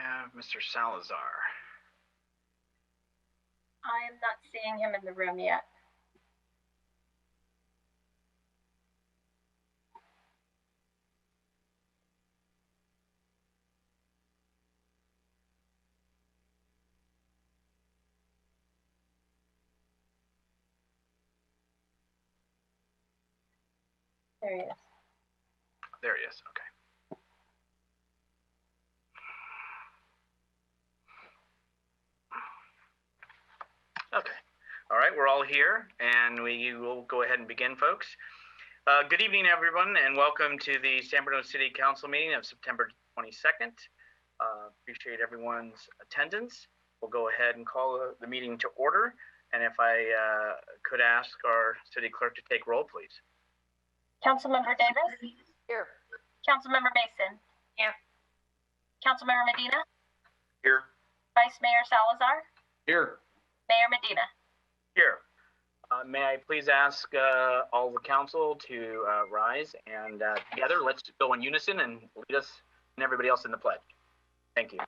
have Mr. Salazar? I am not seeing him in the room yet. There he is. There he is, okay. Okay, all right, we're all here, and we will go ahead and begin, folks. Good evening, everyone, and welcome to the San Bruno City Council meeting of September 22nd. Appreciate everyone's attendance. We'll go ahead and call the meeting to order, and if I could ask our city clerk to take roll, please. Councilmember Davis? Here. Councilmember Mason? Here. Councilmember Medina? Here. Vice Mayor Salazar? Here. Mayor Medina? Here. May I please ask all the council to rise, and together let's go in unison and lead us and everybody else in the pledge. Thank you.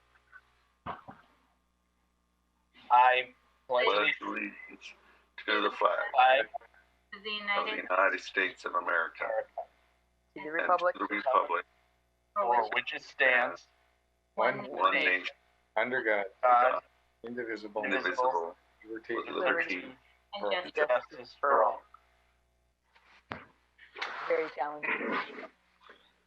I pledge allegiance to the flag To the of the United States of America To the republic. and to the republic for which it stands, one nation under God, God, indivisible, indivisible, with with liberty and justice for all. Very challenging.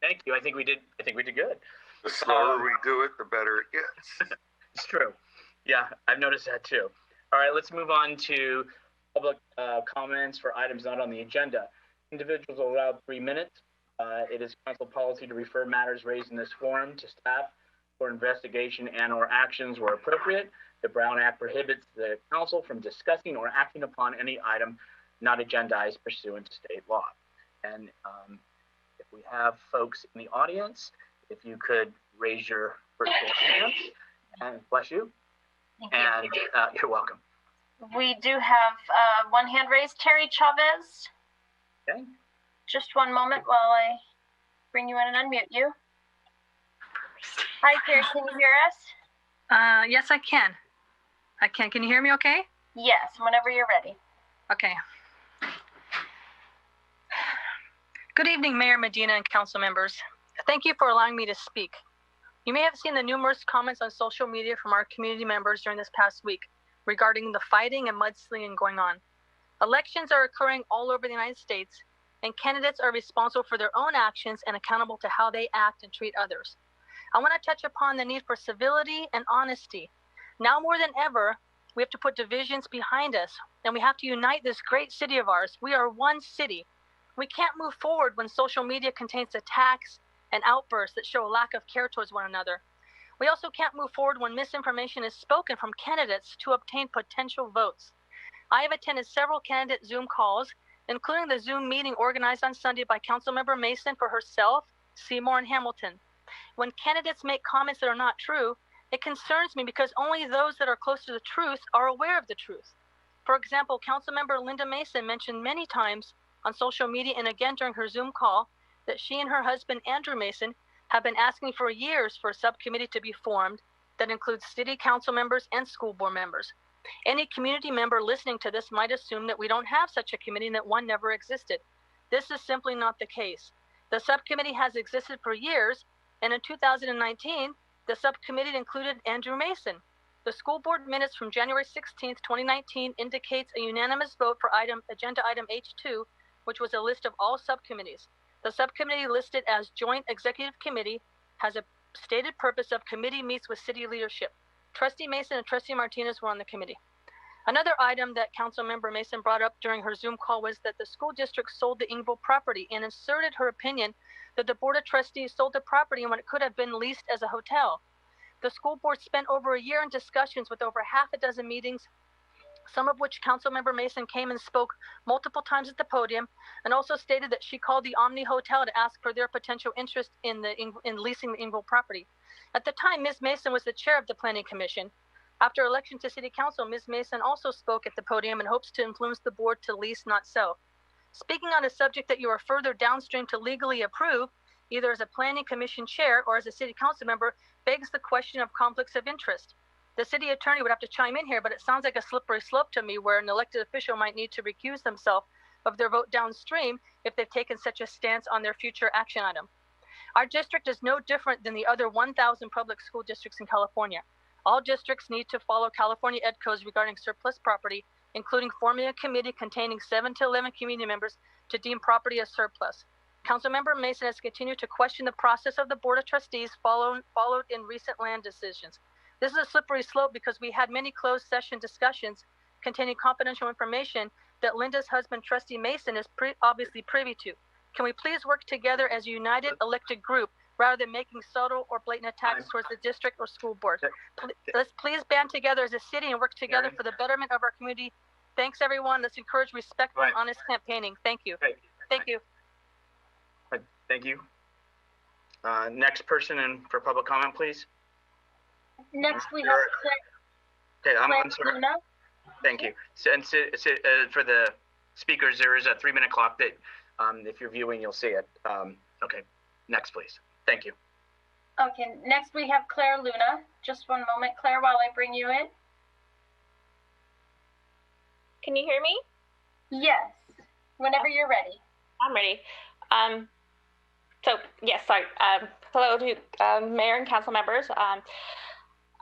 Thank you. I think we did good. The slower we do it, the better it gets. It's true. Yeah, I've noticed that too. All right, let's move on to public comments for items not on the agenda. Individuals are allowed 3 minutes. It is council policy to refer matters raised in this forum to staff for investigation and/or actions where appropriate. The Brown Act prohibits the council from discussing or acting upon any item not agendized pursuant to state law. And if we have folks in the audience, if you could raise your virtual hands, and bless you. And you're welcome. we do have one hand raised. Terry Chavez. Okay. Just one moment while I bring you in and unmute you. Hi, Terry. Can you hear us? Yes, I can. Can you hear me okay? Yes, whenever you're ready. Okay. Good evening, Mayor Medina and council members. Thank you for allowing me to speak. You may have seen the numerous comments on social media from our community members during this past week regarding the fighting and mudslinging going on. Elections are occurring all over the United States, and candidates are responsible for their own actions and accountable to how they act and treat others. I want to touch upon the need for civility and honesty. Now more than ever, we have to put divisions behind us, and we have to unite this great city of ours. We are one city. We can't move forward when social media contains attacks and outbursts that show a lack of care towards one another. We also can't move forward when misinformation is spoken from candidates to obtain potential votes. I have attended several candidate Zoom calls, including the Zoom meeting organized on Sunday by Councilmember Mason for herself, Seymour, and Hamilton. When candidates make comments that are not true, it concerns me because only those that are close to the truth are aware of the truth. For example, Councilmember Linda Mason mentioned many times on social media and again during her Zoom call that she and her husband, Andrew Mason, have been asking for years for a subcommittee to be formed that includes city council members and school board members. Any community member listening to this might assume that we don't have such a committee and that one never existed. This is simply not the case. The subcommittee has existed for years, and in 2019, the subcommittee included Andrew Mason. The school board minutes from January 16th, 2019 indicates a unanimous vote for agenda item H2, which was a list of all subcommittees. The subcommittee listed as Joint Executive Committee has a stated purpose of committee meets with city leadership. Trustee Mason and Trustee Martinez were on the committee. Another item that Councilmember Mason brought up during her Zoom call was that the school district sold the Ingville property and inserted her opinion that the Board of Trustees sold the property when it could have been leased as a hotel. The school board spent over a year in discussions with over half a dozen meetings, some of which Councilmember Mason came and spoke multiple times at the podium, and also stated that she called the Omni Hotel to ask for their potential interest in leasing the Ingville property. At the time, Ms. Mason was the chair of the Planning Commission. After election to City Council, Ms. Mason also spoke at the podium and hopes to influence the board to lease, not sell. Speaking on a subject that you are further downstream to legally approve, either as a planning commission chair or as a city council member, begs the question of conflicts of interest. The city attorney would have to chime in here, but it sounds like a slippery slope to me where an elected official might need to recuse themselves of their vote downstream if they've taken such a stance on their future action item. Our district is no different than the other 1,000 public school districts in California. All districts need to follow California Ed codes regarding surplus property, including forming a committee containing 7 to 11 community members to deem property as surplus. Councilmember Mason has continued to question the process of the Board of Trustees followed in recent land decisions. This is a slippery slope because we had many closed session discussions containing confidential information that Linda's husband, Trustee Mason, is obviously privy to. Can we please work together as a united elected group rather than making subtle or blatant attacks towards the district or school board? Let's please band together as a city and work together for the betterment of our community. Thanks, everyone. Let's encourage respectful and honest campaigning. Thank you. Thank you. Thank you. Next person in for public comment, please. Next, we have Okay, I'm sorry. Bruno. Thank you. So, and for the speakers, there is a 3-minute clock that, if you're viewing, you'll see it. Okay, next, please. Thank you. Okay, next we have Claire Luna. Just one moment, Claire, while I bring you in. Can you hear me? Yes, whenever you're ready. I'm ready. So yes, sorry. Hello to Mayor and council members.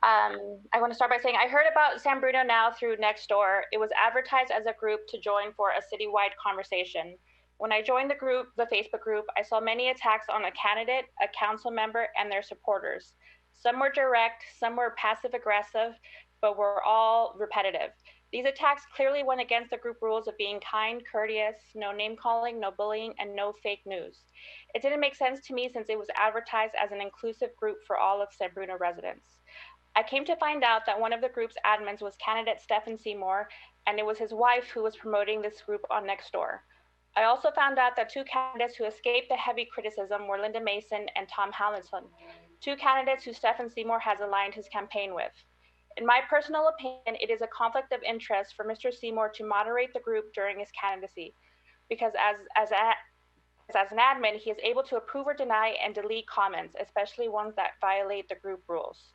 I want to start by saying I heard about San Bruno Now through Nextdoor. It was advertised as a group to join for a citywide conversation. When I joined the group, the Facebook group, I saw many attacks on a candidate, a council member, and their supporters. Some were direct, some were passive aggressive, but were all repetitive. These attacks clearly went against the group rules of being kind, courteous, no name calling, no bullying, and no fake news. It didn't make sense to me since it was advertised as an inclusive group for all of San Bruno residents. I came to find out that one of the group's admins was candidate Stephen Seymour, and it was his wife who was promoting this group on Nextdoor. I also found out that 2 candidates who escaped the heavy criticism were Linda Mason and Tom Hallinson, 2 candidates who Stephen Seymour has aligned his campaign with. In my personal opinion, it is a conflict of interest for Mr. Seymour to moderate the group during his candidacy, because as an admin, he is able to approve or deny and delete comments, especially ones that violate the group rules.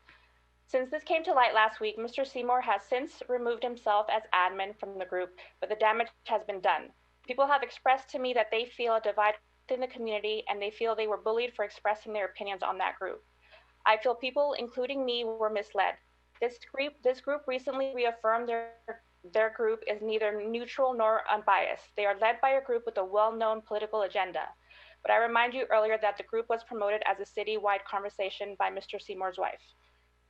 Since this came to light last week, Mr. Seymour has since removed himself as admin from the group, but the damage has been done. People have expressed to me that they feel a divide within the community and they feel they were bullied for expressing their opinions on that group. I feel people, including me, were misled. This group recently reaffirmed their group is neither neutral nor unbiased. They are led by a group with a well-known political agenda. But I remind you earlier that the group was promoted as a citywide conversation by Mr. Seymour's wife.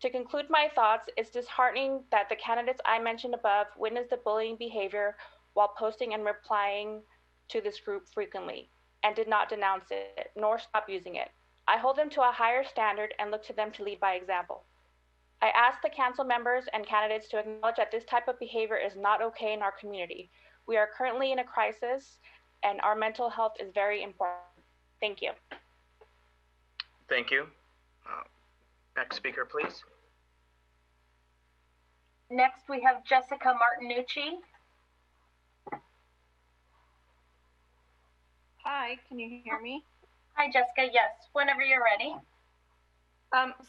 To conclude my thoughts, it's disheartening that the candidates I mentioned above witnessed the bullying behavior while posting and replying to this group frequently and did not denounce it nor stop using it. I hold them to a higher standard and look to them to lead by example. I ask the council members and candidates to acknowledge that this type of behavior is not okay in our community. We are currently in a crisis and our mental health is very important. Thank you. Thank you. Next speaker, please. Next, we have Jessica Martinucci. Hi, can you hear me? Hi, Jessica. Yes, whenever you're ready.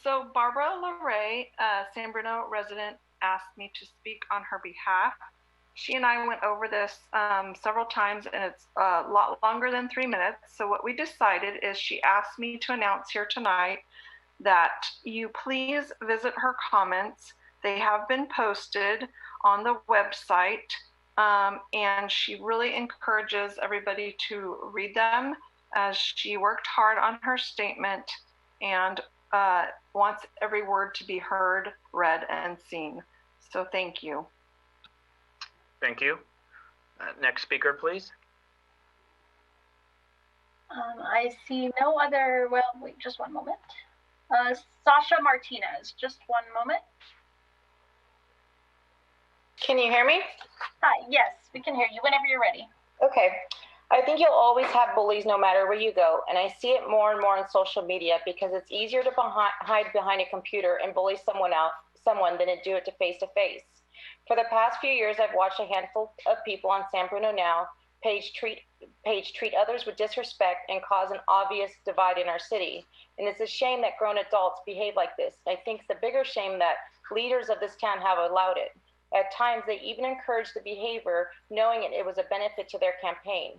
So Barbara LeRae, San Bruno resident, asked me to speak on her behalf. She and I went over this several times, and it's a lot longer than 3 minutes. So what we decided is she asked me to announce here tonight that you please visit her comments. They have been posted on the website, and she really encourages everybody to read them as she worked hard on her statement and wants every word to be heard, read, and seen. So thank you. Thank you. Next speaker, please. I see no other, well, wait, just one moment. Sasha Martinez, just one moment. Can you hear me? Hi, yes, we can hear you whenever you're ready. Okay. I think you'll always have bullies no matter where you go, and I see it more and more on social media because it's easier to hide behind a computer and bully someone than to do it face to face. For the past few years, I've watched a handful of people on San Bruno Now page treat others with disrespect and cause an obvious divide in our city. And it's a shame that grown adults behave like this. I think it's the bigger shame that leaders of this town have allowed it. At times, they even encouraged the behavior, knowing it was a benefit to their campaign.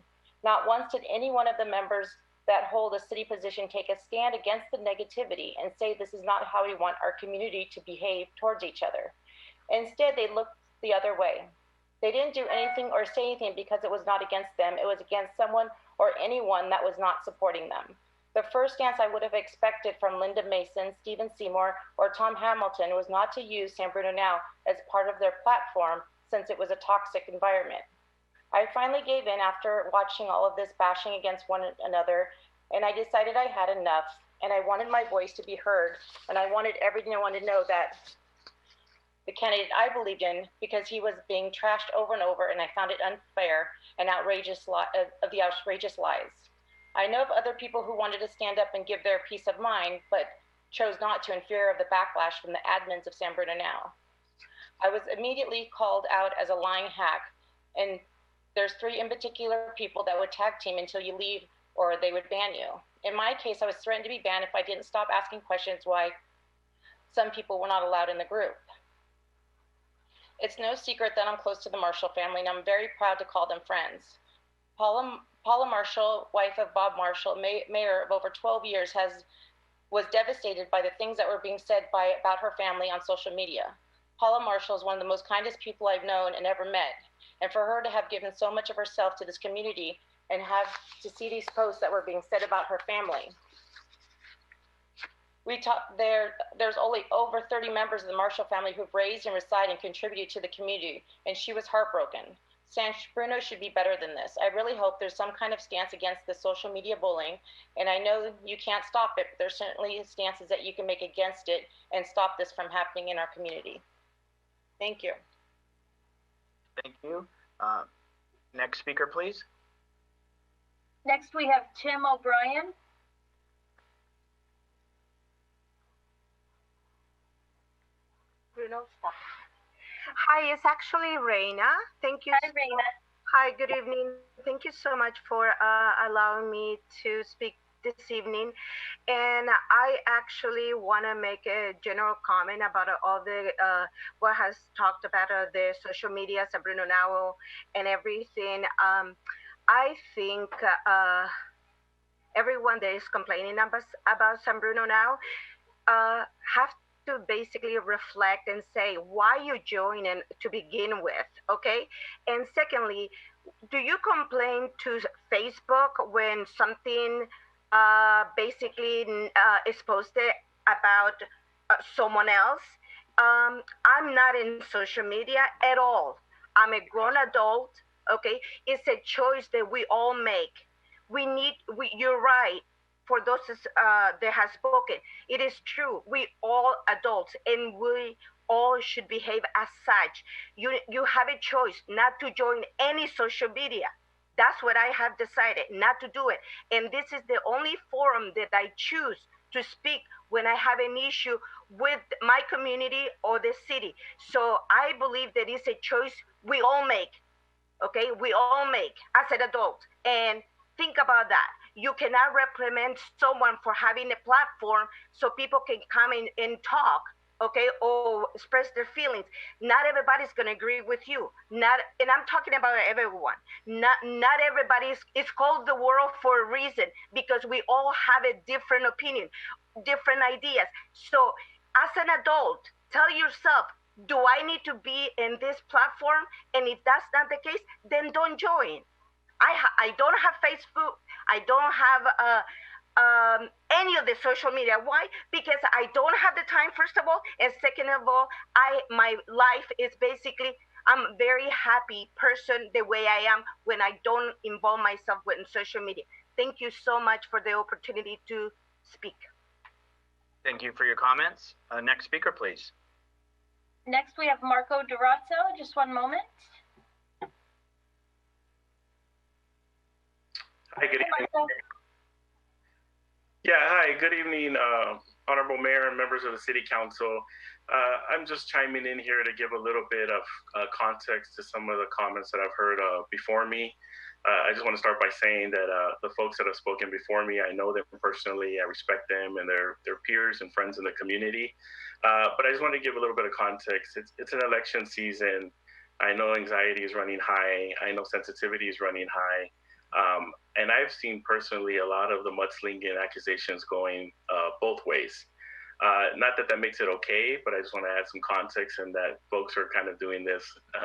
Not once did any one of the members that hold a city position take a stand against the negativity and say this is not how we want our community to behave towards each other. Instead, they looked the other way. They didn't do anything or say anything because it was not against them. It was against someone or anyone that was not supporting them. The first stance I would have expected from Linda Mason, Stephen Seymour, or Tom Hamilton was not to use San Bruno Now as part of their platform since it was a toxic environment. I finally gave in after watching all of this bashing against one another, and I decided I had enough, and I wanted my voice to be heard, and I wanted everyone to know that the candidate I believed in, because he was being trashed over and over, and I found it unfair and outrageous of the outrageous lies. I know of other people who wanted to stand up and give their peace of mind, but chose not to in fear of the backlash from the admins of San Bruno Now. I was immediately called out as a lying hack, and there's 3 in particular people that would tag team until you leave or they would ban you. In my case, I was threatened to be banned if I didn't stop asking questions why some people were not allowed in the group. It's no secret that I'm close to the Marshall family, and I'm very proud to call them friends. Paula Marshall, wife of Bob Marshall, mayor of over 12 years, was devastated by the things that were being said about her family on social media. Paula Marshall is one of the most kindest people I've known and ever met. And for her to have given so much of herself to this community and have to see these posts that were being said about her family. There's only over 30 members of the Marshall family who've raised and reside and contributed to the community, and she was heartbroken. San Bruno should be better than this. I really hope there's some kind of stance against the social media bullying, and I know you can't stop it, but there's certainly stances that you can make against it and stop this from happening in our community. Thank you. Thank you. Next speaker, please. Next, we have Tim O'Brien. Bruno, stop. Hi, it's actually Reina. Thank you. Hi, Reina. Hi, good evening. Thank you so much for allowing me to speak this evening. And I actually want to make a general comment about all the what has talked about the social media, San Bruno Now, and everything. I think everyone that is complaining about San Bruno Now have to basically reflect and say why you joined in to begin with, okay? And secondly, do you complain to Facebook when something basically is posted about someone else? I'm not in social media at all. I'm a grown adult, okay? It's a choice that we all make. You're right. For those that have spoken, it is true. We all adults, and we all should behave as such. You have a choice not to join any social media. That's what I have decided, not to do it. And this is the only forum that I choose to speak when I have an issue with my community or the city. So I believe that it's a choice we all make, okay? We all make as an adult. And think about that. You cannot reprimand someone for having a platform so people can come in and talk, okay, or express their feelings. Not everybody's going to agree with you. And I'm talking about everyone. Not everybody is called the world for a reason, because we all have a different opinion, different ideas. So as an adult, tell yourself, do I need to be in this platform? And if that's not the case, then don't join. I don't have Facebook. I don't have any of the social media. Why? Because I don't have the time, first of all, and second of all, my life is basically, I'm a very happy person the way I am when I don't involve myself with social media. Thank you so much for the opportunity to speak. Thank you for your comments. Next speaker, please. Next, we have Marco Durazzo. Just one moment. Hi, good evening. Yeah, hi, good evening, Honorable Mayor and members of the City Council. I'm just chiming in here to give a little bit of context to some of the comments that I've heard before me. I just want to start by saying that the folks that have spoken before me, I know them personally. I respect them and their peers and friends in the community. But I just want to give a little bit of context. It's an election season. I know anxiety is running high. I know sensitivity is running high. And I've seen personally a lot of the mudslinging accusations going both ways. Not that that makes it okay, but I just want to add some context in that folks are kind of doing this.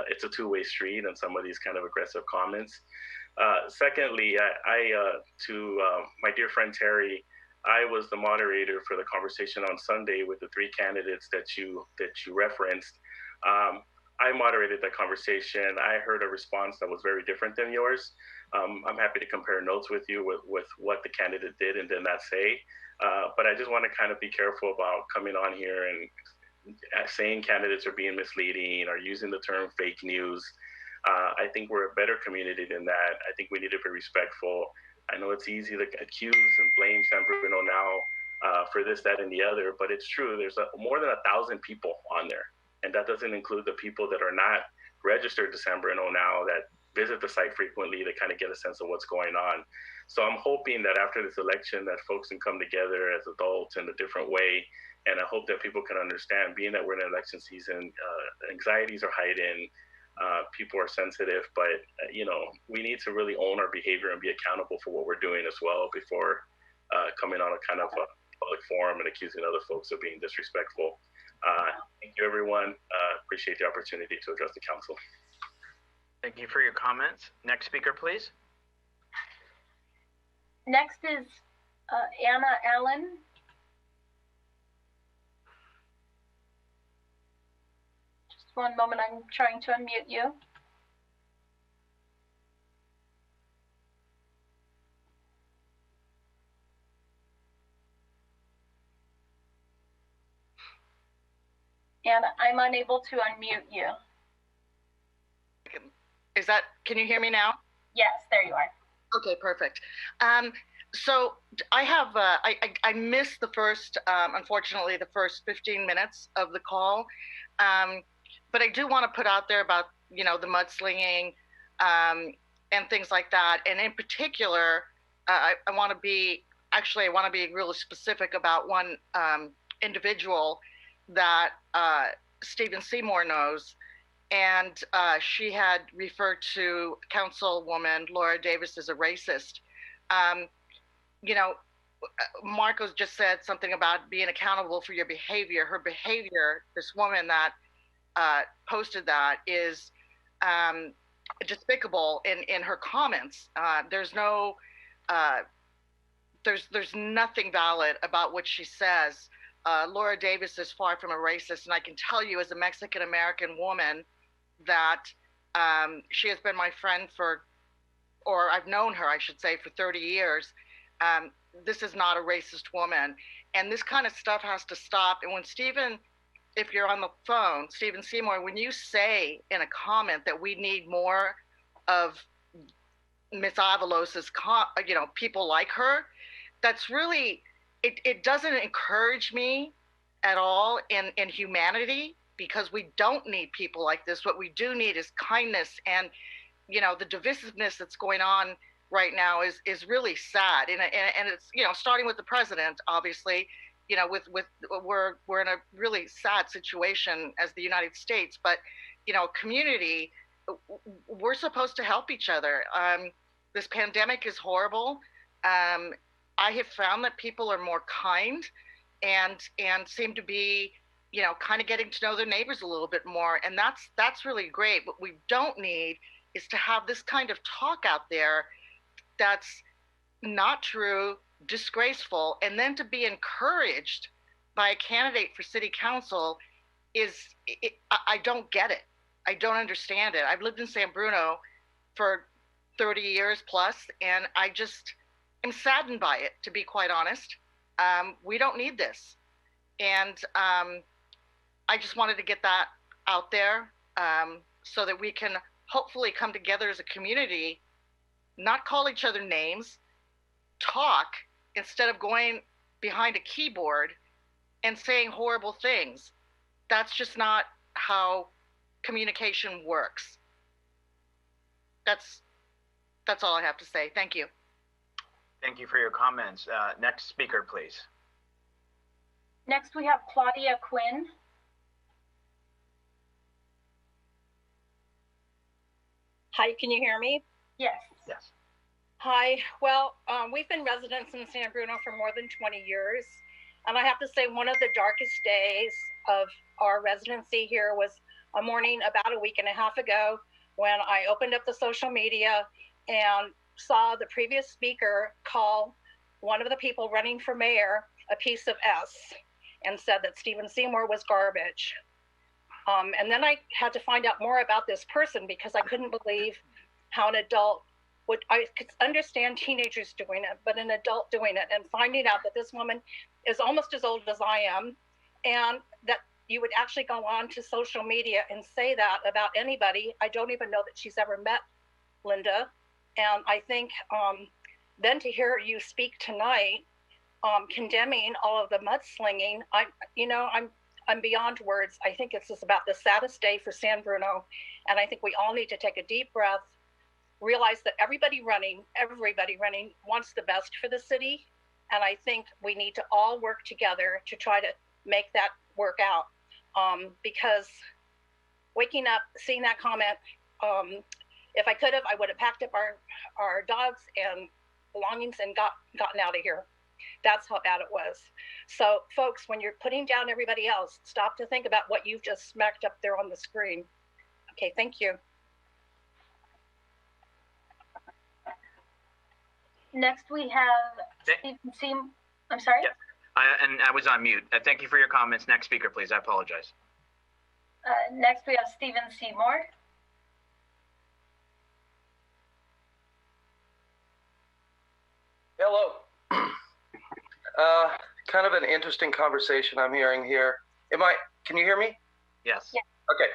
It's a two-way street on some of these kind of aggressive comments. Secondly, to my dear friend Terry, I was the moderator for the conversation on Sunday with the three candidates that you referenced. I moderated that conversation. I heard a response that was very different than yours. I'm happy to compare notes with you with what the candidate did and did not say. But I just want to kind of be careful about coming on here and saying candidates are being misleading or using the term fake news. I think we're a better community than that. I think we need to be respectful. I know it's easy to accuse and blame San Bruno now for this, that, and the other, but it's true. There's more than 1,000 people on there. And that doesn't include the people that are not registered to San Bruno now that visit the site frequently to kind of get a sense of what's going on. So I'm hoping that after this election that folks can come together as adults in a different way. And I hope that people can understand, being that we're in an election season, anxieties are heightened, people are sensitive, but we need to really own our behavior and be accountable for what we're doing as well before coming on a kind of a public forum and accusing other folks of being disrespectful. Thank you, everyone. Appreciate the opportunity to address the council. Thank you for your comments. Next speaker, please. Next is Anna Allen. Just one moment, I'm trying to unmute you. Anna, I'm unable to unmute you. Can you hear me now? Yes, there you are. Okay, perfect. So I have, I missed the first, unfortunately, the first 15 minutes of the call. But I do want to put out there about, the mudslinging and things like that. And in particular, I want to be really specific about one individual that Stephen Seymour knows. And she had referred to Councilwoman Laura Davis as a racist. Marcos just said something about being accountable for your behavior. Her behavior, this woman that posted that, is despicable in her comments. There's nothing valid about what she says. Laura Davis is far from a racist, and I can tell you as a Mexican-American woman that she has been my friend or I've known her, I should say, for 30 years. This is not a racist woman. And this kind of stuff has to stop. And when Stephen, if you're on the phone, Stephen Seymour, when you say in a comment that we need more of Ms. Avalos's, people like her, that's really, it doesn't encourage me at all in humanity, because we don't need people like this. What we do need is kindness. And the divisiveness that's going on right now is really sad. And it's starting with the president, obviously. We're in a really sad situation as the United States, but community, we're supposed to help each other. This pandemic is horrible. I have found that people are more kind and seem to be kind of getting to know their neighbors a little bit more. And that's really great. What we don't need is to have this kind of talk out there that's not true, disgraceful, and then to be encouraged by a candidate for city council I don't get it. I don't understand it. I've lived in San Bruno for 30 years plus, and I just am saddened by it, to be quite honest. We don't need this. And I just wanted to get that out there so that we can hopefully come together as a community, not call each other names, talk instead of going behind a keyboard and saying horrible things. That's just not how communication works. That's That's all I have to say. Thank you. Thank you for your comments. Next speaker, please. Next, we have Claudia Quinn. Hi, can you hear me? Yes. Yes. Hi. Well, we've been residents in San Bruno for more than 20 years. And I have to say, one of the darkest days of our residency here was a morning about a week and a half ago when I opened up the social media and saw the previous speaker call one of the people running for mayor a piece of S and said that Stephen Seymour was garbage. And then I had to find out more about this person because I couldn't believe how an adult would, I could understand teenagers doing it, but an adult doing it, and finding out that this woman is almost as old as I am, and that you would actually go on to social media and say that about anybody. I don't even know that she's ever met Linda. And I think then to hear you speak tonight, condemning all of the mudslinging, I'm beyond words. I think this is about the saddest day for San Bruno. And I think we all need to take a deep breath, realize that everybody running wants the best for the city. And I think we need to all work together to try to make that work out. Because waking up, seeing that comment, if I could have, I would have packed up our dogs and belongings and gotten out of here. That's how bad it was. So folks, when you're putting down everybody else, stop to think about what you've just smacked up there on the screen. Okay, thank you. Next, we have Stephen Seymour. I'm sorry? Yes. And I was on mute. Thank you for your comments. Next speaker, please. I apologize. Next, we have Stephen Seymour. Hello. Kind of an interesting conversation I'm hearing here. Can you hear me? Yes. Yeah. Okay.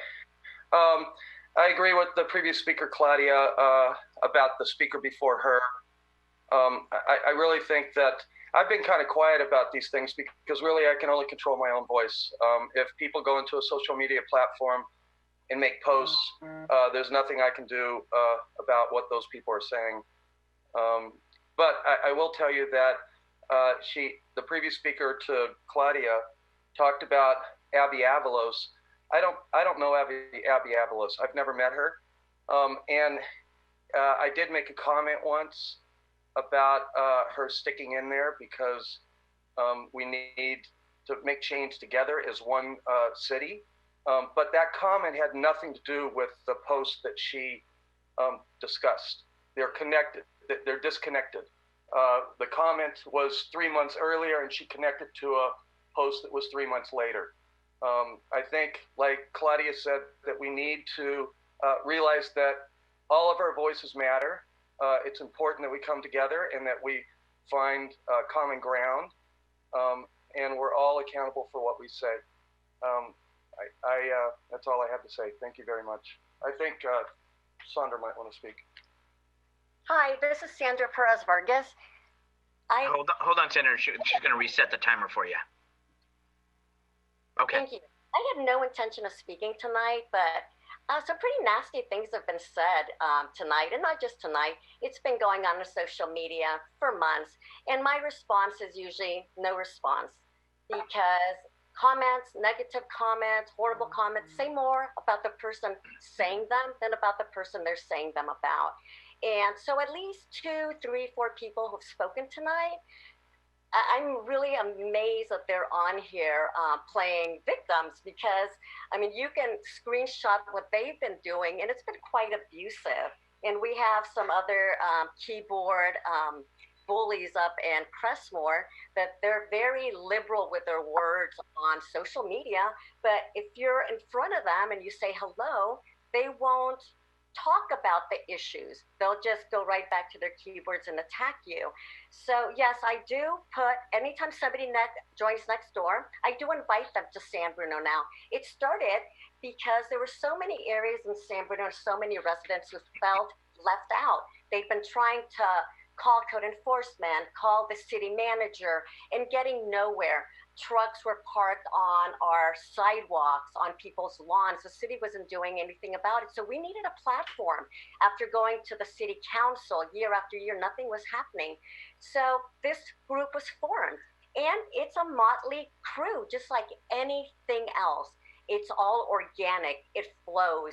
I agree with the previous speaker, Claudia, about the speaker before her. I really think that I've been kind of quiet about these things because really I can only control my own voice. If people go into a social media platform and make posts, there's nothing I can do about what those people are saying. But I will tell you that the previous speaker to Claudia talked about Abby Avalos. I don't know Abby Avalos. I've never met her. And I did make a comment once about her sticking in there because we need to make change together as one city. But that comment had nothing to do with the post that she discussed. They're connected. They're disconnected. The comment was 3 months earlier, and she connected to a post that was 3 months later. I think, like Claudia said, that we need to realize that all of our voices matter. It's important that we come together and that we find common ground, and we're all accountable for what we say. That's all I have to say. Thank you very much. I think Sandra might want to speak. Hi, this is Sandra Perez Vargas. Hold on, Sandra. She's going to reset the timer for you. Okay. Thank you. I had no intention of speaking tonight, but some pretty nasty things have been said tonight, and not just tonight. It's been going on social media for months, and my response is usually no response because comments, negative comments, horrible comments, say more about the person saying them than about the person they're saying them about. And so at least 2, 3, 4 people who've spoken tonight, I'm really amazed that they're on here playing victims because, I mean, you can screenshot what they've been doing and it's been quite abusive. And we have some other keyboard bullies up in Crestmore that they're very liberal with their words on social media. But if you're in front of them and you say hello, they won't talk about the issues. They'll just go right back to their keyboards and attack you. So yes, I do put, anytime somebody joins next door, I do invite them to San Bruno now. It started because there were so many areas in San Bruno, so many residents who felt left out. They've been trying to call code enforcement, call the city manager, and getting nowhere. Trucks were parked on our sidewalks, on people's lawns. The city wasn't doing anything about it. So we needed a platform. After going to the city council year after year, nothing was happening. So this group was formed. And it's a motley crew, just like anything else. It's all organic, it flows.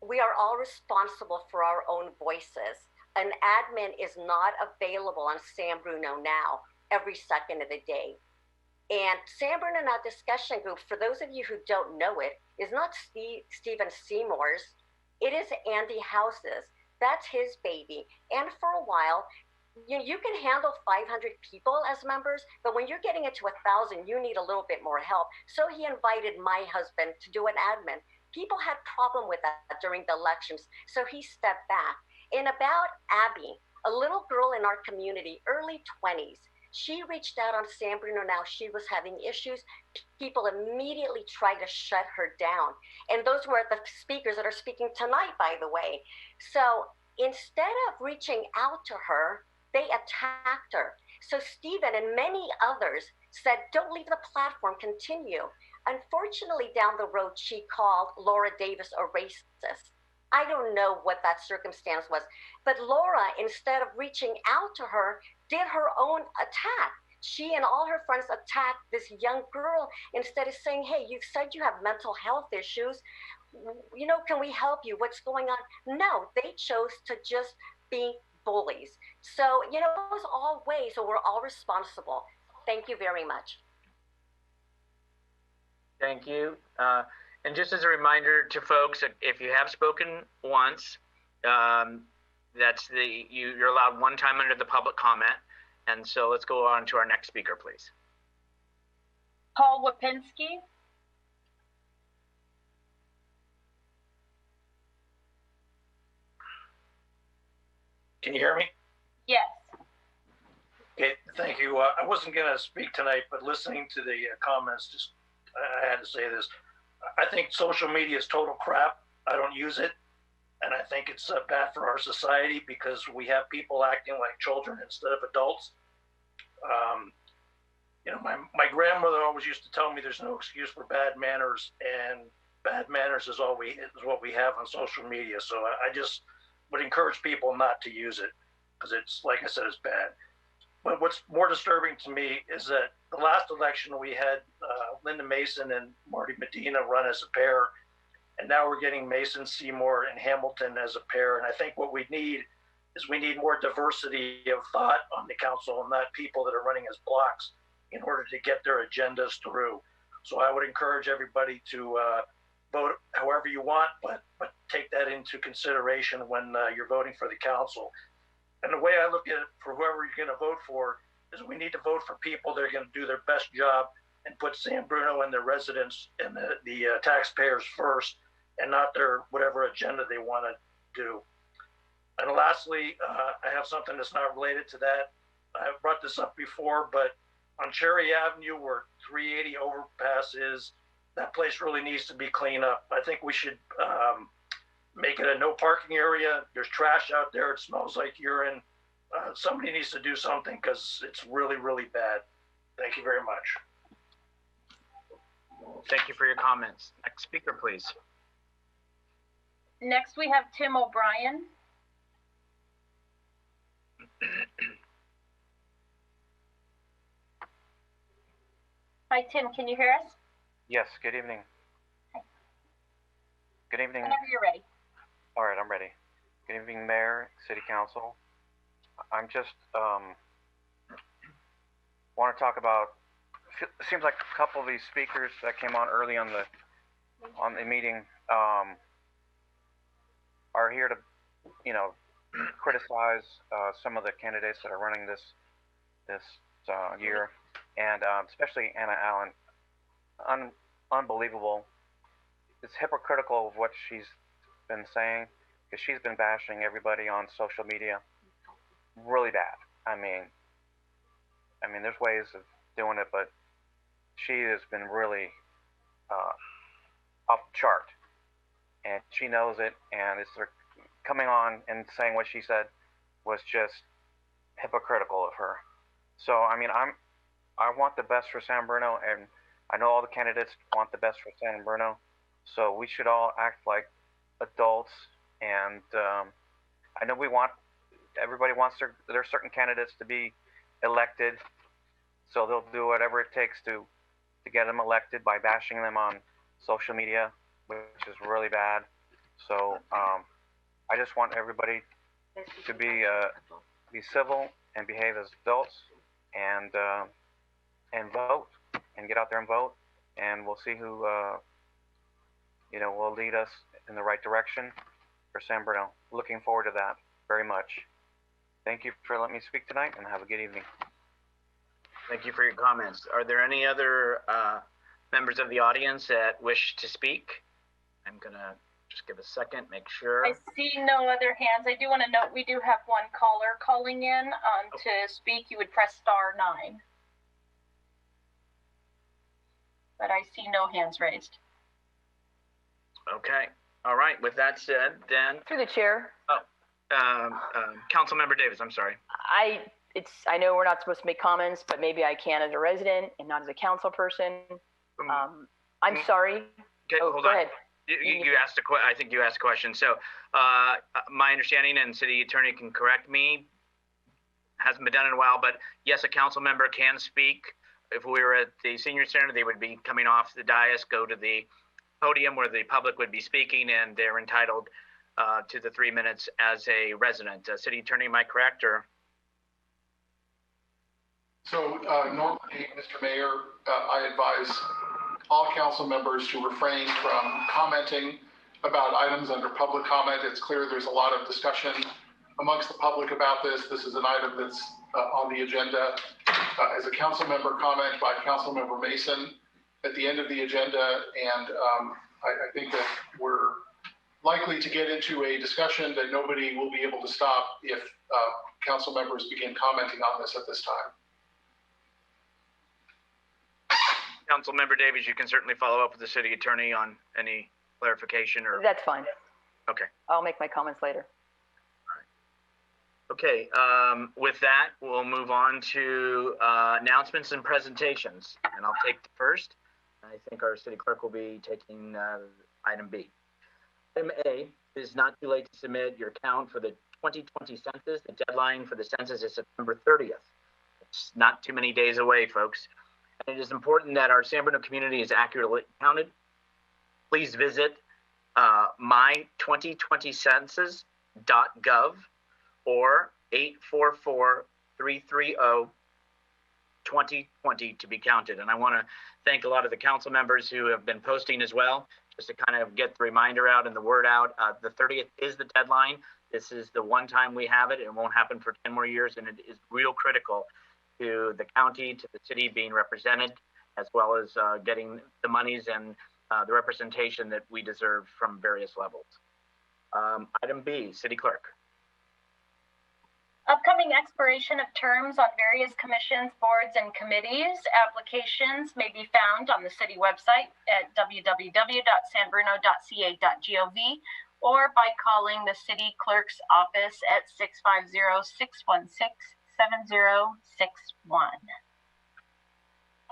We are all responsible for our own voices. An admin is not available on San Bruno now every second of the day. And San Bruno Now discussion group, for those of you who don't know it, is not Stephen Seymour's. It is Andy House's. That's his baby. And for a while, you can handle 500 people as members, but when you're getting it to 1,000, you need a little bit more help. So he invited my husband to do an admin. People had problem with that during the elections, so he stepped back. And about Abby, a little girl in our community, early 20s, she reached out on San Bruno Now. She was having issues. People immediately tried to shut her down. And those were the speakers that are speaking tonight, by the way. So instead of reaching out to her, they attacked her. So Stephen and many others said, don't leave the platform, continue. Unfortunately, down the road, she called Laura Davis a racist. I don't know what that circumstance was, but Laura, instead of reaching out to her, did her own attack. She and all her friends attacked this young girl instead of saying, hey, you've said you have mental health issues. Can we help you? What's going on? No, they chose to just be bullies. So, it was all ways, so we're all responsible. Thank you very much. Thank you. And just as a reminder to folks, if you have spoken once, you're allowed one time under the public comment. And so let's go on to our next speaker, please. Paul Wapinski. Can you hear me? Yes. Okay, thank you. I wasn't going to speak tonight, but listening to the comments, I had to say this. I think social media is total crap. I don't use it. And I think it's bad for our society because we have people acting like children instead of adults. My grandmother always used to tell me there's no excuse for bad manners, and bad manners is what we have on social media. So I just would encourage people not to use it because it's, like I said, it's bad. But what's more disturbing to me is that the last election we had Linda Mason and Marty Medina run as a pair, and now we're getting Mason, Seymour, and Hamilton as a pair. And I think what we need is more diversity of thought on the council and not people that are running as blocks in order to get their agendas through. So I would encourage everybody to vote however you want, but take that into consideration when you're voting for the council. And the way I look at it, for whoever you're going to vote for, is we need to vote for people that are going to do their best job and put San Bruno and the residents and the taxpayers first, and not their whatever agenda they want to do. And lastly, I have something that's not related to that. I've brought this up before, but on Cherry Avenue where 380 overpass is, that place really needs to be cleaned up. I think we should make it a no parking area. There's trash out there. It smells like urine. Somebody needs to do something because it's really, really bad. Thank you very much. Thank you for your comments. Next speaker, please. Next, we have Tim O'Brien. Hi, Tim. Can you hear us? Yes. Good evening. Hi. Good evening. Whenever you're ready. All right, I'm ready. Good evening, Mayor, City Council. I'm just want to talk about. It seems like a couple of these speakers that came on early on the meeting are here to, criticize some of the candidates that are running this year, and especially Anna Allen. Unbelievable. It's hypocritical of what she's been saying, because she's been bashing everybody on social media really bad. I mean, there's ways of doing it, but she has been really off the chart, and she knows it. And it's coming on and saying what she said was just hypocritical of her. So I mean, I want the best for San Bruno, and I know all the candidates want the best for San Bruno. So we should all act like adults, and I know everybody wants their certain candidates to be elected, so they'll do whatever it takes to get them elected by bashing them on social media, which is really bad. So I just want everybody to be civil and behave as adults, and vote, and get out there and vote, and we'll see who will lead us in the right direction for San Bruno. Looking forward to that very much. Thank you for letting me speak tonight, and have a good evening. Thank you for your comments. Are there any other members of the audience that wish to speak? I'm gonna just give a second, make sure. I see no other hands. I do want to note we do have one caller calling in. To speak, you would press *9. But I see no hands raised. Okay. All right. With that said, then. Through the chair. Councilmember Davis, I'm sorry. I know we're not supposed to make comments, but maybe I can as a resident and not as a council person. I'm sorry. Okay, hold go on. ahead. You asked I think you asked a question. So my understanding, and city attorney can correct me, hasn't been done in a while, but yes, a council member can speak. If we were at the senior center, they would be coming off the dais, go to the podium where the public would be speaking, and they're entitled to the 3 minutes as a resident. City attorney, am I correct? Or? So normally, Mr. Mayor, I advise all council members to refrain from commenting about items under public comment. It's clear there's a lot of discussion amongst the public about this. This is an item that's on the agenda as a council member comment by Council Member Mason at the end of the agenda. And I think that we're likely to get into a discussion that nobody will be able to stop if council members begin commenting on this at this time. Councilmember Davies, you can certainly follow up with the city attorney on any clarification or. That's fine. Okay. I'll make my comments later. Okay, with that, we'll move on to announcements and presentations, and I'll take the first. I think our city clerk will be taking item B. Item A is not too late to submit your count for the 2020 census. The deadline for the census is September 30th. It's not too many days away, folks. And it is important that our San Bruno community is accurately counted. Please visit my2020census.gov or 844-330-2020 to be counted. And I want to thank a lot of the council members who have been posting as well, just to kind of get the reminder out and the word out. The 30th is the deadline. This is the one time we have it. It won't happen for 10 more years, and it is real critical to the county, to the city being represented, as well as getting the monies and the representation that we deserve from various levels. Item B, city clerk. Upcoming expiration of terms on various commissions, boards, and committees. Applications may be found on the city website at www.sanbruno.ca.gov or by calling the city clerk's office at 650-616-7061.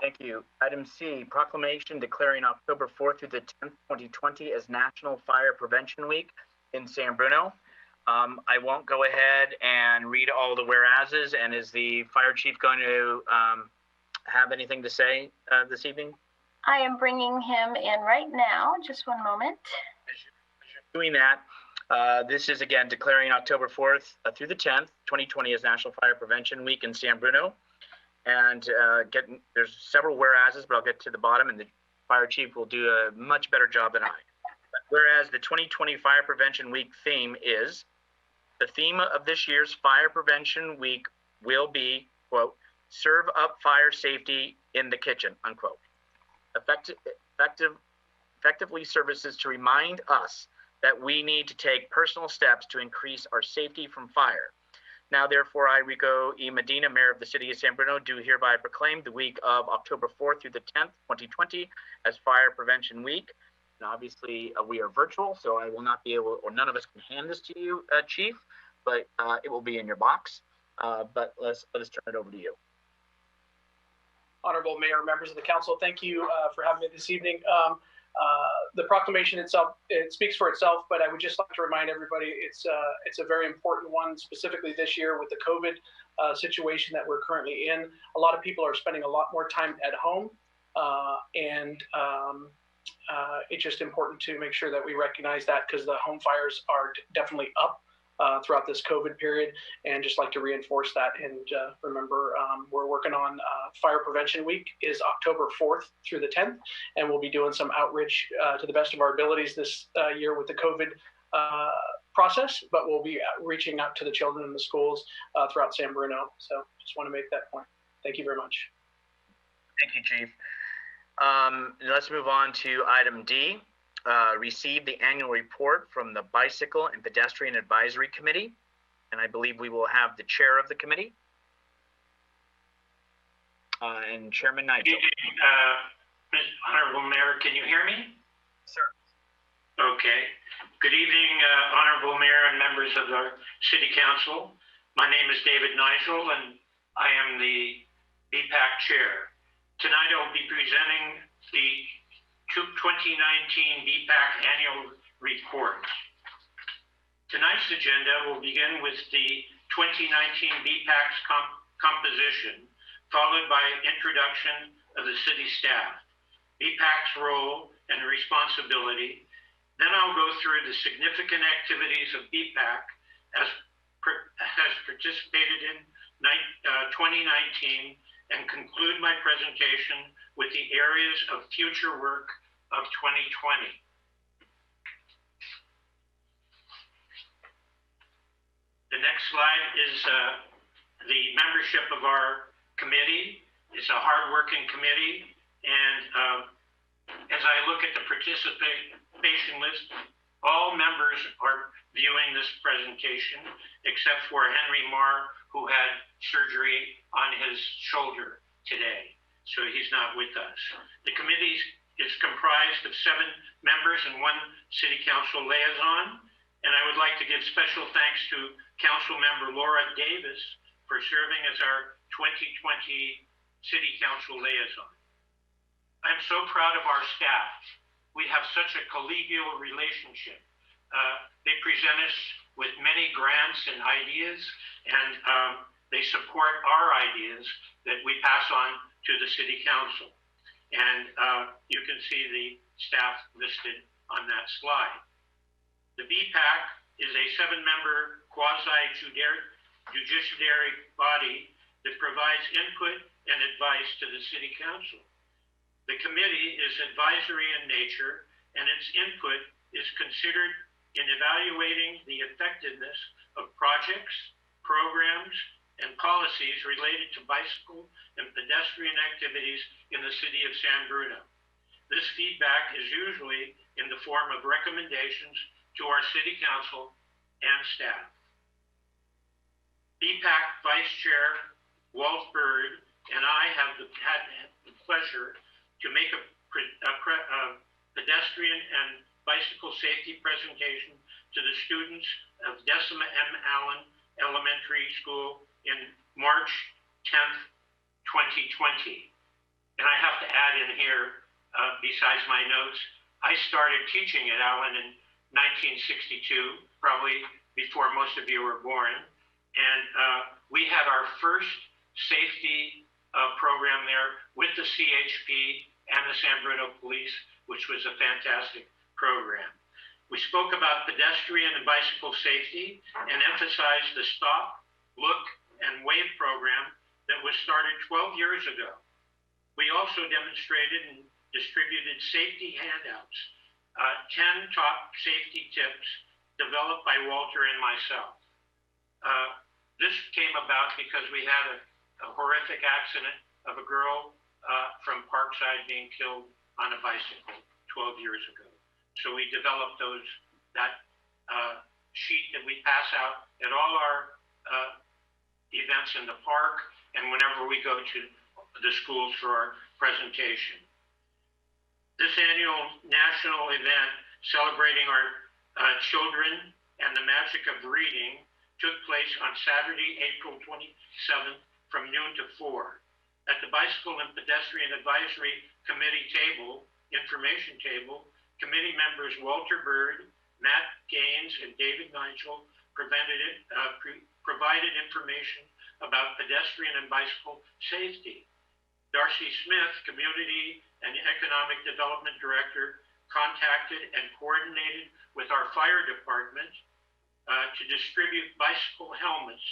Thank you. Item C, proclamation declaring October 4th through the 10th, 2020 as National Fire Prevention Week in San Bruno. I won't go ahead and read all the whereases, and is the fire chief going to have anything to say this evening? I am bringing him in right now. Just one moment. As you're doing that, this is again declaring October 4th through the 10th, 2020 as National Fire Prevention Week in San Bruno. And there's several whereases, but I'll get to the bottom, and the fire chief will do a much better job than I. Whereas the 2020 Fire Prevention Week theme is, the theme of this year's Fire Prevention Week will be, quote, serve up fire safety in the kitchen, unquote. Effectively services to remind us that we need to take personal steps to increase our safety from fire. Now, therefore, I, Rico E. Medina, Mayor of the City of San Bruno, do hereby proclaim the week of October 4th through the 10th, 2020 as Fire Prevention Week. And obviously, we are virtual, so I will not be able, or none of us can hand this to you, Chief, but it will be in your box. but let us turn it over to you. Honorable Mayor, members of the council, thank you for having me this evening. The proclamation itself, it speaks for itself, but I would just like to remind everybody it's a very important one, specifically this year with the COVID situation that we're currently in. A lot of people are spending a lot more time at home, and it's just important to make sure that we recognize that, because the home fires are definitely up throughout this COVID period, and just like to reinforce that. And remember, we're working on Fire Prevention Week is October 4th through the 10th, and we'll be doing some outreach to the best of our abilities this year with the COVID process, but we'll be reaching out to the children in the schools throughout San Bruno. So just want to make that point. Thank you very much. Thank you, Chief. Let's move on to item D. Receive the annual report from the Bicycle and Pedestrian Advisory Committee, and I believe we will have the chair of the committee, and Chairman Nigel. Honorable Mayor, can you hear me? Sir. Okay. Good evening, Honorable Mayor and members of the City Council. My name is David Nigel, and I am the BPAC Chair. Tonight I will be presenting the 2019 BPAC Annual Report. Tonight's agenda will begin with the 2019 BPAC's composition, followed by introduction of the city staff, BPAC's role and responsibility. Then I'll go through the significant activities of BPAC has participated in 2019 and conclude my presentation with the areas of future work of 2020. The next slide is the membership of our committee. It's a hardworking committee, and as I look at the participation list, all members are viewing this presentation except for Henry Marr, who had surgery on his shoulder today, so he's not with us. The committee is comprised of 7 members and 1 city council liaison, and I would like to give special thanks to Council Member Laura Davis for serving as our 2020 City Council liaison. I'm so proud of our staff. We have such a collegial relationship. They present us with many grants and ideas, and they support our ideas that we pass on to the City Council. And you can see the staff listed on that slide. The BPAC is a 7-member quasi-judiciary body that provides input and advice to the City Council. The committee is advisory in nature, and its input is considered in evaluating the effectiveness of projects, programs, and policies related to bicycle and pedestrian activities in the city of San Bruno. This feedback is usually in the form of recommendations to our City Council and staff. BPAC Vice Chair Walt Bird and I have had the pleasure to make a pedestrian and bicycle safety presentation to the students of Decima M. Allen Elementary School in March 10th, 2020. And I have to add in here, besides my notes, I started teaching at Allen in 1962, probably before most of you were born. And we had our first safety program there with the CHP and the San Bruno Police, which was a fantastic program. We spoke about pedestrian and bicycle safety and emphasized the stop, look, and wave program that was started 12 years ago. We also demonstrated and distributed safety handouts, 10 top safety tips developed by Walter and myself. This came about because we had a horrific accident of a girl from Parkside being killed on a bicycle 12 years ago. So we developed that sheet that we pass out at all our events in the park and whenever we go to the schools for our presentation. This annual national event celebrating our children and the magic of reading took place on Saturday, April 27th from noon to 4. At the Bicycle and Pedestrian Advisory Committee information table, committee members Walter Bird, Matt Gaines, and David Nigel provided information about pedestrian and bicycle safety. Darcy Smith, Community and Economic Development Director, contacted and coordinated with our fire department to distribute bicycle helmets.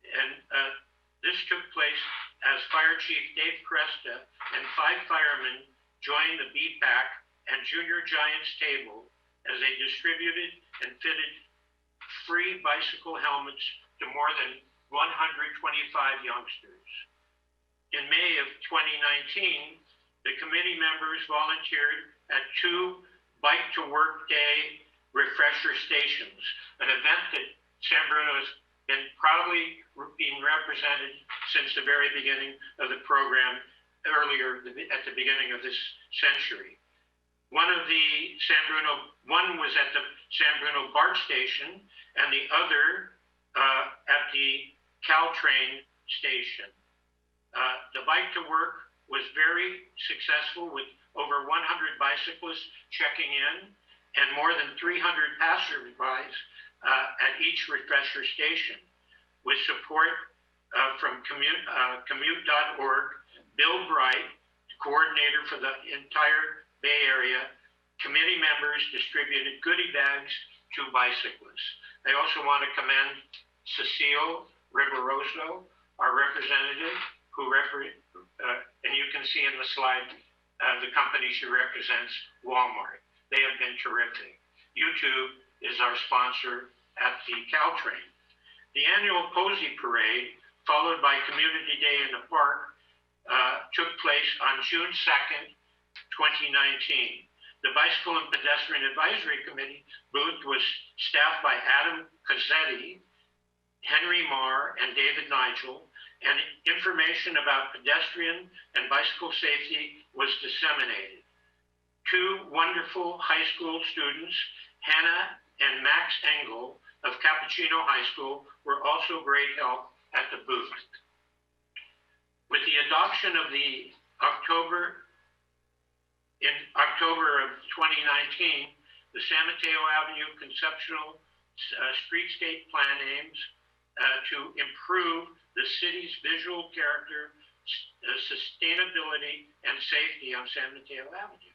And this took place as Fire Chief Dave Cresta and 5 firemen joined the BPAC and Junior Giants table as they distributed and fitted free bicycle helmets to more than 125 youngsters. In May of 2019, the committee members volunteered at 2 Bike to Work Day refresher stations, an event that San Bruno has been proudly being represented since the very beginning of the program earlier at the beginning of this century. One was at the San Bruno BART station and the other at the Caltrain station. The Bike to Work was very successful with over 100 bicyclists checking in and more than 300 passersby at each refresher station. With support from commute.org, Bill Bright, coordinator for the entire Bay Area, committee members distributed goodie bags to bicyclists. I also want to commend Cecile Riveroso, our representative, and you can see in the slide the company she represents, Walmart. They have been terrific. YouTube is our sponsor at the Caltrain. The annual Posey Parade, followed by Community Day in the Park, took place on June 2nd, 2019. The Bicycle and Pedestrian Advisory Committee booth was staffed by Adam Cazzetti, Henry Marr, and David Nigel, and information about pedestrian and bicycle safety was disseminated. 2 wonderful high school students, Hannah and Max Engel of Cappuccino High School, were also great help at the booth. With the adoption of the in October of 2019, the San Mateo Avenue Conceptual Streetscape Plan aims to improve the city's visual character, sustainability, and safety on San Mateo Avenue.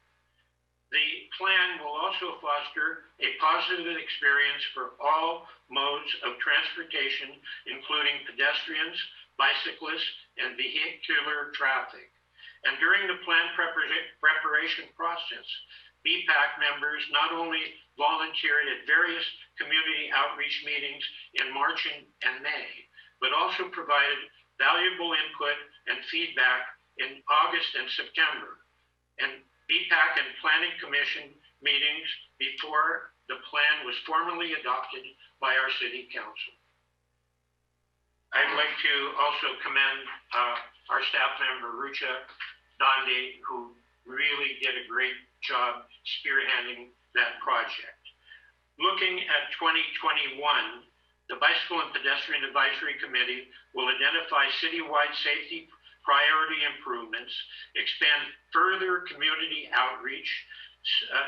The plan will also foster a positive experience for all modes of transportation, including pedestrians, bicyclists, and vehicular traffic. And during the plan preparation process, BPAC members not only volunteered at various community outreach meetings in March and May, but also provided valuable input and feedback in August and September, and BPAC and Planning Commission meetings before the plan was formally adopted by our City Council. I'd like to also commend our staff member, Rucha Dande, who really did a great job spearheading that project. Looking at 2021, the Bicycle and Pedestrian Advisory Committee will identify citywide safety priority improvements, expand further community outreach,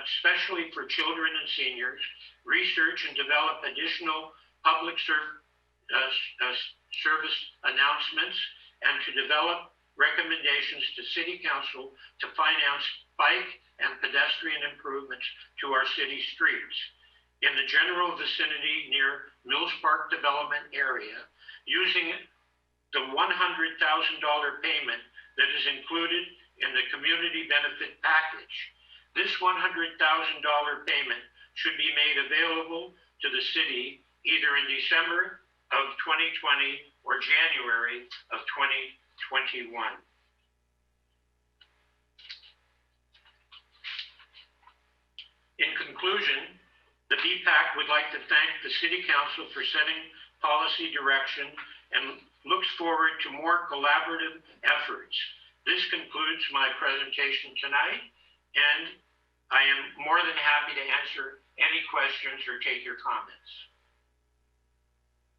especially for children and seniors, research and develop additional public service announcements, and to develop recommendations to City Council to finance bike and pedestrian improvements to our city streets. In the general vicinity near Mills Park development area, using the $100,000 payment that is included in the community benefit package. This $100,000 payment should be made available to the city either in December of 2020 or January of 2021. In conclusion, the BPAC would like to thank the City Council for setting policy direction and looks forward to more collaborative efforts. This concludes my presentation tonight, and I am more than happy to answer any questions or take your comments.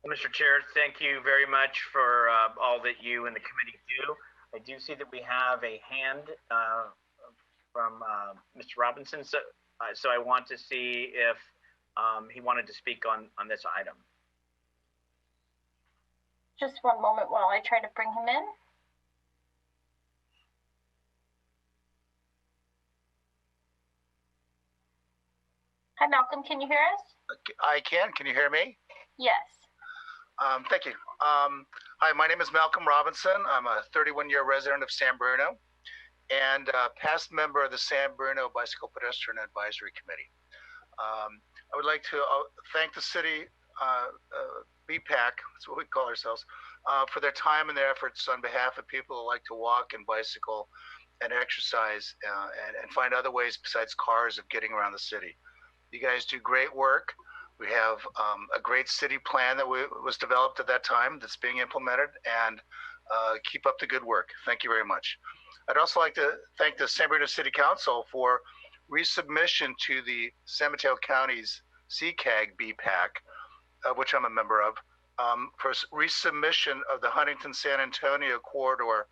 Well, Mr. Chair, thank you very much for all that you and the committee do. I do see that we have a hand from Mr. Robinson, so I want to see if he wanted to speak on this item. Just one moment while I try to bring him in. Hi, Malcolm, can you hear us? I can. Can you hear me? Yes. Thank you. Hi, my name is Malcolm Robinson. I'm a 31-year resident of San Bruno and past member of the San Bruno Bicycle Pedestrian Advisory Committee. I would like to thank the city BPAC, that's what we call ourselves, for their time and their efforts on behalf of people who like to walk and bicycle and exercise and find other ways besides cars of getting around the city. You guys do great work. We have a great city plan that was developed at that time that's being implemented, and keep up the good work. Thank you very much. I'd also like to thank the San Bruno City Council for resubmission to the San Mateo County's CCAG BPAC, which I'm a member of, for resubmission of the Huntington-San Antonio Corridor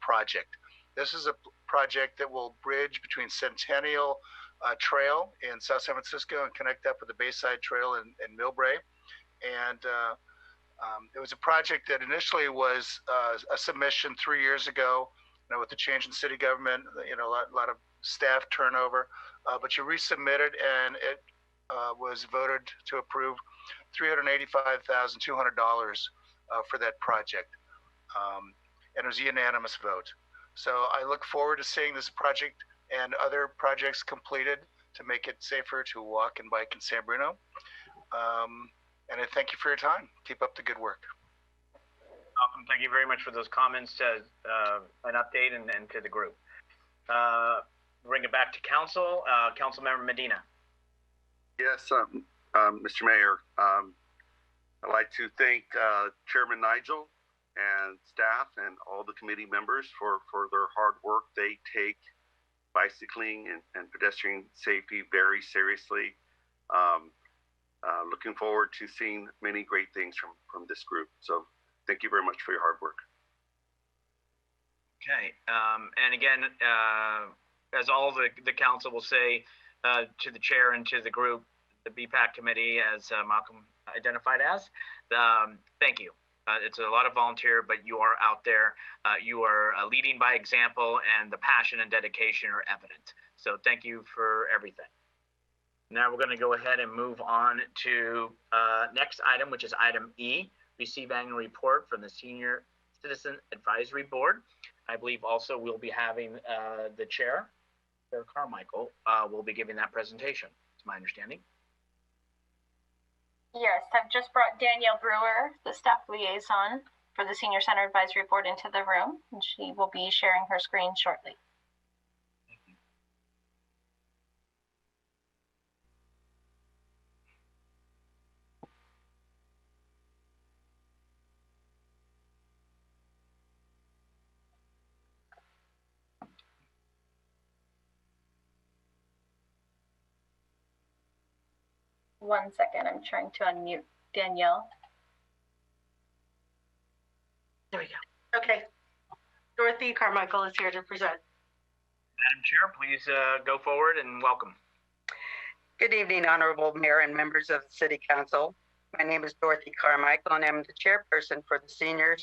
project. This is a project that will bridge between Centennial Trail in South San Francisco and connect up with the Bayside Trail in Millbrae. And it was a project that initially was a submission 3 years ago, with the change in city government, a lot of staff turnover, but you resubmitted and it was voted to approve $385,200 for that project. And it was a unanimous vote. So I look forward to seeing this project and other projects completed to make it safer to walk and bike in San Bruno. And I thank you for your time. Keep up the good work. Malcolm, thank you very much for those comments, an update, and to the group. Bring it back to council. Councilmember Medina. Yes, Mr. Mayor, I'd like to thank Chairman Nigel and staff and all the committee members for their hard work. They take bicycling and pedestrian safety very seriously. Looking forward to seeing many great things from this group. So thank you very much for your hard work. Okay, and again, as all the council will say to the chair and to the group, the BPAC committee, as Malcolm identified as, thank you. It's a lot of volunteer, but you are out there. You are leading by example, and the passion and dedication are evident. So thank you for everything. Now we're going to go ahead and move on to next item, which is item E, receive annual report from the Senior Citizen Advisory Board. I believe also we'll be having the chair, Chair Carmichael, will be giving that presentation. It's my understanding. Yes, I've just brought Danielle Brewer, the staff liaison for the Senior Center Advisory Board, into the room, and she will be sharing her screen shortly. One second, I'm trying to unmute Danielle. There we go. Okay. Dorothy Carmichael is here to present. Madam Chair, please go forward and welcome. Good evening, Honorable Mayor and members of the City Council. My name is Dorothy Carmichael, and I'm the chairperson for the Senior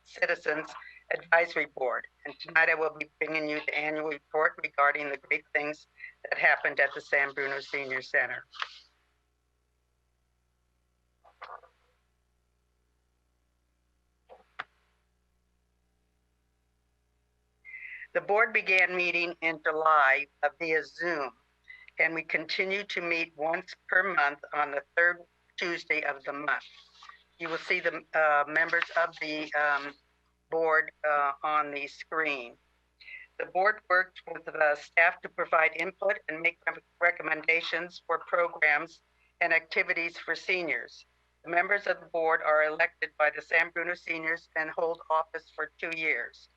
Citizens Advisory Board. And tonight I will be bringing you the annual report regarding the great things that happened at the San Bruno Senior Center. The board began meeting in July via Zoom, and we continue to meet once per month on the third Tuesday of the month. You will see the members of the board on the screen. The board worked with the staff to provide input and make recommendations for programs and activities for seniors. The members of the board are elected by the San Bruno seniors and hold office for 2 years.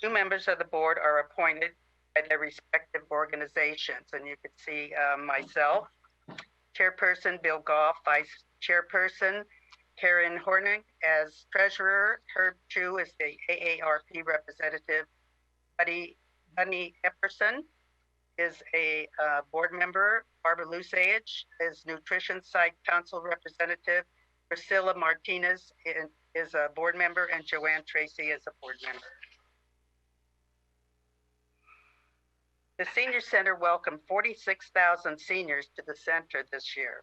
2 members of the board are appointed by their respective organizations, and you can see myself, Chairperson Bill Goff, Vice Chairperson Karen Hornig as treasurer. Herb Chu is the AARP representative. Bunny Epperson is a board member. Barbara Lusage is Nutrition Site Council representative. Priscilla Martinez is a board member, and Joanne Tracy is a board member. The Senior Center welcomed 46,000 seniors to the center this year.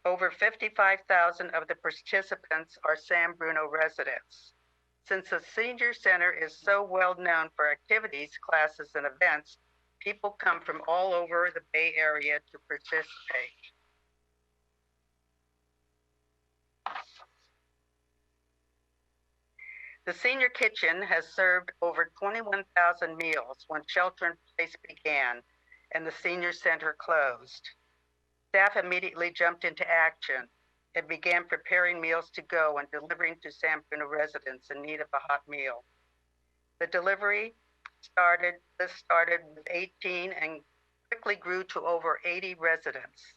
Over 55,000 of the participants are San Bruno residents. Since the Senior Center is so well known for activities, classes, and events, people come from all over the Bay Area to participate. The Senior Kitchen has served over 21,000 meals when shelter in place began and the Senior Center closed. Staff immediately jumped into action and began preparing meals to go and delivering to San Bruno residents in need of a hot meal. The delivery started with 18 and quickly grew to over 80 residents.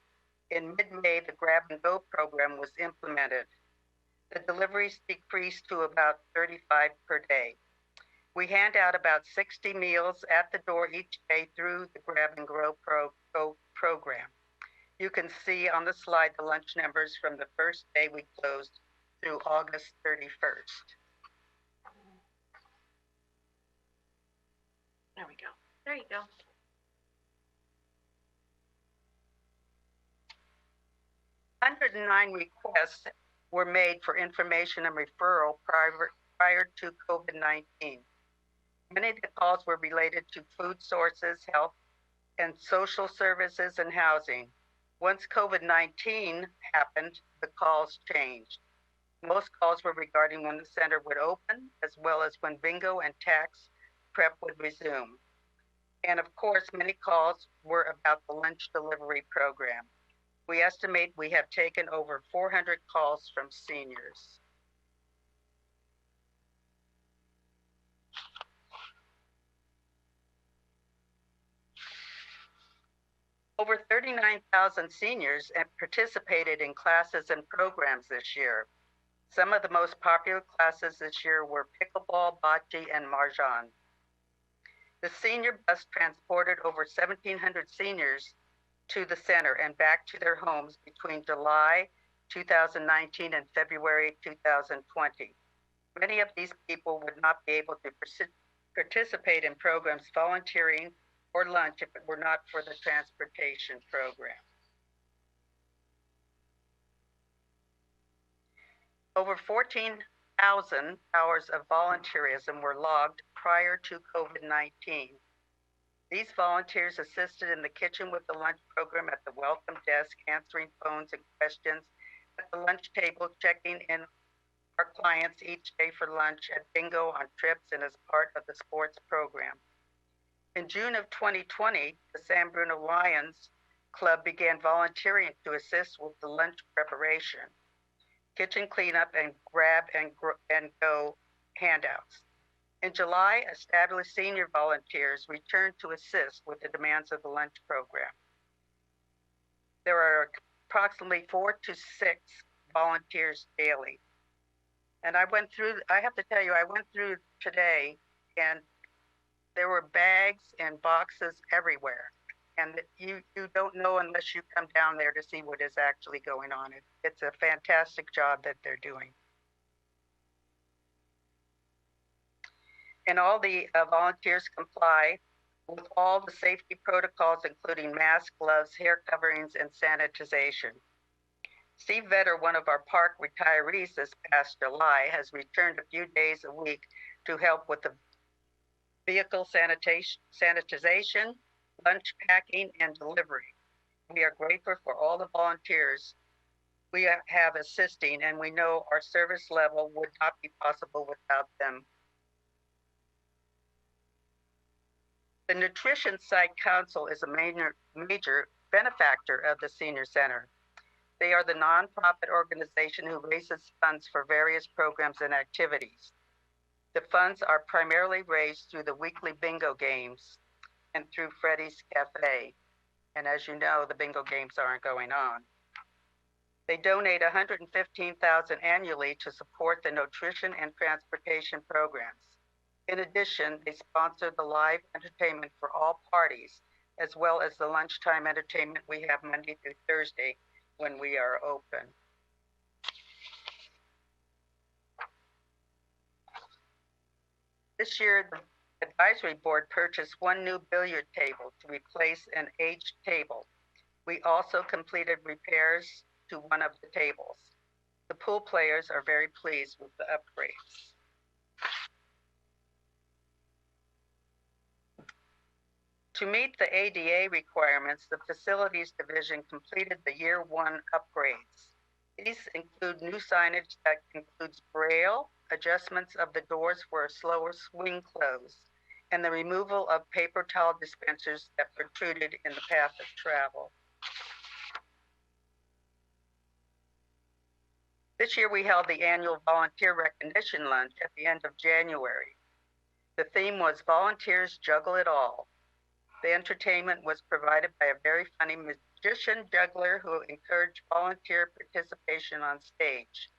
In mid-May, the Grab and Go program was implemented. The deliveries decreased to about 35 per day. We hand out about 60 meals at the door each day through the Grab and Go program. You can see on the slide the lunch numbers from the first day we closed through August 31st. There we go. There you go. $109 requests were made for information and referral prior to COVID-19. Many of the calls were related to food sources, health, and social services and housing. Once COVID-19 happened, the calls changed. Most calls were regarding when the center would open, as well as when bingo and tax prep would resume. And of course, many calls were about the lunch delivery program. We estimate we have taken over 400 calls from seniors. Over 39,000 seniors participated in classes and programs this year. Some of the most popular classes this year were pickleball, bocce, and mahjong. The senior bus transported over 1,700 seniors to the center and back to their homes between July 2019 and February 2020. Many of these people would not be able to participate in programs, volunteering, or lunch if it were not for the transportation program. Over 14,000 hours of volunteerism were logged prior to COVID-19. These volunteers assisted in the kitchen with the lunch program, at the welcome desk, answering phones and questions, at the lunch table, checking in our clients each day for lunch, at bingo, on trips, and as part of the sports program. In June of 2020, the San Bruno Lions Club began volunteering to assist with the lunch preparation, kitchen cleanup, and grab and go handouts. In July, established senior volunteers returned to assist with the demands of the lunch program. There are approximately 4 to 6 volunteers daily. And I have to tell you, I went through today and there were bags and boxes everywhere. And you don't know unless you come down there to see what is actually going on. It's a fantastic job that they're doing. And all the volunteers comply with all the safety protocols, including masks, gloves, hair coverings, and sanitization. Steve Vetter, one of our park retirees this past July, has returned a few days a week to help with the vehicle sanitization, lunch packing, and delivery. We are grateful for all the volunteers we have assisting, and we know our service level would not be possible without them. The Nutrition Site Council is a major benefactor of the Senior Center. They are the nonprofit organization who raises funds for various programs and activities. The funds are primarily raised through the weekly bingo games and through Freddy's Cafe. And as you know, the bingo games aren't going on. They donate $115,000 annually to support the nutrition and transportation programs. In addition, they sponsor the live entertainment for all parties, as well as the lunchtime entertainment we have Monday through Thursday when we are open. This year, the advisory board purchased one new billiard table to replace an aged table. We also completed repairs to one of the tables. The pool players are very pleased with the upgrades. To meet the ADA requirements, the Facilities Division completed the Year 1 upgrades. These include new signage that includes braille, adjustments of the doors for a slower swing close, and the removal of paper towel dispensers that protruded in the path of travel. This year we held the annual volunteer recognition lunch at the end of January. The theme was Volunteers Juggle It All. The entertainment was provided by a very funny magician juggler who encouraged volunteer participation on stage.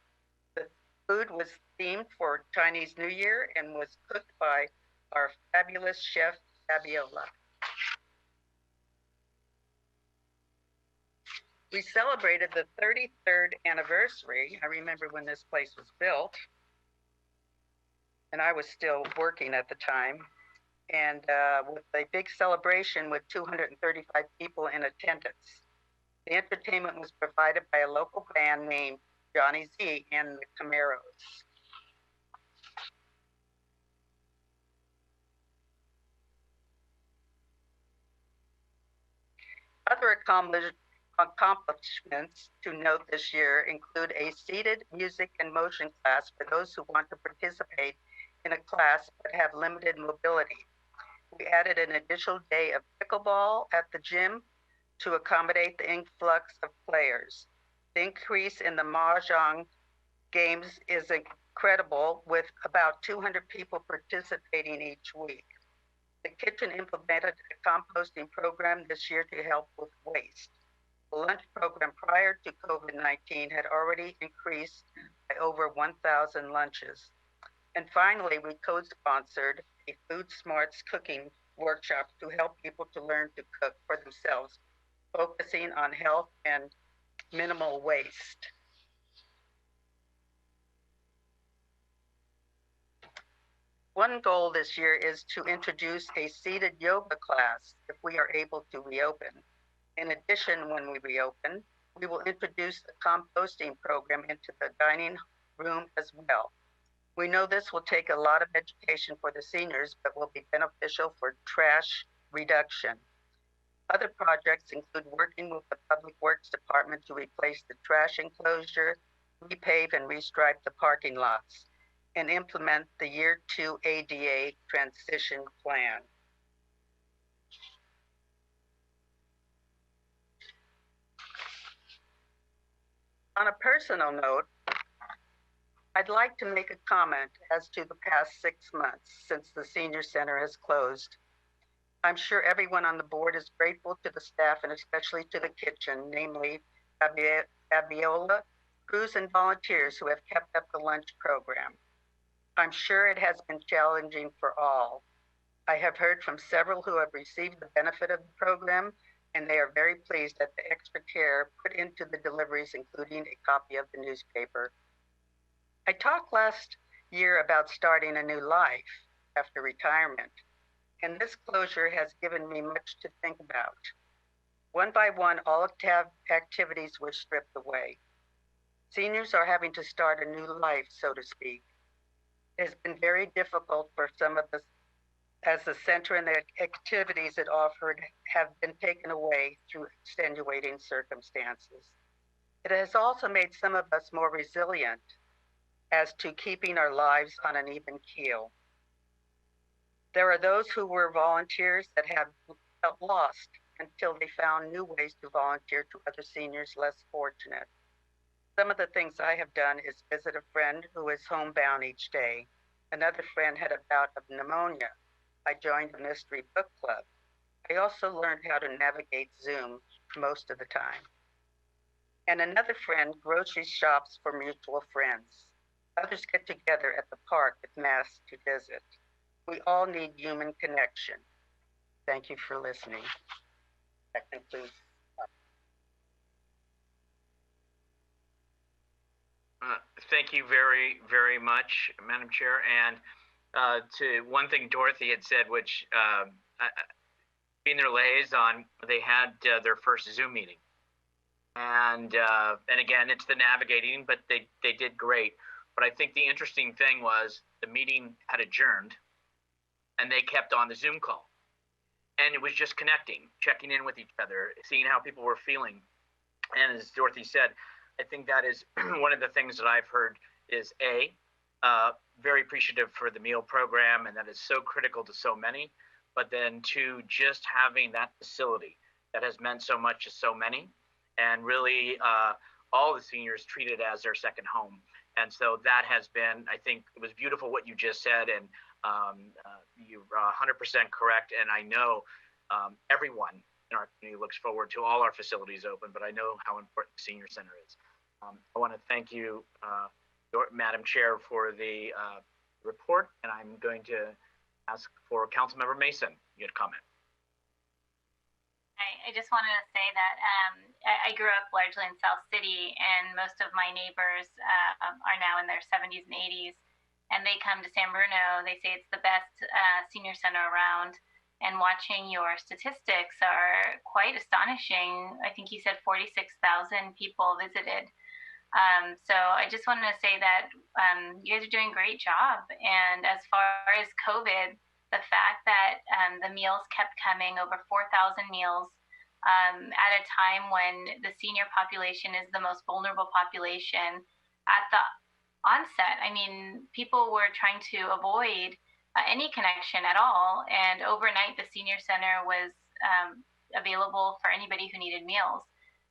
The food was themed for Chinese New Year and was cooked by our fabulous chef, Fabiola. We celebrated the 33rd anniversary. I remember when this place was built, and I was still working at the time, and with a big celebration with 235 people in attendance. The entertainment was provided by a local band named Johnny Z and the Camaros. Other accomplishments to note this year include a seated music and motion class for those who want to participate in a class but have limited mobility. We added an additional day of pickleball at the gym to accommodate the influx of players. The increase in the mahjong games is incredible, with about 200 people participating each week. The kitchen implemented a composting program this year to help with waste. The lunch program prior to COVID-19 had already increased by over 1,000 lunches. And finally, we co-sponsored a Food Smarts cooking workshop to help people to learn to cook for themselves, focusing on health and minimal waste. One goal this year is to introduce a seated yoga class if we are able to reopen. In addition, when we reopen, we will introduce the composting program into the dining room as well. We know this will take a lot of education for the seniors, but will be beneficial for trash reduction. Other projects include working with the Public Works Department to replace the trash enclosure, repave and restripe the parking lots, and implement the Year 2 ADA transition plan. On a personal note, I'd like to make a comment as to the past 6 months since the Senior Center has closed. I'm sure everyone on the board is grateful to the staff and especially to the kitchen, namely Fabiola, crews, and volunteers who have kept up the lunch program. I'm sure it has been challenging for all. I have heard from several who have received the benefit of the program, and they are very pleased at the extra care put into the deliveries, including a copy of the newspaper. I talked last year about starting a new life after retirement, and this closure has given me much to think about. One by one, all activities were stripped away. Seniors are having to start a new life, so to speak. It has been very difficult for some of us, as the center and the activities it offered have been taken away through extenuating circumstances. It has also made some of us more resilient as to keeping our lives on an even keel. There are those who were volunteers that have felt lost until they found new ways to volunteer to other seniors less fortunate. Some of the things I have done is visit a friend who is homebound each day. Another friend had a bout of pneumonia. I joined a mystery book club. I also learned how to navigate Zoom most of the time. and another friend grocery shops for mutual friends. Others get together at the park with masks to visit. We all need human connection. Thank you for listening. That concludes. Thank you very, very much, Madam Chair. And to one thing Dorothy had said, which being their liaison, they had their first Zoom meeting. And again, it's the navigating, but they did great. But I think the interesting thing was the meeting had adjourned and they kept on the Zoom call. And it was just connecting, checking in with each other, seeing how people were feeling. And as Dorothy said, I think that is one of the things that I've heard is very appreciative for the meal program, and that is so critical to so many. But then two, just having that facility that has meant so much to so many, and really all the seniors treated as their second home. And so that has been, I think it was beautiful what you just said, and you're 100% correct. And I know everyone in our community looks forward to all our facilities open, but I know how important the senior center is. I want to thank you, Madam Chair, for the report, and I'm going to ask for Councilmember Mason. You had a comment. I just wanted to say that I grew up largely in South City, and most of my neighbors are now in their 70s and 80s, and they come to San Bruno. They say it's the best senior center around, and watching your statistics are quite astonishing. I think you said 46,000 people visited. So I just wanted to say that you guys are doing a great job. And as far as COVID, the fact that the meals kept coming, over 4,000 meals, at a time when the senior population is the most vulnerable population. At the onset, I mean, people were trying to avoid any connection at all. And overnight, the senior center was available for anybody who needed meals.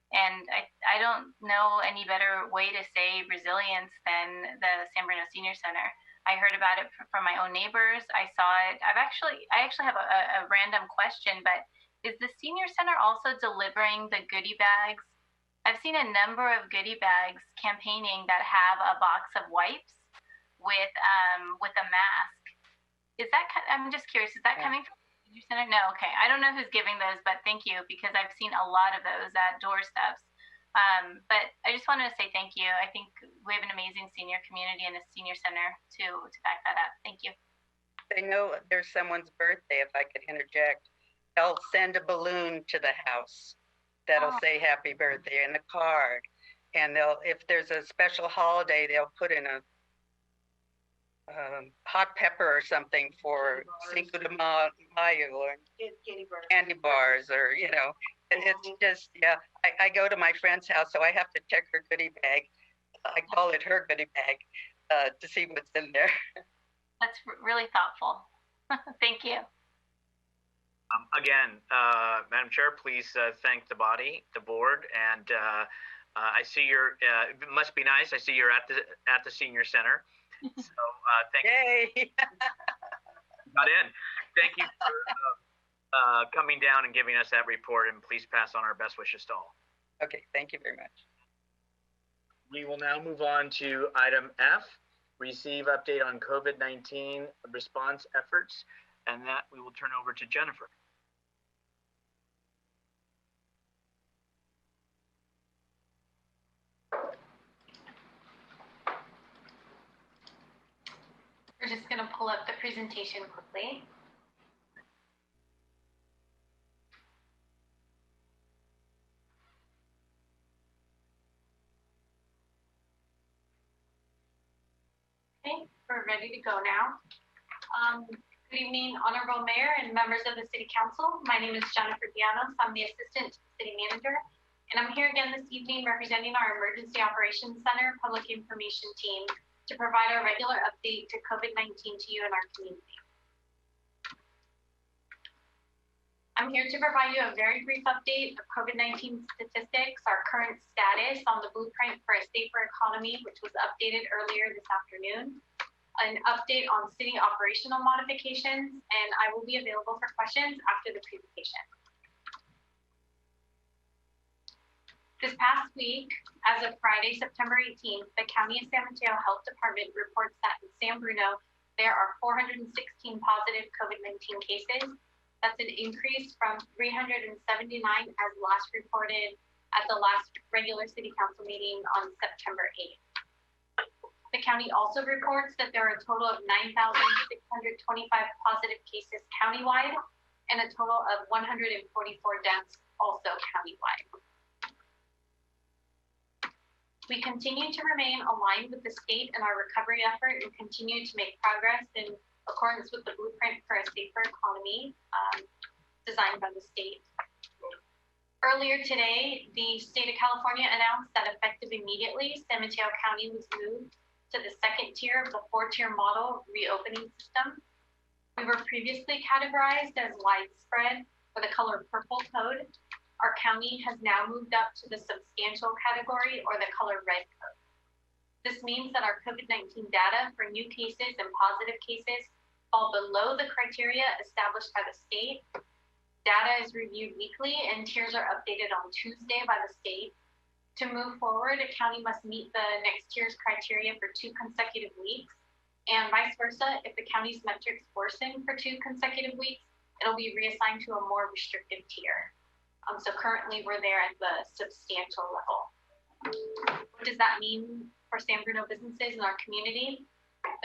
And I don't know any better way to say resilience than the San Bruno Senior Center. I heard about it from my own neighbors. I saw it. I actually have a random question, but is the senior center also delivering the goodie bags? I've seen a number of goodie bags campaigning that have a box of wipes with a mask. Is that? I'm just curious. Is that coming from the senior center? No. Okay. I don't know who's giving those, but thank you, because I've seen a lot of those at doorsteps. But I just wanted to say thank you. I think we have an amazing senior community and a senior center to back that up. Thank you. They know there's someone's birthday, if I could interject. They'll send a balloon to the house that'll say happy birthday and a card. And if there's a special holiday, they'll put in a hot pepper or something for Cinco de Mayo, or candy bars, or, you know, it's just, yeah. I go to my friend's house, so I have to check her goodie bag. I call it her goodie bag to see what's in there. That's really thoughtful. Thank you. Again, Madam Chair, please thank the body, the board, and I see you're. It must be nice. I see you're at the senior center. So thank you. Got in. Thank you for coming down and giving us that report, and please pass on our best wishes to all. Okay, thank you very much. We will now move on to item F, receive update on COVID-19 response efforts, and that we will turn over to Jennifer. We're just going to pull up the presentation quickly. Okay, we're ready to go now. Good evening, Honorable Mayor and members of the City Council. My name is Jennifer Llanos. I'm the Assistant City Manager, and I'm here again this evening representing our Emergency Operations Center Public Information Team to provide our regular update to COVID-19 to you and our community. I'm here to provide you a very brief update of COVID-19 statistics, our current status on the blueprint for a safer economy, which was updated earlier this afternoon, an update on city operational modifications, and I will be available for questions after the presentation. This past week, as of Friday, September 18th, the County of San Mateo Health Department reports that in San Bruno, there are 416 positive COVID-19 cases. That's an increase from 379 as last reported at the last regular City Council meeting on September 8th. The county also reports that there are a total of 9,625 positive cases countywide and a total of 144 deaths also countywide. We continue to remain aligned with the state in our recovery effort and continue to make progress in accordance with the blueprint for a safer economy designed by the state. Earlier today, the state of California announced that effective immediately, San Mateo County was moved to the second tier of the 4-tier model reopening system. We were previously categorized as widespread with a color purple code. Our county has now moved up to the substantial category or the color red code. This means that our COVID-19 data for new cases and positive cases fall below the criteria established by the state. Data is reviewed weekly and tiers are updated on Tuesday by the state. To move forward, a county must meet the next tier's criteria for 2 consecutive weeks, and vice versa. If the county's metrics worsen for 2 consecutive weeks, it'll be reassigned to a more restrictive tier. So currently we're there at the substantial level. What does that mean for San Bruno businesses in our community?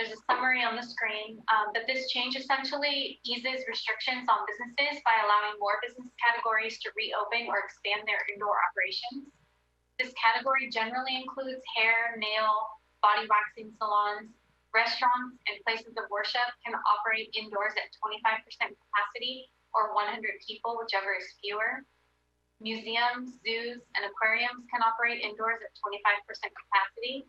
There's a summary on the screen, but this change essentially eases restrictions on businesses by allowing more business categories to reopen or expand their indoor operations. This category generally includes hair, nail, body waxing salons. Restaurants and places of worship can operate indoors at 25% capacity or 100 people, whichever is fewer. Museums, zoos, and aquariums can operate indoors at 25% capacity.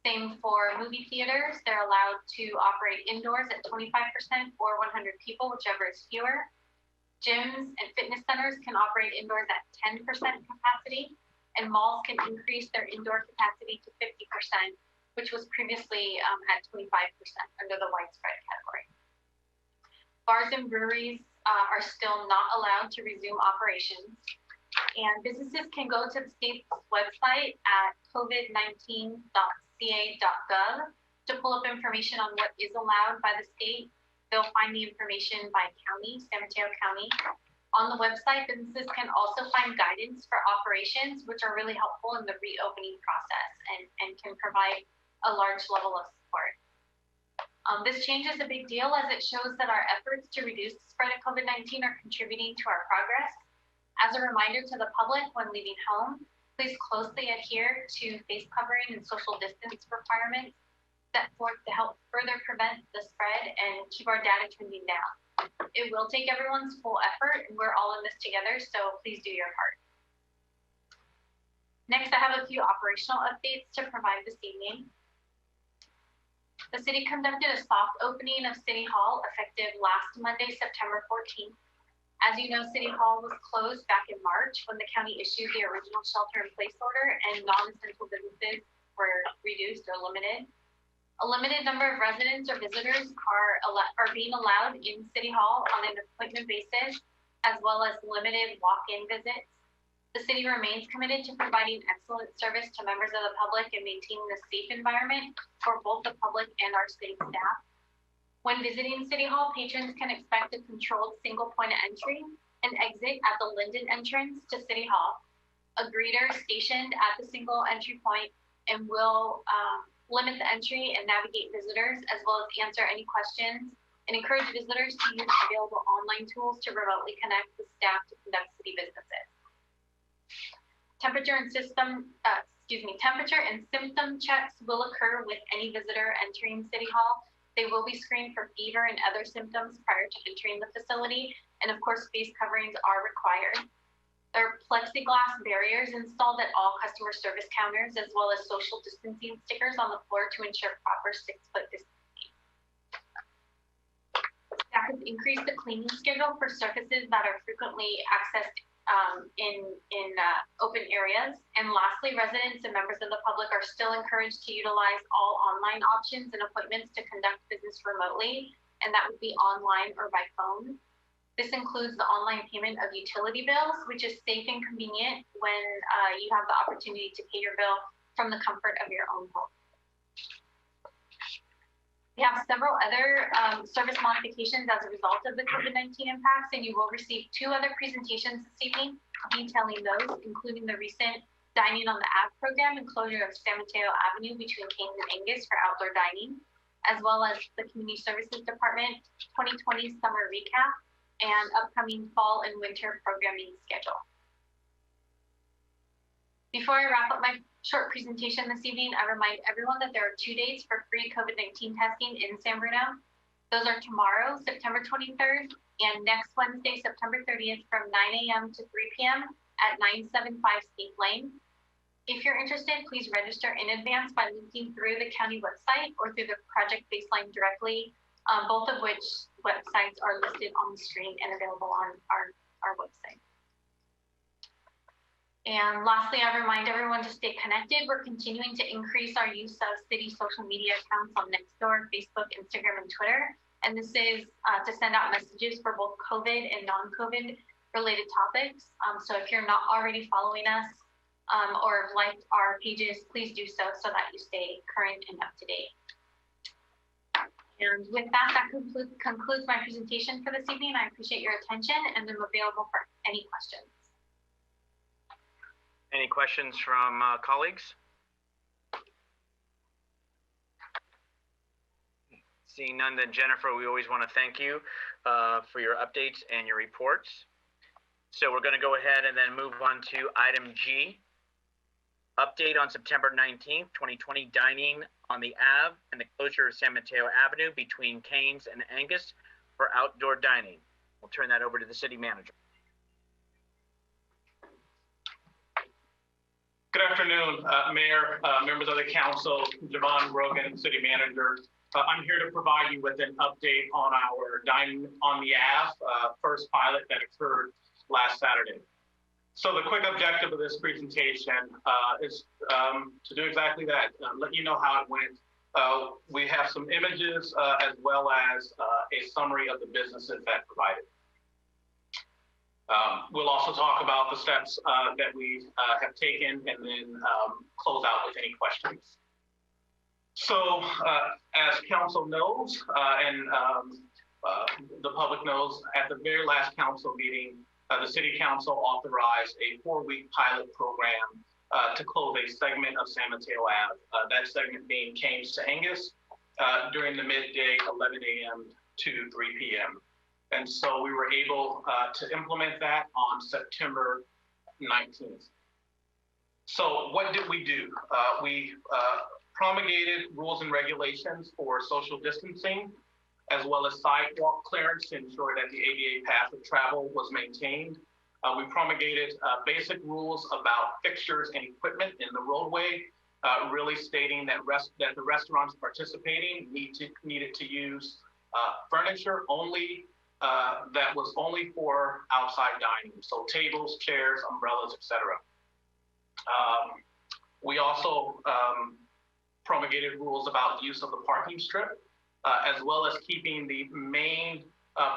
Same for movie theaters. They're allowed to operate indoors at 25% or 100 people, whichever is fewer. Gyms and fitness centers can operate indoors at 10% capacity, and malls can increase their indoor capacity to 50%, which was previously at 25% under the widespread category. Bars and breweries are still not allowed to resume operations, and businesses can go to the state's website at covid19.ca.gov to pull up information on what is allowed by the state. They'll find the information by county, San Mateo County. On the website, businesses can also find guidance for operations, which are really helpful in the reopening process and can provide a large level of support. This change is a big deal as it shows that our efforts to reduce the spread of COVID-19 are contributing to our progress. As a reminder to the public when leaving home, please closely adhere to face covering and social distance requirements set forth to help further prevent the spread and keep our data trending down. It will take everyone's full effort, and we're all in this together, so please do your part. Next, I have a few operational updates to provide this evening. The city conducted a soft opening of City Hall effective last Monday, September 14th. As you know, City Hall was closed back in March when the county issued the original shelter-in-place order and non-essential businesses were reduced or limited. A limited number of residents or visitors are being allowed in City Hall on an appointment basis, as well as limited walk-in visits. The city remains committed to providing excellent service to members of the public and maintaining a safe environment for both the public and our city staff. When visiting City Hall, patrons can expect a controlled single point of entry and exit at the Linden entrance to City Hall. A greeter stationed at the single entry point and will limit the entry and navigate visitors, as well as answer any questions and encourage visitors to use available online tools to remotely connect with staff to conduct city businesses. Temperature and symptom checks will occur with any visitor entering City Hall. They will be screened for fever and other symptoms prior to entering the facility, and of course, face coverings are required. There are plexiglass barriers installed at all customer service counters, as well as social distancing stickers on the floor to ensure proper 6-foot distancing. Staff has increased the cleaning schedule for surfaces that are frequently accessed in open areas. And lastly, residents and members of the public are still encouraged to utilize all online options and appointments to conduct business remotely, and that would be online or by phone. This includes the online payment of utility bills, which is safe and convenient when you have the opportunity to pay your bill from the comfort of your own home. We have several other service modifications as a result of the COVID-19 impacts, and you will receive 2 other presentations this evening detailing those, including the recent Dining on the Ave program and closure of San Mateo Avenue between Keynes and Angus for outdoor dining, as well as the Community Services Department 2020 summer recap and upcoming fall and winter programming schedule. Before I wrap up my short presentation this evening, I remind everyone that there are 2 days for free COVID-19 testing in San Bruno. Those are tomorrow, September 23rd, and next Wednesday, September 30th from 9 a.m. to 3 p.m. at 975 State Lane. If you're interested, please register in advance by linking through the county website or through the project baseline directly, both of which websites are listed on the screen and available on our website. And lastly, I remind everyone to stay connected. We're continuing to increase our use of city social media accounts on Nextdoor, Facebook, Instagram, and Twitter. And this is to send out messages for both COVID and non-COVID related topics. So if you're not already following us or have liked our pages, please do so that you stay current and up to date. And with that, concludes my presentation for this evening. I appreciate your attention and I'm available for any questions. Any questions from colleagues? Seeing none, then Jennifer, we always want to thank you for your updates and your reports. So we're going to go ahead and then move on to item G. Update on September 19th, 2020, dining on the Ave and the closure of San Mateo Avenue between Keynes and Angus for outdoor dining. We'll turn that over to the city manager. Good afternoon, Mayor, members of the council, Javon Brogan, city manager. I'm here to provide you with an update on our Dining on the Ave first pilot that occurred last Saturday. So the quick objective of this presentation is to do exactly that, let you know how it went. We have some images as well as a summary of the businesses that provided. We'll also talk about the steps that we have taken and then close out with any questions. So as council knows and the public knows, at the very last council meeting, the city council authorized a 4-week pilot program to close a segment of San Mateo Ave, that segment being Keynes to Angus during the midday 11 a.m. to 3 p.m. And so we were able to implement that on September 19th. So what did we do? We promulgated rules and regulations for social distancing, as well as sidewalk clearance to ensure that the ADA path of travel was maintained. We promulgated basic rules about fixtures and equipment in the roadway, really stating that the restaurants participating needed to use furniture only that was only for outside dining, so tables, chairs, umbrellas, etc. We also promulgated rules about the use of the parking strip, as well as keeping the main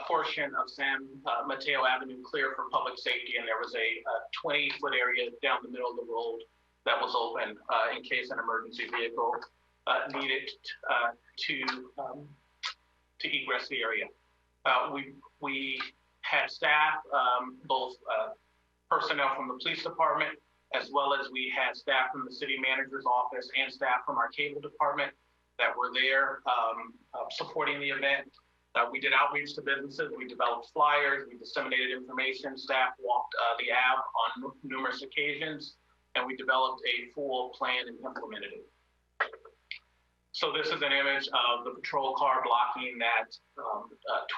portion of San Mateo Avenue clear for public safety, and there was a 20-foot area down the middle of the road that was open in case an emergency vehicle needed to egress the area. We had staff, both personnel from the police department, as well as we had staff from the city manager's office and staff from our cable department that were there supporting the event. We did outreach to businesses, we developed flyers, we disseminated information, staff walked the Ave on numerous occasions, and we developed a full plan and implemented it. So this is an image of the patrol car blocking that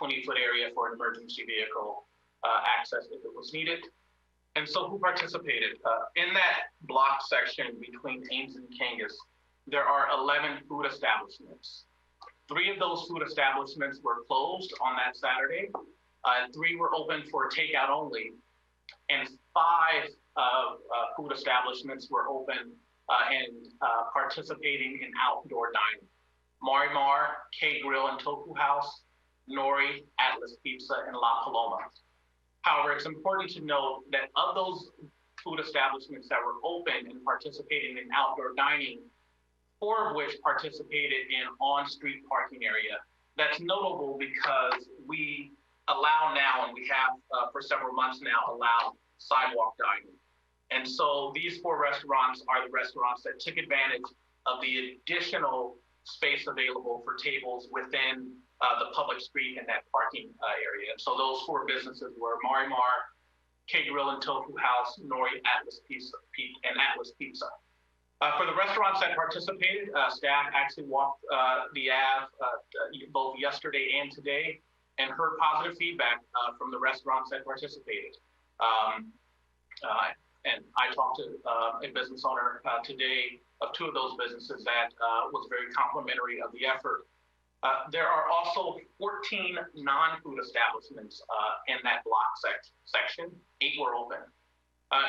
20-foot area for an emergency vehicle access if it was needed. And so who participated? In that block section between Ames and Kangas, there are 11 food establishments. 3 of those food establishments were closed on that Saturday. 3 were open for takeout only. And 5 food establishments were open and participating in outdoor dining. Marimar, K Grill and Tofu House, Nori, Atlas Pizza, and La Paloma. However, it's important to note that of those food establishments that were open and participating in outdoor dining, 4 of which participated in on-street parking area. That's notable because we allow now, and we have for several months now, allowed sidewalk dining. And so these 4 restaurants are the restaurants that took advantage of the additional space available for tables within the public street and that parking area. And so those 4 businesses were Marimar, K-Grill and Tofu House, Nori, Atlas Pizza, and Atlas Pizza. For the restaurants that participated, staff actually walked the Ave both yesterday and today and heard positive feedback from the restaurants that participated. And I talked to a business owner today of 2 of those businesses that was very complimentary of the effort. There are also 14 non-food establishments in that block section. 8 were open.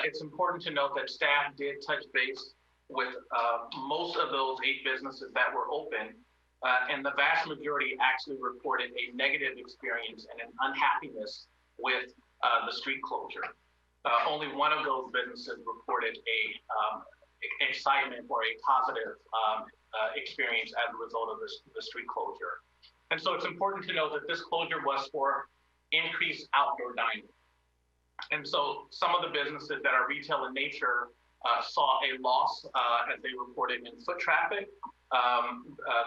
It's important to note that staff did touch base with most of those 8 businesses that were open, and the vast majority actually reported a negative experience and an unhappiness with the street closure. Only 1 of those businesses reported a excitement or a positive experience as a result of the street closure. And so it's important to note that this closure was for increased outdoor dining. And so some of the businesses that are retail in nature saw a loss as they reported in foot traffic.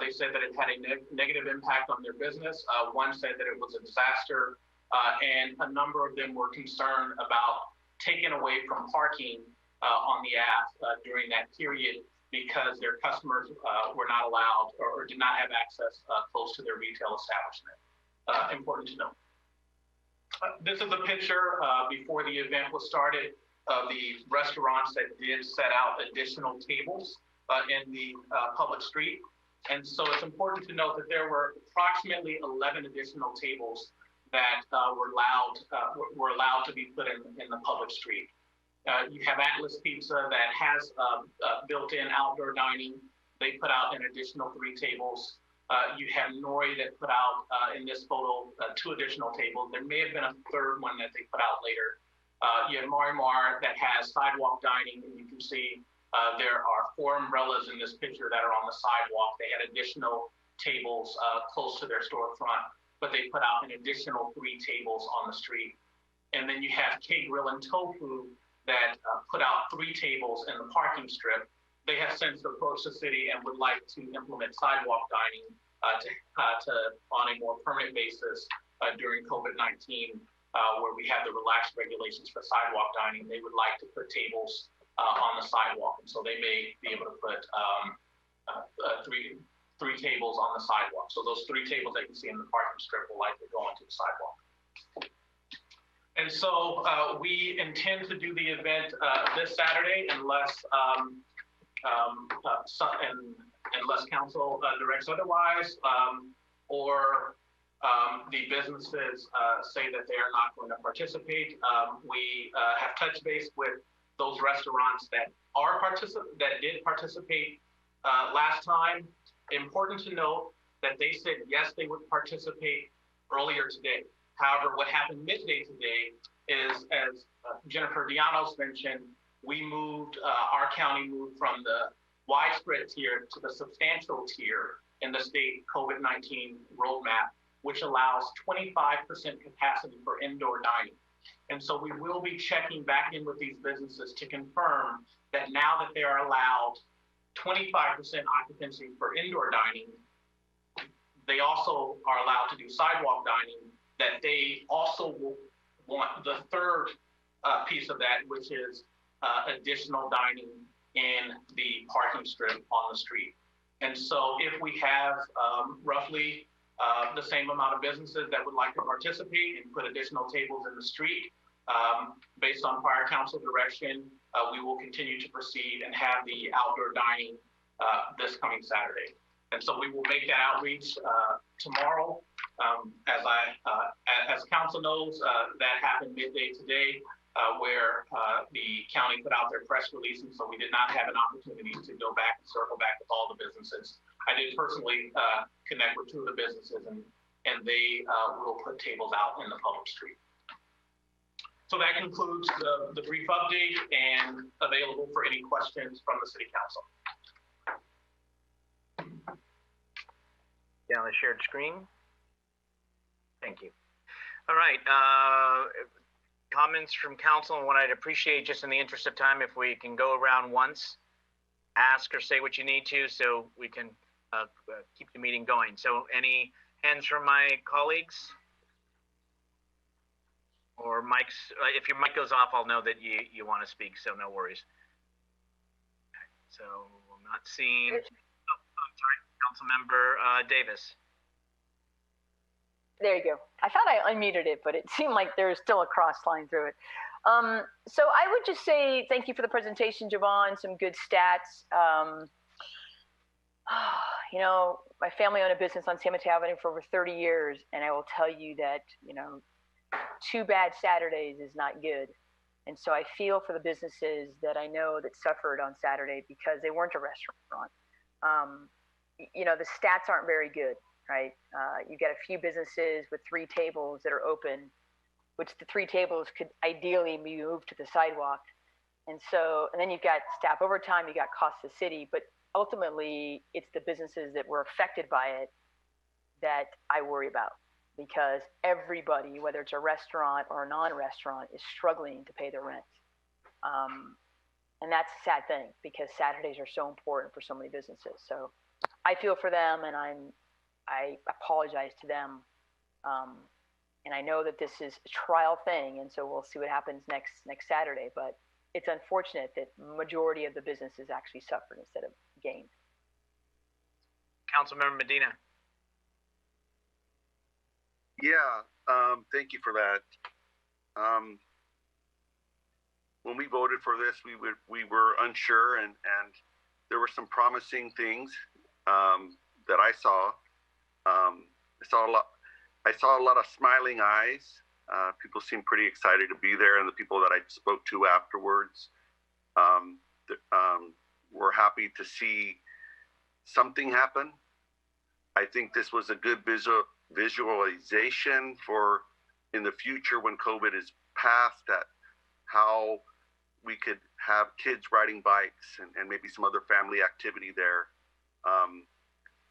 They said that it had a negative impact on their business. One said that it was a disaster, and a number of them were concerned about taking away from parking on the Ave during that period because their customers were not allowed or did not have access close to their retail establishment. Important to note. This is a picture before the event was started of the restaurants that did set out additional tables in the public street. And so it's important to note that there were approximately 11 additional tables that were allowed to be put in the public street. You have Atlas Pizza that has built-in outdoor dining. They put out an additional 3 tables. You have Nori that put out, in this photo, 2 additional tables. There may have been a 3rd one that they put out later. You have Marimar that has sidewalk dining, and you can see there are 4 umbrellas in this picture that are on the sidewalk. They had additional tables close to their storefront, but they put out an additional 3 tables on the street. And then you have K-Grill and Tofu that put out 3 tables in the parking strip. They have since approached the city and would like to implement sidewalk dining on a more permanent basis during COVID-19, where we have the relaxed regulations for sidewalk dining. They would like to put tables on the sidewalk, and so they may be able to put 3 tables on the sidewalk. So those 3 tables that you see in the parking strip will likely go onto the sidewalk. And so we intend to do the event this Saturday unless unless council directs otherwise, or the businesses say that they are not going to participate. We have touched base with those restaurants that did participate last time. Important to note that they said yes, they would participate earlier today. However, what happened midday today is, as Jennifer Dianos mentioned, we moved, our county moved from the widespread tier to the substantial tier in the state COVID-19 roadmap, which allows 25% capacity for indoor dining. And so we will be checking back in with these businesses to confirm that now that they are allowed 25% occupancy for indoor dining, they also are allowed to do sidewalk dining, that they also will want the 3rd piece of that, which is additional dining in the parking strip on the street. And so if we have roughly the same amount of businesses that would like to participate and put additional tables in the street, based on prior council direction, we will continue to proceed and have the outdoor dining this coming Saturday. And so we will make that outreach tomorrow. As council knows, that happened midday today, where the county put out their press release, and so we did not have an opportunity to go back and circle back with all the businesses. I did personally connect with 2 of the businesses, and and they will put tables out in the public street. So that concludes the brief update and available for any questions from the City Council. Down the shared screen. Thank you. All right. Comments from council, and what I'd appreciate, just in the interest of time, if we can go around once, ask or say what you need to, so we can keep the meeting going. So any hands from my colleagues? Or mics, if your mic goes off, I'll know that you want to speak, so no worries. Okay, so I'm not seeing, I'm sorry, Councilmember Davis. There you go. I thought I unmuted it, but it seemed like there was still a cross line through it. So I would just say thank you for the presentation, Javon, some good stats. You know, my family owned a business on San Mateo Avenue for over 30 years, and I will tell you that, you know, 2 bad Saturdays is not good. And so I feel for the businesses that I know that suffered on Saturday because they weren't a restaurant. You know, the stats aren't very good, right? You get a few businesses with 3 tables that are open, which the 3 tables could ideally be moved to the sidewalk. And so, and then you've got staff overtime, you got cost to the city, but ultimately it's the businesses that were affected by it that I worry about. Because everybody, whether it's a restaurant or a non-restaurant, is struggling to pay their rent. And that's a sad thing because Saturdays are so important for so many businesses. So I feel for them, and I apologize to them. And I know that this is a trial thing, and so we'll see what happens next Saturday. But it's unfortunate that majority of the businesses actually suffered instead of gained. Councilmember Medina. Yeah, thank you for that. When we voted for this, we were unsure, and there were some promising things that I saw. I saw a lot of smiling eyes. People seemed pretty excited to be there, and the people that I spoke to afterwards were happy to see something happen. I think this was a good visualization for in the future when COVID is past, that how we could have kids riding bikes and maybe some other family activity there.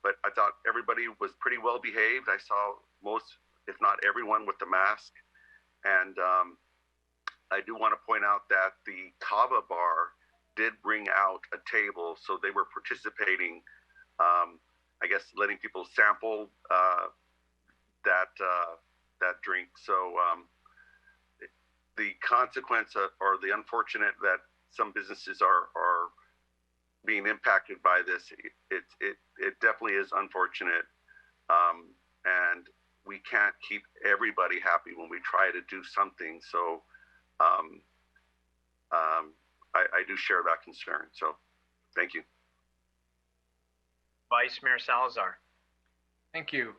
But I thought everybody was pretty well behaved. I saw most, if not everyone, with the mask. And I do want to point out that the Kava bar did bring out a table, so they were participating, I guess letting people sample that drink. So the consequence or the unfortunate that some businesses are being impacted by this, it definitely is unfortunate. And we can't keep everybody happy when we try to do something. So I do share that concern. So thank you. Vice Mayor Salazar. Thank you.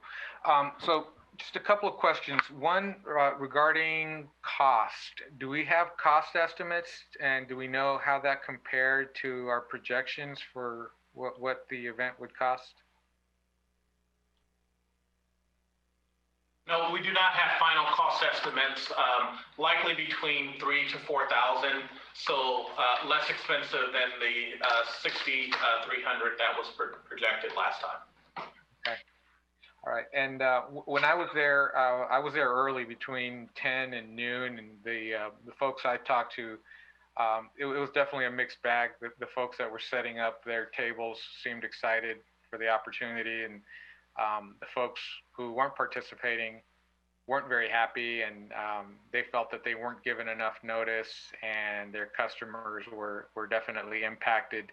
So just a couple of questions. One, regarding cost. Do we have cost estimates, and do we know how that compared to our projections for what the event would cost? No, we do not have final cost estimates, likely between $3,000 to $4,000, so less expensive than the $6,300 that was projected last time. Okay. All right. And when I was there early between 10 and noon, and the folks I talked to, it was definitely a mixed bag. The folks that were setting up their tables seemed excited for the opportunity, and the folks who weren't participating weren't very happy, and they felt that they weren't given enough notice, and their customers were definitely impacted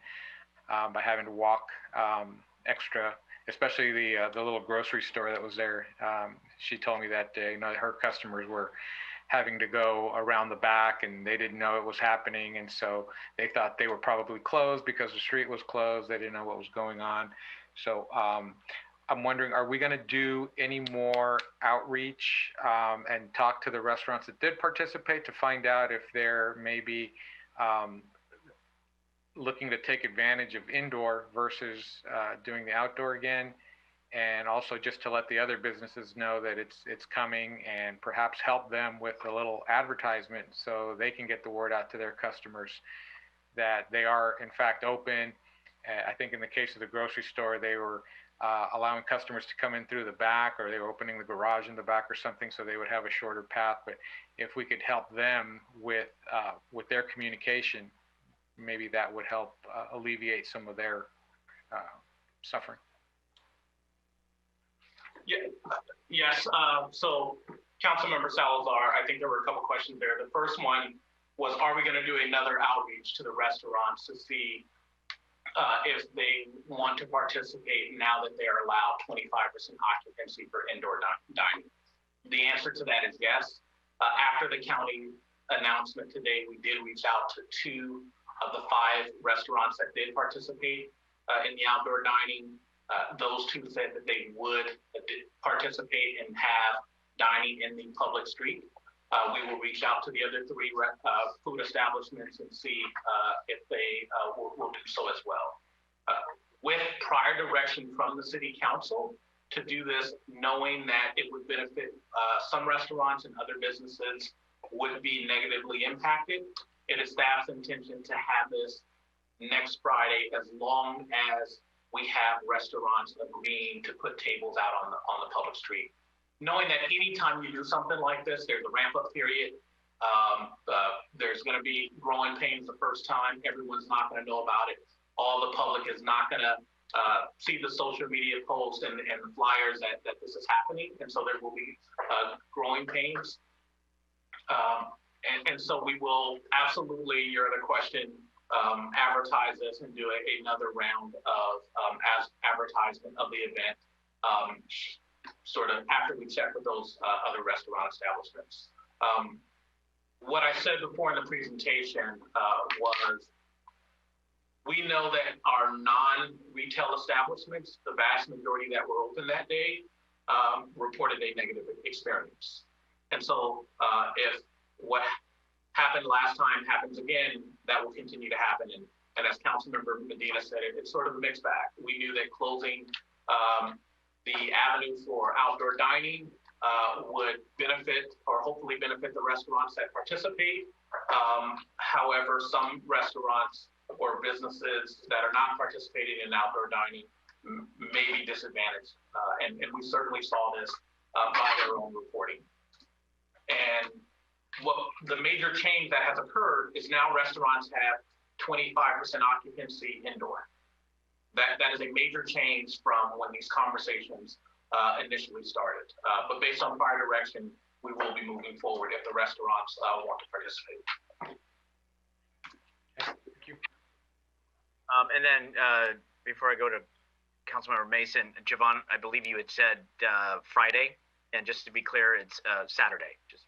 by having to walk extra, especially the little grocery store that was there. She told me that her customers were having to go around the back, and they didn't know it was happening, and so they thought they were probably closed because the street was closed. They didn't know what was going on. So I'm wondering, are we going to do any more outreach and talk to the restaurants that did participate to find out if they're maybe looking to take advantage of indoor versus doing the outdoor again? and also just to let the other businesses know that it's coming, and perhaps help them with a little advertisement so they can get the word out to their customers that they are in fact open. I think in the case of the grocery store, they were allowing customers to come in through the back, or they were opening the garage in the back or something, so they would have a shorter path. But if we could help them with their communication, maybe that would help alleviate some of their suffering. Yeah, yes. So, Councilmember Salazar, I think there were a couple questions there. The first one was, are we going to do another outreach to the restaurants to see if they want to participate now that they are allowed 25% occupancy for indoor dining? The answer to that is yes. After the county announcement today, we did reach out to 2 of the 5 restaurants that did participate in the outdoor dining. Those 2 said that they would participate and have dining in the public street. We will reach out to the other 3 food establishments and see if they will do so as well. With prior direction from the city council to do this, knowing that it would benefit some restaurants and other businesses would be negatively impacted, it is staff's intention to have this next Friday, as long as we have restaurants agreeing to put tables out on the public street. Knowing that anytime you do something like this, there's a ramp-up period. There's going to be growing pains the first time. Everyone's not going to know about it. All the public is not going to see the social media posts and the flyers that this is happening. And so there will be growing pains. And so we will absolutely, your other question, advertise this and do another round of advertisement of the event, sort of after we check with those other restaurant establishments. What I said before in the presentation was, we know that our non-retail establishments, the vast majority that were open that day, reported a negative experience. And so if what happened last time happens again, that will continue to happen. And as Councilmember Medina said, it's sort of a mixed bag. We knew that closing the avenue for outdoor dining would benefit, or hopefully benefit, the restaurants that participate. However, some restaurants or businesses that are not participating in outdoor dining may be disadvantaged. And we certainly saw this by their own reporting. And what the major change that has occurred is now restaurants have 25% occupancy indoor. That is a major change from when these conversations initially started. But based on prior direction, we will be moving forward if the restaurants want to participate. Thank you. And then before I go to Councilmember Mason, Javon, I believe you had said Friday, and just to be clear, it's Saturday. Just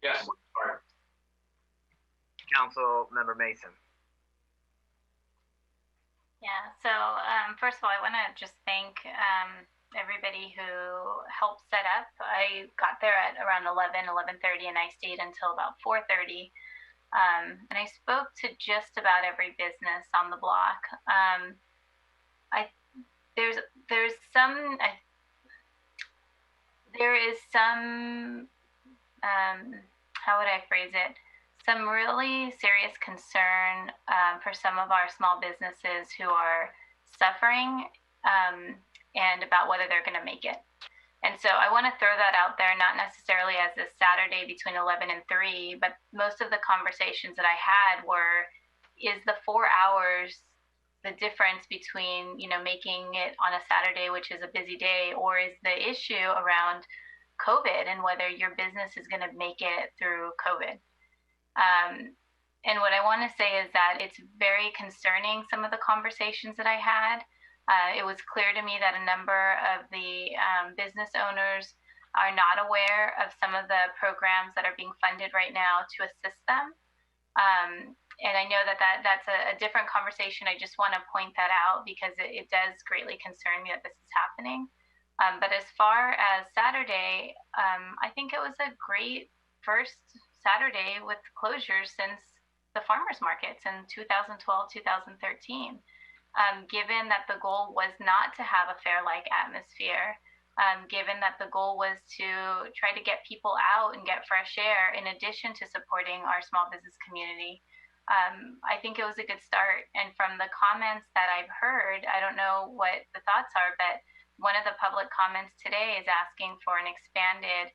yes. Sorry. Councilmember Mason. Yeah, so first of all, I want to just thank everybody who helped set up. I got there at around 11:30, and I stayed until about 4:30. And I spoke to just about every business on the block. There is some how would I phrase it? Some really serious concern for some of our small businesses who are suffering and about whether they're going to make it. And so I want to throw that out there, not necessarily as this Saturday between 11 and 3, but most of the conversations that I had were, is the 4 hours the difference between, making it on a Saturday, which is a busy day, or is the issue around COVID and whether your business is going to make it through COVID? And what I want to say is that it's very concerning, some of the conversations that I had. It was clear to me that a number of the business owners are not aware of some of the programs that are being funded right now to assist them. And I know that's a different conversation. I just want to point that out because it does greatly concern me that this is happening. But as far as Saturday, I think it was a great first Saturday with closures since the farmers markets in 2012, 2013. given that the goal was not to have a fair-like atmosphere, given that the goal was to try to get people out and get fresh air in addition to supporting our small business community. I think it was a good start. And from the comments that I've heard, I don't know what the thoughts are, but one of the public comments today is asking for an expanded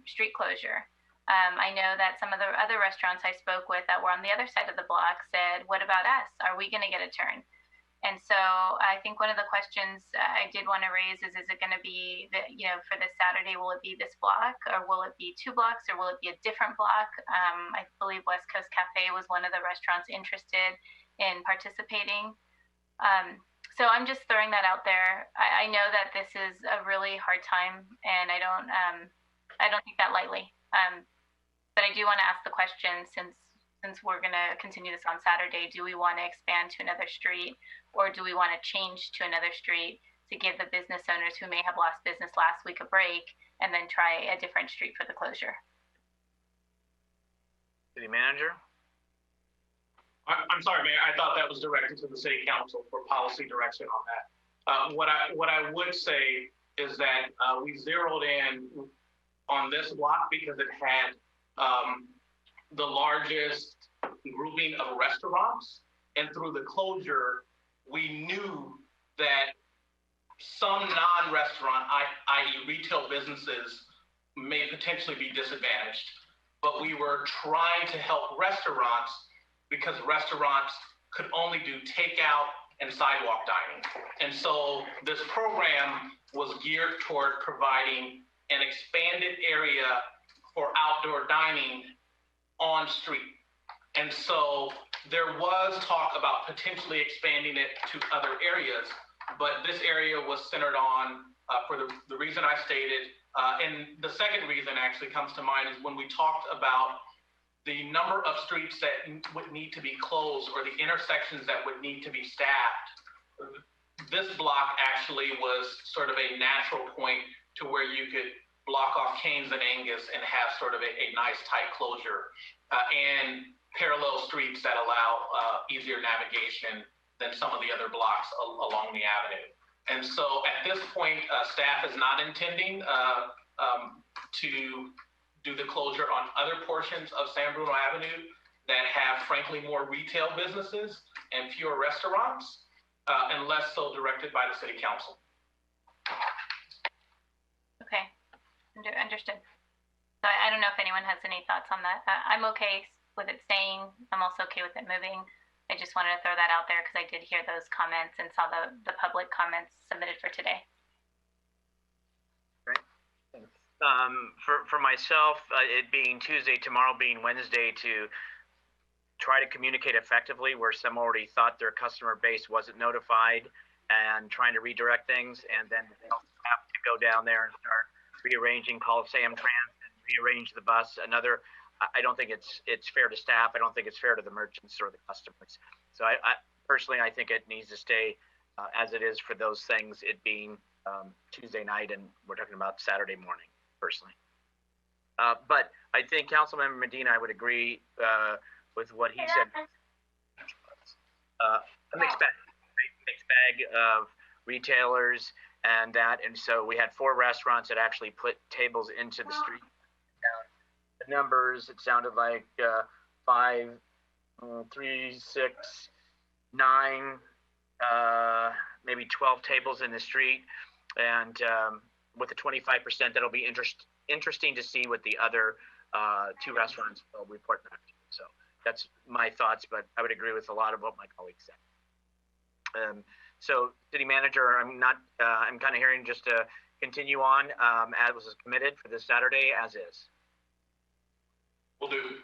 street closure. I know that some of the other restaurants I spoke with that were on the other side of the block said, what about us? Are we going to get a turn? And so I think one of the questions I did want to raise is it going to be, for this Saturday, will it be this block, or will it be 2 blocks, or will it be a different block? I believe West Coast Cafe was one of the restaurants interested in participating. So I'm just throwing that out there. I know that this is a really hard time, and I don't take that lightly. But I do want to ask the question, since we're going to continue this on Saturday, do we want to expand to another street, or do we want to change to another street to give the business owners who may have lost business last week a break, and then try a different street for the closure? City Manager? I'm sorry, Mayor. I thought that was directed to the City Council for policy direction on that. What I would say is that we zeroed in on this block because it had the largest grouping of restaurants, and through the closure, we knew that some non-restaurant, i.e. retail businesses, may potentially be disadvantaged. But we were trying to help restaurants because restaurants could only do takeout and sidewalk dining. And so this program was geared toward providing an expanded area for outdoor dining on street. And so there was talk about potentially expanding it to other areas, but this area was centered on, for the reason I stated, and the second reason actually comes to mind is when we talked about the number of streets that would need to be closed, or the intersections that would need to be staffed. This block actually was sort of a natural point to where you could block off Canes and Angus and have sort of a nice tight closure, and parallel streets that allow easier navigation than some of the other blocks along the avenue. And so at this point, staff is not intending to do the closure on other portions of San Bruno Avenue that have, frankly, more retail businesses and fewer restaurants, unless so directed by the City Council. Okay, understood. So I don't know if anyone has any thoughts on that. I'm okay with it staying. I'm also okay with it moving. I just wanted to throw that out there because I did hear those comments and saw the public comments submitted for today. Great. Thanks. For myself, it being Tuesday, tomorrow being Wednesday, to try to communicate effectively where some already thought their customer base wasn't notified, and trying to redirect things, and then they'll have to go down there and start rearranging Coliseum Trans and rearrange the bus. I don't think it's fair to staff. I don't think it's fair to the merchants or the customers. So I personally, I think it needs to stay as it is for those things, it being Tuesday night, and we're talking about Saturday morning, personally. But I think Councilmember Medina, I would agree with what he said. A mixed bag, right? Mixed bag of retailers and that. And so we had 4 restaurants that actually put tables into the street. The numbers, it sounded like 5, 3, 6, 9, maybe 12 tables in the street. And with the 25%, that'll be interesting to see what the other 2 restaurants will report back to. So that's my thoughts, but I would agree with a lot of what my colleagues said. So City Manager, I'm kind of hearing just to continue on as was committed for this Saturday as is. Will do.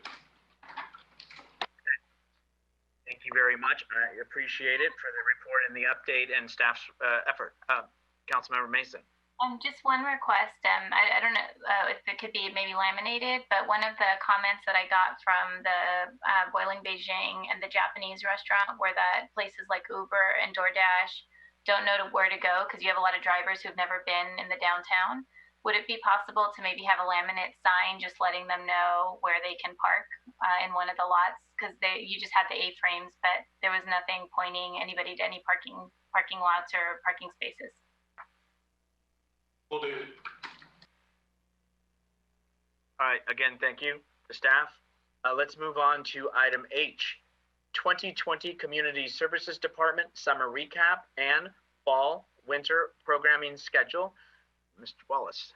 Thank you very much. I appreciate it for the report and the update and staff's effort. Councilmember Mason. Just one request. I don't know if it could be maybe laminated, but one of the comments that I got from the Boiling Beijing and the Japanese restaurant were that places like Uber and DoorDash don't know where to go because you have a lot of drivers who've never been in the downtown. Would it be possible to maybe have a laminate sign just letting them know where they can park in one of the lots? because you just had the A-frames, but there was nothing pointing anybody to any parking lots or parking spaces. Will do. All right, again, thank you to staff. Let's move on to item H, 2020 Community Services Department Summer Recap and Fall Winter Programming Schedule. Mr. Wallace.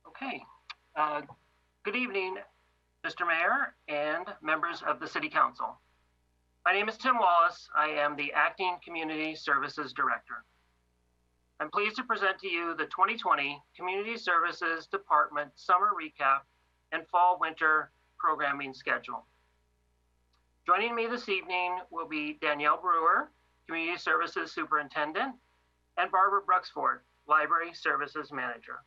Okay. Good evening, Mr. Mayor and members of the City Council. My name is Tim Wallace. I am the Acting Community Services Director. I'm pleased to present to you the 2020 Community Services Department Summer Recap and Fall Winter Programming Schedule. Joining me this evening will be Danielle Brewer, Community Services Superintendent, and Barbara Bruxford, Library Services Manager.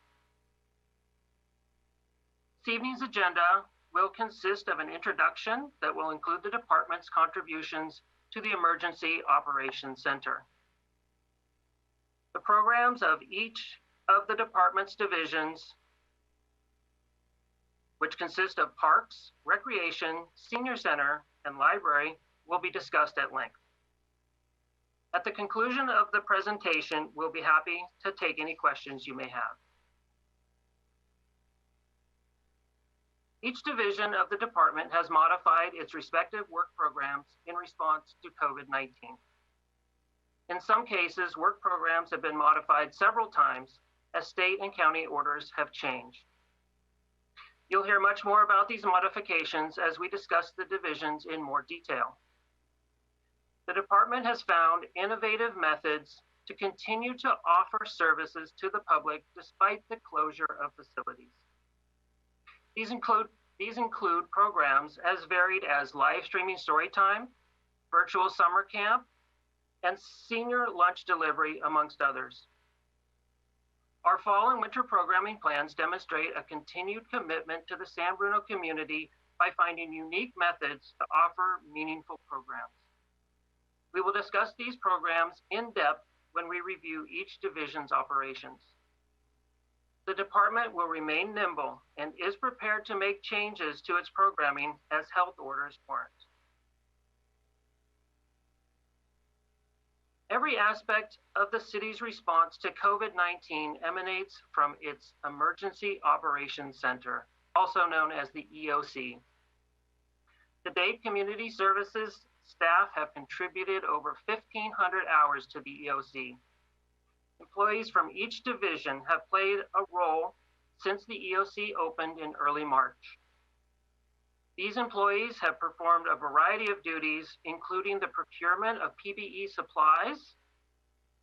This evening's agenda will consist of an introduction that will include the department's contributions to the Emergency Operations Center. The programs of each of the department's divisions, which consist of Parks, Recreation, Senior Center, and Library, will be discussed at length. At the conclusion of the presentation, we'll be happy to take any questions you may have. Each division of the department has modified its respective work programs in response to COVID-19. In some cases, work programs have been modified several times as state and county orders have changed. You'll hear much more about these modifications as we discuss the divisions in more detail. The department has found innovative methods to continue to offer services to the public despite the closure of facilities. These include programs as varied as live streaming story time, virtual summer camp, and senior lunch delivery, amongst others. Our fall and winter programming plans demonstrate a continued commitment to the San Bruno community by finding unique methods to offer meaningful programs. We will discuss these programs in depth when we review each division's operations. The department will remain nimble and is prepared to make changes to its programming as health orders warrant. Every aspect of the city's response to COVID-19 emanates from its Emergency Operations Center, also known as the EOC. To date, community services staff have contributed over 1,500 hours to the EOC. Employees from each division have played a role since the EOC opened in early March. These employees have performed a variety of duties, including the procurement of PPE supplies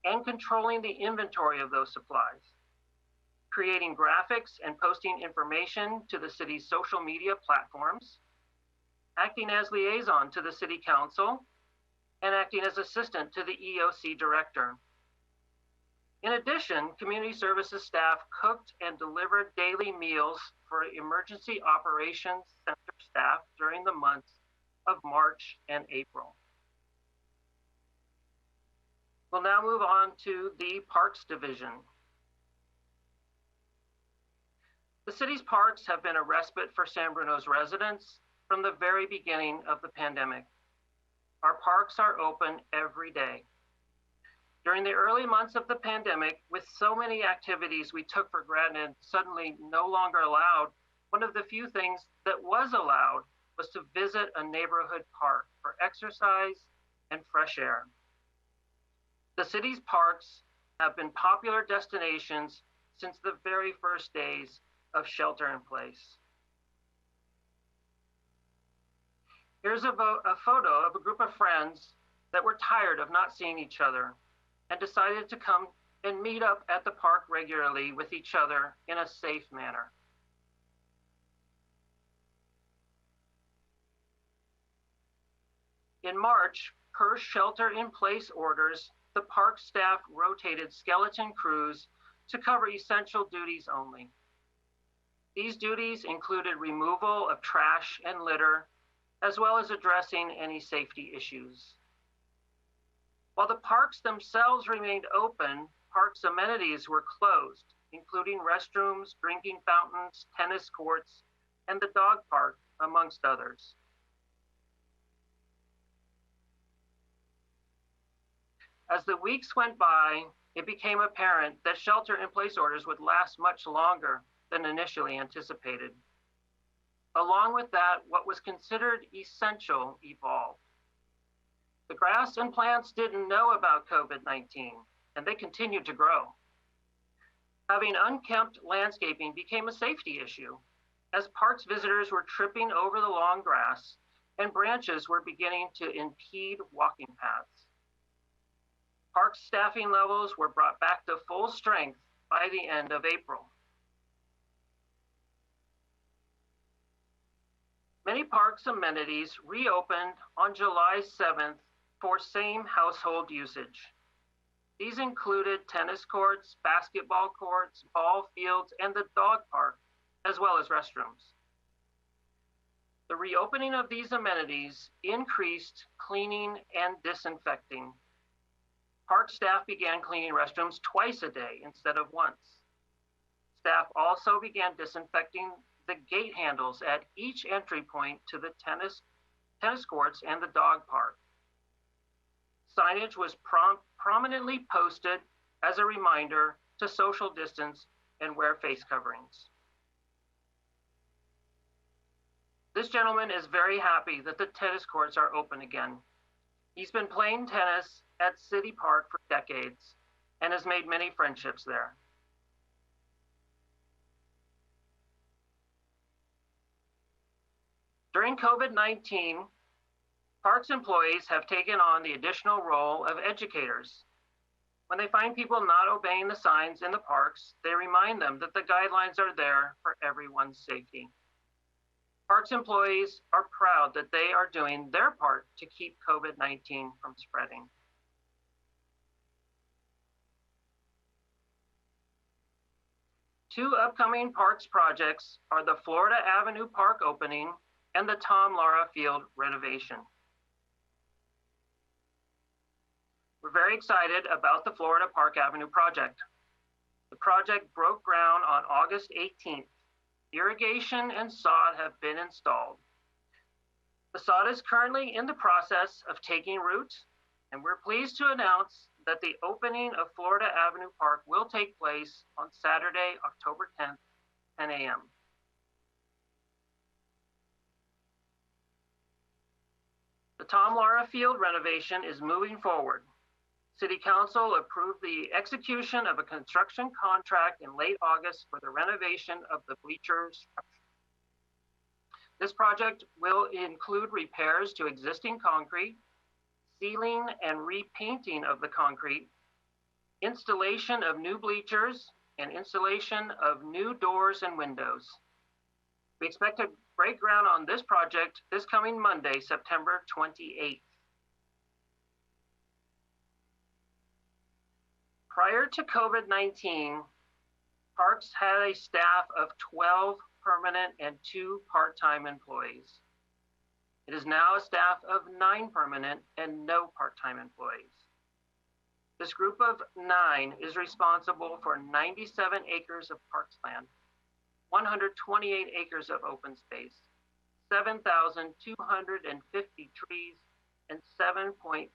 and controlling the inventory of those supplies, creating graphics and posting information to the city's social media platforms, acting as liaison to the City Council, and acting as assistant to the EOC director. In addition, community services staff cooked and delivered daily meals for Emergency Operations Center staff during the months of March and April. We'll now move on to the Parks Division. The city's parks have been a respite for San Bruno's residents from the very beginning of the pandemic. Our parks are open every day. During the early months of the pandemic, with so many activities we took for granted suddenly no longer allowed, one of the few things that was allowed was to visit a neighborhood park for exercise and fresh air. The city's parks have been popular destinations since the very first days of shelter in place. Here's a photo of a group of friends that were tired of not seeing each other and decided to come and meet up at the park regularly with each other in a safe manner. In March, per shelter-in-place orders, the park staff rotated skeleton crews to cover essential duties only. These duties included removal of trash and litter, as well as addressing any safety issues. While the parks themselves remained open, parks amenities were closed, including restrooms, drinking fountains, tennis courts, and the dog park, amongst others. As the weeks went by, it became apparent that shelter-in-place orders would last much longer than initially anticipated. Along with that, what was considered essential evolved. The grass and plants didn't know about COVID-19, and they continued to grow. Having unkempt landscaping became a safety issue, as parks visitors were tripping over the long grass and branches were beginning to impede walking paths. Park staffing levels were brought back to full strength by the end of April. Many parks amenities reopened on July 7th for same household usage. These included tennis courts, basketball courts, ball fields, and the dog park, as well as restrooms. The reopening of these amenities increased cleaning and disinfecting. Park staff began cleaning restrooms twice a day instead of once. Staff also began disinfecting the gate handles at each entry point to the tennis courts and the dog park. Signage was prominently posted as a reminder to social distance and wear face coverings. This gentleman is very happy that the tennis courts are open again. He's been playing tennis at City Park for decades and has made many friendships there. During COVID-19, parks employees have taken on the additional role of educators. When they find people not obeying the signs in the parks, they remind them that the guidelines are there for everyone's safety. Parks employees are proud that they are doing their part to keep COVID-19 from spreading. Two upcoming parks projects are the Florida Avenue Park opening and the Tom Lara Field renovation. We're very excited about the Florida Park Avenue project. The project broke ground on August 18th. Irrigation and sod have been installed. The sod is currently in the process of taking root, and we're pleased to announce that the opening of Florida Avenue Park will take place on Saturday, October 10th, 10 a.m. The Tom Lara Field renovation is moving forward. City Council approved the execution of a construction contract in late August for the renovation of the bleachers structure. This project will include repairs to existing concrete, sealing and repainting of the concrete, installation of new bleachers, and installation of new doors and windows. We expect to break ground on this project this coming Monday, September 28th. Prior to COVID-19, parks had a staff of 12 permanent and 2 part-time employees. It is now a staff of 9 permanent and no part-time employees. This group of 9 is responsible for 97 acres of parks land, 128 acres of open space, 7,250 trees, and 7.3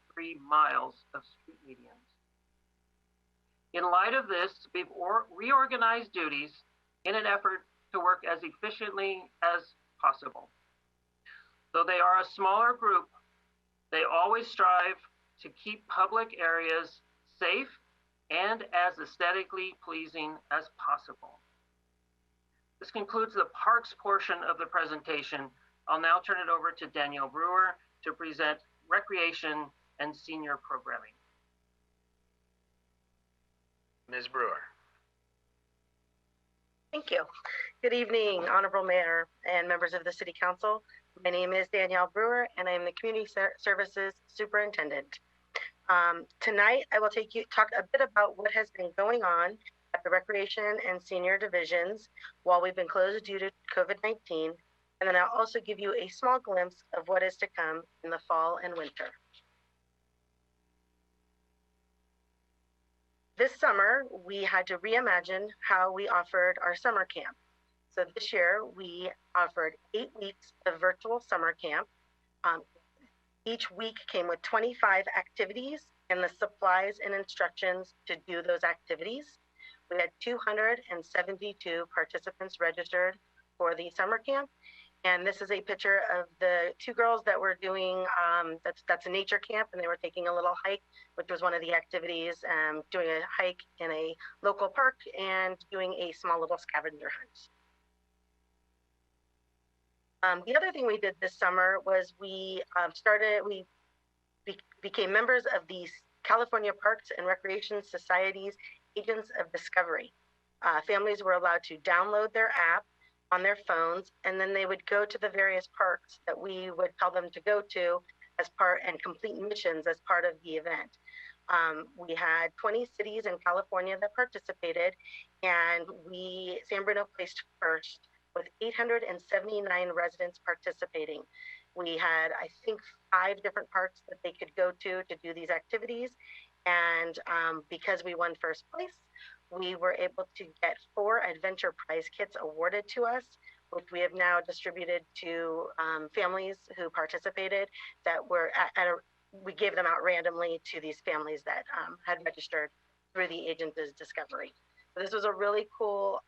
miles of street medians. In light of this, we've reorganized duties in an effort to work as efficiently as possible. Though they are a smaller group, they always strive to keep public areas safe and as aesthetically pleasing as possible. This concludes the parks portion of the presentation. I'll now turn it over to Danielle Brewer to present recreation and senior programming. Ms. Brewer. Thank you. Good evening, Honorable Mayor and members of the City Council. My name is Danielle Brewer, and I'm the Community Services Superintendent. Tonight, I will talk a bit about what has been going on at the Recreation and Senior Divisions while we've been closed due to COVID-19, and then I'll also give you a small glimpse of what is to come in the fall and winter. this summer, we had to reimagine how we offered our summer camp. So this year, we offered 8 weeks of virtual summer camp. Each week came with 25 activities and the supplies and instructions to do those activities. We had 272 participants registered for the summer camp. And this is a picture of the 2 girls that were doing, that's a nature camp, and they were taking a little hike, which was one of the activities, doing a hike in a local park and doing a small little scavenger hunt. The other thing we did this summer was we became members of the California Parks and Recreation Society's Agents of Discovery. Families were allowed to download their app on their phones, and then they would go to the various parks that we would tell them to go to as part and complete missions as part of the event. We had 20 cities in California that participated, and San Bruno placed first with 879 residents participating. We had, I think, 5 different parks that they could go to do these activities, and because we won first place, we were able to get 4 adventure prize kits awarded to us, which we have now distributed to families who participated that were we gave them out randomly to these families that had registered through the Agents of Discovery. So this was a really cool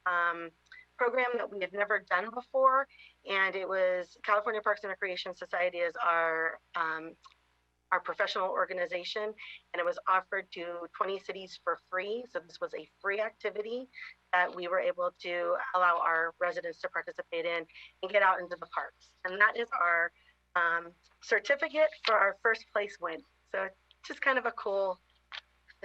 program that we had never done before, and it was California Parks and Recreation Society is our professional organization, and it was offered to 20 cities for free. So this was a free activity that we were able to allow our residents to participate in and get out into the parks. And that is our certificate for our first place win. So it's just kind of a cool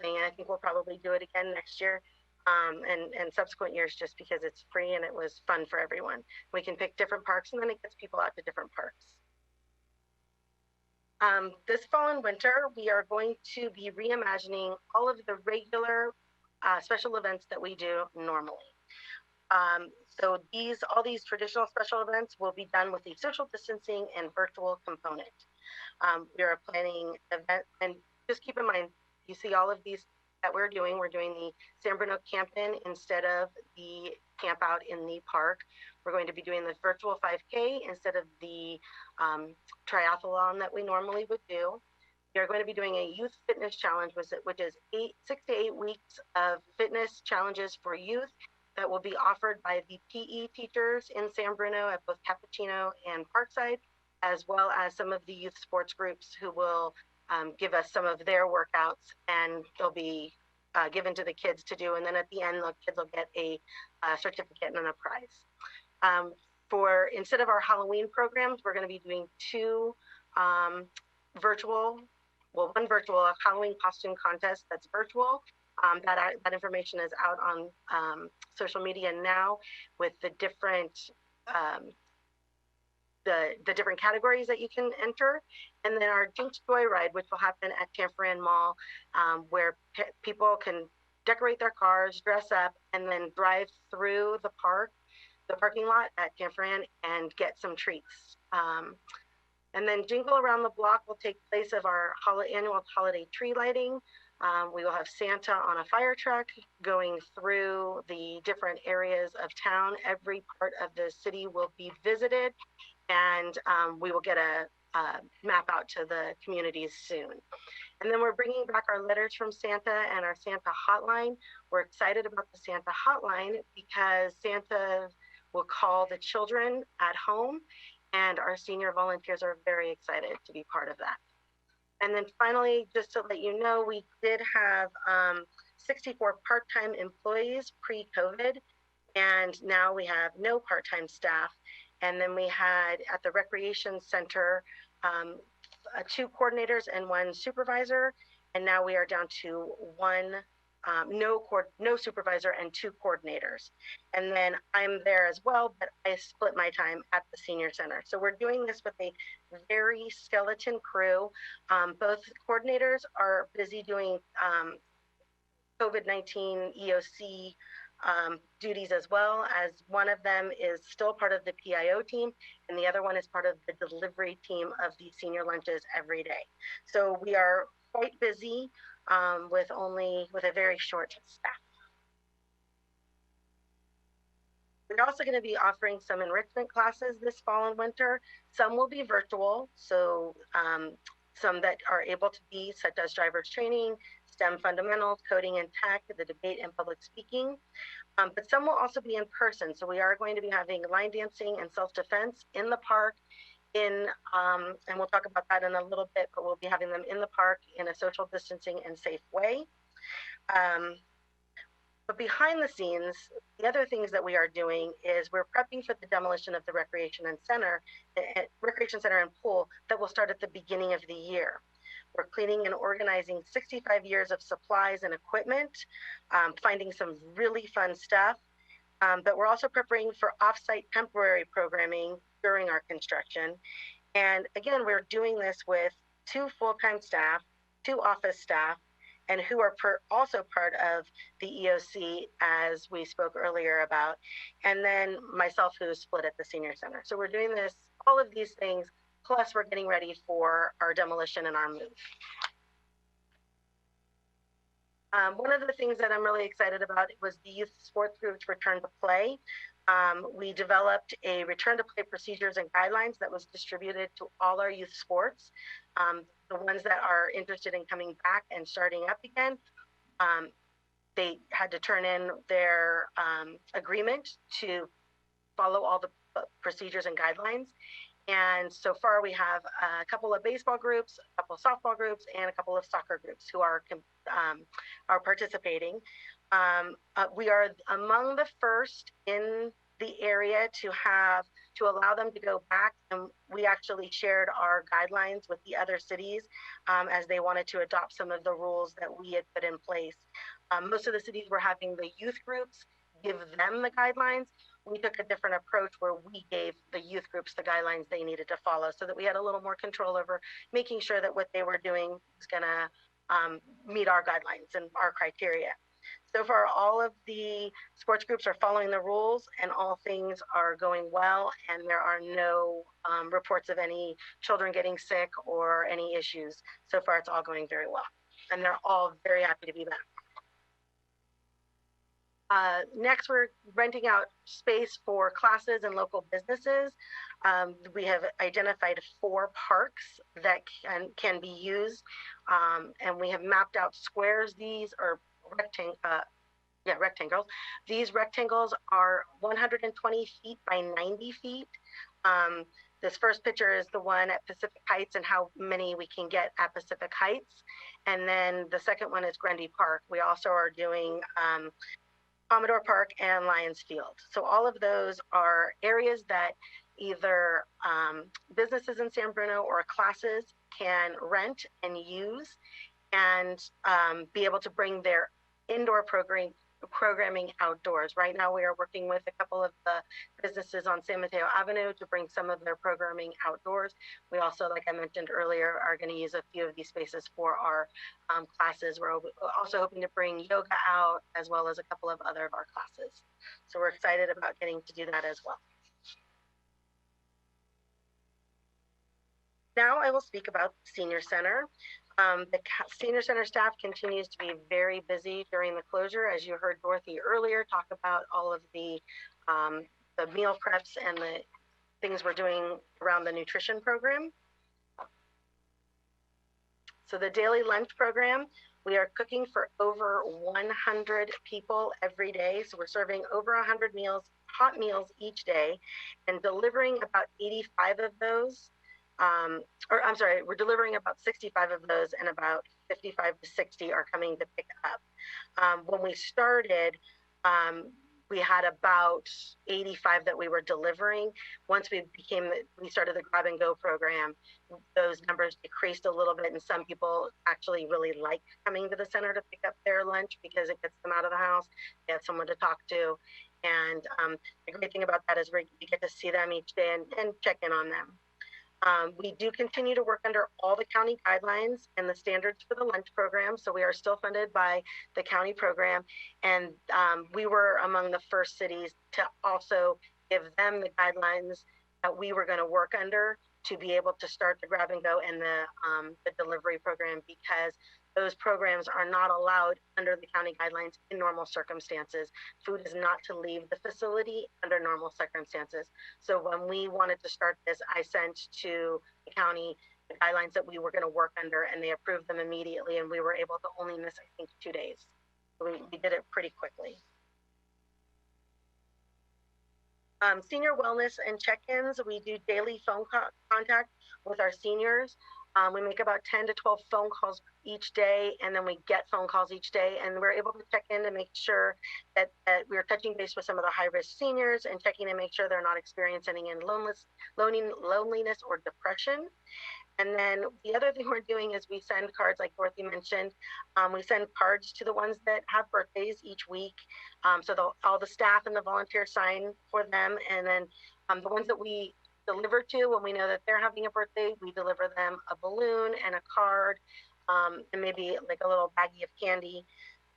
thing. And I think we'll probably do it again next year and subsequent years, just because it's free and it was fun for everyone. We can pick different parks, and then it gets people out to different parks. This fall and winter, we are going to be reimagining all of the regular special events that we do normally. So all these traditional special events will be done with a social distancing and virtual component. We are planning event, and just keep in mind, you see all of these that we're doing the San Bruno Camp-In instead of the camp out in the park. We're going to be doing the virtual 5K instead of the triathlon that we normally would do. We are going to be doing a youth fitness challenge, which is 6 to 8 weeks of fitness challenges for youth that will be offered by the PE teachers in San Bruno at both Cappuccino and Parkside, as well as some of the youth sports groups who will give us some of their workouts, and they'll be given to the kids to do. And then at the end, the kids will get a certificate and a prize. Instead of our Halloween programs, we're going to be doing 2 one virtual Halloween costume contest that's virtual. That information is out on social media now with the different different categories that you can enter. And then our Jinx Joyride, which will happen at Tanforan Mall, where people can decorate their cars, dress up, and then drive through the parking lot at Tanforan and get some treats. And then Jingle Around the Block will take place of our annual holiday tree lighting. We will have Santa on a fire truck going through the different areas of town. Every part of the city will be visited, and we will get a map out to the communities soon. And then we're bringing back our letters from Santa and our Santa hotline. We're excited about the Santa hotline because Santa will call the children at home, and our senior volunteers are very excited to be part of that. And then finally, just to let you know, we did have 64 part-time employees pre-COVID, and now we have no part-time staff. And then we had at the recreation center 2 coordinators and 1 supervisor, and now we are down to no supervisor and 2 coordinators. And then I'm there as well, but I split my time at the senior center. So we're doing this with a very skeleton crew. Both coordinators are busy doing COVID-19 EOC duties, as well as one of them is still part of the PIO team, and the other one is part of the delivery team of the senior lunches every day. So we are quite busy. with a very short staff. We're also going to be offering some enrichment classes this fall and winter. Some will be virtual, so some that are able to be, such as driver's training, STEM fundamentals, coding and tech, the debate and public speaking. But some will also be in person. So we are going to be having line dancing and self-defense in the park and we'll talk about that in a little bit, but we'll be having them in the park in a social distancing and safe way. But behind the scenes, the other things that we are doing is we're prepping for the demolition of the recreation center and pool that will start at the beginning of the year. We're cleaning and organizing 65 years of supplies and equipment, finding some really fun stuff. But we're also preparing for offsite temporary programming during our construction. And again, we're doing this with 2 full-time staff, 2 office staff, and who are also part of the EOC, as we spoke earlier about, and then myself, who is split at the senior center. So we're doing this, all of these things, plus we're getting ready for our demolition and our move. One of the things that I'm really excited about was the youth sports groups return to play. We developed a return to play procedures and guidelines that was distributed to all our youth sports. The ones that are interested in coming back and starting up again, they had to turn in their agreement to follow all the procedures and guidelines. And so far we have a couple of baseball groups, a couple of softball groups, and a couple of soccer groups who are participating. We are among the first in the area to allow them to go back, and we actually shared our guidelines with the other cities as they wanted to adopt some of the rules that we had put in place. Most of the cities were having the youth groups give them the guidelines. We took a different approach where we gave the youth groups the guidelines they needed to follow, so that we had a little more control over making sure that what they were doing was going to meet our guidelines and our criteria. So far, all of the sports groups are following the rules, and all things are going well, and there are no reports of any children getting sick or any issues. So far, it's all going very well, and they're all very happy to be back. Next, we're renting out space for classes and local businesses. We have identified 4 parks that can be used, and we have mapped out squares. These are rectangles. These rectangles are 120 feet by 90 feet. This first picture is the one at Pacific Heights and how many we can get at Pacific Heights. And then the second one is Grundy Park. We also are doing Commodore Park and Lions Field. So all of those are areas that either businesses in San Bruno or classes can rent and use, and be able to bring their indoor programming outdoors. Right now, we are working with a couple of the businesses on San Mateo Avenue to bring some of their programming outdoors. We also, like I mentioned earlier, are going to use a few of these spaces for our classes. We're also hoping to bring yoga out, as well as a couple of other of our classes. So we're excited about getting to do that as well. Now I will speak about the Senior Center. The Senior Center staff continues to be very busy during the closure. As you heard Dorothy earlier talk about all of the meal preps and the things we're doing around the nutrition program. So the daily lunch program, we are cooking for over 100 people every day. So we're serving over 100 meals, hot meals each day, and delivering about 85 of those. We're delivering about 65 of those, and about 55 to 60 are coming to pick up. When we started, we had about 85 that we were delivering. Once we started the grab and go program, those numbers decreased a little bit, and some people actually really like coming to the center to pick up their lunch because it gets them out of the house. They have someone to talk to. And the great thing about that is we get to see them each day and check in on them. We do continue to work under all the county guidelines and the standards for the lunch program. So we are still funded by the county program. And we were among the first cities to also give them the guidelines that we were going to work under to be able to start the grab and go and the delivery program, because those programs are not allowed under the county guidelines in normal circumstances. Food is not to leave the facility under normal circumstances. So when we wanted to start this, I sent to the county the guidelines that we were going to work under, and they approved them immediately, and we were able to only miss, I think, 2 days. So we did it pretty quickly. Senior wellness and check-ins, we do daily phone contact with our seniors. We make about 10 to 12 phone calls each day, and then we get phone calls each day, and we're able to check in to make sure that we're touching base with some of the high-risk seniors and checking to make sure they're not experiencing any loneliness or depression. And then the other thing we're doing is we send cards, like Dorothy mentioned. We send cards to the ones that have birthdays each week. So all the staff and the volunteers sign for them. And then the ones that we deliver to, when we know that they're having a birthday, we deliver them a balloon and a card, and maybe like a little baggie of candy.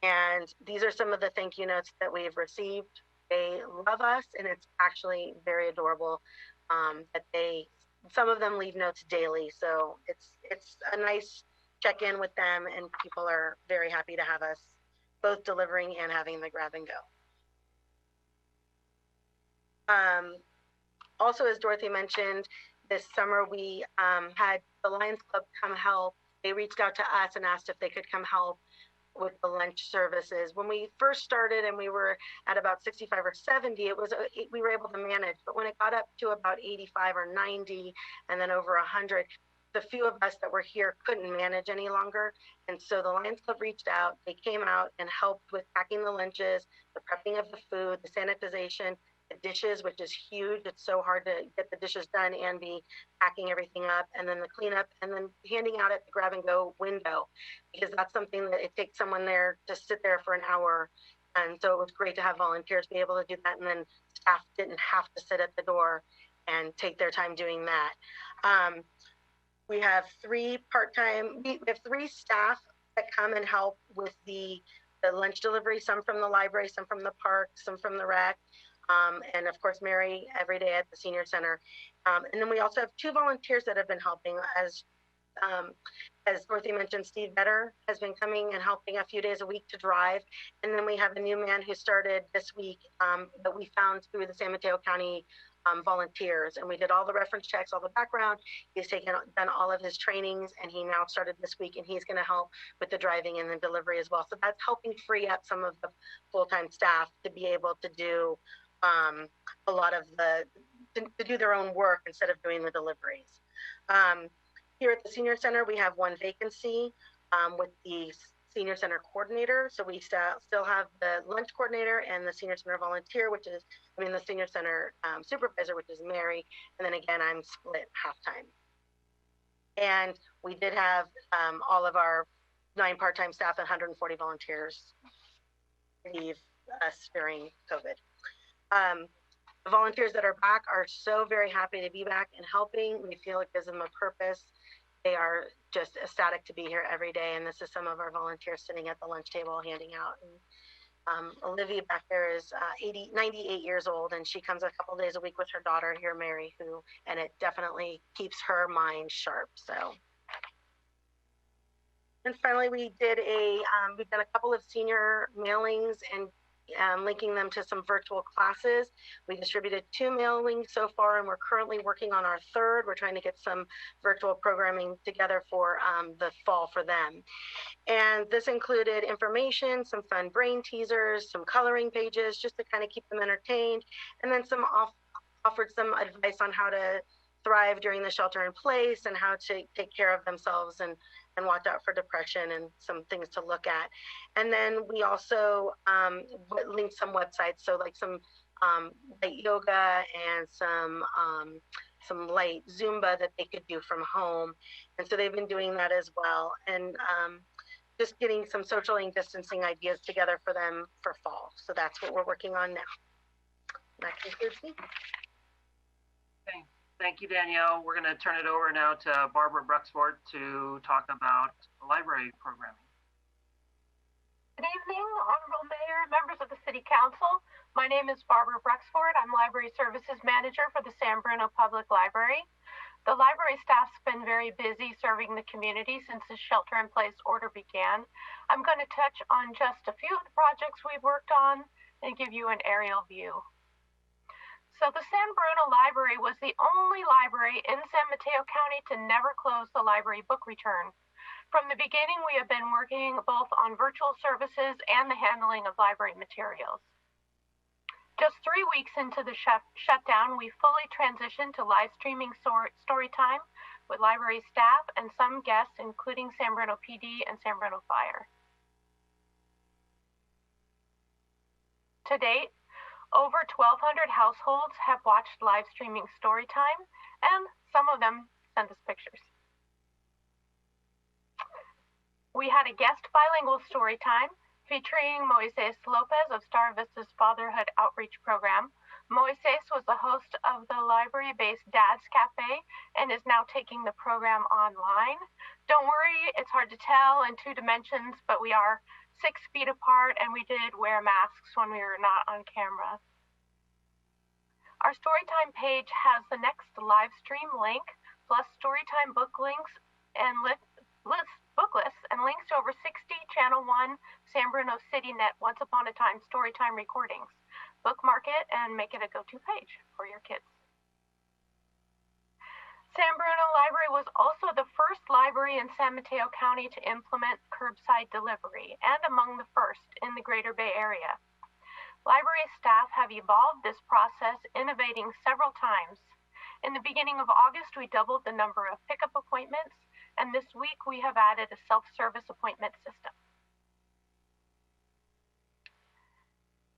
And these are some of the thank you notes that we've received. They love us, and it's actually very adorable that some of them leave notes daily. So it's a nice check-in with them, and people are very happy to have us both delivering and having the grab and go. Also, as Dorothy mentioned, this summer we had the Lions Club come help. They reached out to us and asked if they could come help with the lunch services. When we first started and we were at about 65 or 70, we were able to manage. But when it got up to about 85 or 90 and then over 100, the few of us that were here couldn't manage any longer. And so the Lions Club reached out. They came out and helped with packing the lunches, the prepping of the food, the sanitization, the dishes, which is huge. It's so hard to get the dishes done and be packing everything up, and then the cleanup, and then handing out at the grab and go window, because that's something that it takes someone there to sit there for an hour. And so it was great to have volunteers be able to do that, and then staff didn't have to sit at the door and take their time doing that. We have we have 3 staff that come and help with the lunch delivery, some from the library, some from the park, some from the rec. And of course, Mary every day at the senior center. And then we also have 2 volunteers that have been helping. As Dorothy mentioned, Steve Vetter has been coming and helping a few days a week to drive. And then we have a new man who started this week that we found through the San Mateo County volunteers. And we did all the reference checks, all the background. He's done all of his trainings, and he now started this week, and he's going to help with the driving and the delivery as well. So that's helping free up some of the full-time staff to be able to do a lot of to do their own work instead of doing the deliveries. Here at the senior center, we have 1 vacancy with the senior center coordinator. So we still have the lunch coordinator and the senior center volunteer, the senior center supervisor, which is Mary. And then again, I'm split half-time. And we did have all of our 9 part-time staff and 140 volunteers leave us during COVID. The volunteers that are back are so very happy to be back and helping. We feel it gives them a purpose. They are just ecstatic to be here every day. And this is some of our volunteers sitting at the lunch table handing out. And Olivia back there is 98 years old, and she comes a couple days a week with her daughter here, Mary, and it definitely keeps her mind sharp. So. And finally, we've done a couple of senior mailings and linking them to some virtual classes. We distributed 2 mailings so far, and we're currently working on our 3rd. We're trying to get some virtual programming together for the fall for them. And this included information, some fun brain teasers, some coloring pages, just to kind of keep them entertained, and then offered some advice on how to thrive during the shelter in place and how to take care of themselves and watch out for depression and some things to look at. And then we also linked some websites, so like some light yoga and some light Zumba that they could do from home. And so they've been doing that as well. And just getting some socially distancing ideas together for them for fall. So that's what we're working on now. That concludes me. Thank you, Danielle. We're going to turn it over now to Barbara Bruxford to talk about library programming. Good evening, Honorable Mayor, members of the City Council. My name is Barbara Bruxford. I'm Library Services Manager for the San Bruno Public Library. The library staff's been very busy serving the community since the shelter-in-place order began. I'm going to touch on just a few of the projects we've worked on and give you an aerial view. So the San Bruno Library was the only library in San Mateo County to never close the library book return. From the beginning, we have been working both on virtual services and the handling of library materials. Just 3 weeks into the shutdown, we fully transitioned to live streaming story time with library staff and some guests, including San Bruno PD and San Bruno Fire. To date, over 1,200 households have watched live streaming story time, and some of them sent us pictures. We had a guest bilingual story time featuring Moises Lopez of Star Vista's Fatherhood Outreach Program. Moises was the host of the library-based Dad's Cafe and is now taking the program online. Don't worry, it's hard to tell in 2 dimensions, but we are 6 feet apart and we did wear masks when we were not on camera. Our Storytime page has the next live stream link, plus Storytime book links and book lists and links to over 60 Channel 1 San Bruno CityNet Once Upon a Time Storytime recordings. Bookmark it and make it a go-to page for your kids. San Bruno Library was also the first library in San Mateo County to implement curbside delivery, and among the first in the Greater Bay Area. Library staff have evolved this process, innovating several times. In the beginning of August, we doubled the number of pickup appointments, and this week we have added a self-service appointment system.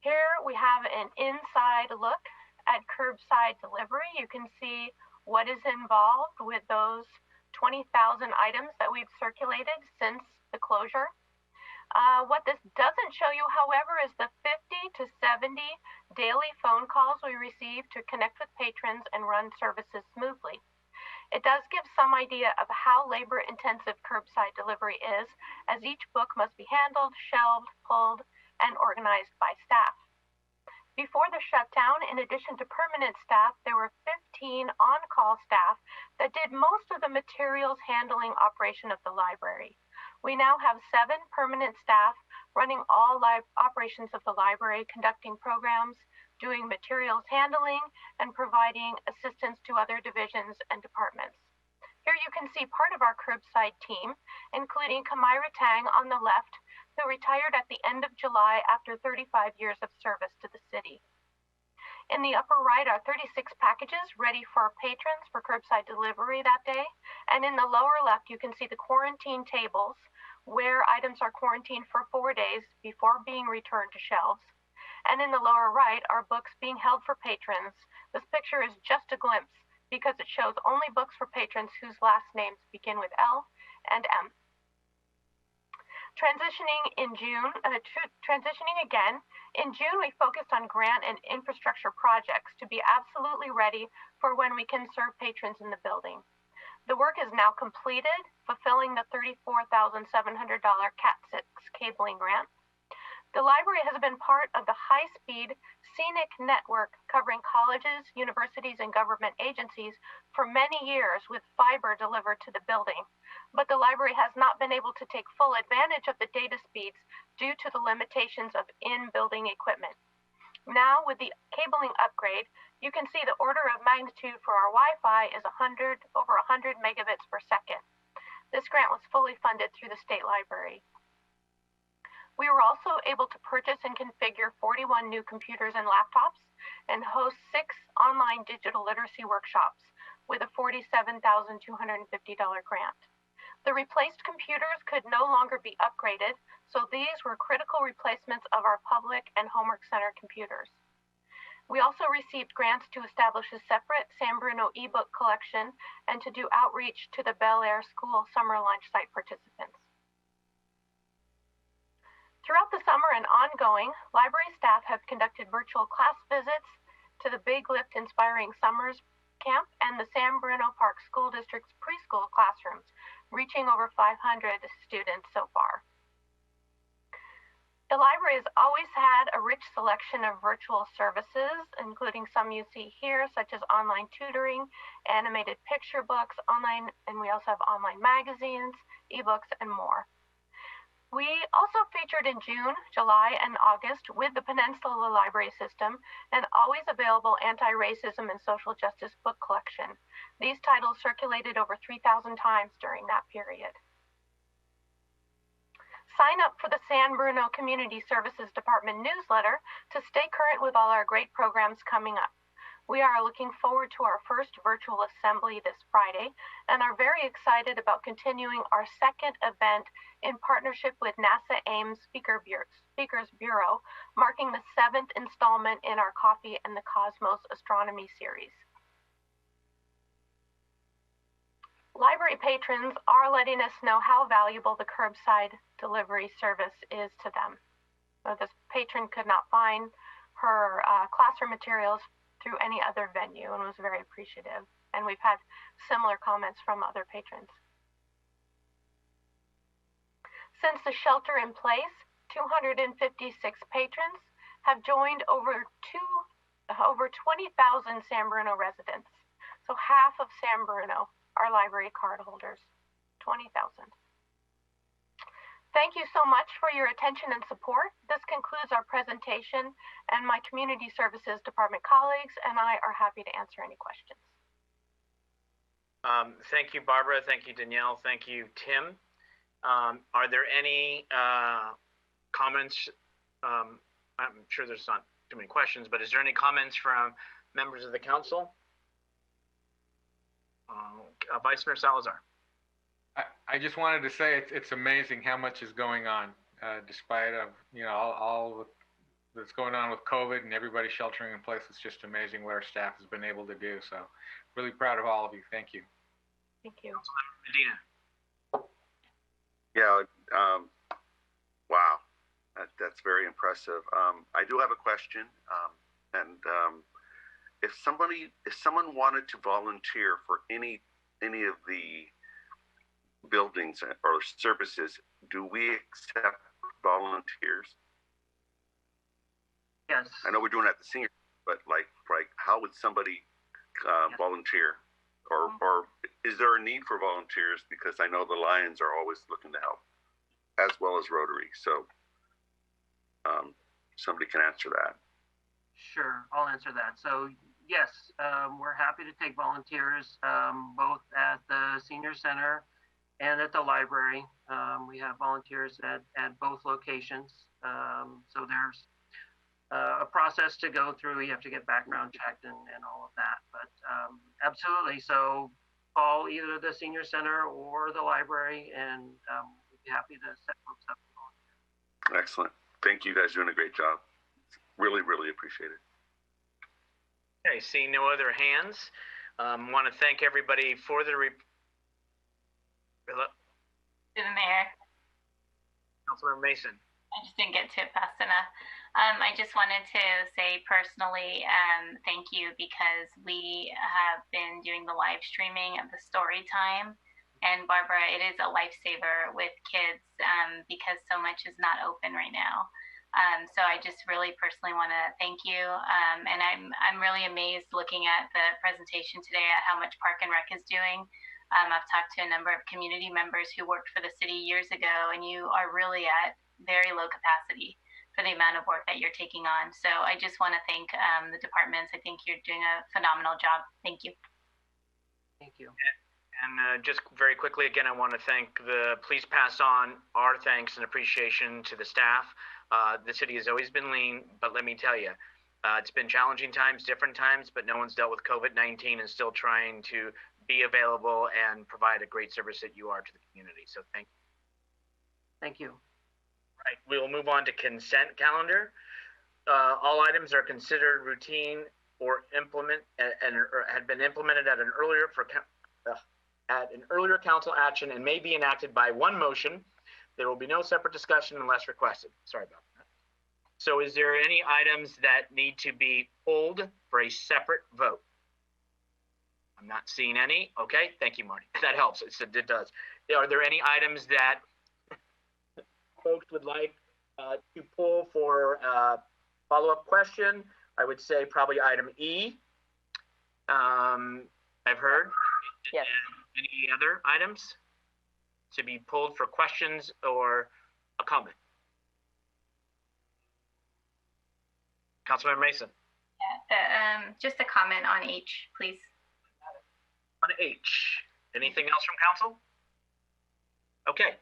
Here we have an inside look at curbside delivery. You can see what is involved with those 20,000 items that we've circulated since the closure. What this doesn't show you, however, is the 50 to 70 daily phone calls we receive to connect with patrons and run services smoothly. It does give some idea of how labor-intensive curbside delivery is, as each book must be handled, shelved, pulled, and organized by staff. Before the shutdown, in addition to permanent staff, there were 15 on-call staff that did most of the materials handling operation of the library. We now have 7 permanent staff running all operations of the library, conducting programs, doing materials handling, and providing assistance to other divisions and departments. Here you can see part of our curbside team, including Kamaira Tang on the left, who retired at the end of July after 35 years of service to the city. In the upper right are 36 packages ready for patrons for curbside delivery that day. And in the lower left, you can see the quarantine tables where items are quarantined for 4 days before being returned to shelves. And in the lower right are books being held for patrons. This picture is just a glimpse because it shows only books for patrons whose last names begin with L and M. Transitioning again, in June we focused on grant and infrastructure projects to be absolutely ready for when we can serve patrons in the building. The work is now completed, fulfilling the $34,700 Cat 6 cabling grant. The library has been part of the high-speed scenic network covering colleges, universities, and government agencies for many years with fiber delivered to the building. But the library has not been able to take full advantage of the data speeds due to the limitations of in-building equipment. Now, with the cabling upgrade, you can see the order of magnitude for our Wi-Fi is over 100 megabits per second. This grant was fully funded through the state library. We were also able to purchase and configure 41 new computers and laptops and host 6 online digital literacy workshops with a $47,250 grant. The replaced computers could no longer be upgraded, so these were critical replacements of our public and homework center computers. We also received grants to establish a separate San Bruno ebook collection and to do outreach to the Bel Air School summer lunch site participants. Throughout the summer and ongoing, library staff have conducted virtual class visits to the Big Lift Inspiring Summers Camp and the San Bruno Park School District's preschool classrooms, reaching over 500 students so far. The library has always had a rich selection of virtual services, including some you see here, such as online tutoring, animated picture books, online, and we also have online magazines, ebooks, and more. We also featured in June, July, and August with the Peninsula Library System an always available anti-racism and social justice book collection. These titles circulated over 3,000 times during that period. Sign up for the San Bruno Community Services Department newsletter to stay current with all our great programs coming up. We are looking forward to our first virtual assembly this Friday and are very excited about continuing our second event in partnership with NASA Ames Speakers Bureau, marking the 7th installment in our Coffee and the Cosmos Astronomy series. Library patrons are letting us know how valuable the curbside delivery service is to them. So this patron could not find her classroom materials through any other venue and was very appreciative. And we've had similar comments from other patrons. Since the shelter in place, 256 patrons have joined over 20,000 San Bruno residents. So half of San Bruno are library card holders, 20,000. Thank you so much for your attention and support. This concludes our presentation, and my Community Services Department colleagues and I are happy to answer any questions. Thank you, Barbara. Thank you, Danielle. Thank you, Tim. Are there any comments? I'm sure there's not too many questions, but is there any comments from members of the council? Vice Mayor Salazar. I just wanted to say it's amazing how much is going on, despite of all that's going on with COVID and everybody sheltering in place. It's just amazing what our staff has been able to do. So, really proud of all of you. Thank you. Thank you. Medina. Yeah. Wow. That's very impressive. I do have a question, if someone wanted to volunteer for any of the buildings or services, do we accept volunteers? Yes. I know we're doing it at the senior, but like how would somebody volunteer? Or is there a need for volunteers? Because I know the Lions are always looking to help, as well as Rotary. So somebody can answer that. Sure, I'll answer that. So yes, we're happy to take volunteers, both at the senior center and at the library. We have volunteers at both locations. So there's a process to go through. You have to get background checked and all of that. But absolutely, so call either the senior center or the library, and we'd be happy to set folks up to volunteer. Excellent. Thank you guys, doing a great job. Really, really appreciate it. Okay, seeing no other hands, want to thank everybody for the To the mayor. Councilmember Mason. I just didn't get to it fast enough. I just wanted to say personally, thank you, because we have been doing the live streaming of the story time. And Barbara, it is a lifesaver with kids because so much is not open right now. So I just really personally want to thank you. And I'm really amazed looking at the presentation today at how much Park and Rec is doing. I've talked to a number of community members who worked for the city years ago, and you are really at very low capacity for the amount of work that you're taking on. So I just want to thank the departments. I think you're doing a phenomenal job. Thank you. Thank you. And just very quickly, again, I want to please pass on our thanks and appreciation to the staff. The city has always been lean, but let me tell you, it's been challenging times, different times, but no one's dealt with COVID-19 and still trying to be available and provide a great service that you are to the community. So thank you. Thank you. Right, we will move on to consent calendar. All items are considered routine or had been implemented at an earlier council action and may be enacted by one motion. There will be no separate discussion unless requested. Sorry about that. So is there any items that need to be pulled for a separate vote? I'm not seeing any. Okay, thank you, Marty. That helps. It does. Are there any items that folks would like To pull for follow-up question, I would say probably item E. I've heard. Yes. Any other items to be pulled for questions or a comment? Councilmember Mason. Yeah, just a comment on H, please. On H. Anything else from council? Okay.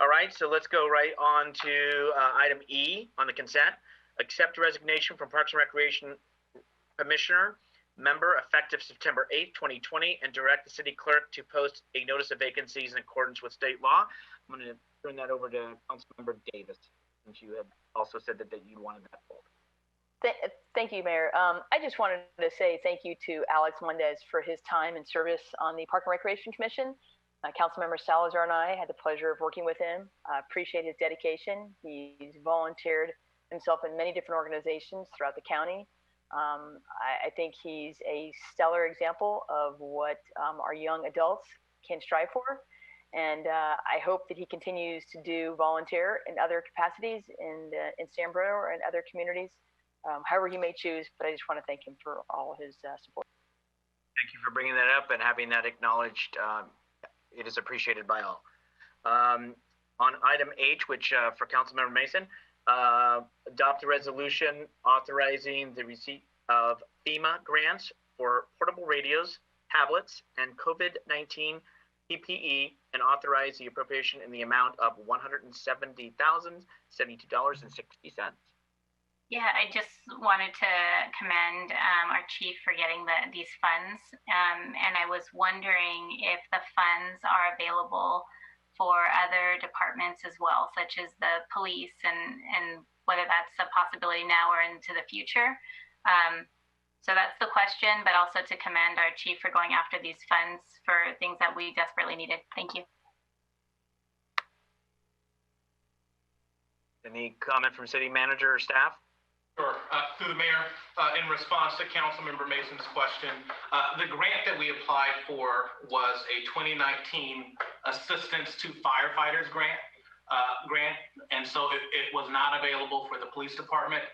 All right, so let's go right on to item E on the consent. Accept resignation from Parks and Recreation Commissioner member effective September 8th, 2020, and direct the city clerk to post a notice of vacancies in accordance with state law. I'm going to turn that over to Councilmember Davis, since you had also said that you wanted that pulled. Thank you, Mayor. I just wanted to say thank you to Alex Mendez for his time and service on the Park and Recreation Commission. Councilmember Salazar and I had the pleasure of working with him. I appreciate his dedication. He's volunteered himself in many different organizations throughout the county. I think he's a stellar example of what our young adults can strive for. And I hope that he continues to do volunteer in other capacities in San Bruno or in other communities, however he may choose. But I just want to thank him for all his support. Thank you for bringing that up and having that acknowledged. It is appreciated by all. On item H, which for Councilmember Mason, adopt a resolution authorizing the receipt of FEMA grants for portable radios, tablets, and COVID-19 PPE, and authorize the appropriation in the amount of $170,072.60. Yeah, I just wanted to commend our chief for getting these funds. And I was wondering if the funds are available for other departments as well, such as the police, and whether that's a possibility now or into the future. So that's the question, but also to commend our chief for going after these funds for things that we desperately needed. Thank you. Any comment from city manager or staff? Sure. Through the mayor, in response to Councilmember Mason's question, the grant that we applied for was a 2019 Assistance to Firefighters grant, and so it was not available for the police department.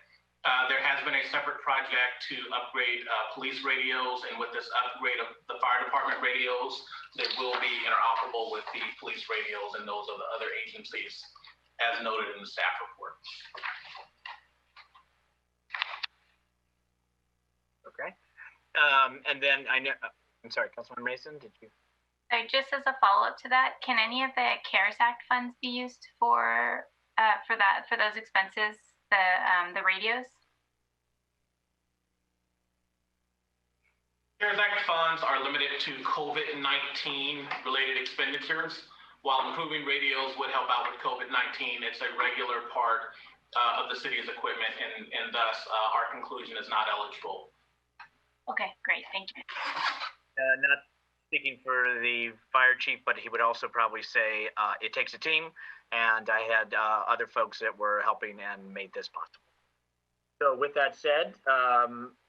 There has been a separate project to upgrade police radios, and with this upgrade of the fire department radios, they will be interoperable with the police radios and those of the other agencies, as noted in the staff report. Okay. And then I'm sorry, Councilman Mason, did you? So just as a follow-up to that, can any of the CARES Act funds be used for those expenses, the radios? CARES Act funds are limited to COVID-19 related expenditures. While improving radios would help out with COVID-19, it's a regular part of the city's equipment, and thus our conclusion is not eligible. Okay, great, thank you. Not speaking for the fire chief, but he would also probably say it takes a team, and I had other folks that were helping and made this possible. So with that said,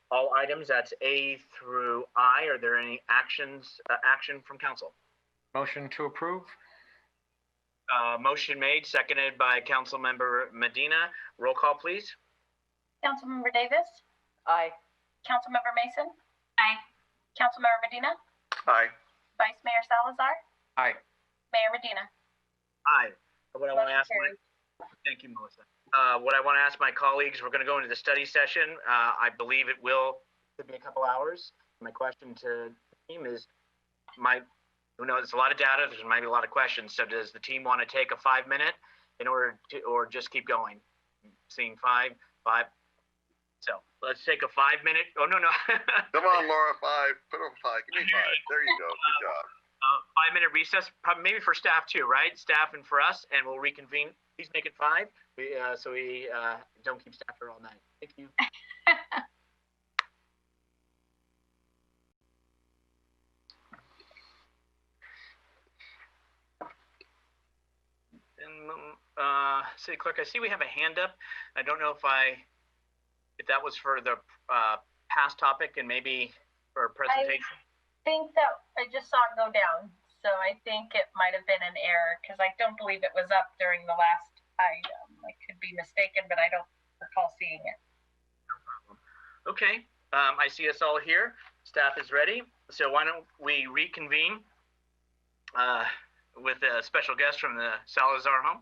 all items, that's A through I, are there any action from council? Motion to approve. Motion made, seconded by Councilmember Medina. Roll call, please. Councilmember Davis? Aye. Councilmember Mason? Aye. Councilmember Medina? Aye. Vice Mayor Salazar? Aye. Mayor Medina? Aye. What I want to ask thank you, Melissa. What I want to ask my colleagues, we're going to go into the study session. I believe it could be a couple hours. My question to the team is, who knows, it's a lot of data, there might be a lot of questions. So does the team want to take a 5-minute in order to, or just keep going? Seeing five. So let's take a 5-minute. Oh, no. Come on, Laura, 5. Put on 5. Give me 5. There you go. Good job. 5-minute recess, probably maybe for staff too, right? Staff and for us, and we'll reconvene. Please make it 5, so we don't keep staff here all night. Thank you. And City Clerk, I see we have a hand up. I don't know if that was for the past topic and maybe for a presentation. I think that I just saw it go down, so I think it might have been an error because I don't believe it was up during the last item. I could could be mistaken, but I don't recall seeing it. No problem. Okay, I see us all here. Staff is ready. So why don't we reconvene with a special guest from the Salazar home.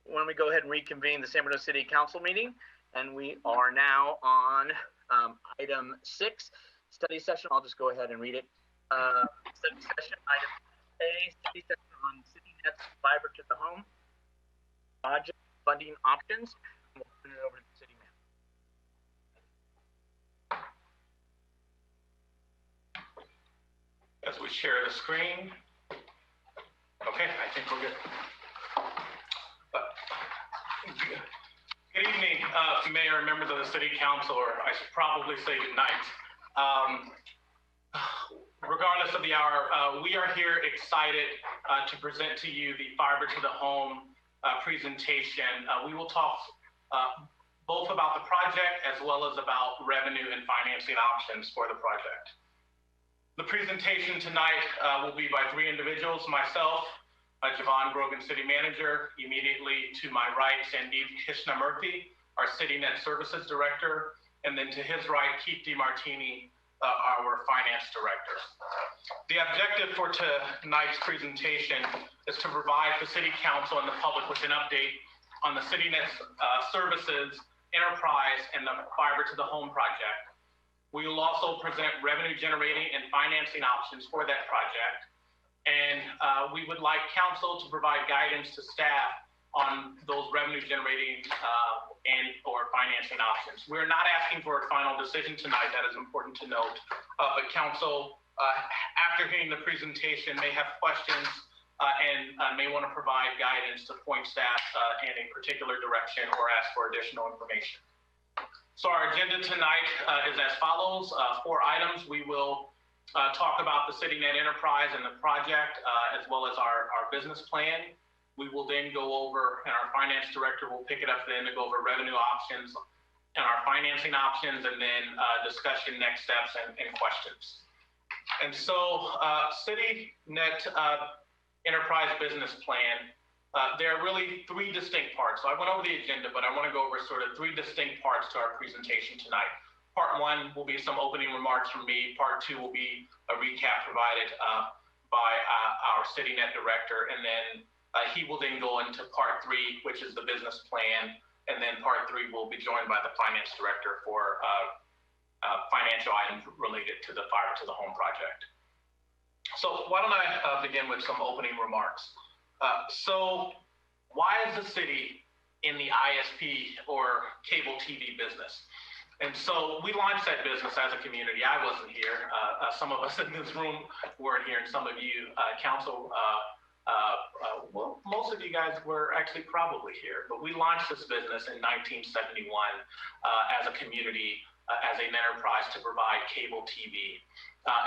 Why don't we go ahead and reconvene the San Bruno City Council meeting? And we are now on item 6, study session. I'll just go ahead and read it. Study session, item A, study session on CityNet's fiber to the home project funding options. We'll turn it over to the city manager. As we share the screen. Okay, I think we're good. Good evening, Mayor and members of the City Council, or I should probably say good night. Regardless of the hour, we are here excited to present to you the Fiber to the Home presentation. We will talk both about the project as well as about revenue and financing options for the project. The presentation tonight will be by 3 individuals, myself, Javon Grogan, City Manager. Immediately to my right, Sandeep Krishnamurthy, our CityNet Services Director, and then to his right, Keith DeMartini, our Finance Director. The objective for tonight's presentation is to provide the City Council and the public with an update on the CityNet Services Enterprise and the Fiber to the Home project. We will also present revenue generating and financing options for that project. And we would like council to provide guidance to staff on those revenue generating and or financing options. We're not asking for a final decision tonight, that is important to note, but council, after hearing the presentation, may have questions and may want to provide guidance to point staff in a particular direction or ask for additional information. So our agenda tonight is as follows. 4 items. We will talk about the CityNet Enterprise and the project, as well as our business plan. We will then go over, and our Finance Director will pick it up then to go over revenue options and our financing options, and then discussion next steps and questions. And so CityNet Enterprise Business Plan, there are really 3 distinct parts. So I went over the agenda, but I want to go over sort of 3 distinct parts to our presentation tonight. Part 1 will be some opening remarks from me. Part 2 will be a recap provided by our CityNet Director, and then he will then go into Part 3, which is the business plan, and then Part 3 will be joined by the Finance Director for financial items related to the Fiber to the Home project. So why don't I begin with some opening remarks. So why is the city in the ISP or cable TV business? And so we launched that business as a community. I wasn't here. Some of us in this room weren't here, and some of you, council, well, most of you guys were actually probably here. But we launched this business in 1971 as a community, as an enterprise to provide cable TV.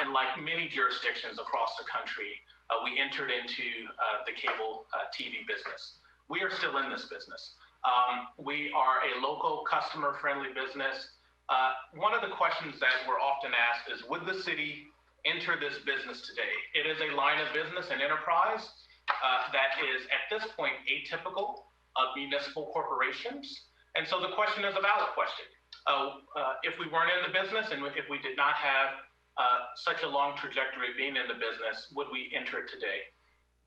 And like many jurisdictions across the country, we entered into the cable TV business. We are still in this business. We are a local, customer-friendly business. One of the questions that we're often asked is, would the city enter this business today? It is a line of business and enterprise that is, at this point, atypical of municipal corporations. And so the question is a valid question. If we weren't in the business and if we did not have such a long trajectory of being in the business, would we enter it today?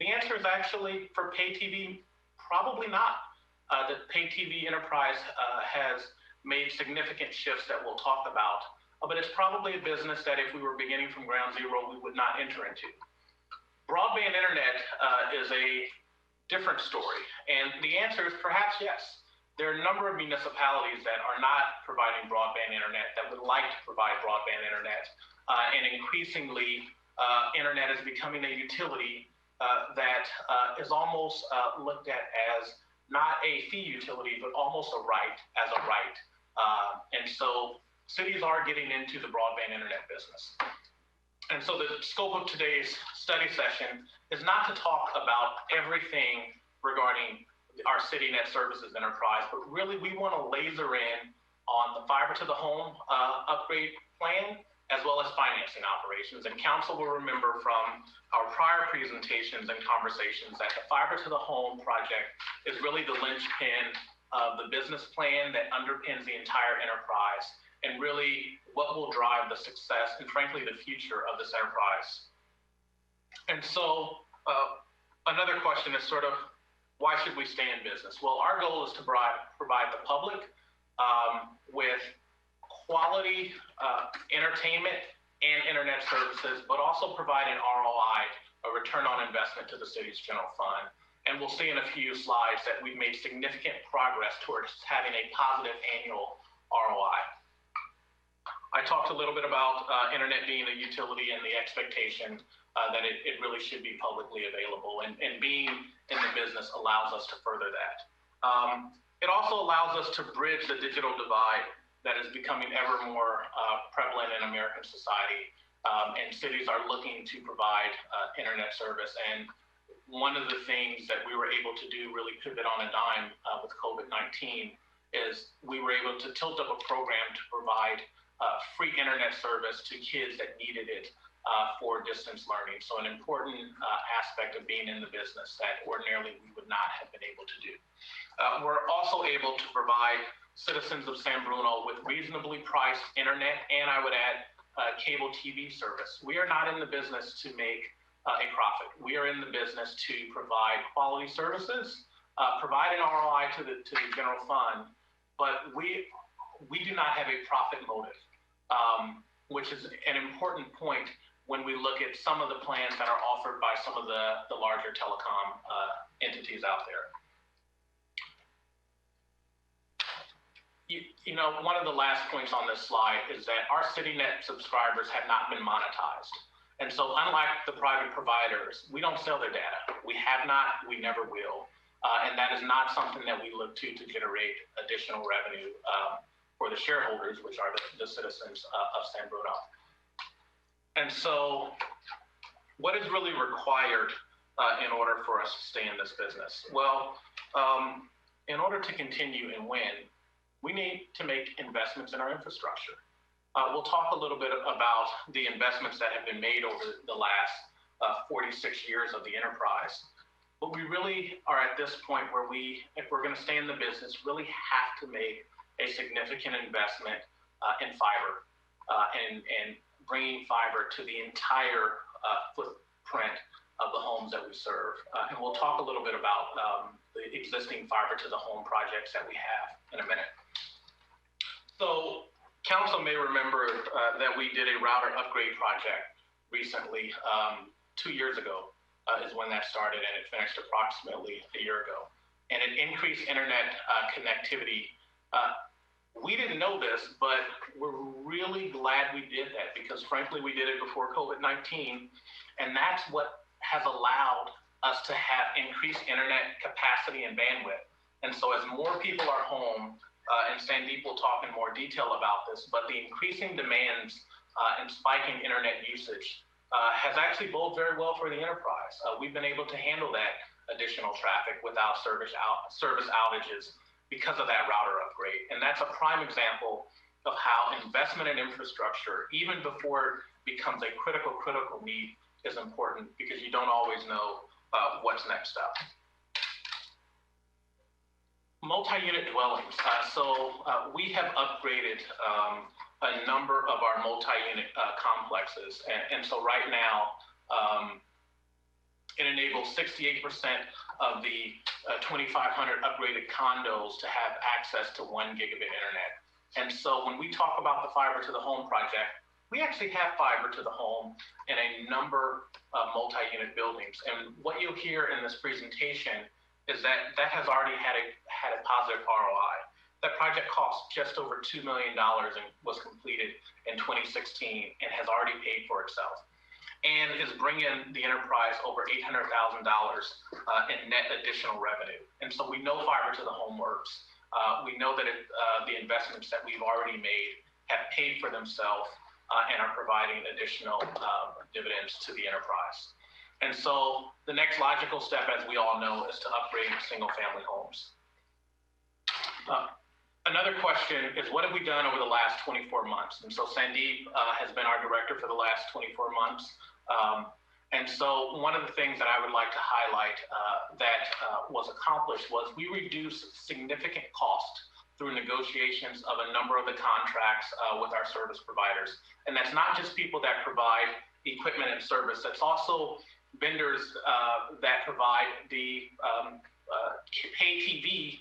The answer is actually, for pay TV, probably not. The pay TV enterprise has made significant shifts that we'll talk about, but it's probably a business that if we were beginning from ground zero, we would not enter into. Broadband internet is a different story, and the answer is perhaps yes. There are a number of municipalities that are not providing broadband internet that would like to provide broadband internet, and increasingly, internet is becoming a utility that is almost looked at as not a fee utility, but almost a right, as a right. And so cities are getting into the broadband internet business. And so the scope of today's study session is not to talk about everything regarding our CityNet Services Enterprise, but really we want to laser in on the fiber to the home upgrade plan as well as financing operations. And council will remember from our prior presentations and conversations that the fiber to the home project is really the linchpin of the business plan that underpins the entire enterprise and really what will drive the success and frankly the future of this enterprise. And so another question is sort of, why should we stay in business? Well, our goal is to provide the public with quality entertainment and internet services, but also provide an ROI, a return on investment to the city's general fund. And we'll see in a few slides that we've made significant progress towards having a positive annual ROI. I talked a little bit about internet being a utility and the expectation that it really should be publicly available, and being in the business allows us to further that. It also allows us to bridge the digital divide that is becoming ever more prevalent in American society, and cities are looking to provide internet service. And one of the things that we were able to do, really pivot on a dime with COVID-19, is we were able to tilt up a program to provide free internet service to kids that needed it for distance learning. So an important aspect of being in the business that ordinarily we would not have been able to do. We're also able to provide citizens of San Bruno with reasonably priced internet, and I would add cable TV service. We are not in the business to make a profit. We are in the business to provide quality services, provide an ROI to the general fund, but we do not have a profit motive, which is an important point when we look at some of the plans that are offered by some of the larger telecom entities out there. You know, one of the last points on this slide is that our CityNet subscribers have not been monetized. And so unlike the private providers, we don't sell their data. We have not, we never will. And that is not something that we look to generate additional revenue for the shareholders, which are the citizens of San Bruno. And so what is really required in order for us to stay in this business? Well, in order to continue and win, we need to make investments in our infrastructure. We'll talk a little bit about the investments that have been made over the last 46 years of the enterprise. But we really are at this point where if we're going to stay in the business, really have to make a significant investment in fiber and bringing fiber to the entire footprint of the homes that we serve. And we'll talk a little bit about the existing fiber to the home projects that we have in a minute. So council may remember that we did a router upgrade project recently. 2 years ago is when that started, and it finished approximately a year ago. And it increased internet connectivity. We didn't know this, but we're really glad we did that because frankly, we did it before COVID-19. And that's what has allowed us to have increased internet capacity and bandwidth. And so as more people are home, and Sandeep will talk in more detail about this, but the increasing demands and spiking internet usage has actually boded very well for the enterprise. We've been able to handle that additional traffic without service outages because of that router upgrade. And that's a prime example of how investment in infrastructure, even before it becomes a critical need, is important because you don't always know what's next up. Multi-unit dwellings. We have upgraded a number of our multi-unit complexes. And so right now, it enables 68% of the 2,500 upgraded condos to have access to 1 gigabit internet. And so when we talk about the fiber to the home project, we actually have fiber to the home in a number of multi-unit buildings. And what you'll hear in this presentation is that has already had a positive ROI. That project cost just over $2 million and was completed in 2016 and has already paid for itself, and is bringing the enterprise over $800,000 in net additional revenue. And so we know fiber to the home works. We know that the investments that we've already made have paid for themselves and are providing additional dividends to the enterprise. And so the next logical step, as we all know, is to upgrade single family homes. Another question is, what have we done over the last 24 months? And so Sandeep has been our director for the last 24 months. And so one of the things that I would like to highlight that was accomplished was we reduced significant cost through negotiations of a number of the contracts with our service providers. And that's not just people that provide equipment and service, that's also vendors that provide the pay TV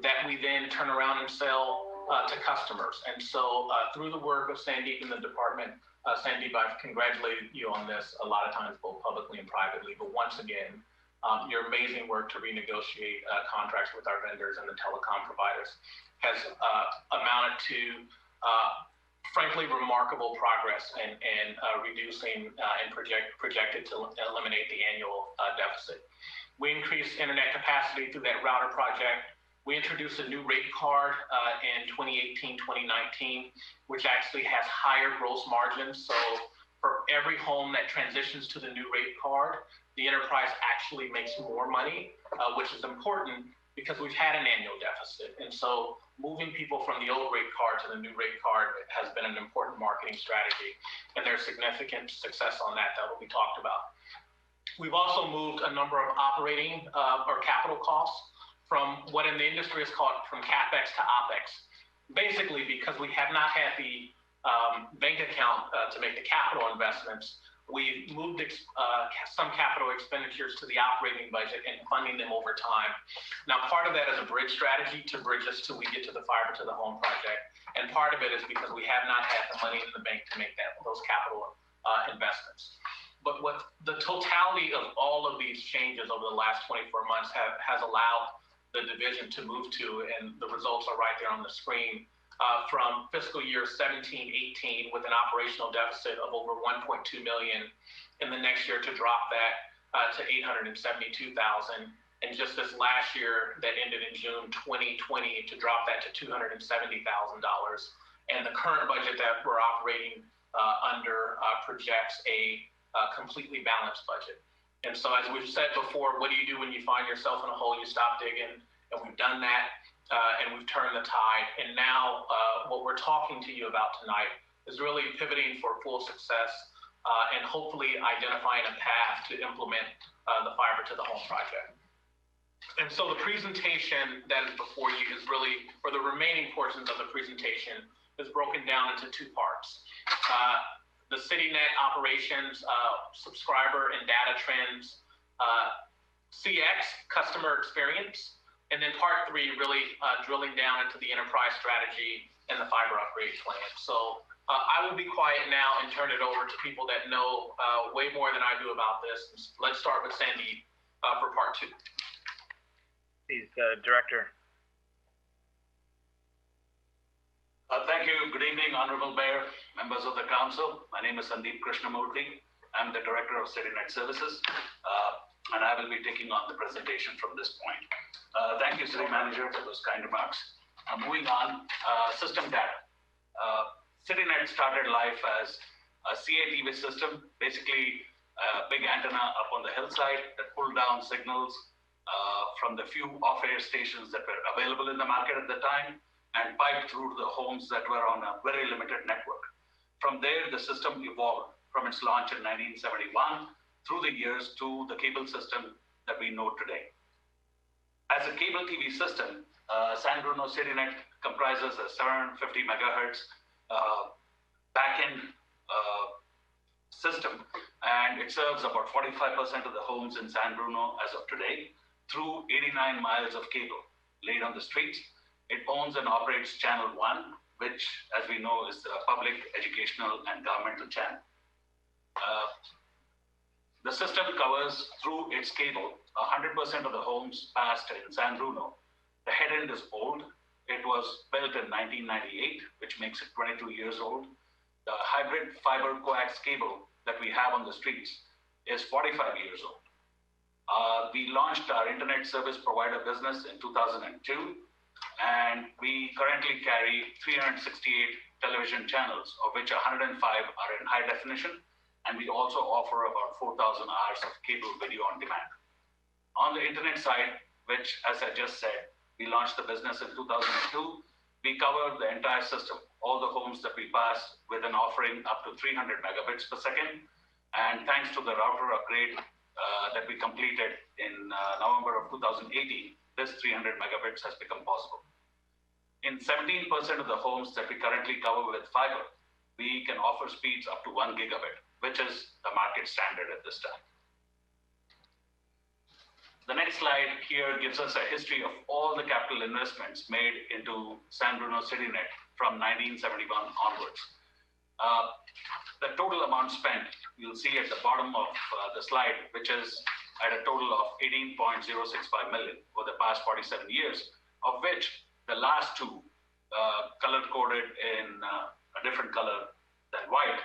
that we then turn around and sell to customers. And so through the work of Sandeep in the department, Sandeep, I've congratulated you on this a lot of times, both publicly and privately, but once again, your amazing work to renegotiate contracts with our vendors and the telecom providers has amounted to, frankly, remarkable progress in reducing and projected to eliminate the annual deficit. We increased internet capacity through that router project. We introduced a new rate card in 2018, 2019, which actually has higher gross margins. So for every home that transitions to the new rate card, the enterprise actually makes more money, which is important because we've had an annual deficit. And so moving people from the old rate card to the new rate card has been an important marketing strategy. And there's significant success on that will be talked about. We've also moved a number of operating or capital costs from what in the industry is called from CapEx to OpEx, basically because we have not had the bank account to make the capital investments. We've moved some capital expenditures to the operating budget and funding them over time. Now, part of that is a bridge strategy to bridge us till we get to the fiber to the home project. And part of it is because we have not had the money in the bank to make those capital investments. But what the totality of all of these changes over the last 24 months has allowed the division to move to, and the results are right there on the screen, from fiscal year 17-18 with an operational deficit of over 1.2 million, and the next year to drop that to 872,000, and just this last year that ended in June 2020 to drop that to $270,000, and the current budget that we're operating under projects a completely balanced budget. And so as we've said before, what do you do when you find yourself in a hole? You stop digging, and we've done that, and we've turned the tide. And now what we're talking to you about tonight is really pivoting for full success and hopefully identifying a path to implement the fiber to the home project. And so the presentation that is before you is really, or the remaining portions of the presentation is broken down into two parts. The CityNet operations, subscriber and data trends, CX, customer experience, and then part three, really drilling down into the enterprise strategy and the fiber upgrade plan. So I will be quiet now and turn it over to people that know way more than I do about this. Let's start with Sandeep for part two. Please, Director. Thank you. Good evening, Honorable Mayor, members of the Council. My name is Sandeep Krishnamurthy. I'm the Director of CityNet Services, and I will be taking on the presentation from this point. Thank you, City Manager, for those kind remarks. Moving on, system data. CityNet started life as a CATV system, basically a big antenna up on the hillside that pulled down signals from the few off-air stations that were available in the market at the time, and piped through the homes that were on a very limited network. From there, the system evolved from its launch in 1971 through the years to the cable system that we know today. As a cable TV system, San Bruno CityNet comprises a 750 megahertz back-end system, and it serves about 45% of the homes in San Bruno as of today through 89 miles of cable laid on the streets. It owns and operates Channel 1, which, as we know, is the public, educational, and governmental channel. The system covers, through its cable, 100% of the homes passed in San Bruno. The head end is old. It was built in 1998, which makes it 22 years old. The hybrid fiber coax cable that we have on the streets is 45 years old. We launched our internet service provider business in 2002. And we currently carry 368 television channels, of which 105 are in high definition, and we also offer about 4,000 hours of cable video on demand. On the internet side, which, as I just said, we launched the business in 2002, We cover the entire system, all the homes that we pass, with an offering up to 300 megabits per second. And thanks to the router upgrade that we completed in November of 2018, this 300 megabits has become possible. In 17% of the homes that we currently cover with fiber, we can offer speeds up to 1 gigabit, which is the market standard at this time. The next slide here gives us a history of all the capital investments made into San Bruno CityNet from 1971 onwards. The total amount spent, you'll see at the bottom of the slide, which is at a total of 18.065 million over the past 47 years, of which the last two, color-coded in a different color than white,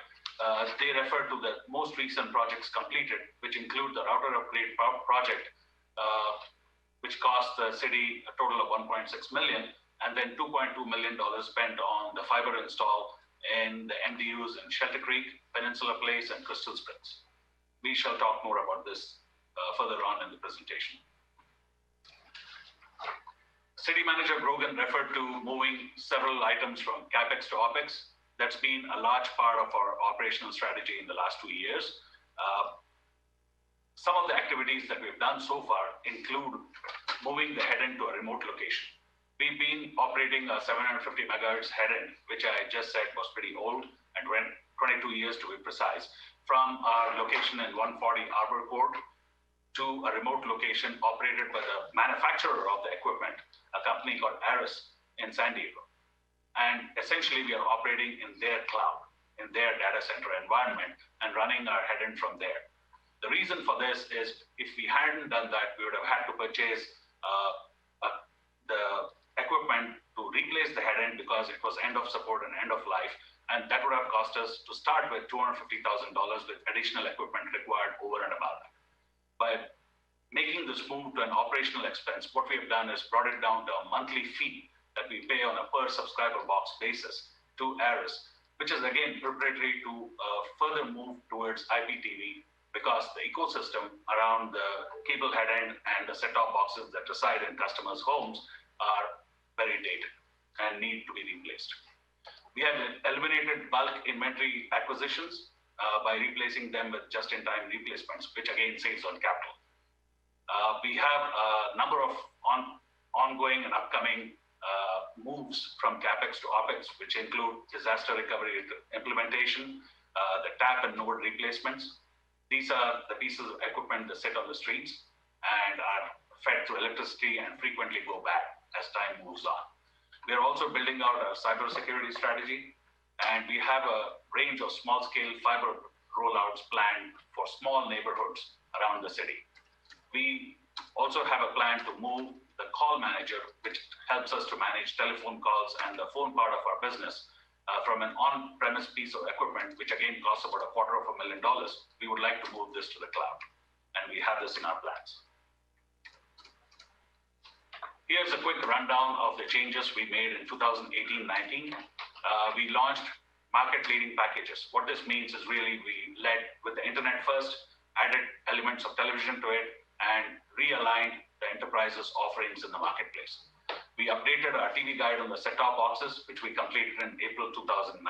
they refer to the most recent projects completed, which include the router upgrade project, which cost the city a total of 1.6 million, and then $2.2 million spent on the fiber install in the MDUs in Shelter Creek, Peninsula Place, and Crystal Springs. We shall talk more about this further on in the presentation. City Manager Grogan referred to moving several items from CapEx to OpEx. That's been a large part of our operational strategy in the last 2 years. Some of the activities that we've done so far include moving the head-end to a remote location. We've been operating a 750 megahertz head-end, which I just said was pretty old and went 22 years to be precise, from our location in 140 Arbor Court to a remote location operated by the manufacturer of the equipment, a company called Aris in San Diego. And essentially, we are operating in their cloud, in their data center environment, and running our head-end from there. The reason for this is if we hadn't done that, we would have had to purchase the equipment to replace the head-end because it was end of support and end of life. And that would have cost us to start with $250,000 with additional equipment required over and above that. By making this move to an operational expense, what we have done is brought it down to a monthly fee that we pay on a per subscriber box basis to Aris, which is again preparatory to further move towards IPTV, because the ecosystem around the cable head-end and the set-top boxes that reside in customers' homes are very dated and need to be replaced. We have eliminated bulk inventory acquisitions by replacing them with just-in-time replacements, which again saves on capital. We have a number of ongoing and upcoming moves from CapEx to OpEx, which include disaster recovery implementation, the tap and node replacements. These are the pieces of equipment that sit on the streets and are fed through electricity and frequently go bad as time moves on. We are also building out a cybersecurity strategy, and we have a range of small-scale fiber rollouts planned for small neighborhoods around the city. We also have a plan to move the call manager, which helps us to manage telephone calls and the phone part of our business, from an on-premise piece of equipment, which again costs about $250,000. We would like to move this to the cloud, and we have this in our plans. Here's a quick rundown of the changes we made in 2018-19. We launched market-leading packages. What this means is really we led with the internet first, added elements of television to it, and realigned the enterprise's offerings in the marketplace. We updated our TV guide on the set-top boxes, which we completed in April 2019.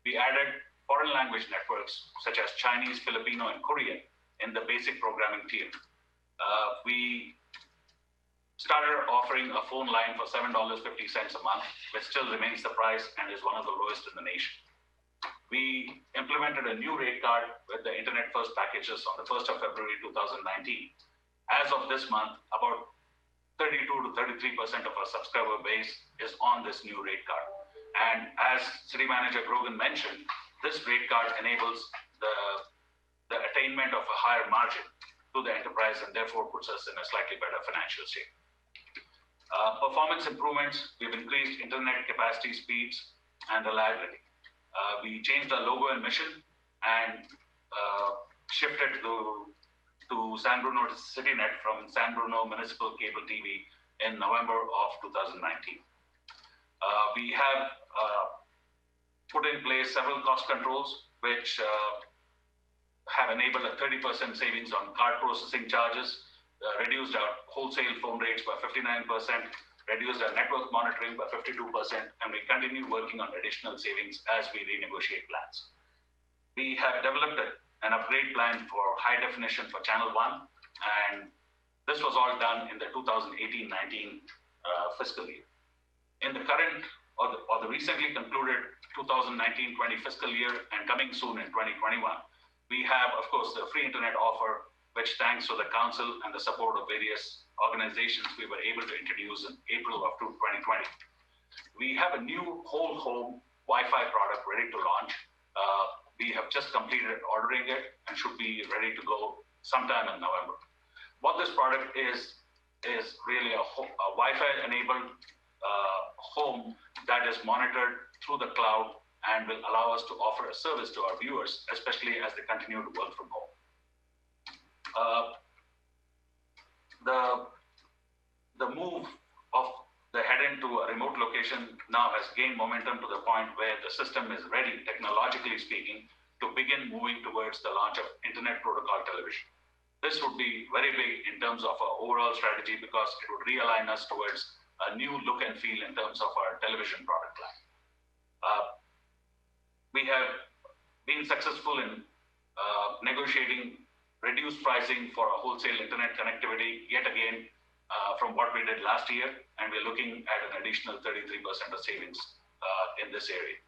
We added foreign language networks such as Chinese, Filipino, and Korean in the basic programming tier. We started offering a phone line for $7.50 a month, which still remains the price and is one of the lowest in the nation. We implemented a new rate card with the internet first packages on the 1st of February 2019. As of this month, about 32 to 33% of our subscriber base is on this new rate card. And as City Manager Grogan mentioned, this rate card enables the attainment of a higher margin to the enterprise and therefore puts us in a slightly better financial shape. Performance improvements, we've increased internet capacity, speeds, and reliability. We changed our logo and mission and shifted to San Bruno CityNet from San Bruno Municipal Cable TV in November of 2019. We have put in place several cost controls, which have enabled a 30% savings on card processing charges, reduced our wholesale phone rates by 59%, reduced our network monitoring by 52%, and we continue working on additional savings as we renegotiate plans. We have developed an upgrade plan for high definition for Channel 1, and this was all done in the 2018-19 fiscal year. In the current or the recently concluded 2019-20 fiscal year and coming soon in 2021, we have, of course, the free internet offer, which thanks to the council and the support of various organizations, we were able to introduce in April of 2020. We have a new whole home Wi-Fi product ready to launch. We have just completed ordering it and should be ready to go sometime in November. What this product is really a Wi-Fi enabled home that is monitored through the cloud and will allow us to offer a service to our viewers, especially as they continue to work from home. The move of the head-end to a remote location now has gained momentum to the point where the system is ready, technologically speaking, to begin moving towards the launch of Internet Protocol television. This would be very big in terms of our overall strategy because it would realign us towards a new look and feel in terms of our television product line. We have been successful in negotiating reduced pricing for a wholesale internet connectivity yet again from what we did last year, and we're looking at an additional 33% of savings in this area.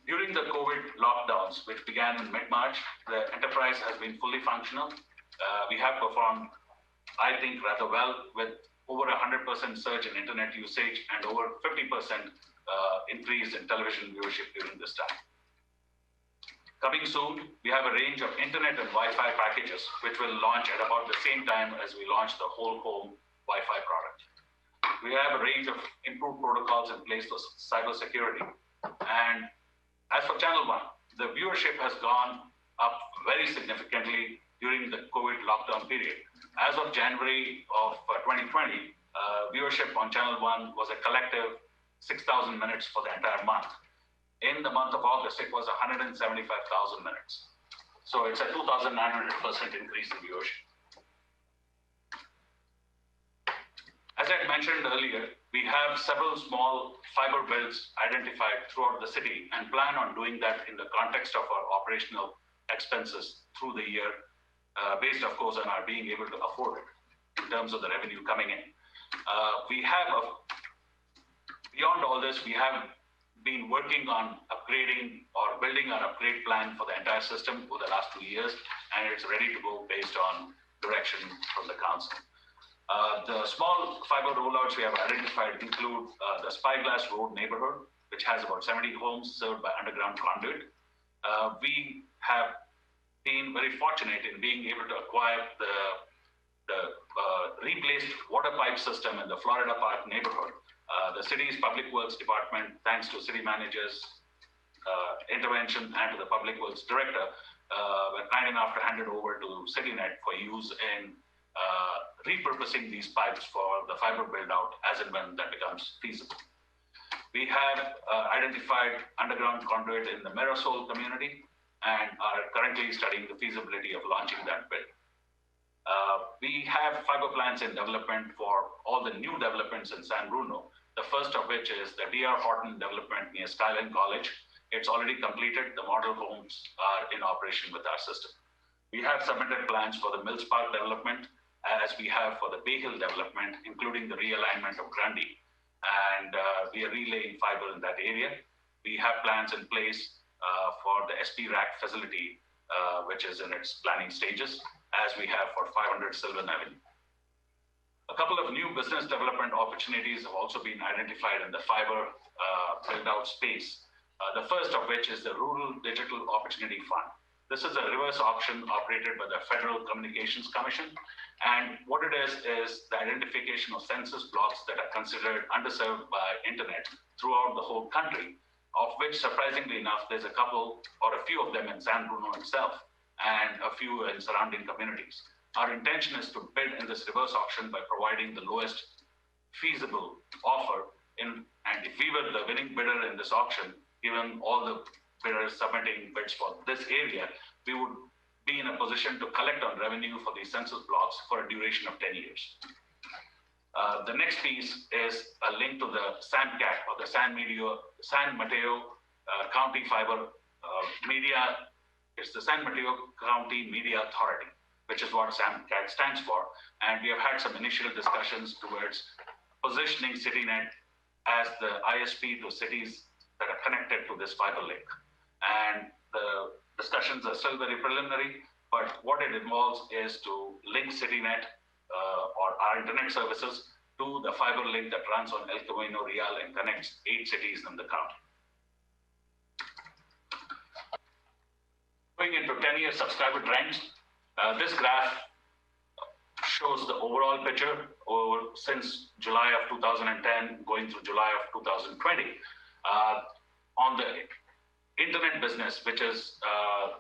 During the COVID lockdowns, which began in mid-March, the enterprise has been fully functional. We have performed, I think, rather well with over 100% surge in internet usage and over 50% increase in television viewership during this time. Coming soon, we have a range of internet and Wi-Fi packages, which will launch at about the same time as we launch the whole home Wi-Fi product. We have a range of improved protocols in place for cybersecurity. And as for Channel 1, the viewership has gone up very significantly during the COVID lockdown period. As of January of 2020, viewership on Channel 1 was a collective 6,000 minutes for the entire month. In the month of August, it was 175,000 minutes. So it's a 2,900% increase in viewership. As I mentioned earlier, we have several small fiber builds identified throughout the city and plan on doing that in the context of our operational expenses through the year, based, of course, on our being able to afford it in terms of the revenue coming in. Beyond all this, we have been working on upgrading or building our upgrade plan for the entire system for the last 2 years, and it's ready to go based on direction from the council. The small fiber rollouts we have identified include the Spyglass Road neighborhood, which has about 70 homes served by underground conduit. We have been very fortunate in being able to acquire the replaced water pipe system in the Florida Park neighborhood. The city's public works department, thanks to city managers' intervention and to the public works director, were kind enough to hand it over to CityNet for use in repurposing these pipes for the fiber build out as and when that becomes feasible. We have identified underground conduit in the Mirasol community and are currently studying the feasibility of launching that build. We have fiber plants in development for all the new developments in San Bruno, the first of which is the D.R. Horton development near Skyline College. It's already completed. The model homes are in operation with our system. We have submitted plans for the Mills Park development, as we have for the Bay Hill development, including the realignment of Grundy. And we are relaying fiber in that area. We have plans in place for the SP rack facility, which is in its planning stages, as we have for 500 Sylvan Avenue. A couple of new business development opportunities have also been identified in the fiber build-out space. The first of which is the Rural Digital Opportunity Fund. This is a reverse auction operated by the Federal Communications Commission. And what it is the identification of census blocks that are considered underserved by internet throughout the whole country, of which, surprisingly enough, there's a couple or a few of them in San Bruno itself and a few in surrounding communities. Our intention is to bid in this reverse auction by providing the lowest feasible offer and if we were the winning bidder in this auction, given all the bidders submitting bids for this area, we would be in a position to collect on revenue for these census blocks for a duration of 10 years. The next piece is a link to the SAMCAT, or the San Mateo County Fiber Media. It's the San Mateo County Media Authority, which is what SAMCAT stands for. And we have had some initial discussions towards positioning CityNet as the ISP to cities that are connected to this fiber link. And the discussions are still very preliminary, but what it involves is to link CityNet or our internet services to the fiber link that runs on El Camino Real and connects 8 cities in the county. Going into 10-year subscriber trends, this graph shows the overall picture since July of 2010 going through July of 2020. On the internet business, which is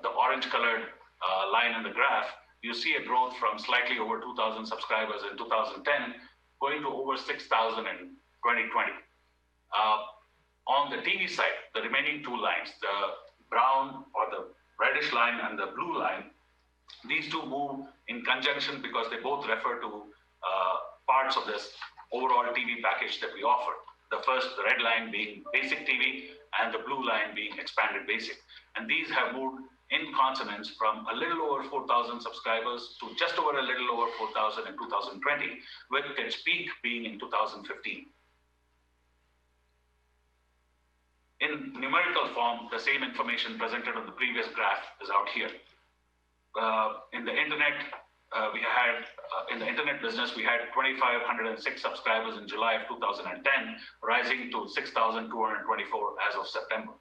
the orange colored line in the graph, you see a growth from slightly over 2,000 subscribers in 2010 going to over 6,000 in 2020. On the TV side, the remaining two lines, the brown or the reddish line and the blue line, these two move in conjunction because they both refer to parts of this overall TV package that we offer. The red line being basic TV and the blue line being expanded basic. And these have moved in consonance from a little over 4,000 subscribers to just over a little over 4,000 in 2020, with its peak being in 2015. In numerical form, the same information presented on the previous graph is out here. In the internet, in the internet business, we had 2,506 subscribers in July of 2010, rising to 6,224 as of September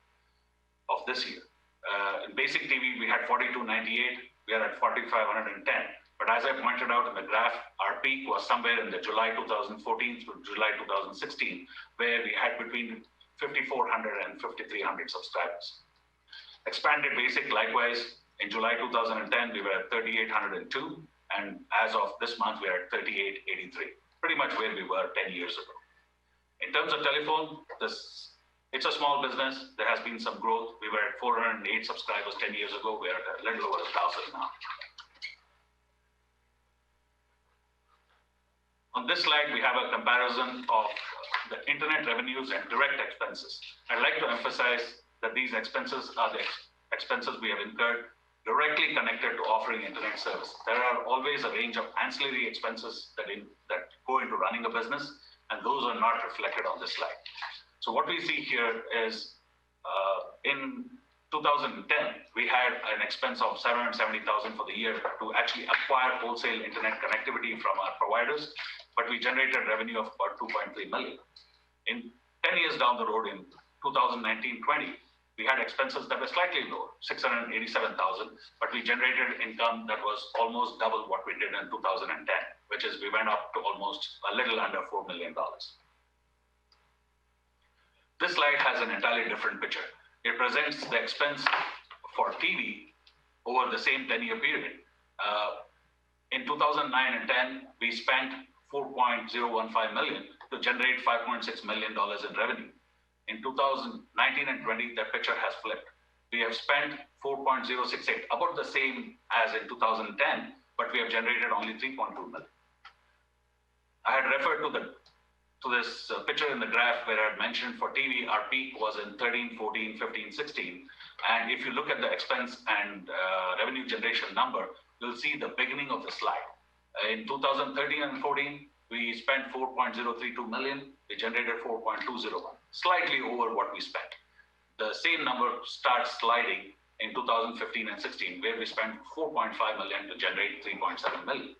of this year. In basic TV, we had 4,298. We are at 4,510. But as I pointed out in the graph, our peak was somewhere in the July 2014 through July 2016, where we had between 5,400 and 5,300 subscribers. Expanded basic, likewise, in July 2010, we were at 3,802. And as of this month, we are at 3,883, pretty much where we were 10 years ago. In terms of telephone, it's a small business. There has been some growth. We were at 408 subscribers 10 years ago. We are at a little over 1,000 now. On this slide, we have a comparison of the internet revenues and direct expenses. I'd like to emphasize that these expenses are the expenses we have incurred directly connected to offering internet service. There are always a range of ancillary expenses that go into running a business, and those are not reflected on this slide. So what we see here is in 2010, we had an expense of $770,000 for the year to actually acquire wholesale internet connectivity from our providers, but we generated revenue of about $2.3 million. In 10 years down the road, in 2019-20, we had expenses that were slightly lower, $687,000, but we generated income that was almost double what we did in 2010, which is we went up to almost a little under $4 million. This slide has an entirely different picture. It presents the expense for TV over the same 10-year period. In 2009 and 10, we spent $4.015 million to generate $5.6 million in revenue. In 2019 and 20, that picture has flipped. We have spent 4.068, about the same as in 2010, but we have generated only 3.2 million. I had referred to this picture in the graph where I had mentioned for TV, our peak was in 13, 14, 15, 16. And if you look at the expense and revenue generation number, you'll see the beginning of the slide. In 2013 and 14, we spent 4.032 million. We generated 4.201, slightly over what we spent. The same number starts sliding in 2015 and 16, where we spent 4.5 million to generate 3.7 million.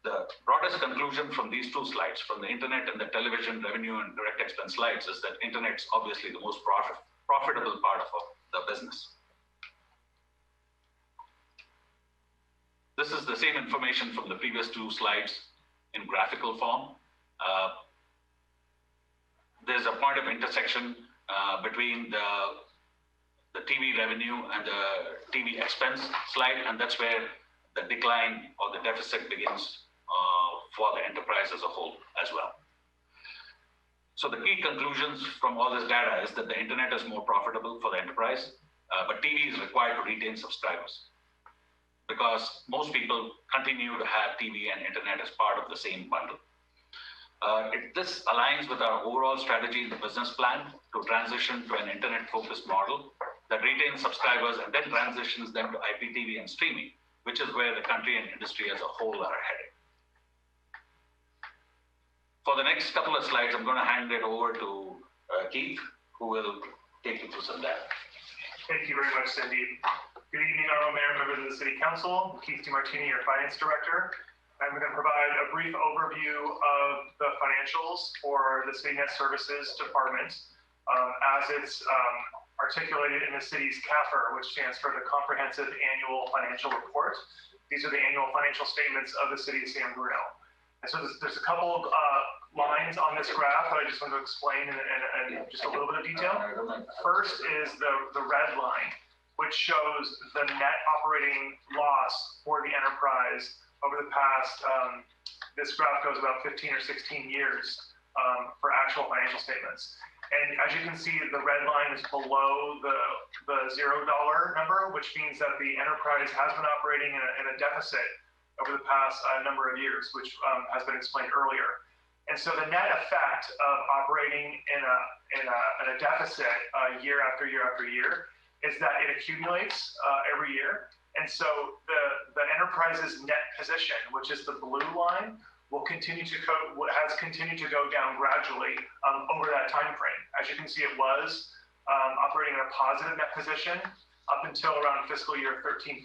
The broadest conclusion from these two slides, from the internet and the television revenue and direct expense slides, is that internet's obviously the most profitable part of the business. This is the same information from the previous two slides in graphical form. There's a point of intersection between the TV revenue and the TV expense slide, and that's where the decline or the deficit begins for the enterprise as a whole as well. So the key conclusions from all this data is that the internet is more profitable for the enterprise, but TV is required to retain subscribers because most people continue to have TV and internet as part of the same bundle. This aligns with our overall strategy in the business plan to transition to an internet-focused model that retains subscribers and then transitions them to IPTV and streaming, which is where the country and industry as a whole are headed. For the next couple of slides, I'm going to hand it over to Keith, who will take you through some data. Thank you very much, Sandeep. Good evening, Honorable Mayor, members of the City Council. Keith DeMartini, your Finance Director. I'm going to provide a brief overview of the financials for the City Net Services Department as it's articulated in the city's CAFR, which stands for the Comprehensive Annual Financial Report. These are the annual financial statements of the City of San Bruno. And so there's a couple lines on this graph that I just want to explain in just a little bit of detail. First is the red line, which shows the net operating loss for the enterprise over the past, this graph goes about 15 or 16 years for actual financial statements. And as you can see, the red line is below the $0 number, which means that the enterprise has been operating in a deficit over the past number of years, which has been explained earlier. And so the net effect of operating in a deficit year after year after year is that it accumulates every year. And so the enterprise's net position, which is the blue line, has continued to go down gradually over that time frame. As you can see, it was operating in a positive net position up until around fiscal year 13-14,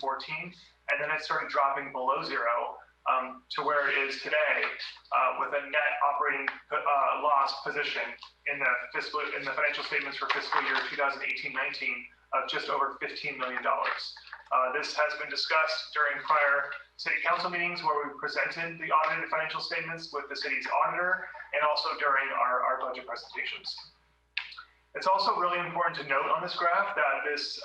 and then it started dropping below zero to where it is today with a net operating loss position in the financial statements for fiscal year 2018-19 of just over $15 million. This has been discussed during prior City Council meetings where we presented the audited financial statements with the city's auditor and also during our budget presentations. It's also really important to note on this graph that this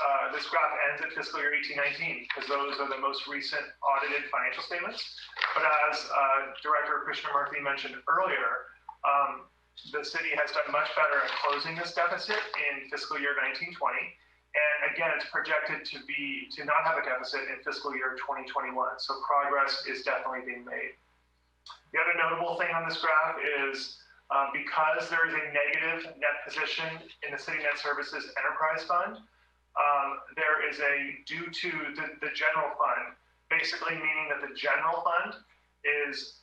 graph ends at fiscal year 18-19 because those are the most recent audited financial statements. But as Director Krishnamurthy mentioned earlier, the city has done much better at closing this deficit in fiscal year 19-20. And again, it's projected to not have a deficit in fiscal year 2021. So progress is definitely being made. The other notable thing on this graph is because there is a negative net position in the City Net Services Enterprise Fund, there is due to the general fund, basically meaning that the general fund is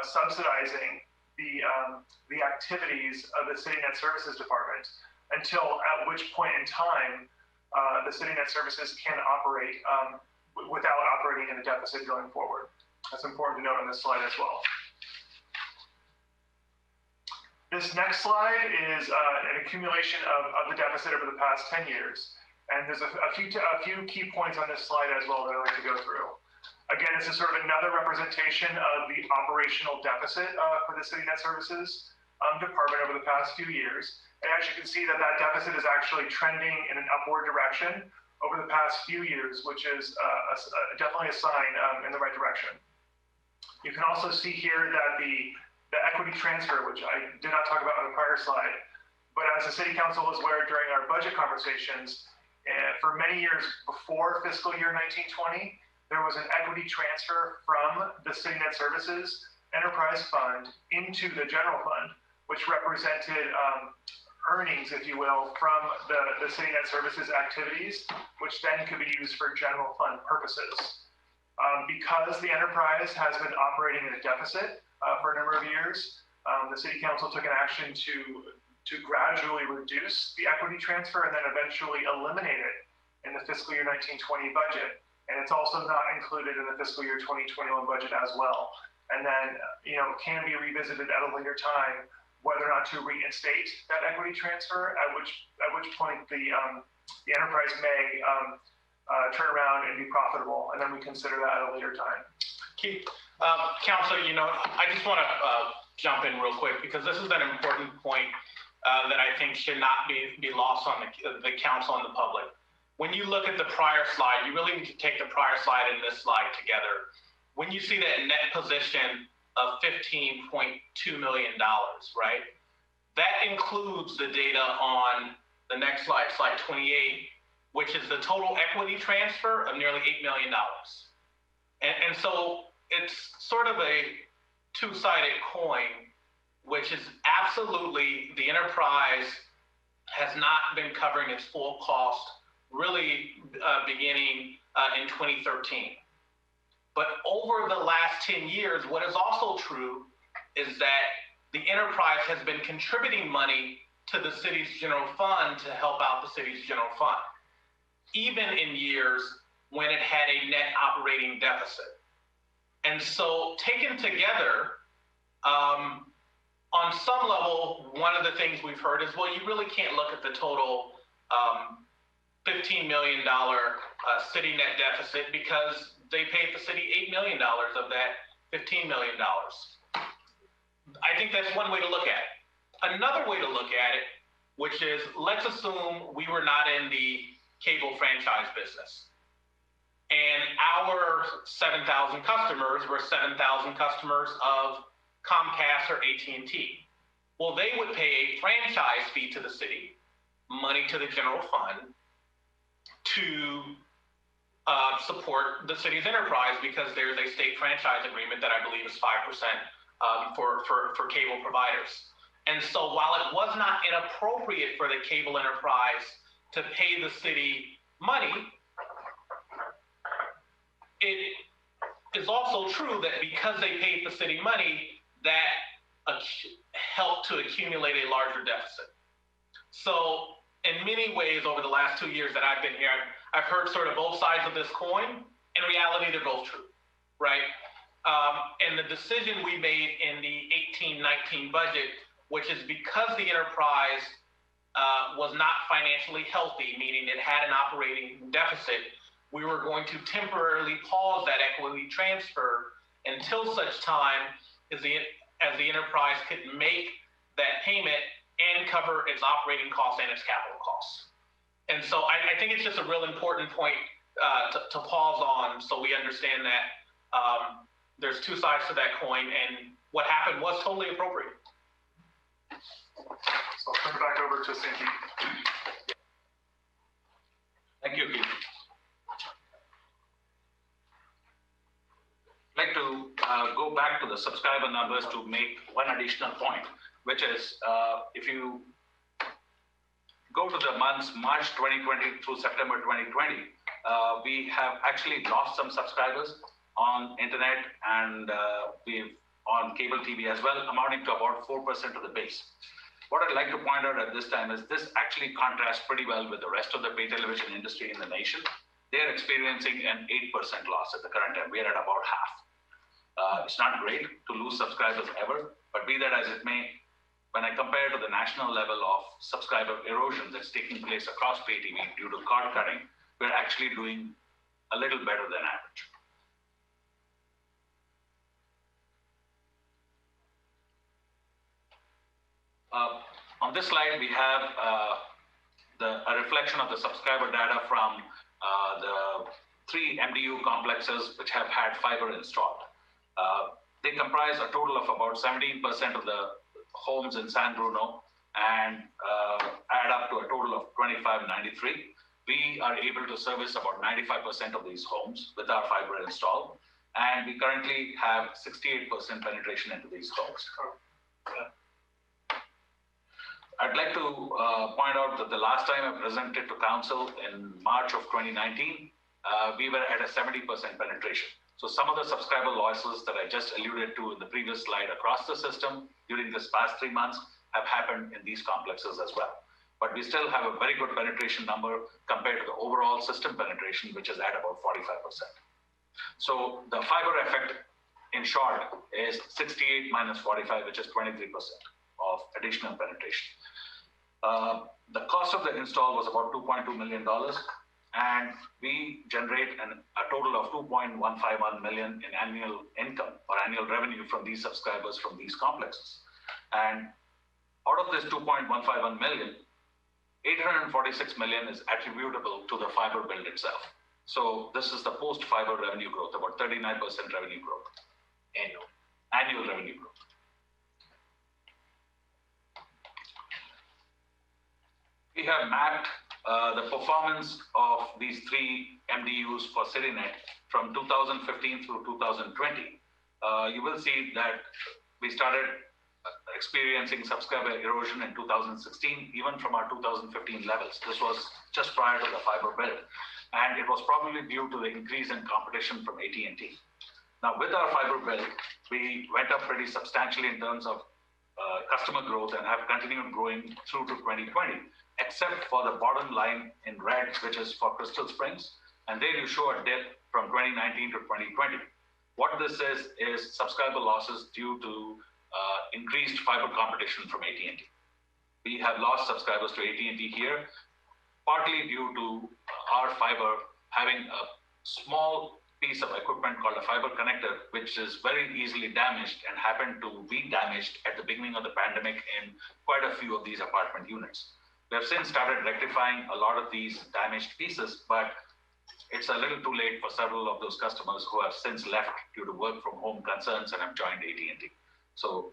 subsidizing the activities of the City Net Services Department until at which point in time the City Net Services can operate without operating in a deficit going forward. That's important to note on this slide as well. This next slide is an accumulation of the deficit over the past 10 years. And there's a few key points on this slide as well that I'd like to go through. Again, this is sort of another representation of the operational deficit for the City Net Services Department over the past few years. And as you can see that deficit is actually trending in an upward direction over the past few years, which is definitely a sign in the right direction. You can also see here that the equity transfer, which I did not talk about on the prior slide, but as the City Council was aware during our budget conversations, for many years before fiscal year 19-20, there was an equity transfer from the City Net Services Enterprise Fund into the general fund, which represented earnings, if you will, from the City Net Services activities, which then could be used for general fund purposes. Because the enterprise has been operating in a deficit for a number of years, the City Council took an action to gradually reduce the equity transfer and then eventually eliminate it in the fiscal year 19-20 budget. And it's also not included in the fiscal year 2021 budget as well. And then, can be revisited at a later time whether or not to reinstate that equity transfer, at which point the enterprise may turn around and be profitable, and then we consider that at a later time. Keith, Council, I just want to jump in real quick because this is an important point that I think should not be lost on the Council and the public. When you look at the prior slide, you really need to take the prior slide and this slide together. When you see that net position of $15.2 million, right? That includes the data on the next slide, slide 28, which is the total equity transfer of nearly $8 million. And so it's sort of a two-sided coin which is absolutely, the enterprise has not been covering its full cost really beginning in 2013. But over the last 10 years, what is also true is that the enterprise has been contributing money to the city's general fund to help out the city's general fund, even in years when it had a net operating deficit. And so taken together, on some level, one of the things we've heard is, well, you really can't look at the total $15 million city net deficit because they paid the city $8 million of that $15 million. I think that's one way to look at it. Another way to look at it, which is, let's assume we were not in the cable franchise business, and our 7,000 customers were 7,000 customers of Comcast or AT&T. Well, they would pay a franchise fee to the city, money to the general fund, to support the city's enterprise because there's a state franchise agreement that I believe is 5% for cable providers. And so while it was not inappropriate for the cable enterprise to pay the city money, it is also true that because they paid the city money, that helped to accumulate a larger deficit. So in many ways over the last 2 years that I've been here, I've heard sort of both sides of this coin. In reality, they're both true, right? And the decision we made in the 18-19 budget, which is because the enterprise was not financially healthy, meaning it had an operating deficit, we were going to temporarily pause that equity transfer until such time as the enterprise could make that payment and cover its operating costs and its capital costs. And so I think it's just a real important point to pause on so we understand that there's two sides to that coin, and what happened was totally appropriate. So I'll turn it back over to Sandeep. Thank you, Keith. I'd like to go back to the subscriber numbers to make one additional point, which is if you go to the months March 2020 through September 2020, we have actually lost some subscribers on internet and we've on cable TV as well, amounting to about 4% of the base. What I'd like to point out at this time is this actually contrasts pretty well with the rest of the pay television industry in the nation. They're experiencing an 8% loss at the current time. We're at about half. It's not great to lose subscribers ever, but be that as it may, when I compare to the national level of subscriber erosion that's taking place across pay TV due to cord cutting, we're actually doing a little better than average. On this slide, we have a reflection of the subscriber data from the 3 MDU complexes which have had fiber installed. They comprise a total of about 17% of the homes in San Bruno and add up to a total of 2,593. We are able to service about 95% of these homes with our fiber installed, and we currently have 68% penetration into these homes. I'd like to point out that the last time I presented to council in March of 2019, we were at a 70% penetration. So some of the subscriber losses that I just alluded to in the previous slide across the system during this past 3 months have happened in these complexes as well. But we still have a very good penetration number compared to the overall system penetration, which is at about 45%. So the fiber effect, in short, is 68 minus 45, which is 23% of additional penetration. The cost of the install was about $2.2 million, and we generate a total of $2.151 million in annual income or annual revenue from these subscribers from these complexes. And out of this $2.151 million, $846 million is attributable to the fiber build itself. So this is the post-fiber revenue growth, about 39% revenue growth, annual revenue growth. We have mapped the performance of these 3 MDUs for CityNet from 2015 through 2020. You will see that we started experiencing subscriber erosion in 2016, even from our 2015 levels. This was just prior to the fiber build, and it was probably due to the increase in competition from AT&T. Now, with our fiber build, we went up pretty substantially in terms of customer growth and have continued growing through to 2020, except for the bottom line in red, which is for Crystal Springs, and there you show a dip from 2019 to 2020. What this is subscriber losses due to increased fiber competition from AT&T. We have lost subscribers to AT&T here, partly due to our fiber having a small piece of equipment called a fiber connector, which is very easily damaged and happened to be damaged at the beginning of the pandemic in quite a few of these apartment units. We have since started rectifying a lot of these damaged pieces, but it's a little too late for several of those customers who have since left due to work from home concerns and have joined AT&T. So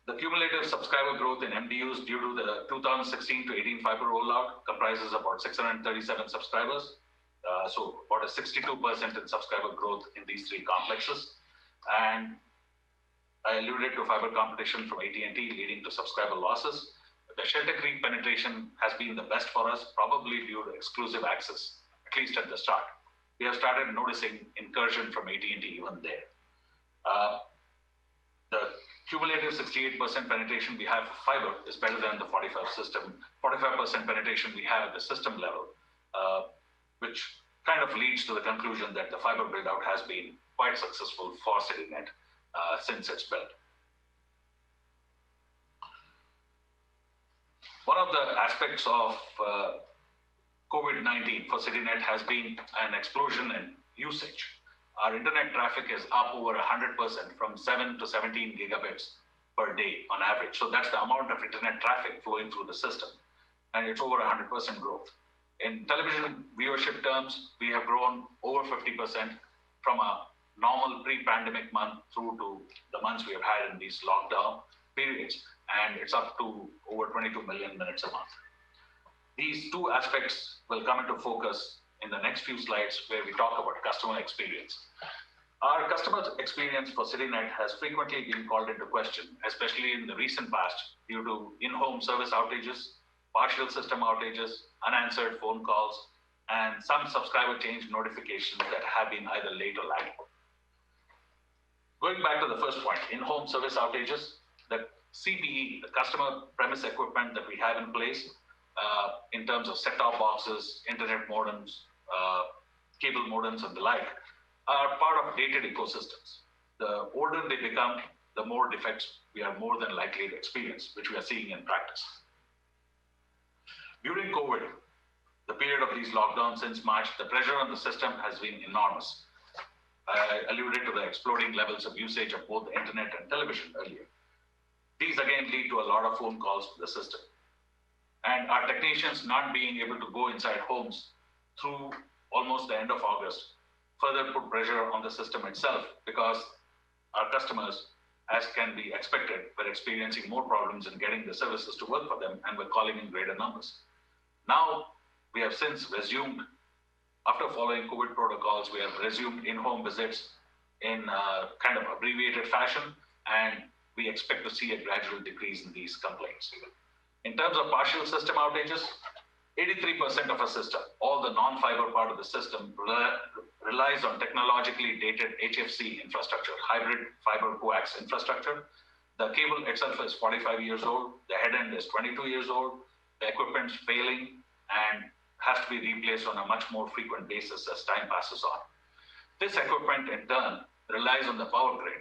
the cumulative subscriber growth in MDUs due to the 2016 to 18 fiber rollout comprises about 637 subscribers. So about a 62% in subscriber growth in these three complexes. And I alluded to fiber competition from AT&T leading to subscriber losses. The Shelter Creek penetration has been the best for us, probably due to exclusive access, at least at the start. We have started noticing incursion from AT&T even there. The cumulative 68% penetration we have for fiber is better than the 45% penetration we have at the system level, which kind of leads to the conclusion that the fiber build out has been quite successful for CityNet since its build. One of the aspects of COVID-19 for CityNet has been an explosion in usage. Our internet traffic is up over 100% from 7 to 17 gigabits per day on average. So that's the amount of internet traffic flowing through the system. And it's over 100% growth. In television viewership terms, we have grown over 50% from a normal pre-pandemic month through to the months we have had in these lockdown periods. And it's up to over 22 million minutes a month. These two aspects will come into focus in the next few slides where we talk about customer experience. Our customer experience for CityNet has frequently been called into question, especially in the recent past due to in-home service outages, partial system outages, unanswered phone calls, and some subscriber change notifications that have been either late or lagging. Going back to the first point, in-home service outages, the CPE, the customer premise equipment that we have in place, in terms of set-top boxes, internet modems, cable modems, and the like, are part of dated ecosystems. The older they become, the more defects we are more than likely to experience, which we are seeing in practice. During COVID, the period of these lockdowns since March, the pressure on the system has been enormous. I alluded to the exploding levels of usage of both the internet and television earlier. These again lead to a lot of phone calls to the system. And our technicians not being able to go inside homes through almost the end of August further put pressure on the system itself, because our customers, as can be expected, were experiencing more problems in getting the services to work for them and were calling in greater numbers. Now, we have since resumed, after following COVID protocols, we have resumed in-home visits in a kind of abbreviated fashion, and we expect to see a gradual decrease in these complaints. In terms of partial system outages, 83% of our system, all the non-fiber part of the system, relies on technologically dated HFC infrastructure, hybrid fiber coax infrastructure. The cable itself is 45 years old, the head end is 22 years old, the equipment's failing and has to be replaced on a much more frequent basis as time passes on. This equipment in turn relies on the power grid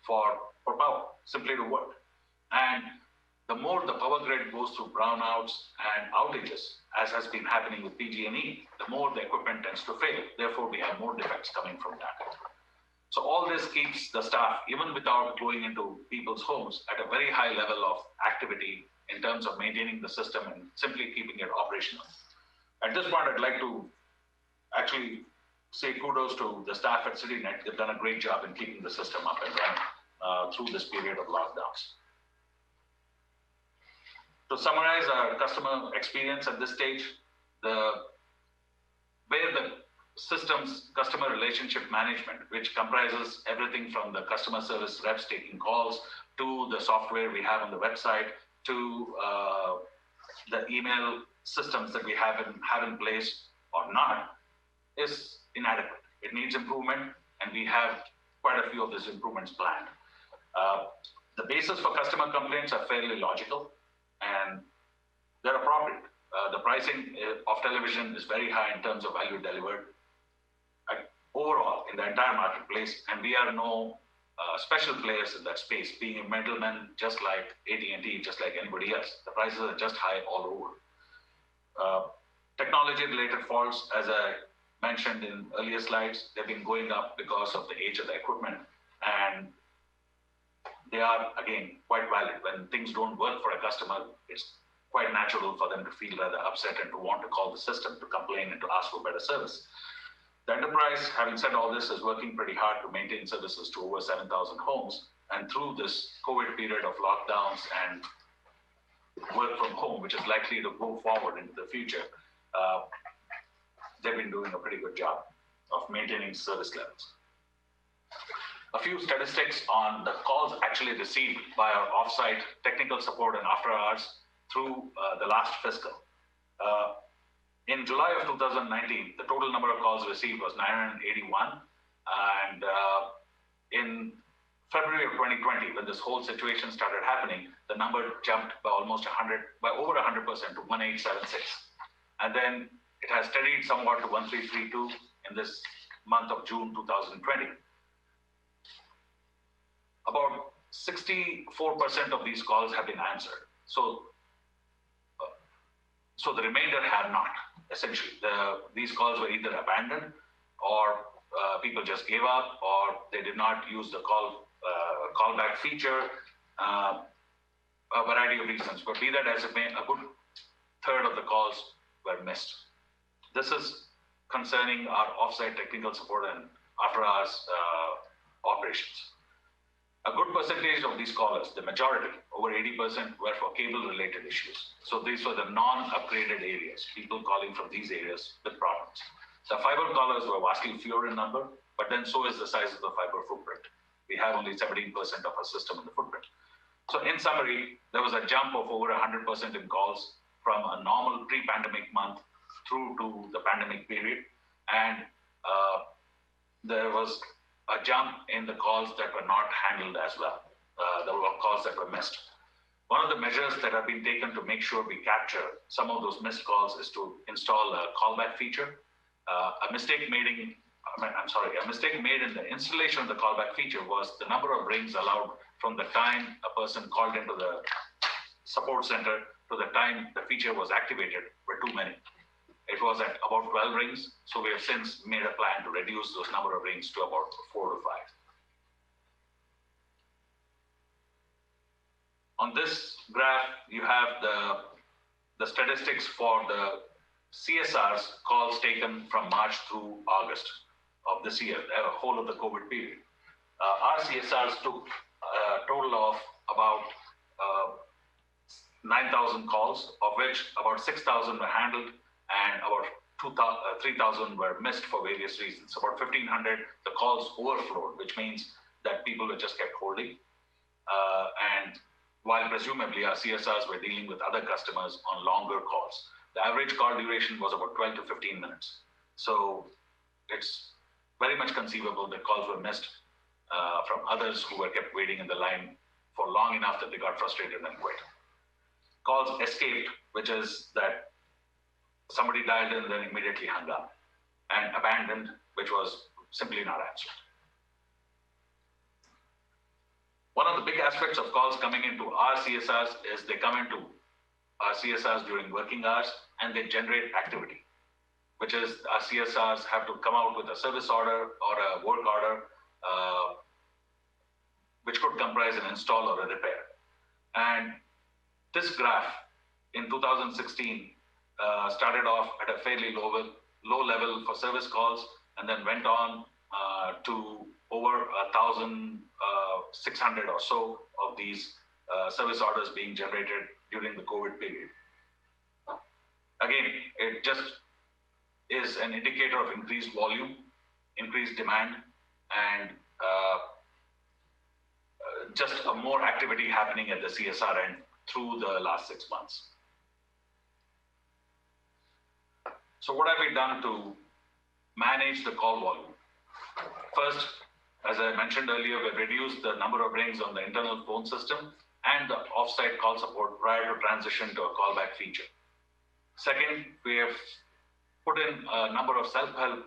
for power, simply to work. And the more the power grid goes through brownouts and outages, as has been happening with PG&E, the more the equipment tends to fail. Therefore, we have more defects coming from that. So all this keeps the staff, even without going into people's homes, at a very high level of activity in terms of maintaining the system and simply keeping it operational. At this point, I'd like to actually say kudos to the staff at CityNet. They've done a great job in keeping the system up and running through this period of lockdowns. To summarize our customer experience at this stage, where the system's customer relationship management, which comprises everything from the customer service reps taking calls to the software we have on the website, to the email systems that we have in place or not, is inadequate. It needs improvement, and we have quite a few of these improvements planned. The basis for customer complaints are fairly logical, and they're appropriate. The pricing of television is very high in terms of value delivered overall in the entire marketplace, and we are no special players in that space, being a middleman just like AT&T, just like anybody else. The prices are just high all over. Technology-related faults, as I mentioned in earlier slides, they've been going up because of the age of the equipment, and they are, again, quite valid. When things don't work for a customer, it's quite natural for them to feel rather upset and to want to call the system to complain and to ask for better service. The enterprise, having said all this, is working pretty hard to maintain services to over 7,000 homes. And through this COVID period of lockdowns and work from home, which is likely to go forward into the future, they've been doing a pretty good job of maintaining service levels. A few statistics on the calls actually received by our offsite technical support and after hours through the last fiscal. In July of 2019, the total number of calls received was 981. And in February of 2020, when this whole situation started happening, the number jumped by almost over 100% to 1876. And then it has steadied somewhat to 1332 in this month of June 2020. About 64% of these calls have been answered. So the remainder have not, essentially. These calls were either abandoned, or people just gave up, or they did not use the callback feature, a variety of reasons. But be that as it may, a good third of the calls were missed. This is concerning our offsite technical support and after-hours operations. A good percentage of these callers, the majority, over 80%, were for cable-related issues. So these were the non-upgraded areas, people calling from these areas with problems. The fiber callers were vastly fewer in number, but then so is the size of the fiber footprint. We have only 17% of our system in the footprint. So in summary, there was a jump of over 100% in calls from a normal pre-pandemic month through to the pandemic period. And there was a jump in the calls that were not handled as well. There were calls that were missed. One of the measures that have been taken to make sure we capture some of those missed calls is to install a callback feature. A mistake made in the installation of the callback feature was the number of rings allowed from the time a person called into the support center to the time the feature was activated were too many. It was at about 12 rings, so we have since made a plan to reduce those number of rings to about 4 to 5. On this graph, you have the statistics for the CSRs calls taken from March through August of this year, the whole of the COVID period. Our CSRs took a total of about 9,000 calls, of which about 6,000 were handled and about 3,000 were missed for various reasons. About 1,500, the calls overflowed, which means that people were just kept holding. And while presumably our CSRs were dealing with other customers on longer calls. The average call duration was about 12 to 15 minutes. So it's very much conceivable that calls were missed from others who were kept waiting in the line for long enough that they got frustrated and quit. Calls escaped, which is that somebody dialed in and then immediately hung up, and abandoned, which was simply not answered. One of the big aspects of calls coming into our CSRs is they come into our CSRs during working hours and they generate activity, which is our CSRs have to come out with a service order or a work order, which could comprise an install or a repair. And this graph in 2016 started off at a fairly low level for service calls, and then went on to over 1,600 or so of these service orders being generated during the COVID period. Again, it just is an indicator of increased volume, increased demand, and just a more activity happening at the CSR end through the last 6 months. So what have we done to manage the call volume? First, as I mentioned earlier, we reduced the number of rings on the internal phone system and the offsite call support prior to transition to a callback feature. Second, we have put in a number of self-help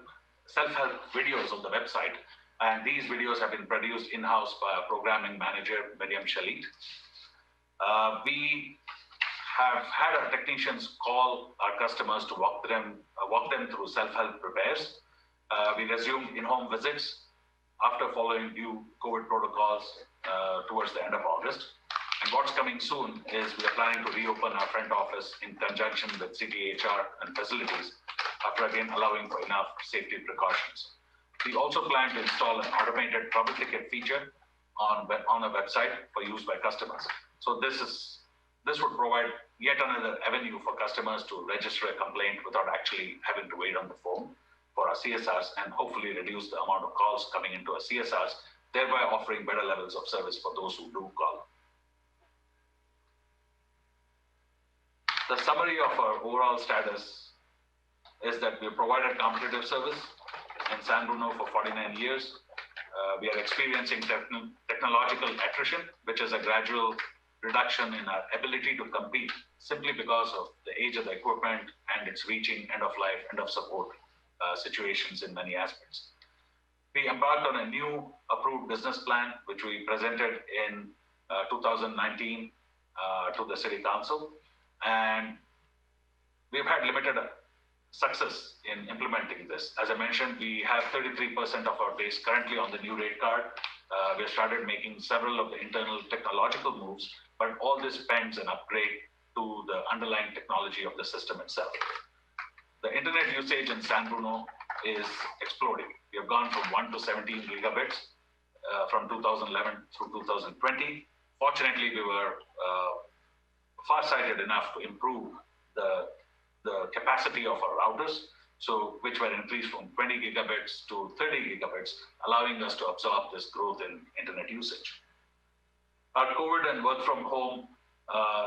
videos on the website, and these videos have been produced in-house by our programming manager, Miriam Shalit. We have had our technicians call our customers to walk them through self-help repairs. We resumed in-home visits after following new COVID protocols towards the end of August. And what's coming soon is we are planning to reopen our front office in conjunction with CTHR and facilities after again allowing for enough safety precautions. We also plan to install an automated trouble ticket feature on a website for use by customers. So this would provide yet another avenue for customers to register a complaint without actually having to wait on the phone for our CSRs, and hopefully reduce the amount of calls coming into our CSRs, thereby offering better levels of service for those who do call. The summary of our overall status is that we have provided competitive service in San Bruno for 49 years. We are experiencing technological attrition, which is a gradual reduction in our ability to compete simply because of the age of the equipment and its reaching end of life, end of support situations in many aspects. We embarked on a new approved business plan, which we presented in 2019 to the City Council. And we've had limited success in implementing this. As I mentioned, we have 33% of our base currently on the new rate card. We have started making several of the internal technological moves, but all this depends an upgrade to the underlying technology of the system itself. The internet usage in San Bruno is exploding. We have gone from 1 to 17 gigabits from 2011 through 2020. Fortunately, we were farsighted enough to improve the capacity of our routers, which were increased from 20 gigabits to 30 gigabits, allowing us to absorb this growth in internet usage. Our COVID and work from home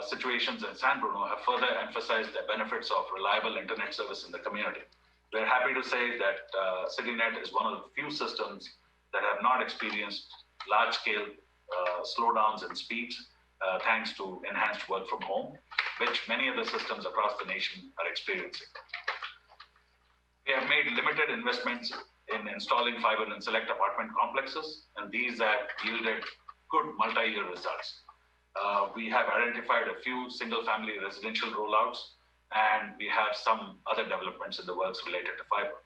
situations in San Bruno have further emphasized the benefits of reliable internet service in the community. We're happy to say that CityNet is one of the few systems that have not experienced large-scale slowdowns in speeds thanks to enhanced work from home, which many of the systems across the nation are experiencing. We have made limited investments in installing fiber in select apartment complexes, and these have yielded good multi-year results. We have identified a few single-family residential rollouts, and we have some other developments in the works related to fiber.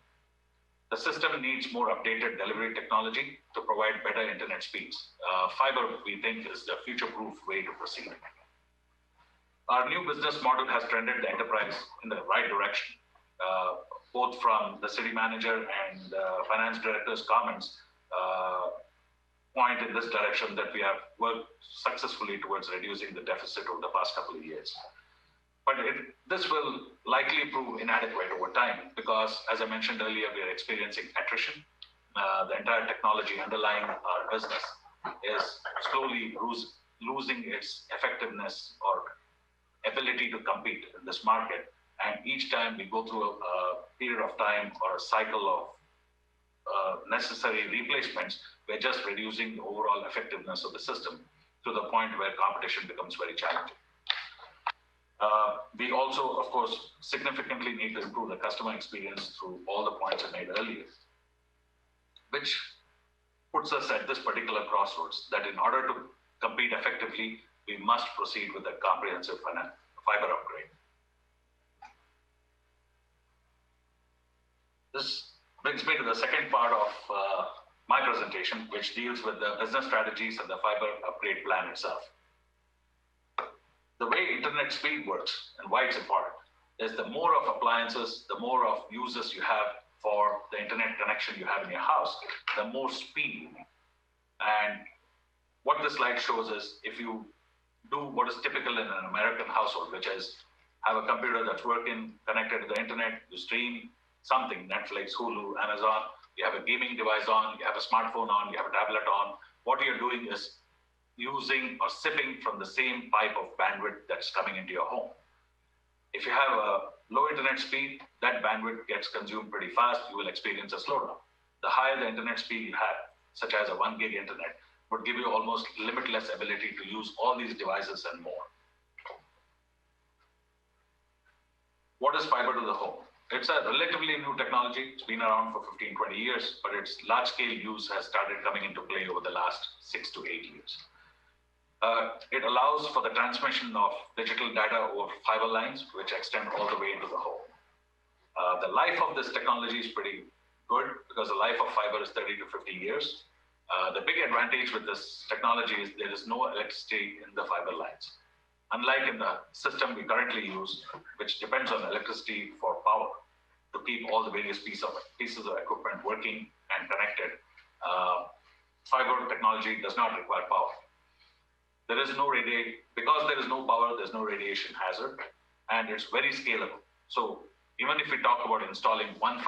The system needs more updated delivery technology to provide better internet speeds. Fiber, we think, is the future-proof way to proceed. Our new business model has trended the enterprise in the right direction. Both from the city manager and finance director's comments point in this direction that we have worked successfully towards reducing the deficit over the past couple of years. But this will likely prove inadequate over time because, as I mentioned earlier, we are experiencing attrition. The entire technology underlying our business is slowly losing its effectiveness or ability to compete in this market. And each time we go through a period of time or a cycle of necessary replacements, we're just reducing the overall effectiveness of the system to the point where competition becomes very challenging. We also, of course, significantly need to improve the customer experience through all the points I made earlier, which puts us at this particular crossroads that in order to compete effectively, we must proceed with a comprehensive fiber upgrade. This brings me to the second part of my presentation, which deals with the business strategies and the fiber upgrade plan itself. The way internet speed works and why it's important is the more of appliances, the more of users you have for the internet connection you have in your house, the more speed you need. And what this slide shows is if you do what is typical in an American household, which is have a computer that's working, connected to the internet, you stream something, Netflix, Hulu, Amazon, you have a gaming device on, you have a smartphone on, you have a tablet on. What you're doing is using or sipping from the same pipe of bandwidth that's coming into your home. If you have a low internet speed, that bandwidth gets consumed pretty fast. You will experience a slowdown. The higher the internet speed you have, such as a 1 gig internet, would give you almost limitless ability to use all these devices and more. What is fiber to the home? It's a relatively new technology. It's been around for 15, 20 years, but its large-scale use has started coming into play over the last 6 to 8 years. It allows for the transmission of digital data over fiber lines, which extend all the way into the home. The life of this technology is pretty good because the life of fiber is 30 to 50 years. The big advantage with this technology is there is no electricity in the fiber lines. Unlike in the system we currently use, which depends on electricity for power to keep all the various pieces of equipment working and connected, fiber technology does not require power. There is no because there is no power, there's no radiation hazard, and it's very scalable. So even if we talk about installing 1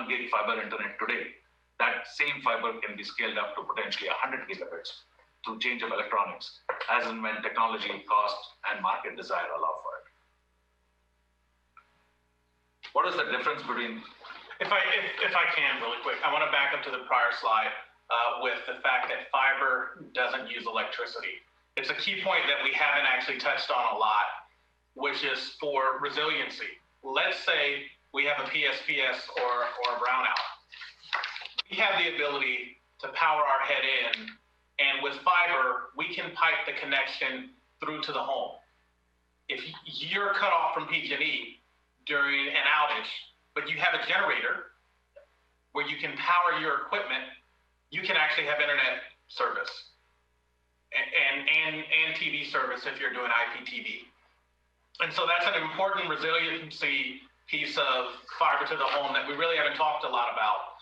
gig fiber internet today, that same fiber can be scaled up to potentially 100 gigabits through change of electronics, as and when technology, cost, and market desire allow for it. What is the difference between? If I can really quick, I want to back up to the prior slide with the fact that fiber doesn't use electricity. It's a key point that we haven't actually touched on a lot, which is for resiliency. Let's say we have a PSPS or a brownout. We have the ability to power our head in, and with fiber, we can pipe the connection through to the home. If you're cut off from PG&E during an outage, but you have a generator where you can power your equipment, you can actually have internet service and TV service if you're doing IPTV. And so that's an important resiliency piece of fiber to the home that we really haven't talked a lot about.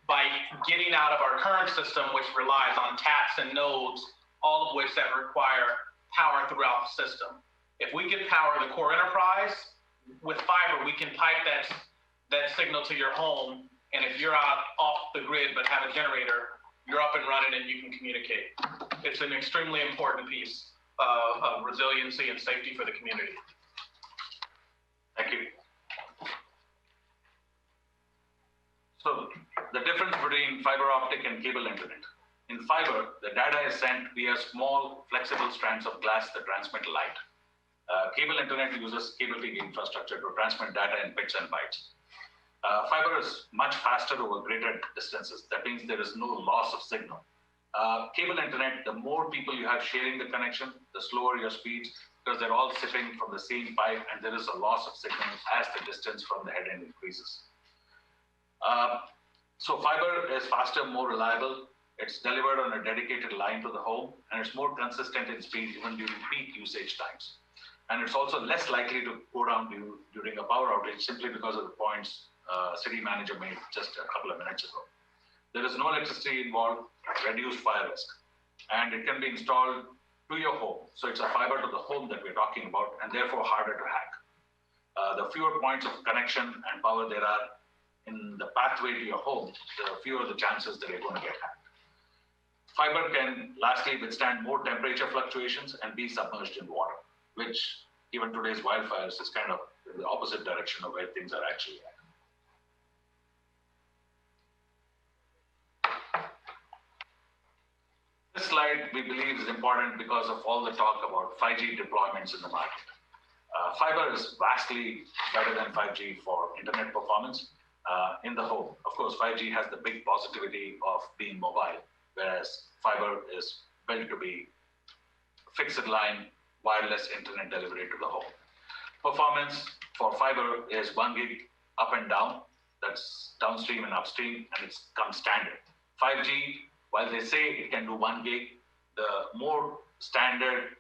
By getting out of our current system, which relies on taps and nodes, all of which that require power throughout the system. If we can power the core enterprise with fiber, we can pipe that signal to your home. And if you're out off the grid but have a generator, you're up and running and you can communicate. It's an extremely important piece of resiliency and safety for the community. Thank you. So the difference between fiber optic and cable internet. In fiber, the data is sent via small, flexible strands of glass that transmit light. Cable internet uses cable TV infrastructure to transmit data in bits and bytes. Fiber is much faster over greater distances. That means there is no loss of signal. Cable internet, the more people you have sharing the connection, the slower your speeds, because they're all sipping from the same pipe and there is a loss of signal as the distance from the head end increases. So fiber is faster, more reliable. It's delivered on a dedicated line to the home, and it's more consistent in speed even during peak usage times. And it's also less likely to go down during a power outage simply because of the points city manager made just a couple of minutes ago. There is no electricity involved, reduced fire risk, and it can be installed to your home. So it's a fiber to the home that we're talking about, and therefore harder to hack. The fewer points of connection and power there are in the pathway to your home, the fewer the chances that you're going to get hacked. Fiber can lastly withstand more temperature fluctuations and be submerged in water, which even today's wildfires is kind of in the opposite direction of where things are actually at. This slide we believe is important because of all the talk about 5G deployments in the market. Fiber is vastly better than 5G for internet performance in the home. Of course, 5G has the big positivity of being mobile, whereas fiber is built to be fixed line, wireless internet delivery to the home. Performance for fiber is 1 gig up and down, that's downstream and upstream, and it's come standard. 5G, while they say it can do 1 gig, the more standard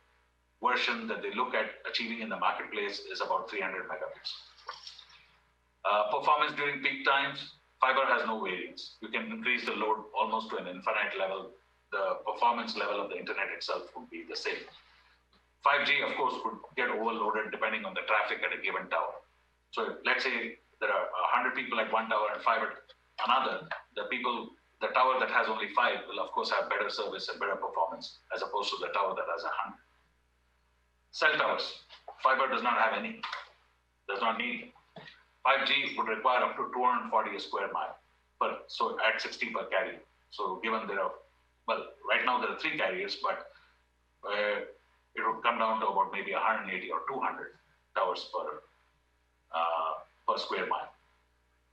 version that they look at achieving in the marketplace is about 300 megabits. Performance during peak times, fiber has no variance. You can increase the load almost to an infinite level. The performance level of the internet itself would be the same. 5G, of course, would get overloaded depending on the traffic at a given tower. So let's say there are 100 people at one tower and 5 at another. The people the tower that has only 5 will of course have better service and better performance as opposed to the tower that has 100. Cell towers, fiber does not have any, does not need. 5G would require up to 240 a square mile, so at 60 per carrier. So given there are, well, right now there are 3 carriers, but it would come down to about maybe 180 or 200 towers per square mile.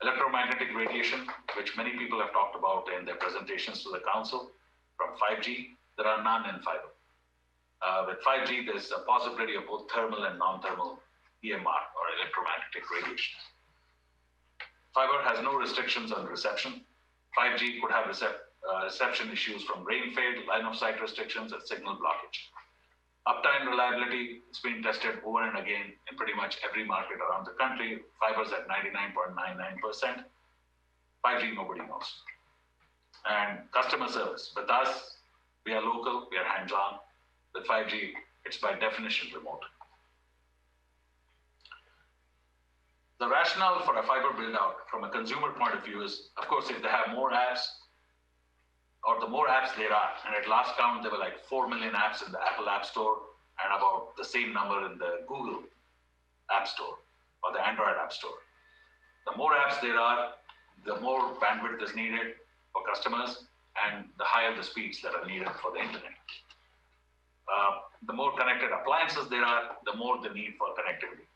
Electromagnetic radiation, which many people have talked about in their presentations to the council, from 5G, there are none in fiber. With 5G, there's a possibility of both thermal and non-thermal EMR or electromagnetic radiation. Fiber has no restrictions on reception. 5G could have reception issues from rain fade, line of sight restrictions, and signal blockage. Uptime reliability, it's been tested over and again in pretty much every market around the country. Fiber's at 99.99%. 5G, nobody knows. And customer service, with us, we are local, we are hands-on. With 5G, it's by definition remote. The rationale for a fiber build-out from a consumer point of view is, of course, if they have more apps, or the more apps there are, and at last count, there were like 4 million apps in the Apple App Store and about the same number in the Google App Store or the Android App Store. The more apps there are, the more bandwidth is needed for customers and the higher the speeds that are needed for the internet. The more connected appliances there are, the more the need for connectivity.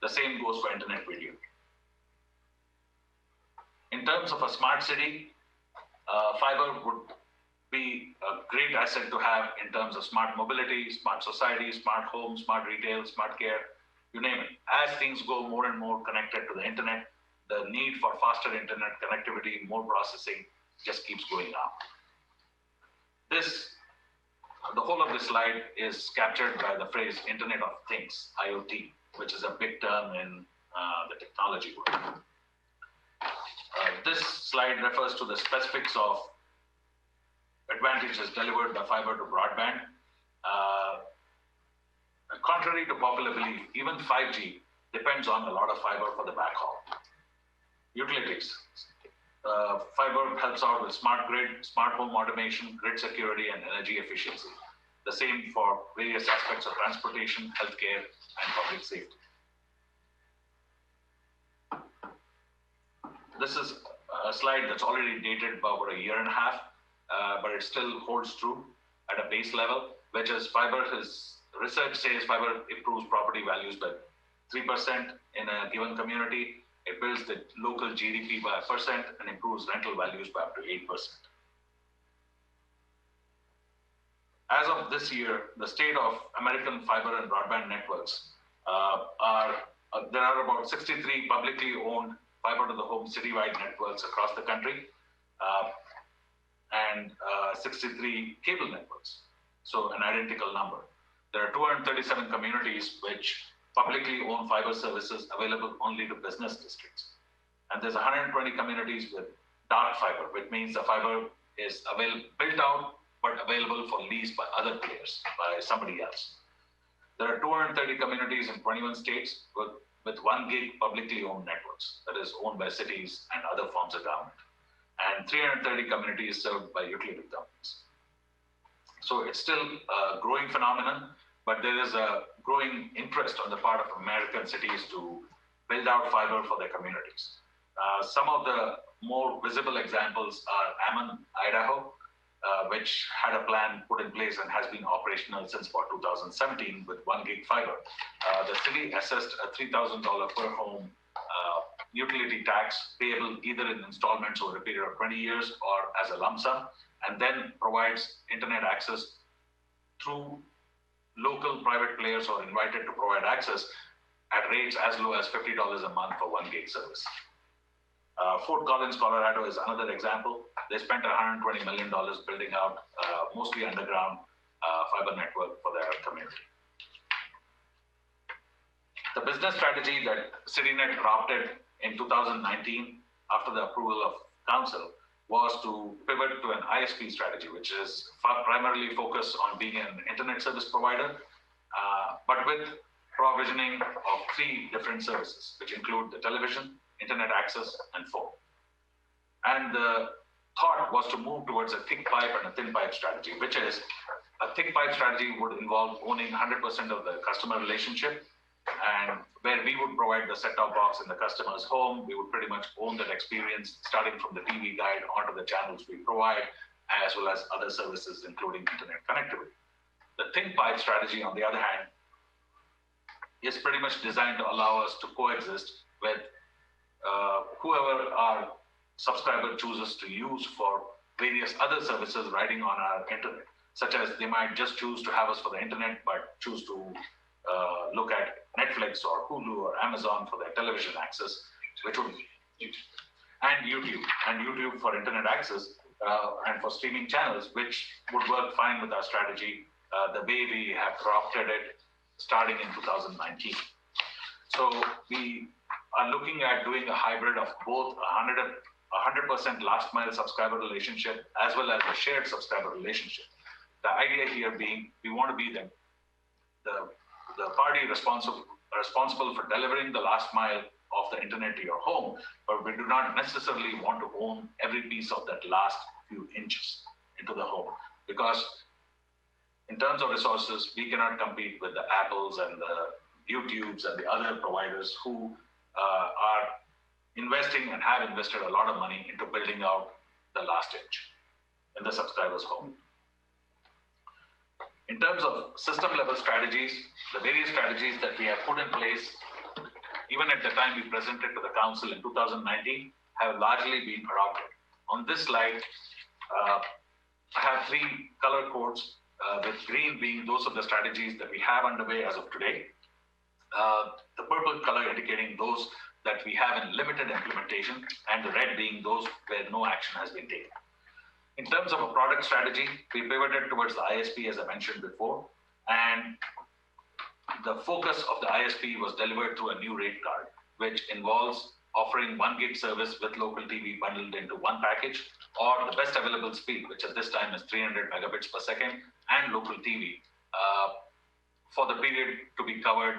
The same goes for internet video. In terms of a smart city, fiber would be a great asset to have in terms of smart mobility, smart society, smart home, smart retail, smart care, you name it. As things go more and more connected to the internet, the need for faster internet connectivity, more processing just keeps going up. The whole of this slide is captured by the phrase Internet of Things, IoT, which is a big term in the technology world. This slide refers to the specifics of advantages delivered by fiber to broadband. Contrary to popular belief, even 5G depends on a lot of fiber for the backhaul. Utilities. Fiber helps out with smart grid, smart home automation, grid security, and energy efficiency. The same for various aspects of transportation, healthcare, and public safety. This is a slide that's already dated by about a year and a half, but it still holds true at a base level, which is research says fiber improves property values by 3% in a given community. It builds the local GDP by 1% and improves rental values by up to 8%. As of this year, the state of American fiber and broadband networks there are about 63 publicly owned fiber to the home citywide networks across the country, and 63 cable networks, so an identical number. There are 237 communities which publicly own fiber services available only to business districts. And there's 120 communities with dark fiber, which means the fiber is built out but available for lease by other players, by somebody else. There are 230 communities in 21 states with 1 gig publicly owned networks, that is owned by cities and other forms of government, and 330 communities served by utility companies. So it's still a growing phenomenon, but there is a growing interest on the part of American cities to build out fiber for their communities. Some of the more visible examples are Ammon, Idaho, which had a plan put in place and has been operational since about 2017 with 1 gig fiber. The city assessed a $3,000 per home utility tax payable either in installments over a period of 20 years or as a lump sum, and then provides internet access through local private players who are invited to provide access at rates as low as $50 a month for 1 gig service. Fort Collins, Colorado is another example. They spent $120 million building out mostly underground fiber network for their community. The business strategy that CityNet adopted in 2019 after the approval of council was to pivot to an ISP strategy, which is primarily focused on being an internet service provider, but with provisioning of 3 different services, which include the television, internet access, and phone. And the thought was to move towards a thick pipe and a thin pipe strategy, which is a thick pipe strategy would involve owning 100% of the customer relationship, and where we would provide the set-top box in the customer's home. We would pretty much own that experience, starting from the TV guide onto the channels we provide, as well as other services, including internet connectivity. The thin pipe strategy, on the other hand, is pretty much designed to allow us to coexist with whoever our subscriber chooses to use for various other services riding on our internet, such as they might just choose to have us for the internet, but choose to look at Netflix or Hulu or Amazon for their television access, which would, and YouTube for internet access and for streaming channels, which would work fine with our strategy, the way we have crafted it starting in 2019. So we are looking at doing a hybrid of both 100% last mile subscriber relationship as well as a shared subscriber relationship. The idea here being we want to be the party responsible for delivering the last mile of the internet to your home, but we do not necessarily want to own every piece of that last few inches into the home, because in terms of resources, we cannot compete with the Apples and the YouTubes and the other providers who are investing and have invested a lot of money into building out the last inch in the subscriber's home. In terms of system level strategies, the various strategies that we have put in place, even at the time we presented to the council in 2019, have largely been adopted. On this slide, I have three color codes, with green being those of the strategies that we have underway as of today. The purple color indicating those that we have in limited implementation, and the red being those where no action has been taken. In terms of a product strategy, we pivoted towards the ISP, as I mentioned before, and the focus of the ISP was delivered through a new rate card, which involves offering 1 gig service with local TV bundled into one package, or the best available speed, which at this time is 300 megabits per second, and local TV for the period to be covered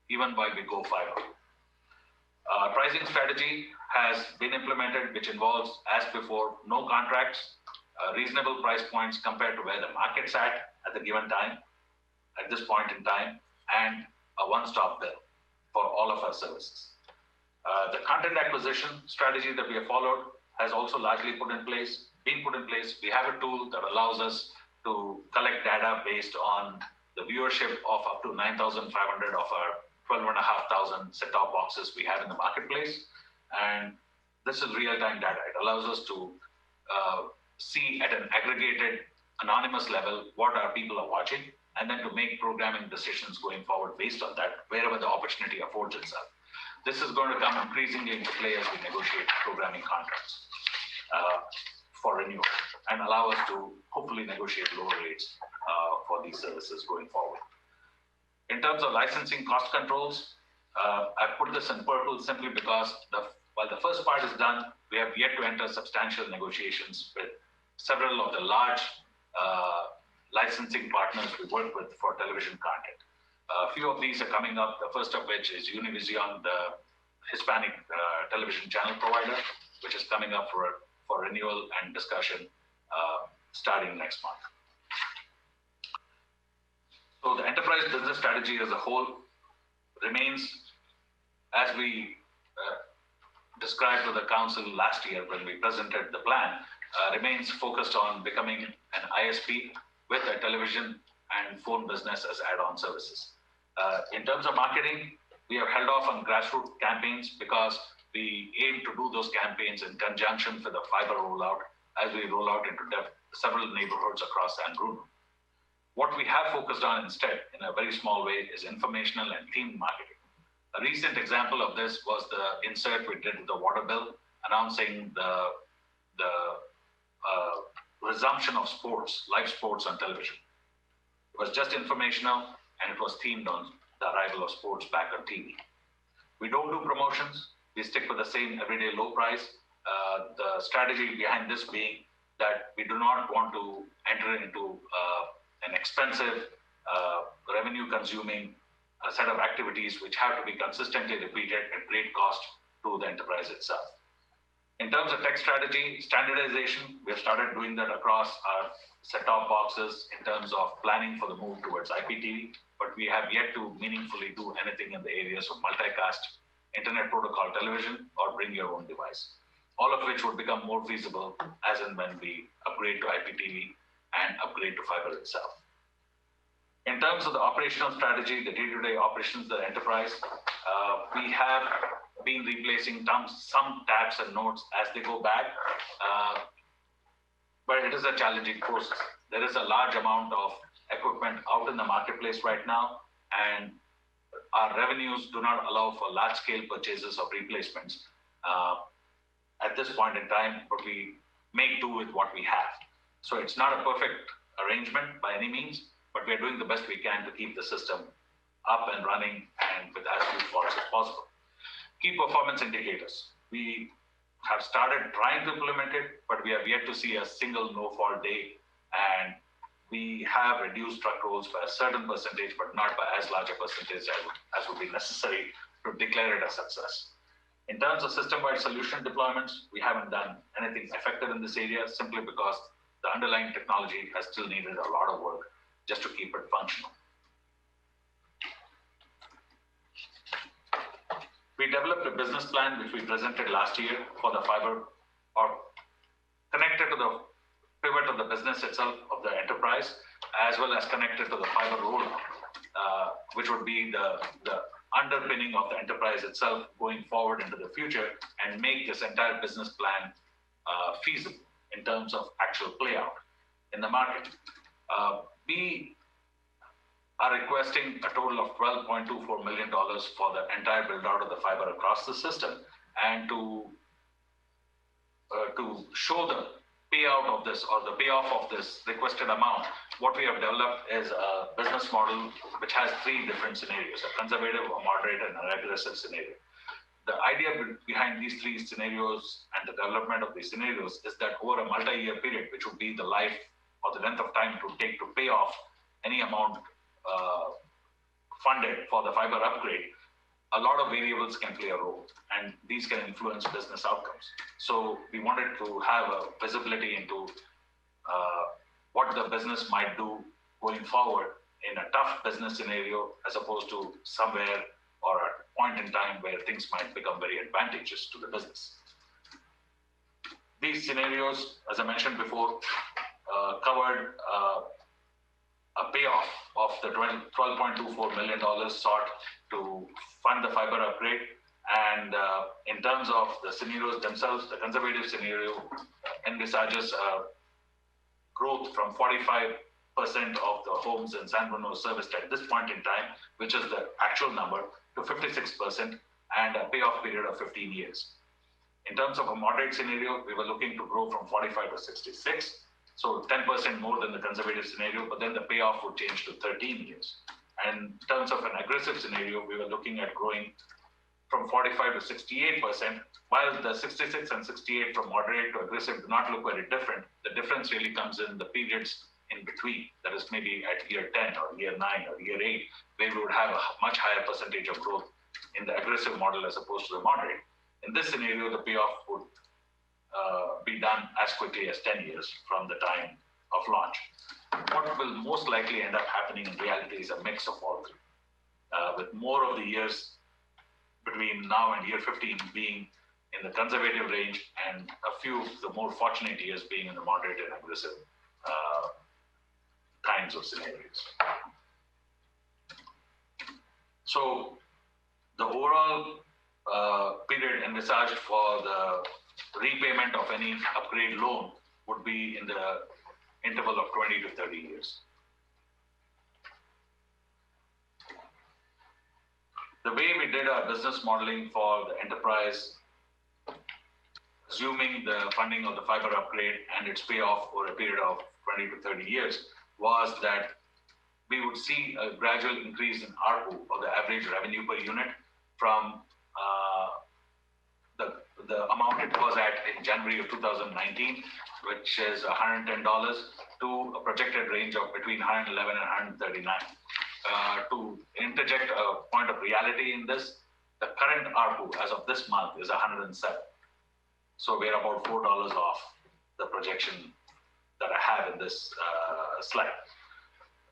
even while we go fiber. Pricing strategy has been implemented, which involves, as before, no contracts, reasonable price points compared to where the market's at the given time, at this point in time, and a one-stop bill for all of our services. The content acquisition strategy that we have followed has also largely been put in place. We have a tool that allows us to collect data based on the viewership of up to 9,500 of our 12,500 set-top boxes we have in the marketplace. And this is real-time data. It allows us to see at an aggregated, anonymous level what our people are watching, and then to make programming decisions going forward based on that, wherever the opportunity affords itself. This is going to come increasingly into play as we negotiate programming contracts for renewal, and allow us to hopefully negotiate lower rates for these services going forward. In terms of licensing cost controls, I put this in purple simply because while the first part is done, we have yet to enter substantial negotiations with several of the large licensing partners we work with for television content. A few of these are coming up, the first of which is Univision, the Hispanic television channel provider, which is coming up for renewal and discussion starting next month. So the enterprise business strategy as a whole remains, as we described to the council last year when we presented the plan, remains focused on becoming an ISP with a television and phone business as add-on services. In terms of marketing, we have held off on grassroots campaigns because we aim to do those campaigns in conjunction with the fiber rollout as we roll out into several neighborhoods across San Bruno. What we have focused on instead, in a very small way, is informational and themed marketing. A recent example of this was the insert we did with the water bill announcing the resumption of sports, live sports on television. It was just informational, and it was themed on the arrival of sports back on TV. We don't do promotions. We stick with the same everyday low price. The strategy behind this being that we do not want to enter into an expensive, revenue-consuming set of activities which have to be consistently repeated at great cost to the enterprise itself. In terms of tech strategy, standardization, we have started doing that across our set-top boxes in terms of planning for the move towards IPTV, but we have yet to meaningfully do anything in the areas of multicast, internet protocol television, or bring your own device, all of which would become more feasible as and when we upgrade to IPTV and upgrade to fiber itself. In terms of the operational strategy, the day-to-day operations of the enterprise, we have been replacing some tabs and nodes as they go back, but it is a challenging process. There is a large amount of equipment out in the marketplace right now, and our revenues do not allow for large-scale purchases of replacements at this point in time, but we make do with what we have. So it's not a perfect arrangement by any means, but we are doing the best we can to keep the system up and running and with as few faults as possible. Key performance indicators. We have started trying to implement it, but we have yet to see a single no-fault day, and we have reduced truck rolls by a certain percentage, but not by as large a percentage as would be necessary to declare it a success. In terms of system-wide solution deployments, we haven't done anything effective in this area simply because the underlying technology has still needed a lot of work just to keep it functional. We developed a business plan which we presented last year for the fiber, or connected to the pivot of the business itself of the enterprise, as well as connected to the fiber rollout, which would be the underpinning of the enterprise itself going forward into the future and make this entire business plan feasible in terms of actual play out in the market. We are requesting a total of $12.24 million for the entire build out of the fiber across the system, and to show the payout of this or the payoff of this requested amount, what we have developed is a business model which has three different scenarios: a conservative, a moderate, and an aggressive scenario. The idea behind these three scenarios and the development of these scenarios is that over a multi-year period, which would be the life or the length of time it would take to pay off any amount funded for the fiber upgrade, a lot of variables can play a role, and these can influence business outcomes. So we wanted to have a visibility into what the business might do going forward in a tough business scenario, as opposed to somewhere or at a point in time where things might become very advantageous to the business. These scenarios, as I mentioned before, covered a payoff of the $12.24 million sought to fund the fiber upgrade. And in terms of the scenarios themselves, the conservative scenario envisages growth from 45% of the homes in San Bruno serviced at this point in time, which is the actual number, to 56%, and a payoff period of 15 years. In terms of a moderate scenario, we were looking to grow from 45 to 66. So 10% more than the conservative scenario, but then the payoff would change to 13 years. And in terms of an aggressive scenario, we were looking at growing from 45 to 68%, while the 66 and 68 from moderate to aggressive do not look very different. The difference really comes in the periods in between, that is maybe at year 10 or year 9 or year 8, where we would have a much higher percentage of growth in the aggressive model as opposed to the moderate. In this scenario, the payoff would be done as quickly as 10 years from the time of launch. What will most likely end up happening in reality is a mix of all three, with more of the years between now and year 15 being in the conservative range, and a few of the more fortunate years being in the moderate and aggressive kinds of scenarios. So the overall period envisaged for the repayment of any upgrade loan would be in the interval of 20 to 30 years. The way we did our business modeling for the enterprise, assuming the funding of the fiber upgrade and its payoff over a period of 20 to 30 years, was that we would see a gradual increase in ARPU, or the average revenue per unit, from the amount it was at in January of 2019, which is $110, to a projected range of between $111 and $139. To interject a point of reality in this, the current ARPU as of this month is $107. So we're about $4 off the projection that I have in this slide.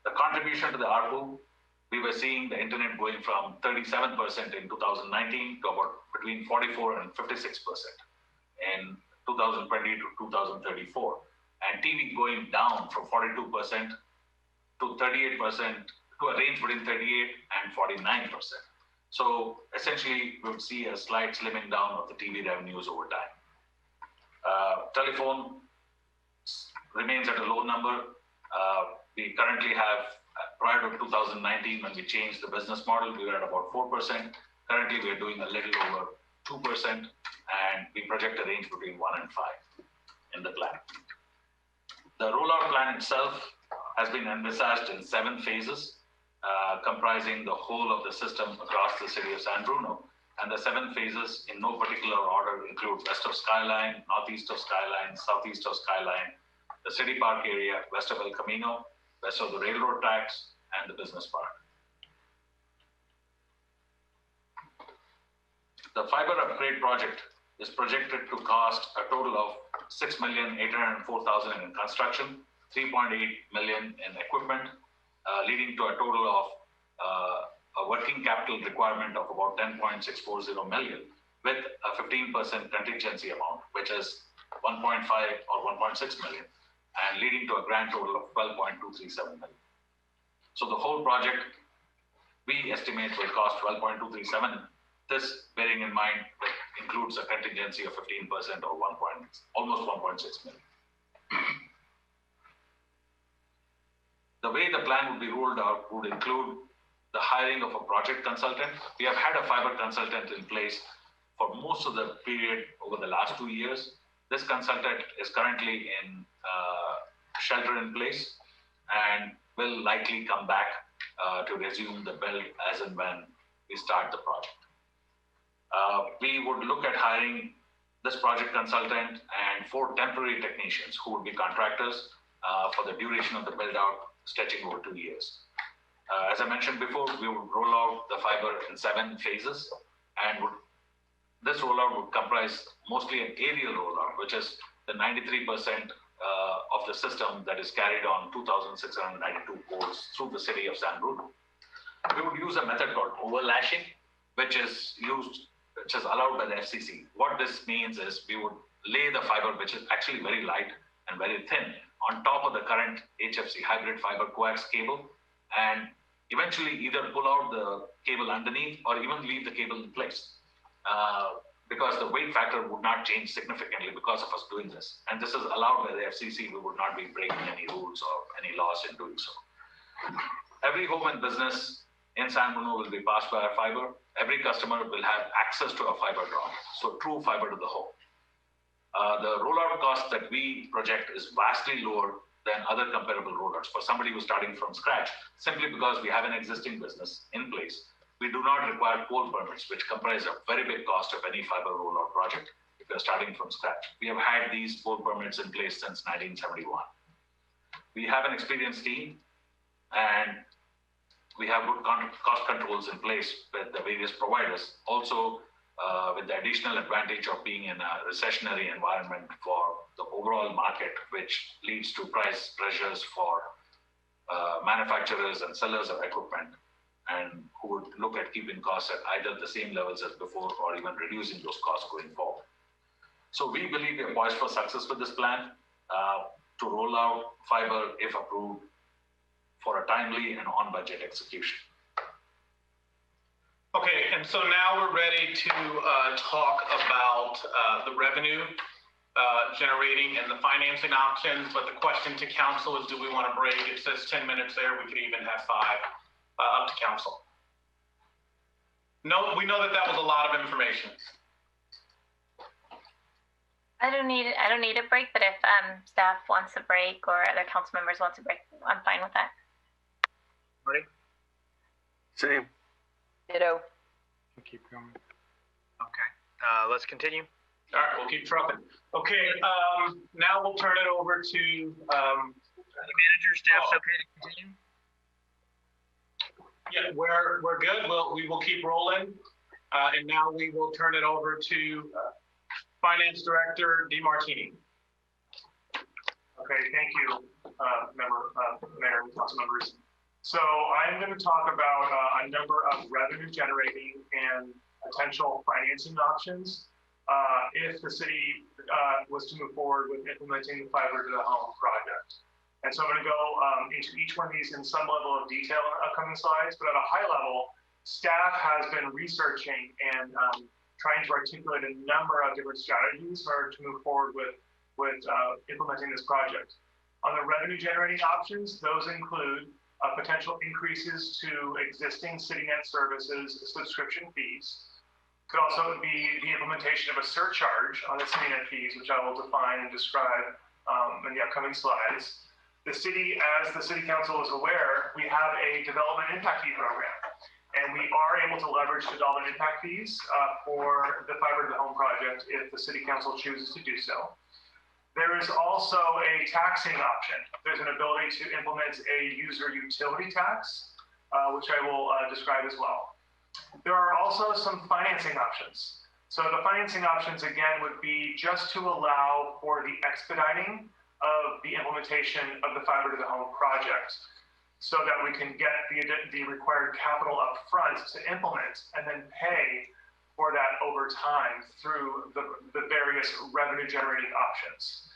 The contribution to the ARPU, we were seeing the internet going from 37% in 2019 to about between 44 and 56% in 2020 to 2034. And TV going down from 42% to 38%, to a range between 38 and 49%. So essentially, we would see a slight slimming down of the TV revenues over time. Telephone remains at a low number. We currently have, prior to 2019, when we changed the business model, we were at about 4%. Currently, we are doing a little over 2%, and we project a range between 1 and 5 in the plan. The rollout plan itself has been envisaged in 7 phases, comprising the whole of the system across the city of San Bruno. And the 7 phases, in no particular order, include west of Skyline, northeast of Skyline, southeast of Skyline, the City Park area, west of El Camino, west of the railroad tracks, and the business park. The fiber upgrade project is projected to cost a total of $6,804,000 in construction, $3.8 million in equipment, leading to a total of a working capital requirement of about $10.640 million, with a 15% contingency amount, which is $1.5 or $1.6 million, and leading to a grand total of $12.237 million. So the whole project, we estimate, will cost $12.237. This, bearing in mind, that includes a contingency of 15% or almost $1.6 million. The way the plan would be rolled out would include the hiring of a project consultant. We have had a fiber consultant in place for most of the period over the last 2 years. This consultant is currently in shelter in place and will likely come back to resume the build as and when we start the project. We would look at hiring this project consultant and 4 temporary technicians who would be contractors for the duration of the build out, stretching over 2 years. As I mentioned before, we would roll out the fiber in 7 phases, and this rollout would comprise mostly an aerial rollout, which is the 93% of the system that is carried on 2,692 poles through the city of San Bruno. We would use a method called overlashing, which is allowed by the FCC. What this means is we would lay the fiber, which is actually very light and very thin, on top of the current HFC hybrid fiber coax cable, and eventually either pull out the cable underneath or even leave the cable in place, because the weight factor would not change significantly because of us doing this. And this is allowed by the FCC. We would not be breaking any rules or any laws in doing so. Every home and business in San Bruno will be passed by our fiber. Every customer will have access to a fiber draw, so true fiber to the home. The rollout cost that we project is vastly lower than other comparable rollouts for somebody who's starting from scratch, simply because we have an existing business in place. We do not require pole permits, which comprise a very big cost of any fiber rollout project if you're starting from scratch. We have had these pole permits in place since 1971. We have an experienced team, and we have good cost controls in place with the various providers. Also, with the additional advantage of being in a recessionary environment for the overall market, which leads to price pressures for manufacturers and sellers of equipment, and who would look at keeping costs at either the same levels as before or even reducing those costs going forward. So we believe we are poised for success with this plan to roll out fiber, if approved, for a timely and on-budget execution. Okay, and so now we're ready to talk about the revenue generating and the financing options. But the question to council is, do we want to break? It says 10 minutes there. We could even have 5 up to council. No, we know that that was a lot of information. I don't need a break, but if staff wants a break or other council members want a break, I'm fine with that. Ready? Same. Ditto. Keep going. Okay. Let's continue. All right, we'll keep trucking. Okay, now we'll turn it over to manager. Staff's okay to continue? Yeah, we're good. We will keep rolling, and now we will turn it over to Finance Director DeMartini. Okay, thank you, Mayor and council members. So I'm going to talk about a number of revenue generating and potential financing options if the city was to move forward with implementing the fiber to the home project. And so I'm going to go into each one of these in some level of detail in upcoming slides, but at a high level, staff has been researching and trying to articulate a number of different strategies in order to move forward with implementing this project. On the revenue generating options, those include potential increases to existing CityNet services subscription fees. Could also be the implementation of a surcharge on the CityNet fees, which I will define and describe in the upcoming slides. The city, as the City Council is aware, we have a development impact fee program, and we are able to leverage development impact fees for the fiber to the home project if the City Council chooses to do so. There is also a taxing option. There's an ability to implement a user utility tax, which I will describe as well. There are also some financing options. So the financing options, again, would be just to allow for the expediting of the implementation of the fiber to the home project so that we can get the required capital up front to implement and then pay for that over time through the various revenue generating options.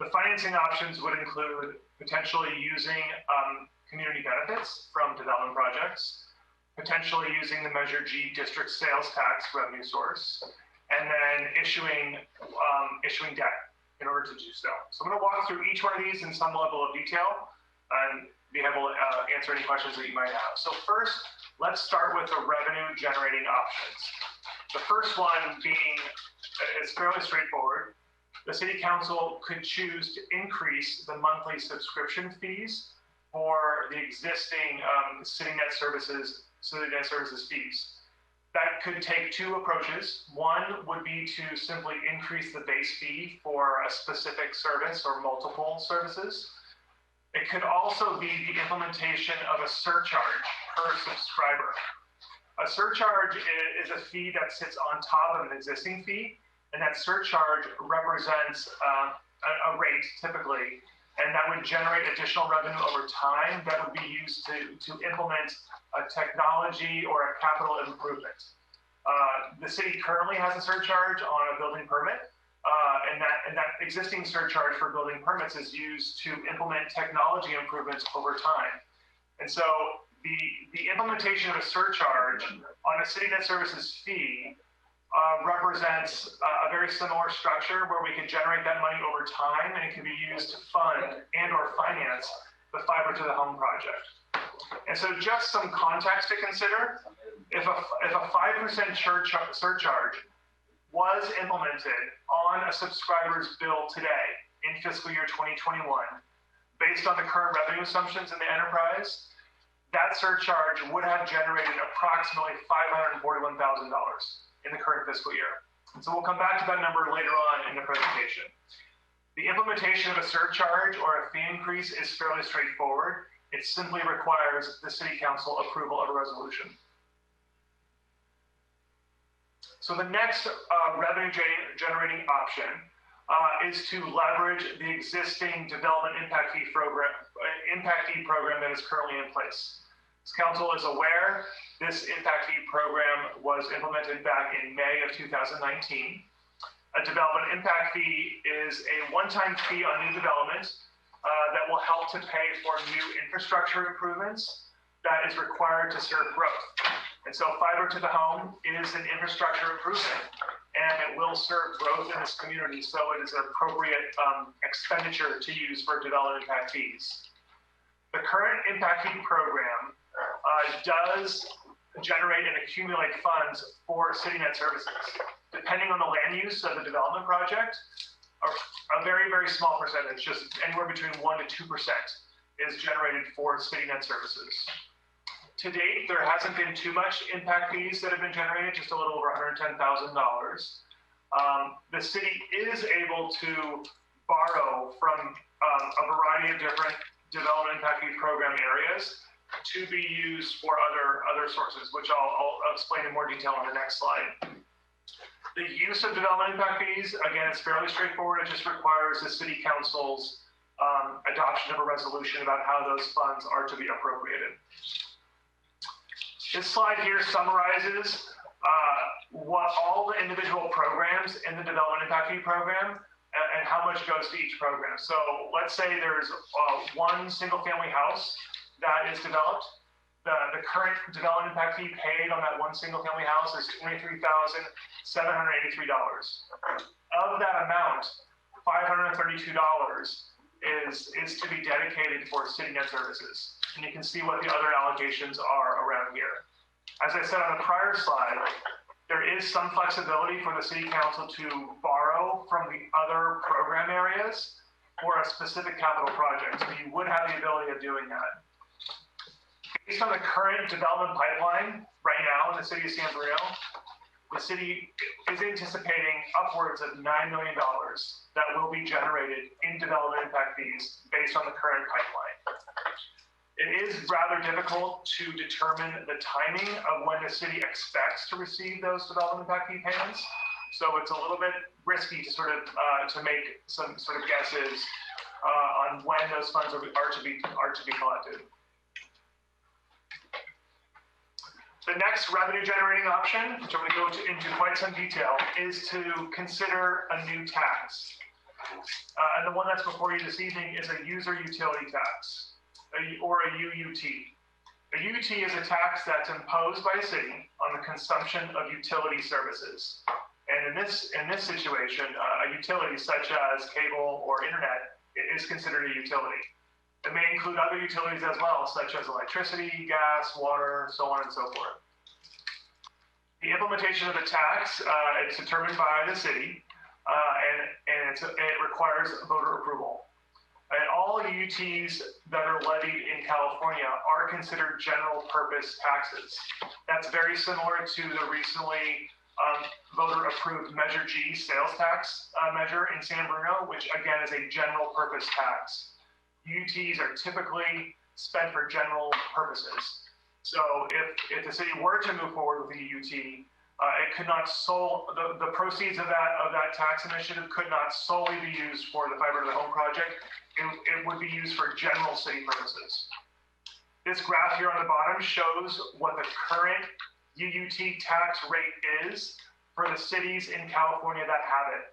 The financing options would include potentially using community benefits from development projects, potentially using the Measure G district sales tax revenue source, and then issuing debt in order to do so. So I'm going to walk through each one of these in some level of detail and be able to answer any questions that you might have. So first, let's start with the revenue generating options. The first one being, it's fairly straightforward. The City Council could choose to increase the monthly subscription fees for the existing CityNet services fees. That could take two approaches. One would be to simply increase the base fee for a specific service or multiple services. It could also be the implementation of a surcharge per subscriber. A surcharge is a fee that sits on top of an existing fee, and that surcharge represents a rate typically, and that would generate additional revenue over time that would be used to implement a technology or a capital improvement. The city currently has a surcharge on a building permit, and that existing surcharge for building permits is used to implement technology improvements over time. And so the implementation of a surcharge on a CityNet services fee represents a very similar structure where we can generate that money over time, and it can be used to fund and or finance the fiber to the home project. And so just some context to consider, if a 5% surcharge was implemented on a subscriber's bill today in fiscal year 2021, based on the current revenue assumptions in the enterprise, that surcharge would have generated approximately $541,000 in the current fiscal year. And so we'll come back to that number later on in the presentation. The implementation of a surcharge or a fee increase is fairly straightforward. It simply requires the City Council approval of a resolution. So the next revenue generating option is to leverage the existing development impact fee program that is currently in place. As council is aware, this impact fee program was implemented back in May of 2019. A development impact fee is a one-time fee on new development that will help to pay for new infrastructure improvements that is required to serve growth. And so fiber to the home is an infrastructure improvement, and it will serve growth in this community, so it is an appropriate expenditure to use for development impact fees. The current impact fee program does generate and accumulate funds for CityNet services. Depending on the land use of the development project, a very, very small percentage, just anywhere between 1% to 2%, is generated for CityNet services. To date, there hasn't been too much impact fees that have been generated, just a little over $110,000. The city is able to borrow from a variety of different development impact fee program areas to be used for other sources, which I'll explain in more detail on the next slide. The use of development impact fees, again, it's fairly straightforward. It just requires the city council's adoption of a resolution about how those funds are to be appropriated. This slide here summarizes what all the individual programs in the development impact fee program and how much goes to each program. So let's say there's one single family house that is developed. The current development impact fee paid on that one single family house is $23,783. Of that amount, $532 is to be dedicated for city net services. And you can see what the other allocations are around here. As I said on the prior slide, there is some flexibility for the city council to borrow from the other program areas for a specific capital project. So you would have the ability of doing that. Based on the current development pipeline right now in the city of San Bruno, the city is anticipating upwards of $9 million that will be generated in development impact fees based on the current pipeline. It is rather difficult to determine the timing of when the city expects to receive those development impact fee payments. So it's a little bit risky to sort of to make some sort of guesses on when those funds are to be collected. The next revenue generating option, which I'm going to go into quite some detail, is to consider a new tax. And the one that's before you this evening is a user utility tax, or a UUT. A UUT is a tax that's imposed by a city on the consumption of utility services. And in this situation, a utility such as cable or internet is considered a utility. It may include other utilities as well, such as electricity, gas, water, so on and so forth. The implementation of the tax is determined by the city, and it requires voter approval. And all UUTs that are levied in California are considered general purpose taxes. That's very similar to the recently voter approved Measure G sales tax measure in San Bruno, which again is a general purpose tax. UUTs are typically spent for general purposes. So if the city were to move forward with a UUT, it could not the proceeds of that tax initiative could not solely be used for the fiber to the home project. It would be used for general city purposes. This graph here on the bottom shows what the current UUT tax rate is for the cities in California that have it.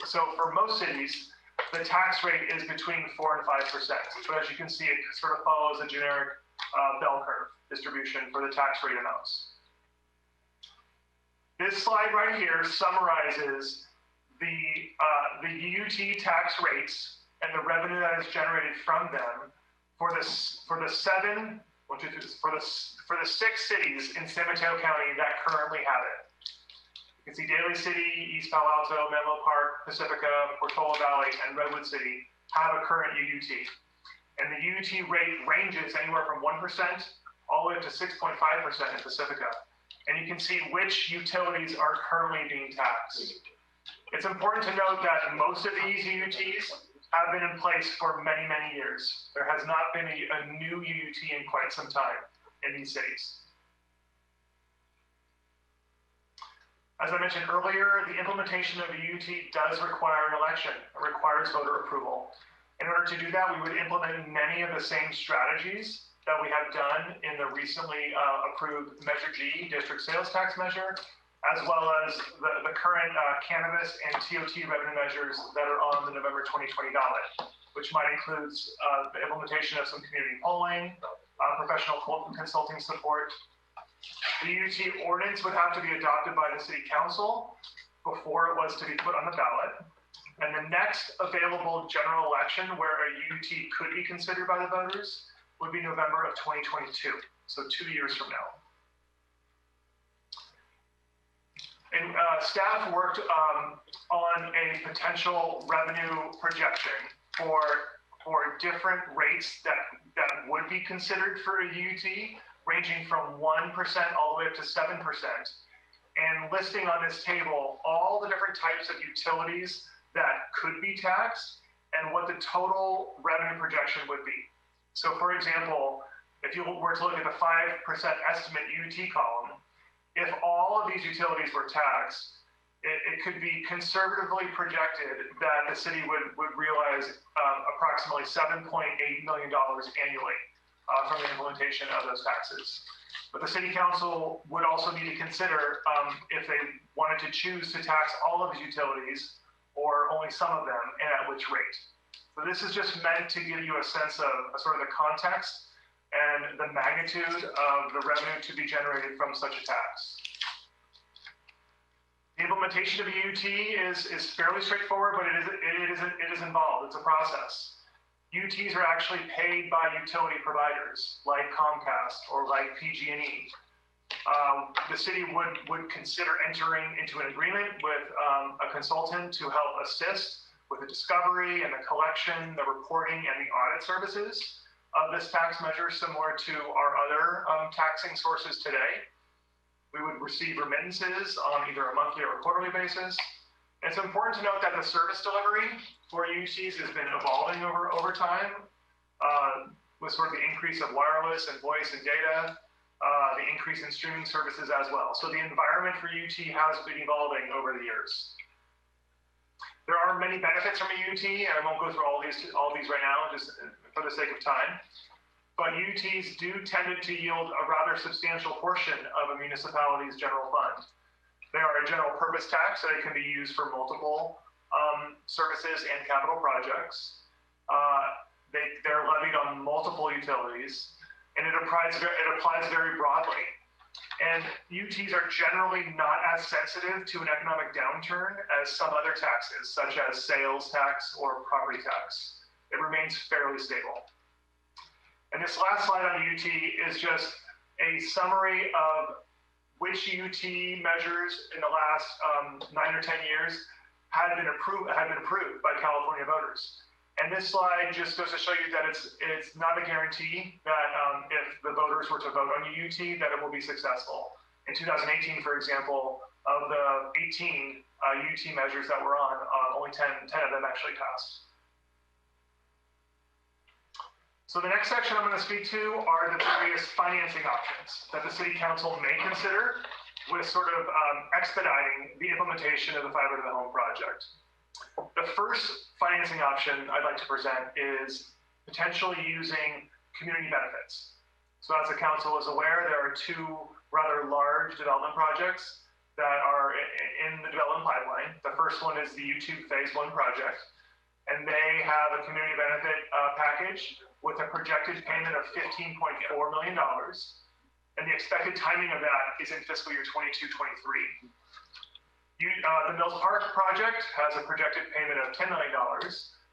So for most cities, the tax rate is between 4 and 5%. So as you can see, it sort of follows a generic bell curve distribution for the tax rate amounts. This slide right here summarizes the UUT tax rates and the revenue that is generated from them for the 6 cities in San Mateo County that currently have it. You can see Daly City, East Palo Alto, Menlo Park, Pacifica, Portola Valley, and Redwood City have a current UUT. And the UUT rate ranges anywhere from 1% all the way up to 6.5% in Pacifica. And you can see which utilities are currently being taxed. It's important to note that most of these UUTs have been in place for many, many years. There has not been a new UUT in quite some time in these cities. As I mentioned earlier, the implementation of a UUT does require an election. It requires voter approval. In order to do that, we would implement many of the same strategies that we have done in the recently approved Measure G district sales tax measure, as well as the current cannabis and TOT revenue measures that are on the November 2020 ballot, which might include the implementation of some community polling, professional consulting support. The UUT ordinance would have to be adopted by the city council before it was to be put on the ballot. And the next available general election where a UUT could be considered by the voters would be November of 2022, so 2 years from now. And staff worked on a potential revenue projection for different rates that would be considered for a UUT, ranging from 1% all the way up to 7%, and listing on this table all the different types of utilities that could be taxed and what the total revenue projection would be. So for example, if you were to look at the 5% estimate UUT column, if all of these utilities were taxed, it could be conservatively projected that the city would realize approximately $7.8 million annually from the implementation of those taxes. But the city council would also need to consider if they wanted to choose to tax all of the utilities or only some of them and at which rate. So this is just meant to give you a sense of sort of the context and the magnitude of the revenue to be generated from such a tax. The implementation of a UT is fairly straightforward, but it is involved. It's a process. UTs are actually paid by utility providers like Comcast or like PG&E. The city would consider entering into an agreement with a consultant to help assist with the discovery and the collection, the reporting, and the audit services of this tax measure, similar to our other taxing sources today. We would receive remittances on either a monthly or a quarterly basis. It's important to note that the service delivery for UCs has been evolving over time with sort of the increase of wireless and voice and data, the increase in streaming services as well. So the environment for UT has been evolving over the years. There are many benefits from a UT, and I won't go through all these right now, just for the sake of time. But UTs do tend to yield a rather substantial portion of a municipality's general fund. They are a general purpose tax, so they can be used for multiple services and capital projects. They're levied on multiple utilities, and it applies very broadly. And UTs are generally not as sensitive to an economic downturn as some other taxes, such as sales tax or property tax. It remains fairly stable. And this last slide on UT is just a summary of which UT measures in the last 9 or 10 years have been approved by California voters. And this slide just goes to show you that it's not a guarantee that if the voters were to vote on a UT, that it will be successful. In 2018, for example, of the 18 UT measures that were on, only 10 of them actually passed. So the next section I'm going to speak to are the various financing options that the City Council may consider with sort of expediting the implementation of the Fiber to the Home project. The first financing option I'd like to present is potentially using community benefits. So as the council is aware, there are two rather large development projects that are in the development pipeline. The first one is the YouTube Phase 1 project, and they have a community benefit package with a projected payment of $15.4 million. And the expected timing of that is in fiscal year 22-23. The Mills Park project has a projected payment of $10 million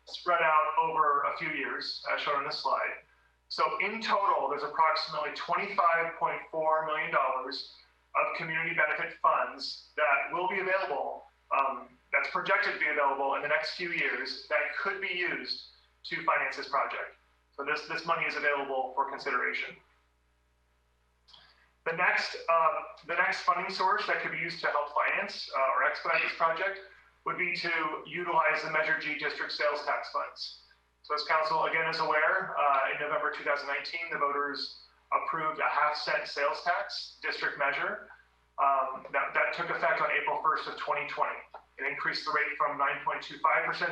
spread out over a few years, as shown on this slide. So in total, there's approximately $25.4 million of community benefit funds that will be available, that's projected to be available in the next few years that could be used to finance this project. So this money is available for consideration. The next funding source that could be used to help finance or expedite this project would be to utilize the Measure G district sales tax funds. So as council again is aware, in November 2019, the voters approved a half-cent sales tax district measure that took effect on April 1st of 2020. It increased the rate from 9.25%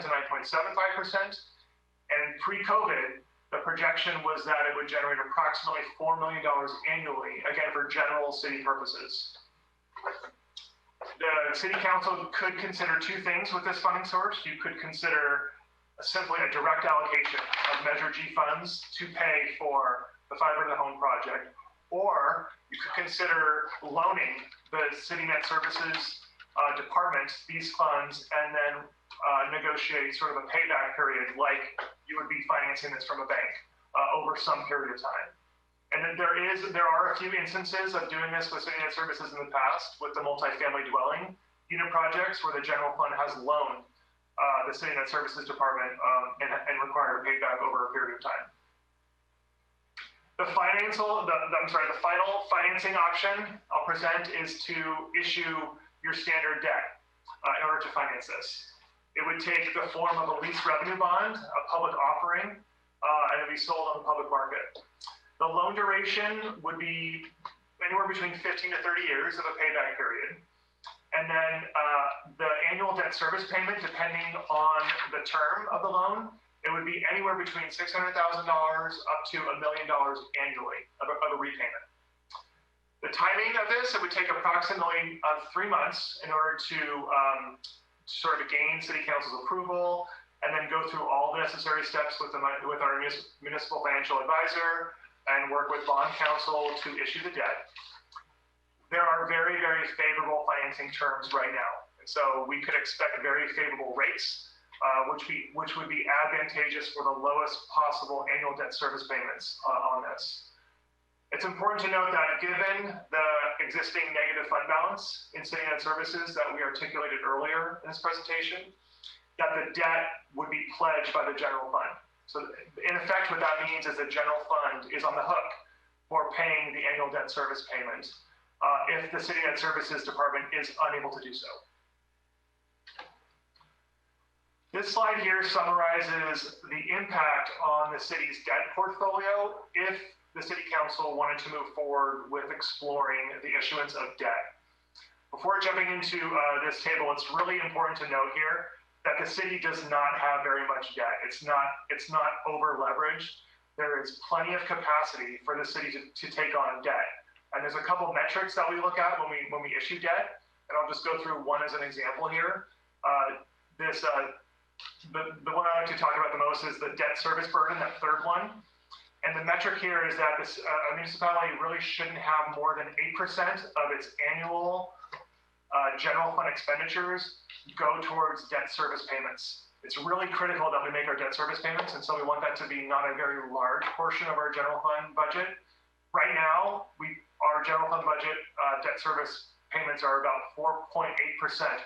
to 9.75%. And pre-COVID, the projection was that it would generate approximately $4 million annually, again, for general city purposes. The City Council could consider two things with this funding source. You could consider simply a direct allocation of Measure G funds to pay for the Fiber to the Home project, or you could consider loaning the City Net Services department these funds and then negotiate sort of a payback period like you would be financing this from a bank over some period of time. And then there are a few instances of doing this with City Net Services in the past with the multifamily dwelling unit projects where the general fund has loaned the City Net Services department and required a payback over a period of time. The final financing option I'll present is to issue your standard debt in order to finance this. It would take the form of a lease revenue bond, a public offering, and it would be sold on the public market. The loan duration would be anywhere between 15 to 30 years of a payback period. And then debt service payment, depending on the term of the loan, it would be anywhere between $600,000 up to $1 million annually of a repayment. The timing of this, it would take approximately 3 months in order to sort of gain City Council's approval, and then go through all the necessary steps with our municipal financial advisor and work with bond counsel to issue the debt. There are very, very favorable financing terms right now. And so we could expect very favorable rates, which would be advantageous for the lowest possible annual debt service payments on this. It's important to note that given the existing negative fund balance in city net services that we articulated earlier in this presentation, that the debt would be pledged by the general fund. So in effect, what that means is the general fund is on the hook for paying the annual debt service payment if the city net services department is unable to do so. This slide here summarizes the impact on the city's debt portfolio if the City Council wanted to move forward with exploring the issuance of debt. Before jumping into this table, it's really important to note here that the city does not have very much debt. It's not over leveraged. There is plenty of capacity for the city to take on debt. And there's a couple metrics that we look at when we issue debt, and I'll just go through one as an example here. The one I like to talk about the most is the debt service burden, that third one. And the metric here is that a municipality really shouldn't have more than 8% of its annual general fund expenditures go towards debt service payments. It's really critical that we make our debt service payments, and so we want that to be not a very large portion of our general fund budget. Right now, our general fund budget debt service payments are about 4.8%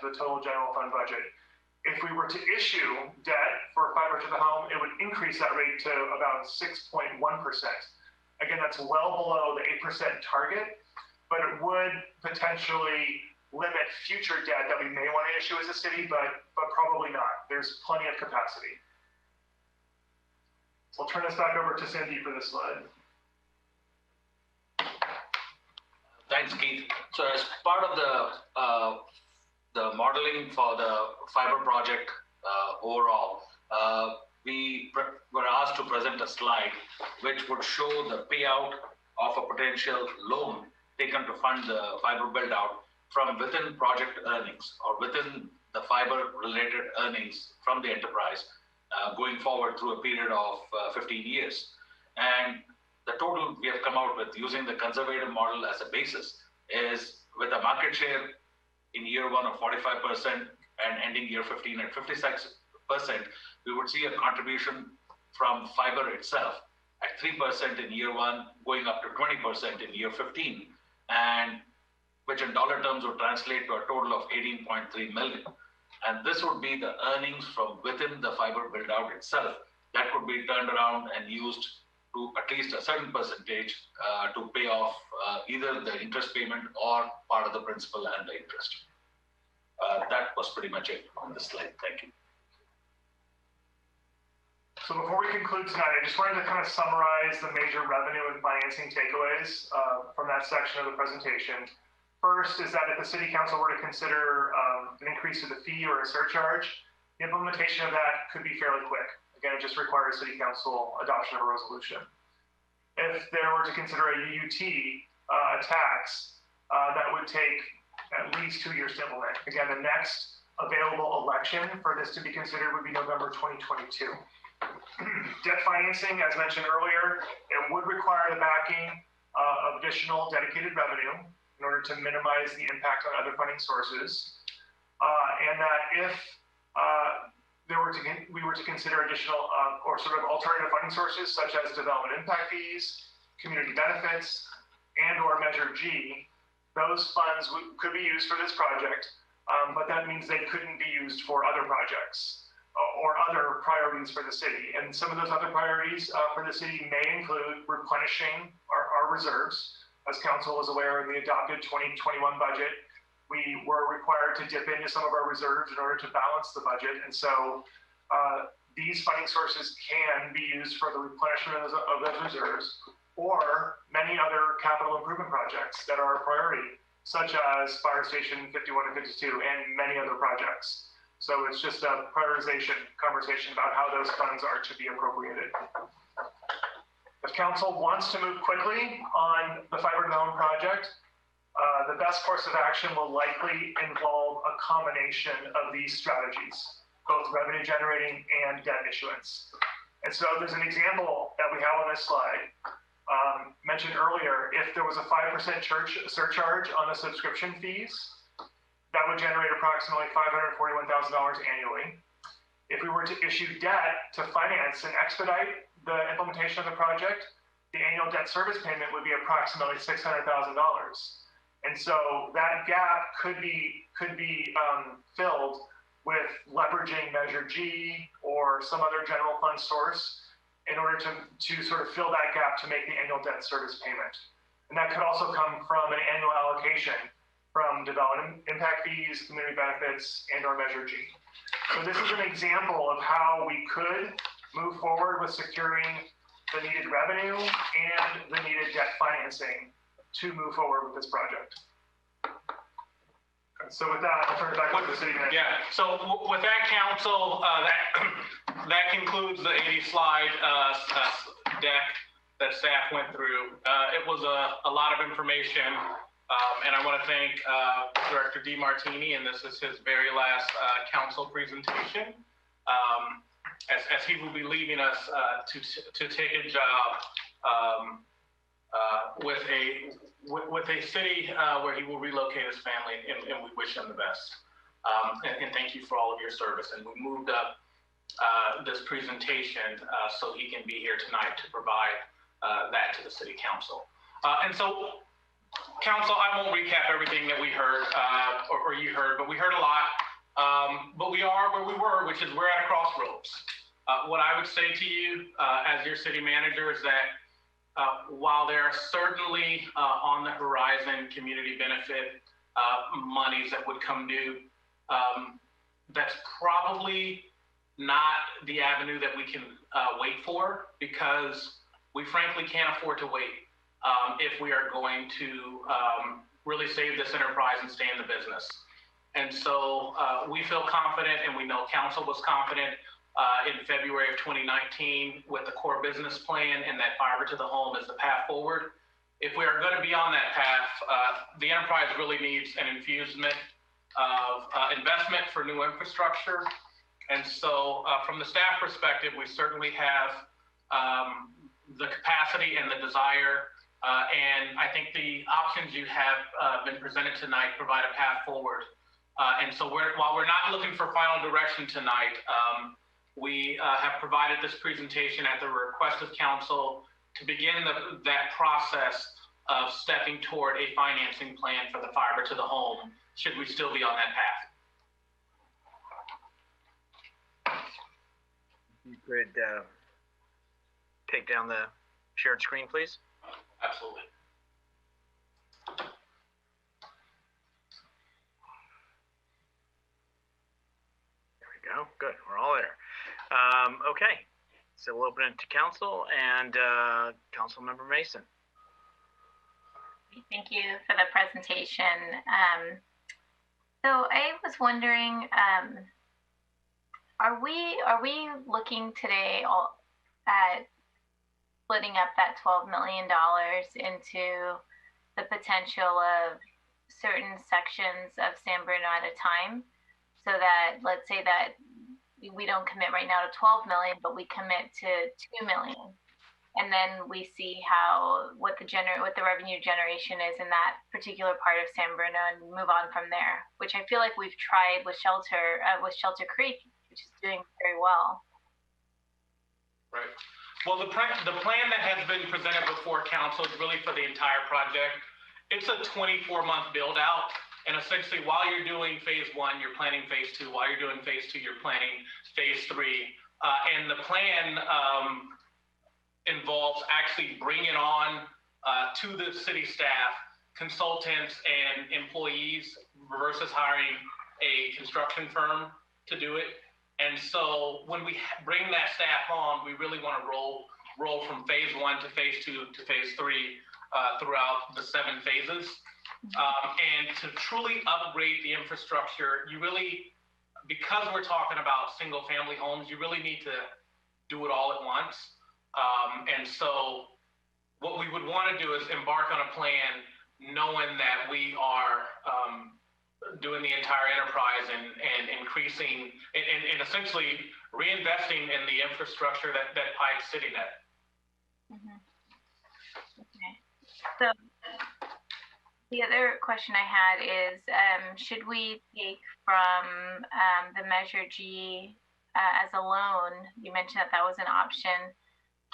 of the total general fund budget. If we were to issue debt for fiber to the home, it would increase that rate to about 6.1%. Again, that's well below the 8% target, but it would potentially limit future debt that we may want to issue as a city, but probably not. There's plenty of capacity. So I'll turn this back over to Sandy for this slide. Thanks, Keith. So as part of the modeling for the fiber project overall, we were asked to present a slide which would show the payout of a potential loan taken to fund the fiber build out from within project earnings or within the fiber related earnings from the enterprise going forward through a period of 15 years. And the total we have come out with using the conservative model as a basis is with a market share in year 1 of 45% and ending year 15 at 56%, we would see a contribution from fiber itself at 3% in year 1, going up to 20% in year 15, and which in dollar terms would translate to a total of 18.3 million. And this would be the earnings from within the fiber build out itself that could be turned around and used to at least a certain percentage to pay off either the interest payment or part of the principal and the interest. That was pretty much it on this slide. Thank you. So before we conclude tonight, I just wanted to kind of summarize the major revenue and financing takeaways from that section of the presentation. First is that if the City Council were to consider an increase to the fee or a surcharge, the implementation of that could be fairly quick. Again, it just requires City Council adoption of a resolution. If there were to consider a UUT, a tax, that would take at least 2 years to implement. Again, the next available election for this to be considered would be November 2022. Debt financing, as mentioned earlier, it would require the backing of additional dedicated revenue in order to minimize the impact on other funding sources. And that if we were to consider additional or sort of alternative funding sources such as development impact fees, community benefits, and or Measure G, those funds could be used for this project, but that means they couldn't be used for other projects or other priorities for the city. And some of those other priorities for the city may include replenishing our reserves. As council is aware, in the adopted 2021 budget, we were required to dip into some of our reserves in order to balance the budget. And so these funding sources can be used for the replenishment of those reserves, or many other capital improvement projects that are a priority, such as Fire Station 51 and 52 and many other projects. So it's just a prioritization conversation about how those funds are to be appropriated. If council wants to move quickly on the fiber to the home project, the best course of action will likely involve a combination of these strategies, both revenue generating and debt issuance. And so there's an example that we have on this slide. Mentioned earlier, if there was a 5% surcharge on the subscription fees, that would generate approximately $541,000 annually. If we were to issue debt to finance and expedite the implementation of the project, the annual debt service payment would be approximately $600,000. And so that gap could be filled with leveraging Measure G or some other general fund source in order to sort of fill that gap to make the annual debt service payment. And that could also come from an annual allocation from development impact fees, community benefits, and or Measure G. So this is an example of how we could move forward with securing the needed revenue and the needed debt financing to move forward with this project. So with that, I'll turn it back over to the city manager. Yeah, so with that, council, that concludes the 80-slide deck that staff went through. It was a lot of information, and I want to thank Director DeMartini, and this is his very last council presentation, as he will be leaving us to take a job with a city where he will relocate his family, and we wish him the best. And thank you for all of your service. And we moved up this presentation so he can be here tonight to provide that to the city council. And so, council, I won't recap everything that we heard or you heard, but we heard a lot. But we are where we were, which is we're at a crossroads. What I would say to you as your city manager is that while there are certainly on the horizon community benefit monies that would come due, that's probably not the avenue that we can wait for, because we frankly can't afford to wait if we are going to really save this enterprise and stay in the business. And so we feel confident, and we know council was confident in February of 2019 with the core business plan, and that fiber to the home is the path forward. If we are going to be on that path, the enterprise really needs an infusement of investment for new infrastructure. And so from the staff perspective, we certainly have the capacity and the desire. And I think the options you have been presented tonight provide a path forward. And so while we're not looking for final direction tonight, we have provided this presentation at the request of council to begin that process of stepping toward a financing plan for the fiber to the home, should we still be on that path. You could take down the shared screen, please. Absolutely. There we go. Good. We're all there. Okay. So we'll open it to council and Councilmember Mason. Thank you for the presentation. So I was wondering, are we looking today at splitting up that $12 million into the potential of certain sections of San Bruno at a time, so that, let's say that we don't commit right now to 12 million, but we commit to 2 million, and then we see what the revenue generation is in that particular part of San Bruno, and move on from there, which I feel like we've tried with Shelter Creek, which is doing very well. Right. Well, the plan that has been presented before council is really for the entire project. It's a 24-month build out. And essentially, while you're doing phase 1, you're planning phase 2. While you're doing phase 2, you're planning phase 3. And the plan involves actually bringing on to the city staff consultants and employees versus hiring a construction firm to do it. And so when we bring that staff on, we really want to roll from phase 1 to phase 2 to phase 3 throughout the 7 phases. And to truly upgrade the infrastructure, because we're talking about single family homes, you really need to do it all at once. And so what we would want to do is embark on a plan knowing that we are doing the entire enterprise and increasing and essentially reinvesting in the infrastructure that Pike's sitting at. Mm-hmm. Okay. So the other question I had is, should we take from the Measure G as a loan? You mentioned that was an option.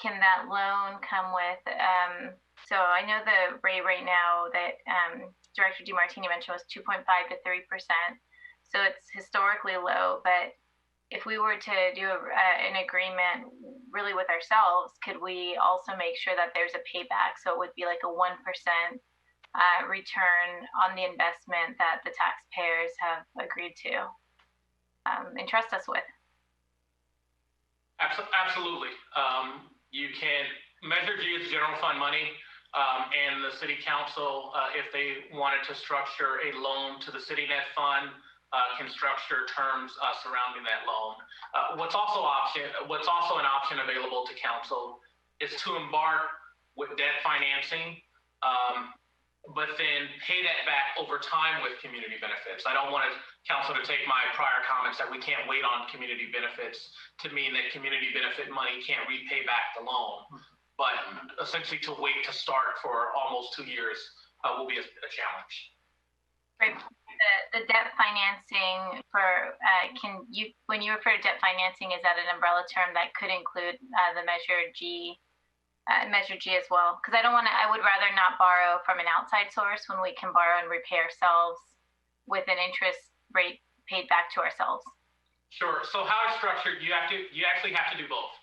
Can that loan come with, so I know the rate right now that Director DeMartini mentioned was 2.5 to 3%. So it's historically low, but if we were to do an agreement really with ourselves, could we also make sure that there's a payback? So it would be like a 1% return on the investment that the taxpayers have agreed to entrust us with. Absolutely. You can Measure G is general fund money, and the city council, if they wanted to structure a loan to the CityNet fund, can structure terms surrounding that loan. What's also an option available to council is to embark with debt financing, but then pay that back over time with community benefits. I don't want council to take my prior comments that we can't wait on community benefits to mean that community benefit money can't repay back the loan, but essentially to wait to start for almost 2 years will be a challenge. Right. The debt financing for when you refer to debt financing, is that an umbrella term that could include the Measure G as well? Because I would rather not borrow from an outside source when we can borrow and repay ourselves with an interest rate paid back to ourselves. Sure. So how it's structured, you actually have to do both.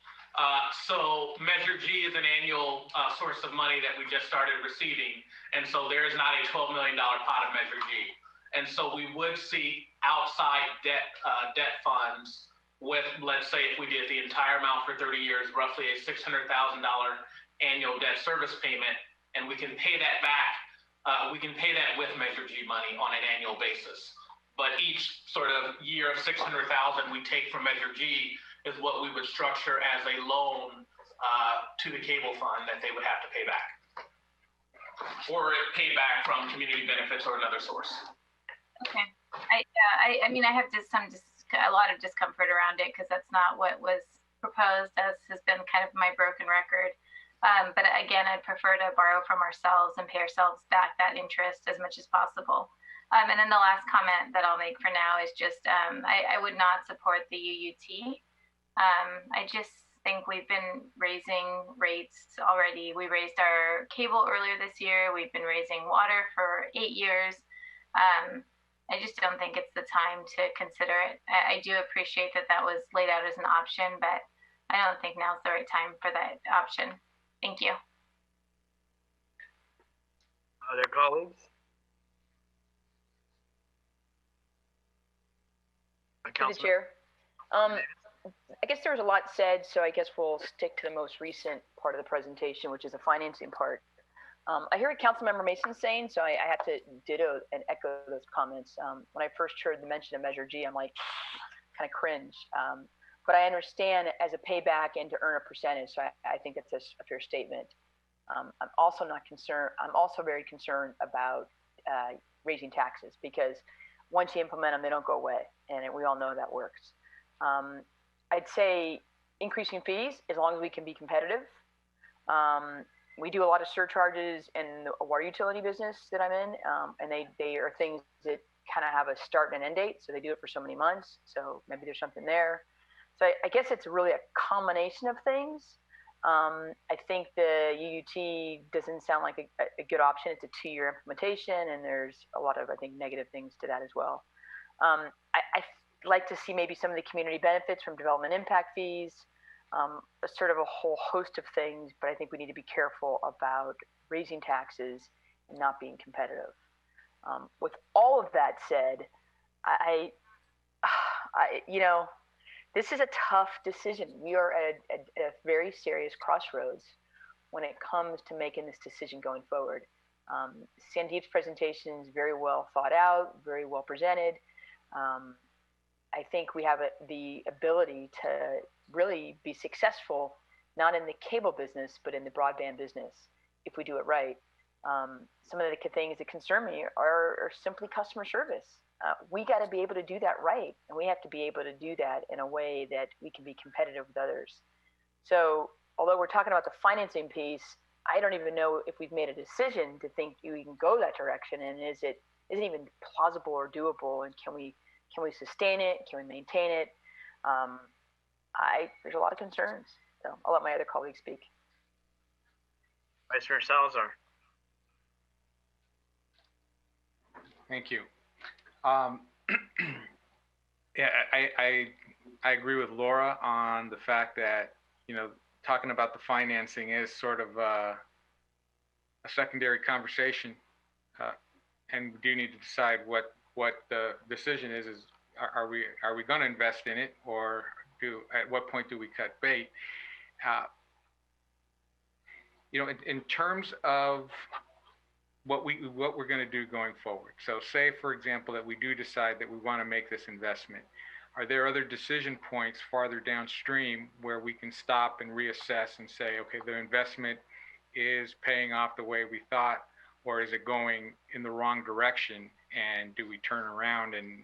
So Measure G is an annual source of money that we just started receiving, and so there is not a $12 million pot of Measure G. And so we would see outside debt funds with, let's say, if we did the entire amount for 30 years, roughly a $600,000 annual debt service payment, and we can pay that back. We can pay that with Measure G money on an annual basis. But each sort of year of $600,000 we take from Measure G is what we would structure as a loan to the cable fund that they would have to pay back, or pay back from community benefits or another source. Okay. I mean, I have a lot of discomfort around it because that's not what was proposed, as has been kind of my broken record. But again, I'd prefer to borrow from ourselves and pay ourselves back that interest as much as possible. And then the last comment that I'll make for now is just I would not support the UUT. I just think we've been raising rates already. We raised our cable earlier this year. We've been raising water for 8 years. I just don't think it's the time to consider it. I do appreciate that was laid out as an option, but I don't think now's the right time for that option. Thank you. Other colleagues? Through the chair. I guess there was a lot said, so I guess we'll stick to the most recent part of the presentation, which is the financing part. I hear what Councilmember Mason's saying, so I have to ditto and echo those comments. When I first heard the mention of Measure G, I'm like, kind of cringe. But I understand as a payback and to earn a percentage, so I think that's a fair statement. I'm also not concerned. I'm also very concerned about raising taxes, because once you implement them, they don't go away, and we all know that works. I'd say increasing fees as long as we can be competitive. We do a lot of surcharges in the water utility business that I'm in, and they are things that kind of have a start and an end date, so they do it for so many months, so maybe there's something there. So I guess it's really a combination of things. I think the UUT doesn't sound like a good option. It's a 2-year implementation, and there's a lot of, I think, negative things to that as well. I'd like to see maybe some of the community benefits from development impact fees, sort of a whole host of things, but I think we need to be careful about raising taxes and not being competitive. With all of that said, this is a tough decision. We are at a very serious crossroads when it comes to making this decision going forward. Sandeep's presentation is very well thought out, very well presented. I think we have the ability to really be successful, not in the cable business, but in the broadband business, if we do it right. Some of the things that concern me are simply customer service. We got to be able to do that right, and we have to be able to do that in a way that we can be competitive with others. So although we're talking about the financing piece, I don't even know if we've made a decision to think we can go that direction, and is it even plausible or doable, and can we sustain it? Can we maintain it? There's a lot of concerns. So I'll let my other colleagues speak. Vice Mayor Salazar. Thank you. Yeah, I agree with Laura on the fact that, talking about the financing is sort of a secondary conversation, and we do need to decide what the decision is. Are we going to invest in it, or at what point do we cut bait? In terms of what we're going to do going forward. So say, for example, that we do decide that we want to make this investment. Are there other decision points farther downstream where we can stop and reassess and say, okay, the investment is paying off the way we thought, or is it going in the wrong direction? And do we turn around and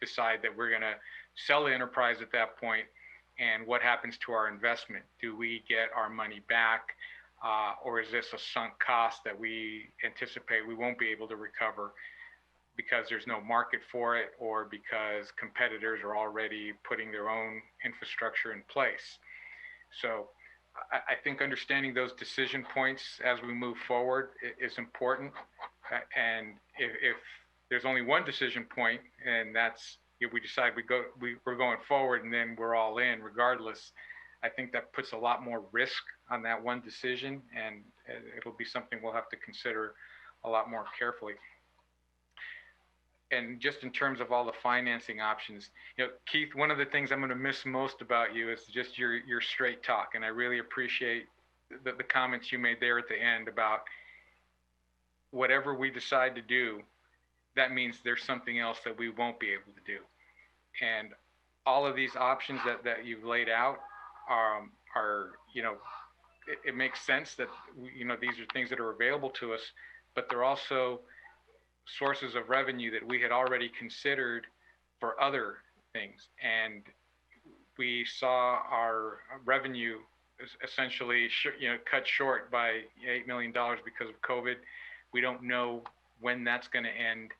decide that we're going to sell the enterprise at that point? And what happens to our investment? Do we get our money back? Or is this a sunk cost that we anticipate we won't be able to recover because there's no market for it, or because competitors are already putting their own infrastructure in place? So I think understanding those decision points as we move forward is important. And if there's only one decision point, and that's if we decide we're going forward and then we're all in regardless, I think that puts a lot more risk on that one decision, and it'll be something we'll have to consider a lot more carefully. And just in terms of all the financing options, Keith, one of the things I'm going to miss most about you is just your straight talk, and I really appreciate the comments you made there at the end about whatever we decide to do, that means there's something else that we won't be able to do. And all of these options that you've laid out are it makes sense that these are things that are available to us, but they're also sources of revenue that we had already considered for other things. And we saw our revenue essentially cut short by $8 million because of COVID. We don't know when that's going to end.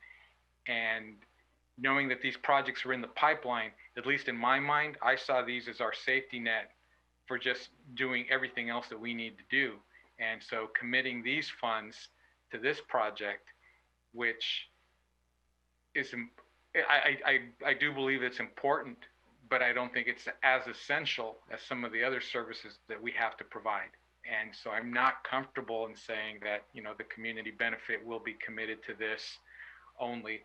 And knowing that these projects are in the pipeline, at least in my mind, I saw these as our safety net for just doing everything else that we need to do. And so committing these funds to this project, which is, I do believe it's important, but I don't think it's as essential as some of the other services that we have to provide. And so I'm not comfortable in saying that, the community benefit will be committed to this only.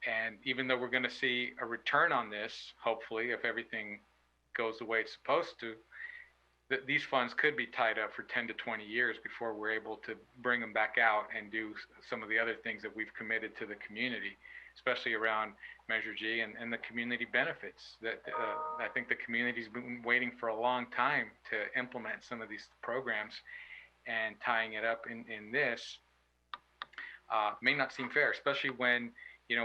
And even though we're going to see a return on this, hopefully, if everything goes the way it's supposed to, that these funds could be tied up for 10 to 20 years before we're able to bring them back out and do some of the other things that we've committed to the community, especially around Measure G and the community benefits that I think the community's been waiting for a long time to implement some of these programs, and tying it up in this may not seem fair, especially when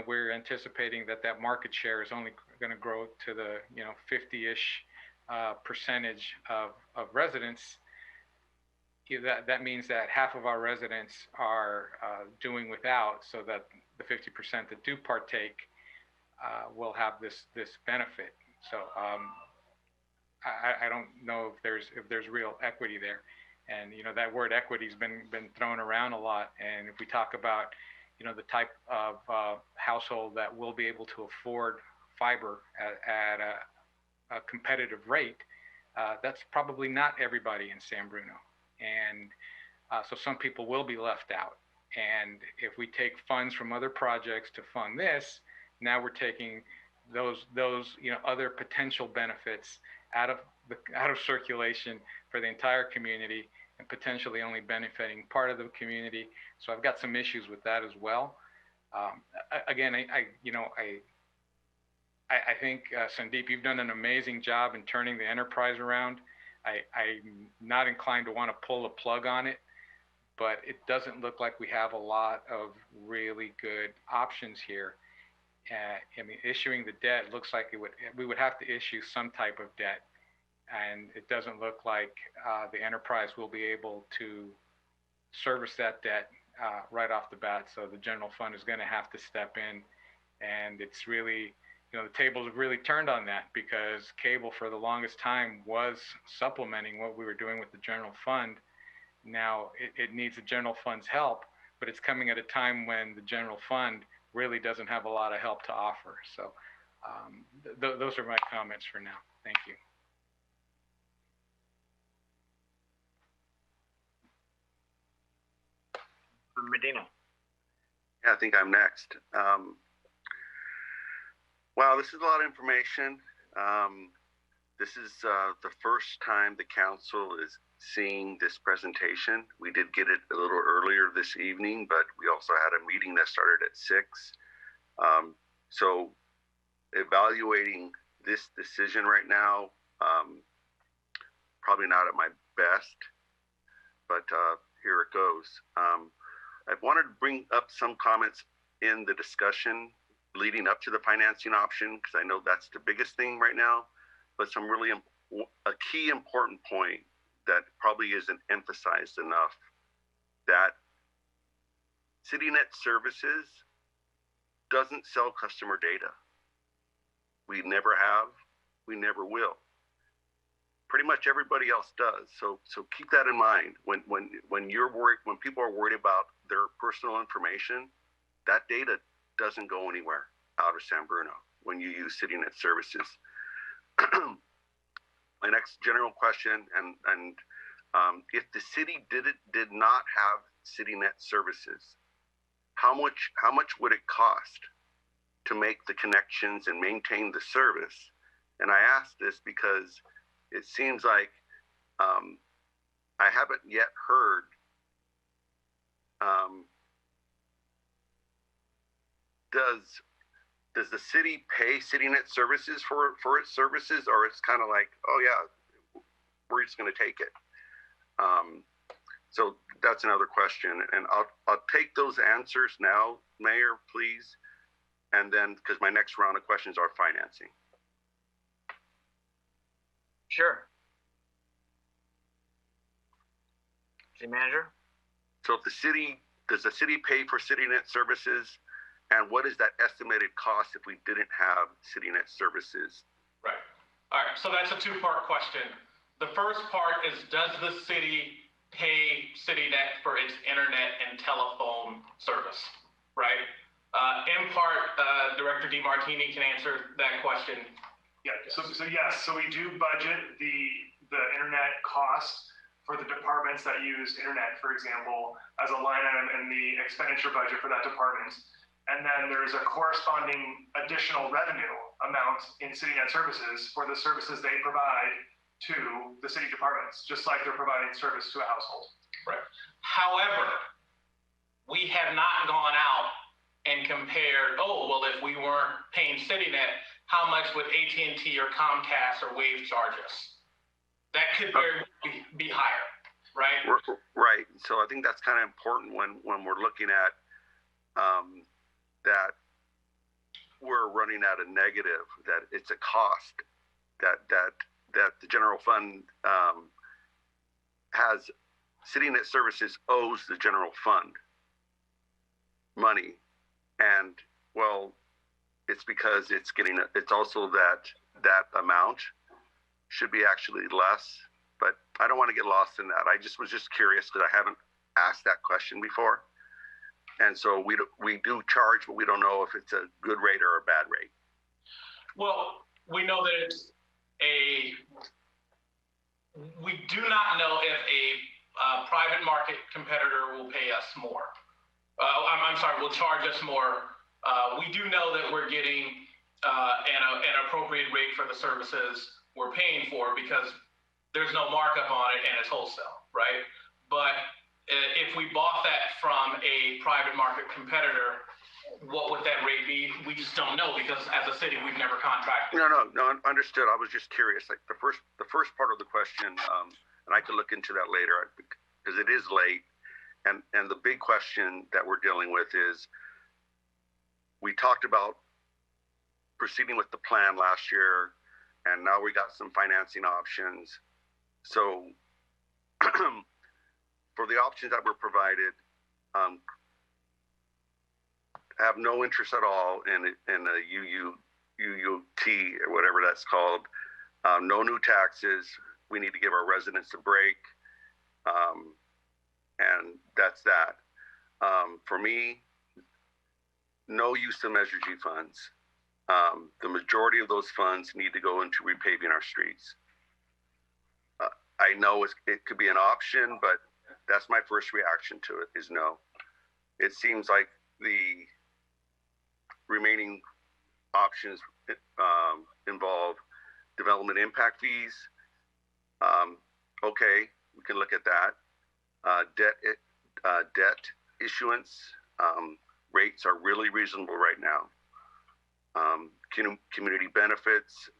we're anticipating that market share is only going to grow to the 50-ish percentage of residents. That means that half of our residents are doing without, so that the 50% that do partake will have this benefit. So I don't know if there's real equity there, and that word equity has been thrown around a lot. And if we talk about the type of household that will be able to afford fiber at a competitive rate, that's probably not everybody in San Bruno. And so some people will be left out. And if we take funds from other projects to fund this, now we're taking those other potential benefits out of circulation for the entire community, and potentially only benefiting part of the community. So I've got some issues with that as well. Again, I I think, Sandeep, you've done an amazing job in turning the enterprise around. I'm not inclined to want to pull the plug on it, but it doesn't look like we have a lot of really good options here. I mean, issuing the debt looks like we would have to issue some type of debt, and it doesn't look like the enterprise will be able to service that debt right off the bat. So the general fund is going to have to step in, and it's really, the tables have really turned on that, because cable for the longest time was supplementing what we were doing with the general fund. Now it needs the general fund's help, but it's coming at a time when the general fund really doesn't have a lot of help to offer. So those are my comments for now. Thank you. Medina. Yeah, I think I'm next. Wow, this is a lot of information. This is the first time the council is seeing this presentation. We did get it a little earlier this evening, but we also had a meeting that started at 6. So evaluating this decision right now, probably not at my best, but here it goes. I wanted to bring up some comments in the discussion leading up to the financing option, because I know that's the biggest thing right now, but some really a key important point that probably isn't emphasized enough, that CityNet Services doesn't sell customer data. We never have, we never will. Pretty much everybody else does. So keep that in mind. When you're worried, when people are worried about their personal information, that data doesn't go anywhere out of San Bruno when you use CityNet Services. My next general question, and if the city did not have CityNet Services, how much would it cost to make the connections and maintain the service? And I ask this because it seems like I haven't yet heard does the city pay CityNet Services for its services, or it's kind of like, oh yeah, we're just going to take it? So that's another question, and I'll take those answers now, Mayor, please, and then because my next round of questions are financing. Sure. City manager. So if does the city pay for CityNet Services, and what is that estimated cost if we didn't have CityNet Services? Right. All right. So that's a two-part question. The first part is, does the city pay CityNet for its internet and telephone service? Right. In part, Director DeMartini can answer that question. Yeah. So yes. So we do budget the internet cost for the departments that use internet, for example, as a line item in the expenditure budget for that department. And then there's a corresponding additional revenue amount in CityNet Services for the services they provide to the city departments, just like they're providing service to a household. Right. However, we have not gone out and compared, oh, well, if we weren't paying CityNet, how much would AT&T or Comcast or Wave charge us? That could very be higher, right? Right. So I think that's kind of important when we're looking at that we're running at a negative, that it's a cost that the general fund has. CityNet Services owes the general fund money, and well, it's because it's also that amount should be actually less, but I don't want to get lost in that. I was just curious because I haven't asked that question before. And so we do charge, but we don't know if it's a good rate or a bad rate. Well, we know that we do not know if a private market competitor will pay us more. I'm sorry, will charge us more. We do know that we're getting an appropriate rate for the services we're paying for, because there's no markup on it and it's wholesale, right? But if we bought that from a private market competitor, what would that rate be? We just don't know because as a city, we've never contracted. No, understood. I was just curious. Like the first part of the question, and I could look into that later because it is late. And the big question that we're dealing with is we talked about proceeding with the plan last year, and now we got some financing options. So for the options that were provided, have no interest at all in a UUT or whatever that's called. No new taxes. We need to give our residents a break. And that's that. For me, no use of Measure G funds. The majority of those funds need to go into repaving our streets. I know it could be an option, but that's my first reaction to it is no. It seems like the remaining options involve development impact fees. Okay, we can look at that. Debt issuance rates are really reasonable right now. Community benefits,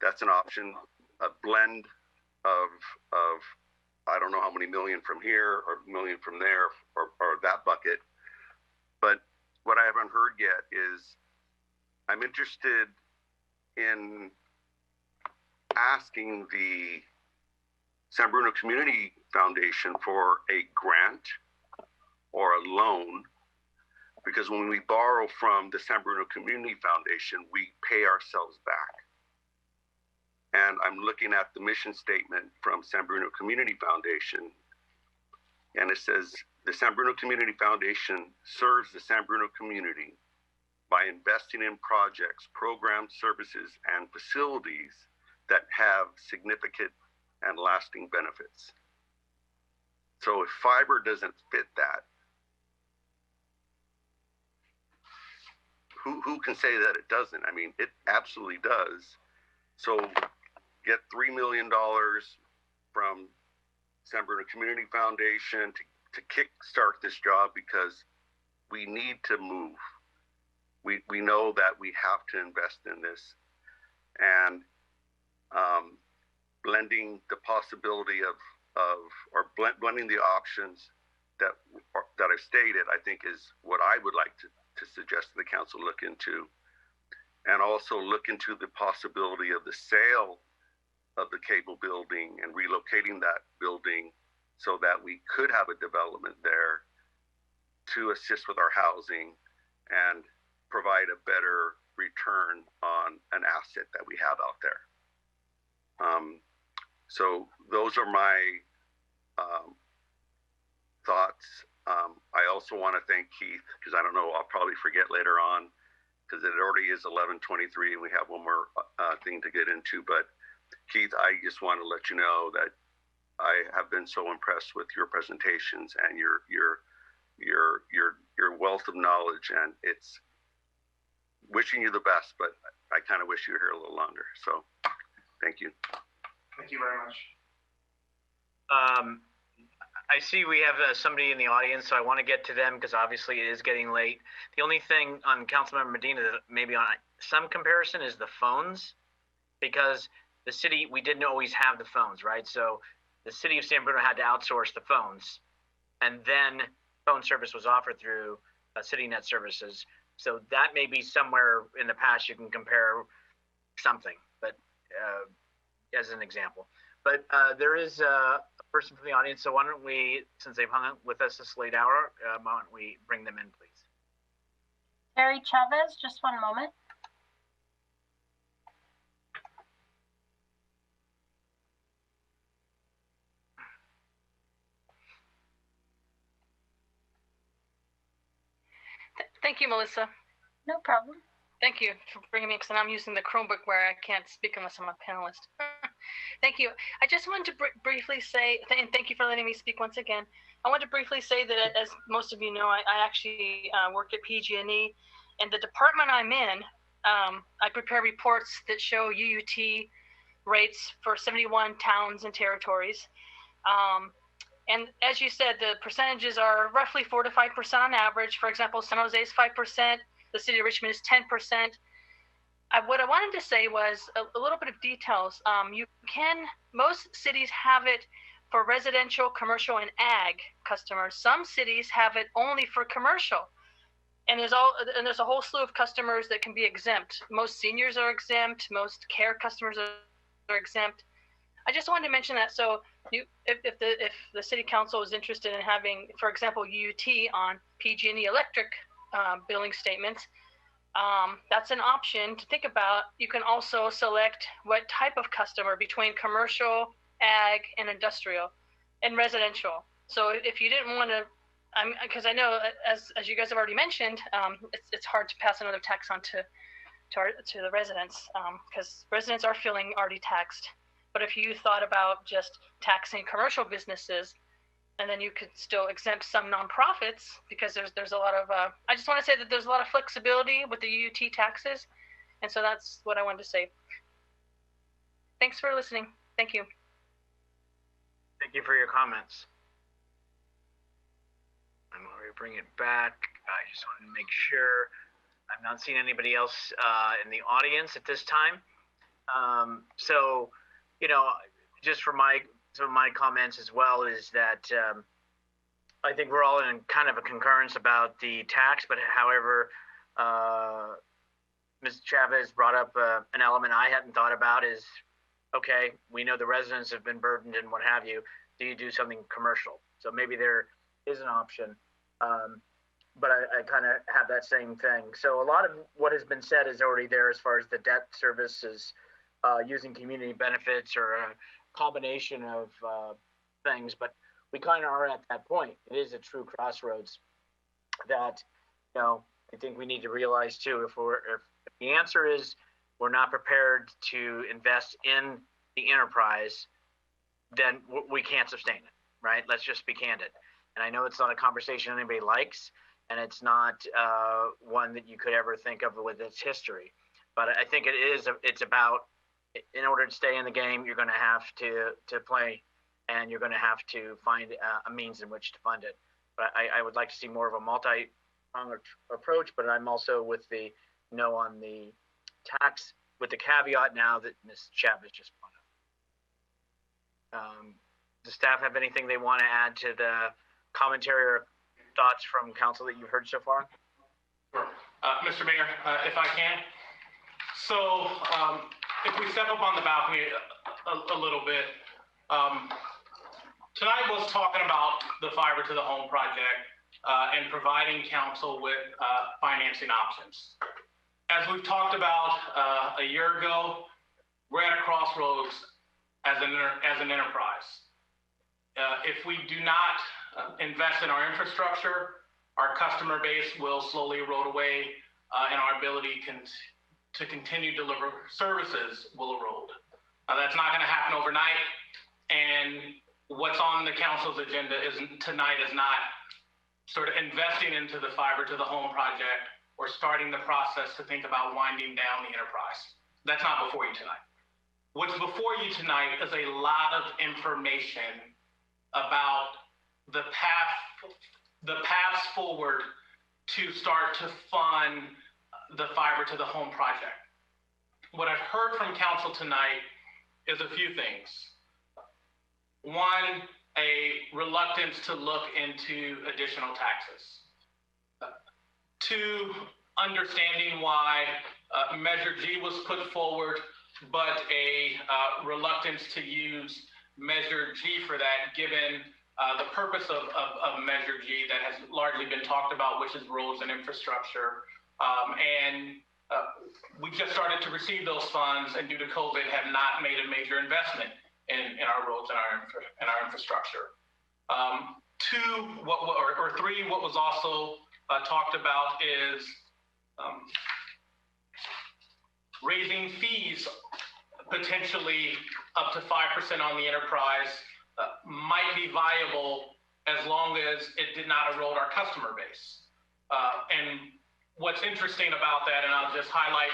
that's an option. A blend of I don't know how many million from here or million from there or that bucket. But what I haven't heard yet is I'm interested in asking the San Bruno Community Foundation for a grant or a loan, because when we borrow from the San Bruno Community Foundation, we pay ourselves back. And I'm looking at the mission statement from San Bruno Community Foundation, and it says, the San Bruno Community Foundation serves the San Bruno community by investing in projects, programs, services, and facilities that have significant and lasting benefits. So if fiber doesn't fit that, who can say that it doesn't? I mean, it absolutely does. So get $3 million from San Bruno Community Foundation to kickstart this job because we need to move. We know that we have to invest in this, and blending the possibility blending the options that I've stated, I think is what I would like to suggest the council look into, and also look into the possibility of the sale of the cable building and relocating that building so that we could have a development there to assist with our housing and provide a better return on an asset that we have out there. So those are my thoughts. I also want to thank Keith, because I don't know, I'll probably forget later on, because it already is 11:23 and we have one more thing to get into. But Keith, I just want to let you know that I have been so impressed with your presentations and your wealth of knowledge, and it's wishing you the best, but I kind of wish you were here a little longer. So thank you. Thank you very much. I see we have somebody in the audience, so I want to get to them because obviously it is getting late. The only thing on Councilmember Medina that maybe on some comparison is the phones, because the city, we didn't always have the phones, right? So the city of San Bruno had to outsource the phones, and then phone service was offered through CityNet services. So that may be somewhere in the past you can compare something, but as an example. But there is a person from the audience, so why don't we, since they've hung out with us this late hour, why don't we bring them in, please? Terry Chavez, just one moment. Thank you, Melissa. No problem. Thank you for bringing me, because I'm using the Chromebook where I can't speak unless I'm a panelist. Thank you. I just wanted to briefly say, and thank you for letting me speak once again. I want to briefly say that, as most of you know, I actually work at PG&E, and the department I'm in, I prepare reports that show UUT rates for 71 towns and territories. And as you said, the percentages are roughly 4 to 5% on average. For example, San Jose is 5%, the city of Richmond is 10%. What I wanted to say was a little bit of details. Most cities have it for residential, commercial, and ag customers. Some cities have it only for commercial. And there's a whole slew of customers that can be exempt. Most seniors are exempt. Most care customers are exempt. I just wanted to mention that. So if the city council is interested in having, for example, UUT on PG&E electric billing statements, that's an option to think about. You can also select what type of customer between commercial, ag, and industrial, and residential. So if you didn't want to, because I know, as you guys have already mentioned, it's hard to pass another tax on to the residents, because residents are feeling already taxed. But if you thought about just taxing commercial businesses, and then you could still exempt some nonprofits, because there's a lot of, I just want to say that there's a lot of flexibility with the UUT taxes. And so that's what I wanted to say. Thanks for listening. Thank you. Thank you for your comments. I'm going to bring it back. I just wanted to make sure. I've not seen anybody else in the audience at this time. So, you know, just for some of my comments as well is that I think we're all in kind of a concurrence about the tax, but however, Ms. Chavez brought up an element I hadn't thought about is, okay, we know the residents have been burdened and what have you. Do you do something commercial? So maybe there is an option, but I kind of have that same thing. So a lot of what has been said is already there as far as the debt services, using community benefits or a combination of things, but we kind of are at that point. It is a true crossroads that, you know, I think we need to realize too, if the answer is we're not prepared to invest in the enterprise, then we can't sustain it, right? Let's just be candid. And I know it's not a conversation anybody likes, and it's not one that you could ever think of with its history. But I think it's about, in order to stay in the game, you're going to have to play, and you're going to have to find a means in which to fund it. But I would like to see more of a multi-pronged approach, but I'm also with the no on the tax, with the caveat now that Ms. Chavez just brought up. Does staff have anything they want to add to the commentary or thoughts from council that you've heard so far? Sure. Mr. Mayor, if I can. So if we step up on the balcony a little bit, tonight was talking about the fiber to the home project and providing council with financing options. As we've talked about a year ago, we're at a crossroads as an enterprise. If we do not invest in our infrastructure, our customer base will slowly erode away, and our ability to continue to deliver services will erode. That's not going to happen overnight, and what's on the council's agenda tonight is not sort of investing into the fiber to the home project or starting the process to think about winding down the enterprise. That's not before you tonight. What's before you tonight is a lot of information about the paths forward to start to fund the fiber to the home project. What I've heard from council tonight is a few things. One, a reluctance to look into additional taxes. Two, understanding why Measure G was put forward, but a reluctance to use Measure G for that, given the purpose of Measure G that has largely been talked about, which is roads and infrastructure. We just started to receive those funds, and due to COVID, have not made a major investment in our roads and our infrastructure. Three, what was also talked about is raising fees potentially up to 5% on the enterprise might be viable as long as it did not erode our customer base. And what's interesting about that, and I'll just highlight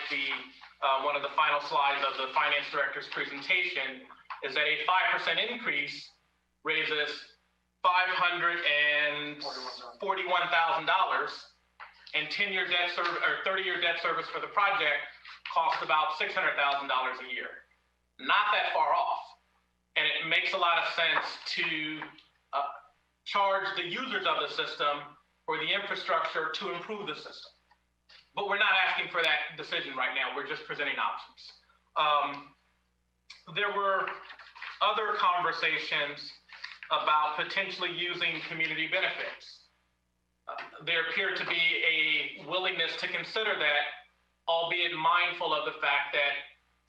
one of the final slides of the finance director's presentation, is that a 5% increase raises $541,000, and 10-year debt service or 30-year debt service for the project costs about $600,000 a year. Not that far off. And it makes a lot of sense to charge the users of the system for the infrastructure to improve the system. But we're not asking for that decision right now. We're just presenting options. There were other conversations about potentially using community benefits. There appeared to be a willingness to consider that, albeit mindful of the fact that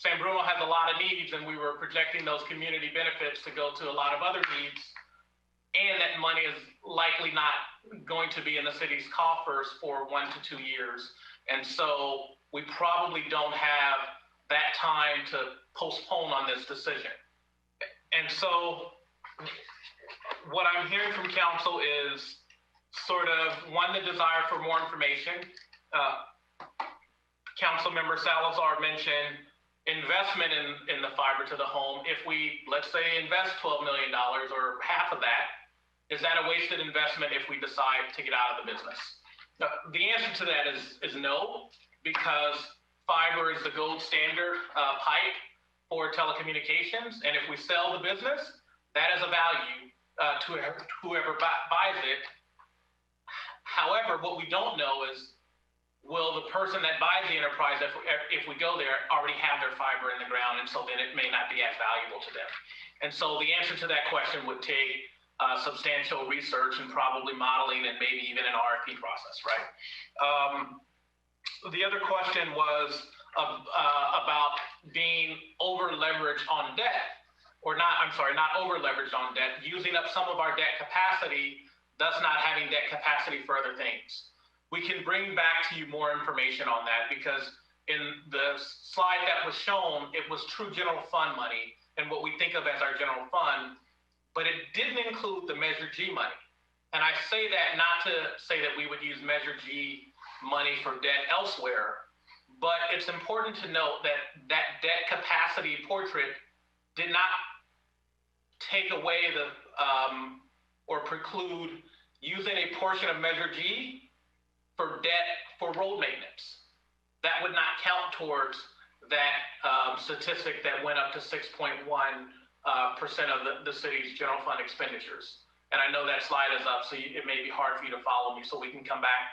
San Bruno has a lot of needs and we were projecting those community benefits to go to a lot of other needs, and that money is likely not going to be in the city's coffers for 1 to 2 years. And so we probably don't have that time to postpone on this decision. And so what I'm hearing from council is sort of, one, the desire for more information. Councilmember Salazar mentioned investment in the fiber to the home. If we, let's say, invest $12 million or half of that, is that a wasted investment if we decide to get out of the business? The answer to that is no, because fiber is the gold standard pipe for telecommunications. And if we sell the business, that is a value to whoever buys it. However, what we don't know is, will the person that buys the enterprise, if we go there, already have their fiber in the ground, and so then it may not be as valuable to them. And so the answer to that question would take substantial research and probably modeling and maybe even an RFP process, right? The other question was about being over leveraged on debt, or not, I'm sorry, not over leveraged on debt, using up some of our debt capacity, thus not having debt capacity for other things. We can bring back to you more information on that, because in the slide that was shown, it was true general fund money and what we think of as our general fund, but it didn't include the Measure G money. And I say that not to say that we would use Measure G money for debt elsewhere, but it's important to note that that debt capacity portrait did not take away the or preclude using a portion of Measure G for debt for road maintenance. That would not count towards that statistic that went up to 6.1% of the city's general fund expenditures. And I know that slide is up, so it may be hard for you to follow me, so we can come back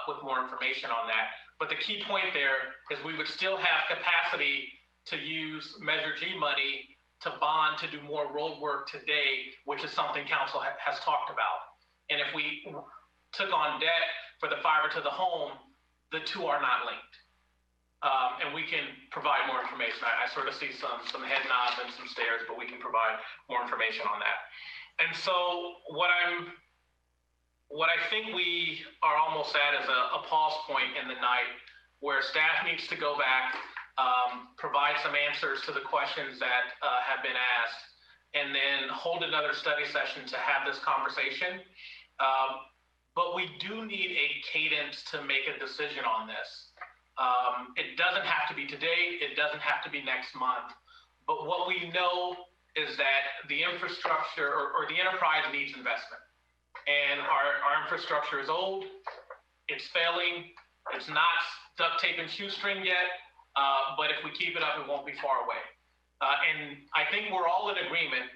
with more information on that. But the key point there is we would still have capacity to use Measure G money to bond to do more road work today, which is something council has talked about. And if we took on debt for the fiber to the home, the two are not linked. And we can provide more information. I sort of see some head nods and some stares, but we can provide more information on that. And so what I think we are almost at is a pause point in the night where staff needs to go back, provide some answers to the questions that have been asked, and then hold another study session to have this conversation. But we do need a cadence to make a decision on this. It doesn't have to be today, it doesn't have to be next month. But what we know is that the infrastructure or the enterprise needs investment. And our infrastructure is old, it's failing, it's not duct tape and shoestring yet, but if we keep it up, it won't be far away. And I think we're all in agreement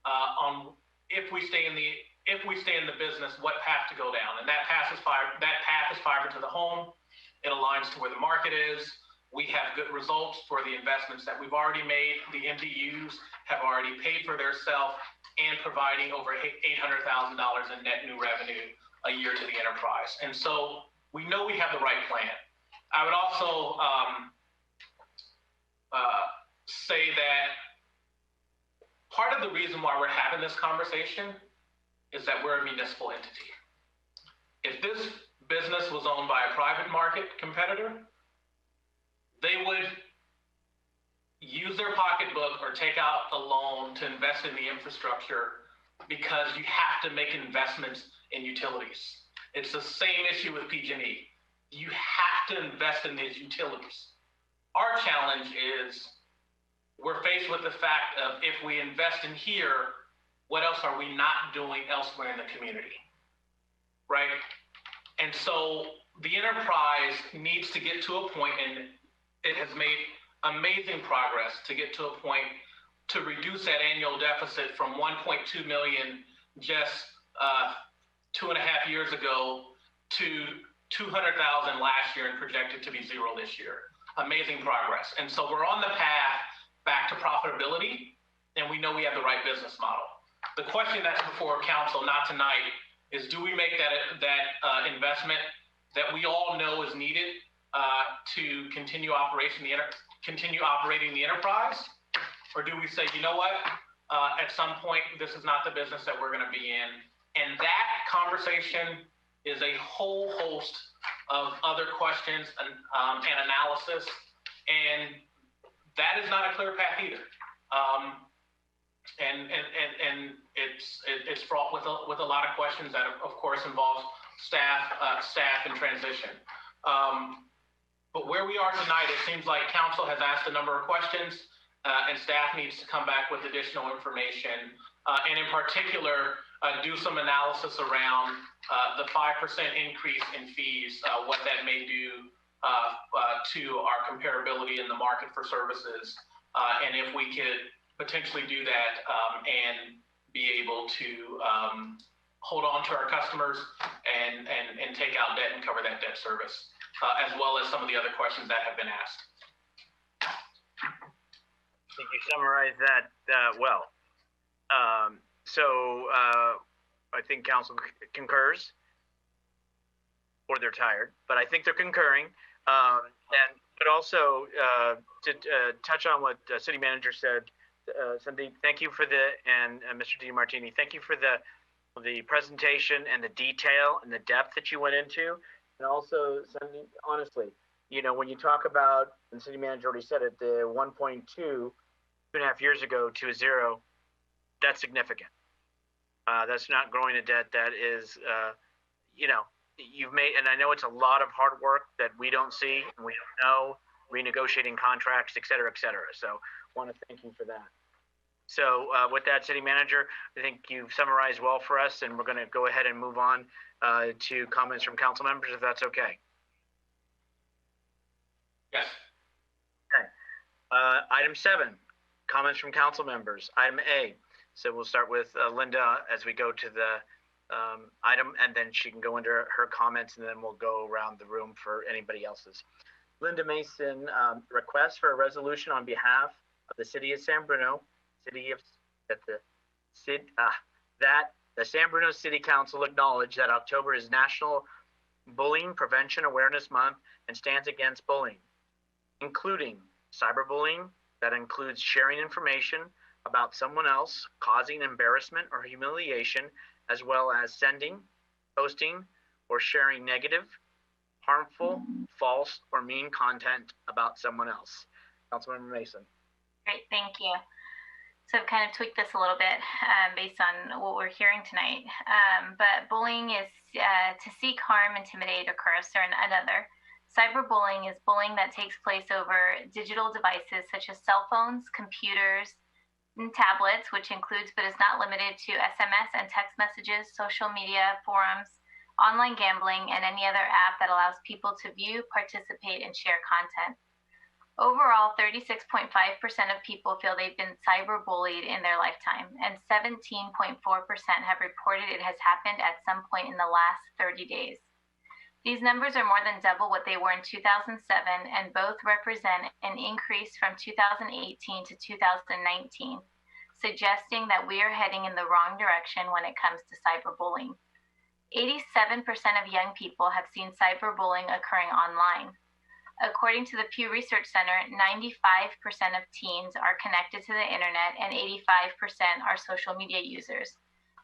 on if we stay in the business, what path to go down. And that path is fiber to the home. It aligns to where the market is. We have good results for the investments that we've already made. The MDUs have already paid for their self and providing over $800,000 in net new revenue a year to the enterprise. And so we know we have the right plan. I would also say that part of the reason why we're having this conversation is that we're a municipal entity. If this business was owned by a private market competitor, they would use their pocketbook or take out a loan to invest in the infrastructure because you have to make investments in utilities. It's the same issue with PG&E. You have to invest in these utilities. Our challenge is we're faced with the fact of if we invest in here, what else are we not doing elsewhere in the community, right? And so the enterprise needs to get to a point, and it has made amazing progress to get to a point to reduce that annual deficit from 1.2 million just 2.5 years ago to 200,000 last year and projected to be zero this year. Amazing progress. And so we're on the path back to profitability, and we know we have the right business model. The question that's before council, not tonight, is do we make that investment that we all know is needed to continue operating the enterprise? Or do we say, you know what, at some point, this is not the business that we're gonna be in. And that conversation is a whole host of other questions and analysis. And that is not a clear path either. And it's fraught with a lot of questions that of course involves staff and transition. But where we are tonight, it seems like council has asked a number of questions and staff needs to come back with additional information. And in particular, do some analysis around the 5% increase in fees, what that may do to our comparability in the market for services, and if we could potentially do that and be able to hold on to our customers and take out debt and cover that debt service, as well as some of the other questions that have been asked. I think you summarized that well. So I think council concurs, or they're tired, but I think they're concurring. But also to touch on what city manager said, Sandeep, thank you for and Mr. DiMartini, thank you for the presentation and the detail and the depth that you went into. And also, Sandeep, honestly, you know, when you talk about, and the city manager already said it, the 1.2, 2.5 years ago to a zero, that's significant. That's not growing a debt. That is, you know, you've made, and I know it's a lot of hard work that we don't see and we don't know, renegotiating contracts, et cetera, et cetera. So want to thank you for that. So with that, city manager, I think you've summarized well for us, and we're going to go ahead and move on to comments from council members, if that's okay. Yes. Okay. Item 7, comments from council members. Item A. So we'll start with Linda as we go to the item, and then she can go into her comments, and then we'll go around the room for anybody else's. Linda Mason requests for a resolution on behalf of the city of San Bruno, that the San Bruno City Council acknowledge that October is National Bullying Prevention Awareness Month and stands against bullying, including cyberbullying, that includes sharing information about someone else, causing embarrassment or humiliation, as well as sending, posting, or sharing negative, harmful, false, or mean content about someone else. Councilmember Mason. Great, thank you. So I've kind of tweaked this a little bit based on what we're hearing tonight. But bullying is to seek harm, intimidate, or curse, or another. Cyberbullying is bullying that takes place over digital devices such as cell phones, computers, and tablets, which includes but is not limited to SMS and text messages, social media, forums, online gambling, and any other app that allows people to view, participate, and share content. Overall, 36.5% of people feel they've been cyberbullied in their lifetime, and 17.4% have reported it has happened at some point in the last 30 days. These numbers are more than double what they were in 2007, and both represent an increase from 2018 to 2019, suggesting that we are heading in the wrong direction when it comes to cyberbullying. 87% of young people have seen cyberbullying occurring online. According to the Pew Research Center, 95% of teens are connected to the internet and 85% are social media users.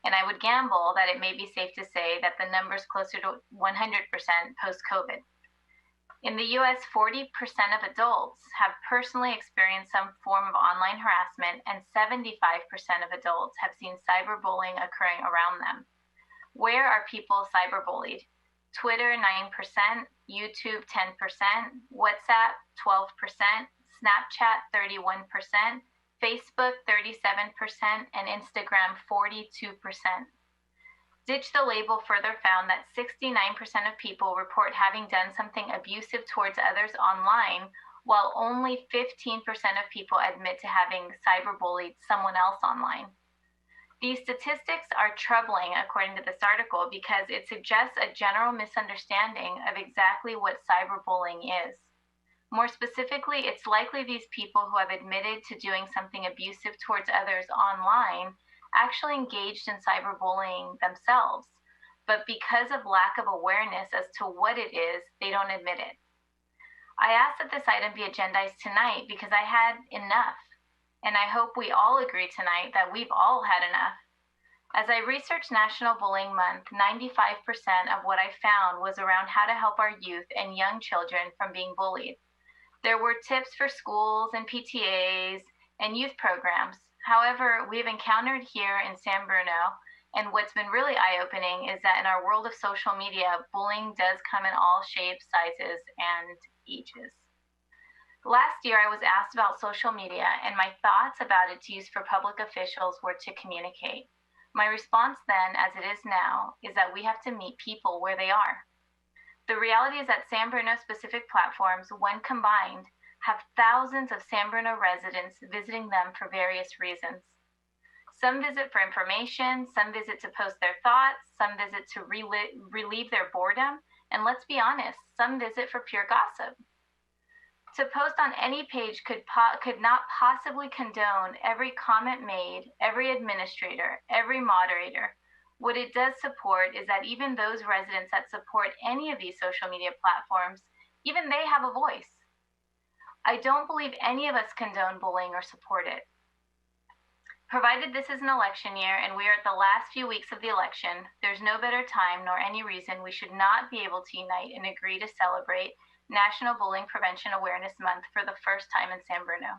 And I would gamble that it may be safe to say that the number is closer to 100% post-COVID. In the US, 40% of adults have personally experienced some form of online harassment, and 75% of adults have seen cyberbullying occurring around them. Where are people cyberbullied? Twitter, 9%, YouTube, 10%, WhatsApp, 12%, Snapchat, 31%, Facebook 37%, and Instagram 42%. Ditch the Label further found that 69% of people report having done something abusive towards others online, while only 15% of people admit to having cyberbullied someone else online. These statistics are troubling, according to this article, because it suggests a general misunderstanding of exactly what cyberbullying is. More specifically, it's likely these people who have admitted to doing something abusive towards others online actually engaged in cyberbullying themselves, but because of lack of awareness as to what it is, they don't admit it. I asked that this item be agendized tonight because I had enough, and I hope we all agree tonight that we've all had enough. As I researched National Bullying Month, 95% of what I found was around how to help our youth and young children from being bullied. There were tips for schools and PTAs and youth programs. However, we've encountered here in San Bruno, and what's been really eye-opening is that in our world of social media, bullying does come in all shapes, sizes, and ages. Last year, I was asked about social media, and my thoughts about its use for public officials were to communicate. My response then, as it is now, is that we have to meet people where they are. The reality is that San Bruno-specific platforms, when combined, have thousands of San Bruno residents visiting them for various reasons. Some visit for information, some visit to post their thoughts, some visit to relieve their boredom, and let's be honest, some visit for pure gossip. To post on any page could not possibly condone every comment made, every administrator, every moderator. What it does support is that even those residents that support any of these social media platforms, even they have a voice. I don't believe any of us condone bullying or support it. Provided this is an election year and we are at the last few weeks of the election, there's no better time nor any reason we should not be able to unite and agree to celebrate National Bullying Prevention Awareness Month for the first time in San Bruno.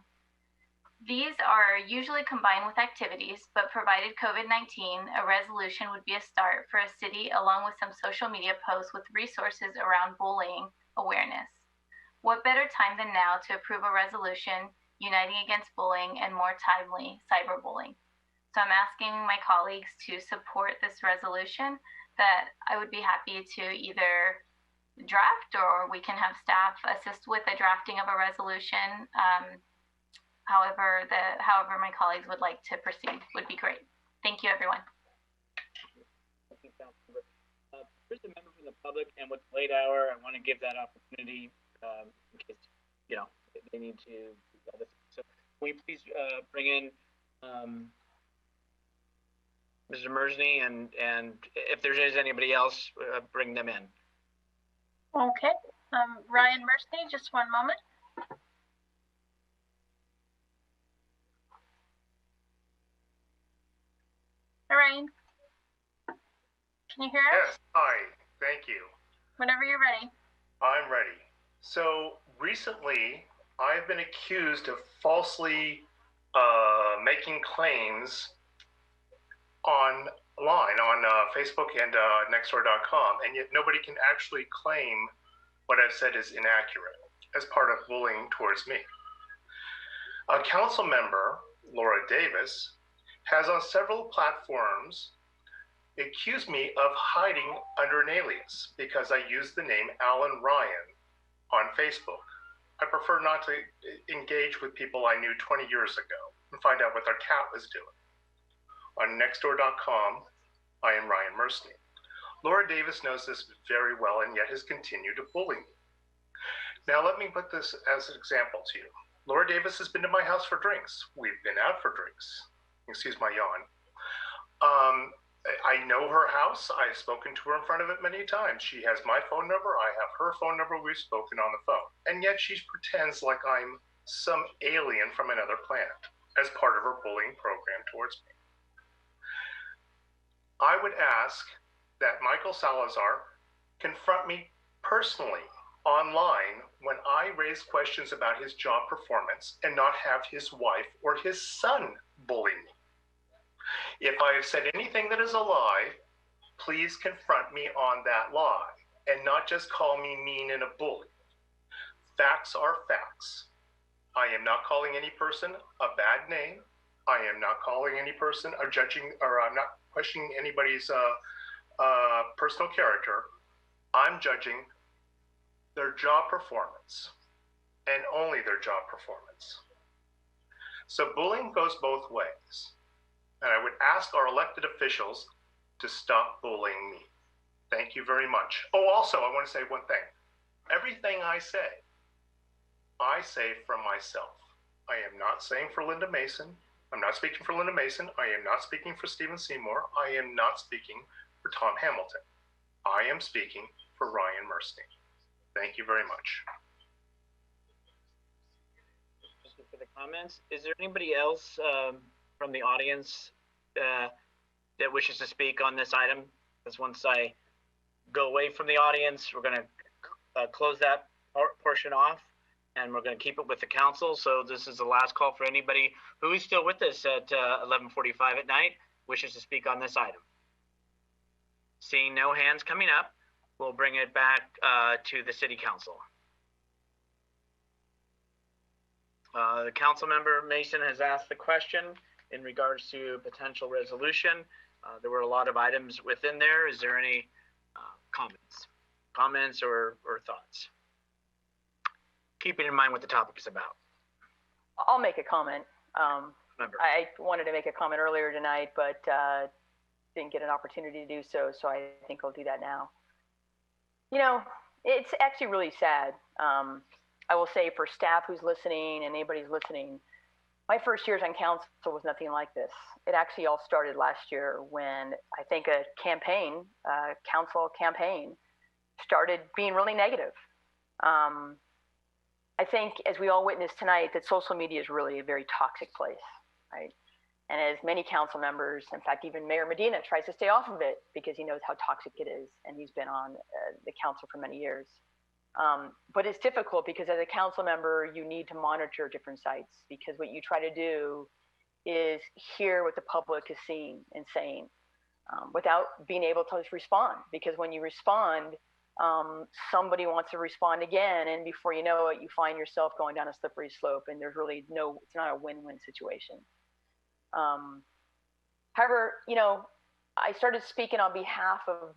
These are usually combined with activities, but provided COVID-19, a resolution would be a start for a city along with some social media posts with resources around bullying awareness. What better time than now to approve a resolution uniting against bullying and more timely cyberbullying? So I'm asking my colleagues to support this resolution that I would be happy to either draft or we can have staff assist with the drafting of a resolution. However my colleagues would like to proceed would be great. Thank you, everyone. There's a member from the public, and with late hour, I want to give that opportunity in case they need to. So, can we please bring in Mr. Mersney, and if there is anybody else, bring them in. Okay. Ryan Mersney, just one moment. Ryan, can you hear us? Yes, hi, thank you. Whenever you're ready. I'm ready. So recently, I've been accused of falsely making claims online on Facebook and Nextdoor.com, and yet nobody can actually claim what I've said is inaccurate as part of bullying towards me. A council member, Laura Davis, has on several platforms accused me of hiding under an alias because I used the name Alan Ryan on Facebook. I prefer not to engage with people I knew 20 years ago and find out what their cat was doing. On Nextdoor.com, I am Ryan Mersney. Laura Davis knows this very well and yet has continued to bully me. Now let me put this as an example to you. Laura Davis has been to my house for drinks. We've been out for drinks. Excuse my yawn. I know her house. I've spoken to her in front of it many times. She has my phone number. I have her phone number. We've spoken on the phone. And yet she pretends like I'm some alien from another planet as part of her bullying program towards me. I would ask that Michael Salazar confront me personally online when I raise questions about his job performance and not have his wife or his son bully me. If I have said anything that is a lie, please confront me on that lie and not just call me mean and a bully. Facts are facts. I am not calling any person a bad name. I am not calling any person or judging, or I'm not questioning anybody's personal character. I'm judging their job performance and only their job performance. So bullying goes both ways. And I would ask our elected officials to stop bullying me. Thank you very much. Oh, also, I want to say one thing. Everything I say for myself. I am not saying for Linda Mason. I'm not speaking for Linda Mason. I am not speaking for Stephen Seymour. I am not speaking for Tom Hamilton. I am speaking for Ryan Murstein. Thank you very much. Thank you for the comments. Is there anybody else from the audience that wishes to speak on this item? Because once I go away from the audience, we're going to close that portion off, and we're going to keep it with the council. So this is the last call for anybody who is still with us at 11:45 at night, wishes to speak on this item. Seeing no hands coming up, we'll bring it back to the city council. The council member Mason has asked the question in regards to potential resolution. There were a lot of items within there. Is there any comments or thoughts? Keeping in mind what the topic is about. I'll make a comment. I wanted to make a comment earlier tonight, but didn't get an opportunity to do so, so I think I'll do that now. You know, it's actually really sad. I will say for staff who's listening and anybody who's listening, my first years on council was nothing like this. It actually all started last year when I think a campaign, council campaign, started being really negative. I think as we all witnessed tonight that social media is really a very toxic place, right? And as many council members, in fact, even Mayor Medina tries to stay off of it because he knows how toxic it is, and he's been on the council for many years. But it's difficult because as a council member, you need to monitor different sites because what you try to do is hear what the public is seeing and saying without being able to respond. Because when you respond, somebody wants to respond again, and before you know it, you find yourself going down a slippery slope, and there's really it's not a win-win situation. However, you know, I started speaking on behalf of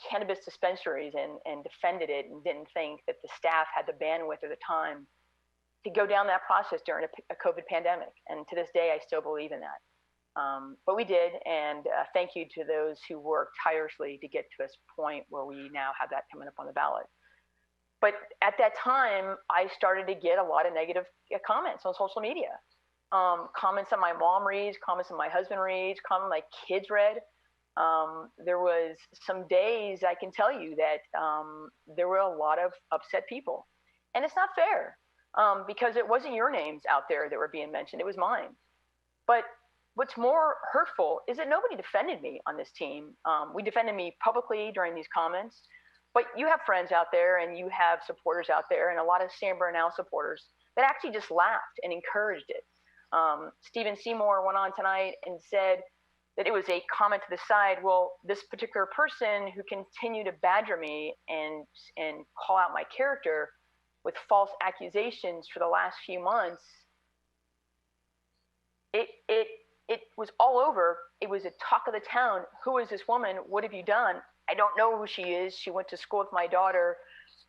cannabis dispensaries and defended it and didn't think that the staff had the bandwidth or the time to go down that process during a COVID pandemic. And to this day, I still believe in that. But we did, and thank you to those who worked tirelessly to get to this point where we now have that coming up on the ballot. But at that time, I started to get a lot of negative comments on social media. Comments that my mom reads, comments that my husband reads, comments my kids read. There was some days I can tell you that there were a lot of upset people. And it's not fair because it wasn't your names out there that were being mentioned, it was mine. But what's more hurtful is that nobody defended me on this team. We defended me publicly during these comments, but you have friends out there and you have supporters out there and a lot of San Bernal supporters that actually just laughed and encouraged it. Stephen Seymour went on tonight and said that it was a comment to the side. Well, this particular person who continued to badger me and call out my character with false accusations for the last few months, it was all over. It was a talk of the town. Who is this woman? What have you done? I don't know who she is. She went to school with my daughter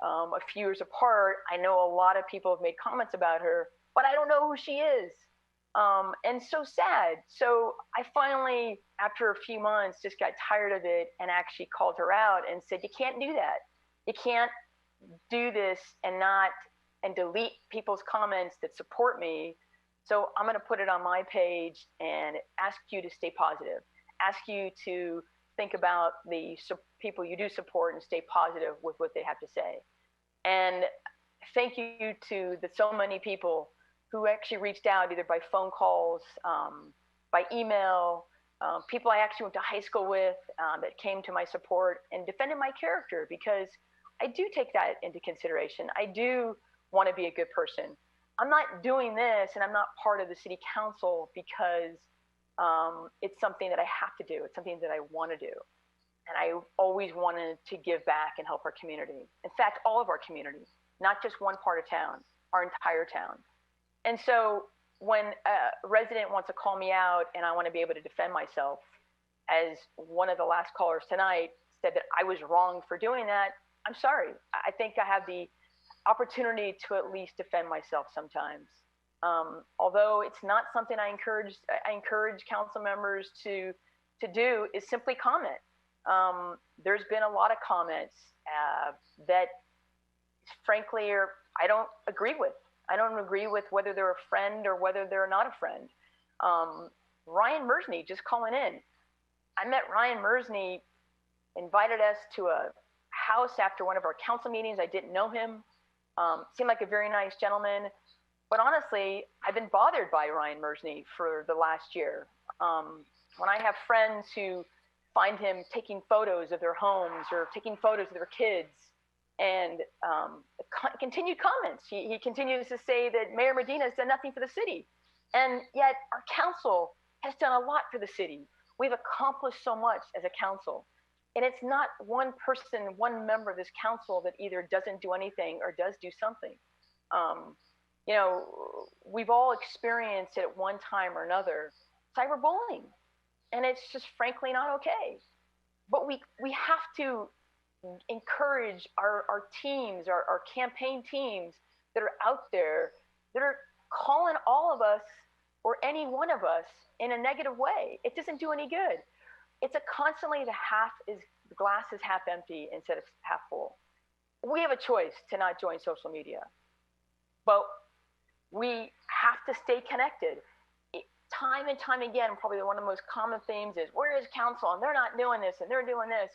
a few years apart. I know a lot of people have made comments about her, but I don't know who she is. And so sad. So I finally, after a few months, just got tired of it and actually called her out and said, you can't do that. You can't do this and delete people's comments that support me. So I'm going to put it on my page and ask you to stay positive. Ask you to think about the people you do support and stay positive with what they have to say. And thank you to so many people who actually reached out either by phone calls, by email, people I actually went to high school with that came to my support and defended my character because I do take that into consideration. I do want to be a good person. I'm not doing this and I'm not part of the city council because it's something that I have to do. It's something that I want to do. And I always wanted to give back and help our community. In fact, all of our communities, not just one part of town, our entire town. And so when a resident wants to call me out and I want to be able to defend myself, as one of the last callers tonight said that I was wrong for doing that, I'm sorry. I think I have the opportunity to at least defend myself sometimes. Although it's not something I encourage council members to do, is simply comment. There's been a lot of comments that frankly I don't agree with. I don't agree with whether they're a friend or whether they're not a friend. Ryan Mersney, just calling in. I met Ryan Mersney, invited us to a house after one of our council meetings. I didn't know him. Seemed like a very nice gentleman. But honestly, I've been bothered by Ryan Mersney for the last year. When I have friends who find him taking photos of their homes or taking photos of their kids, and continued comments. He continues to say that Mayor Medina has done nothing for the city. And yet our council has done a lot for the city. We've accomplished so much as a council. And it's not one person, one member of this council that either doesn't do anything or does do something. You know, we've all experienced at one time or another cyberbullying. And it's just frankly not okay. But we have to encourage our teams, our campaign teams that are out there that are calling all of us or any one of us in a negative way. It doesn't do any good. It's a constantly the glass is half empty instead of half full. We have a choice to not join social media, but we have to stay connected. Time and time again, probably one of the most common themes is, where is council? And they're not doing this and they're doing this.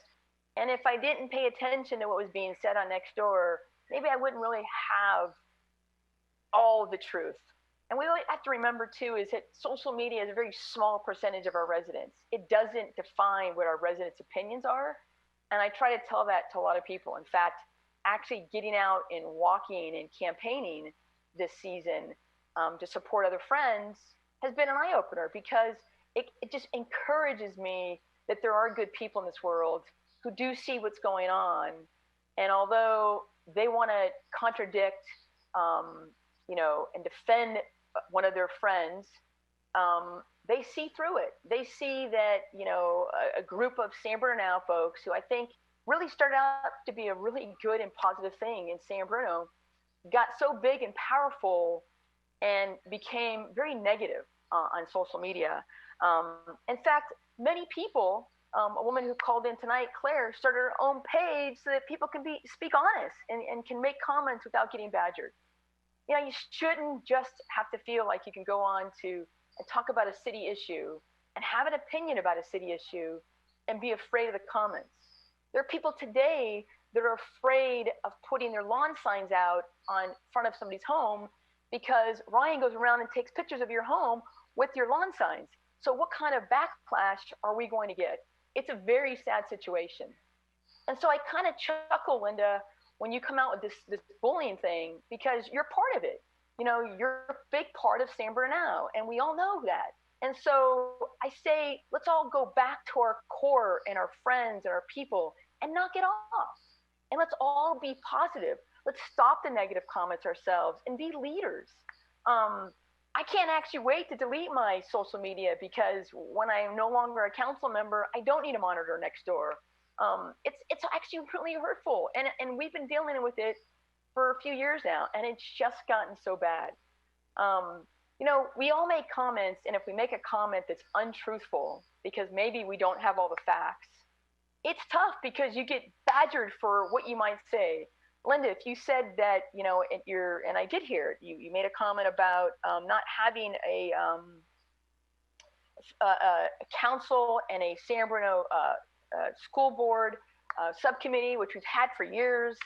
And if I didn't pay attention to what was being said on Nextdoor, maybe I wouldn't really have all the truth. And we really have to remember too, is that social media is a very small percentage of our residents. It doesn't define what our residents' opinions are. And I try to tell that to a lot of people. In fact, actually getting out and walking and campaigning this season to support other friends has been an eye-opener, because it just encourages me that there are good people in this world who do see what's going on. And although they want to contradict, you know, and defend one of their friends, they see through it. They see that, you know, a group of San Bruno folks who I think really started out to be a really good and positive thing in San Bruno got so big and powerful and became very negative on social media. In fact, many people, a woman who called in tonight, Claire, started her own page so that people can speak honest and can make comments without getting badgered. You know, you shouldn't just have to feel like you can go on to and talk about a city issue and have an opinion about a city issue and be afraid of the comments. There are people today that are afraid of putting their lawn signs out on front of somebody's home because Ryan goes around and takes pictures of your home with your lawn signs. So what kind of backlash are we going to get? It's a very sad situation. And so I kind of chuckle, Linda, when you come out with this bullying thing, because you're part of it. You know, you're a big part of San Bruno, and we all know that. And so I say, let's all go back to our core and our friends and our people and knock it off. And let's all be positive. Let's stop the negative comments ourselves and be leaders. I can't actually wait to delete my social media, because when I'm no longer a council member, I don't need to monitor Nextdoor. It's actually really hurtful, and we've been dealing with it for a few years now, and it's just gotten so bad. You know, we all make comments, and if we make a comment that's untruthful because maybe we don't have all the facts, it's tough because you get badgered for what you might say. Linda, if you said that, you know, and I did hear it, you made a comment about not having a council and a San Bruno school board subcommittee, which we've had for years,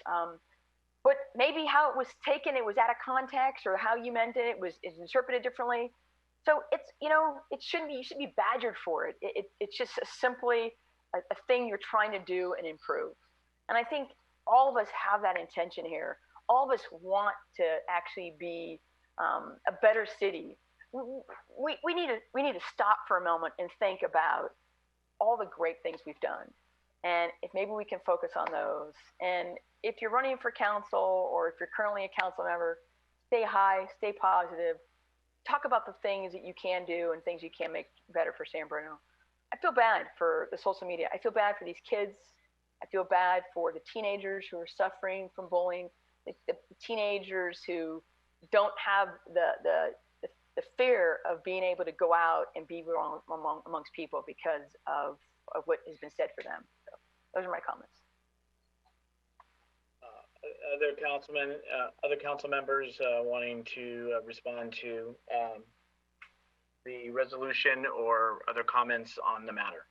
but maybe how it was taken, it was out of context, or how you meant it is interpreted differently. So it's, you know, it shouldn't be, you should be badgered for it. It's just simply a thing you're trying to do and improve. And I think all of us have that intention here. All of us want to actually be a better city. We need to stop for a moment and think about all the great things we've done. And if maybe we can focus on those. And if you're running for council, or if you're currently a council member, stay high, stay positive, talk about the things that you can do and things you can make better for San Bruno. I feel bad for the social media. I feel bad for these kids. I feel bad for the teenagers who are suffering from bullying, the teenagers who don't have the fear of being able to go out and be wrong amongst people because of what has been said for them. So those are my comments. Other council members wanting to respond to the resolution or other comments on the matter.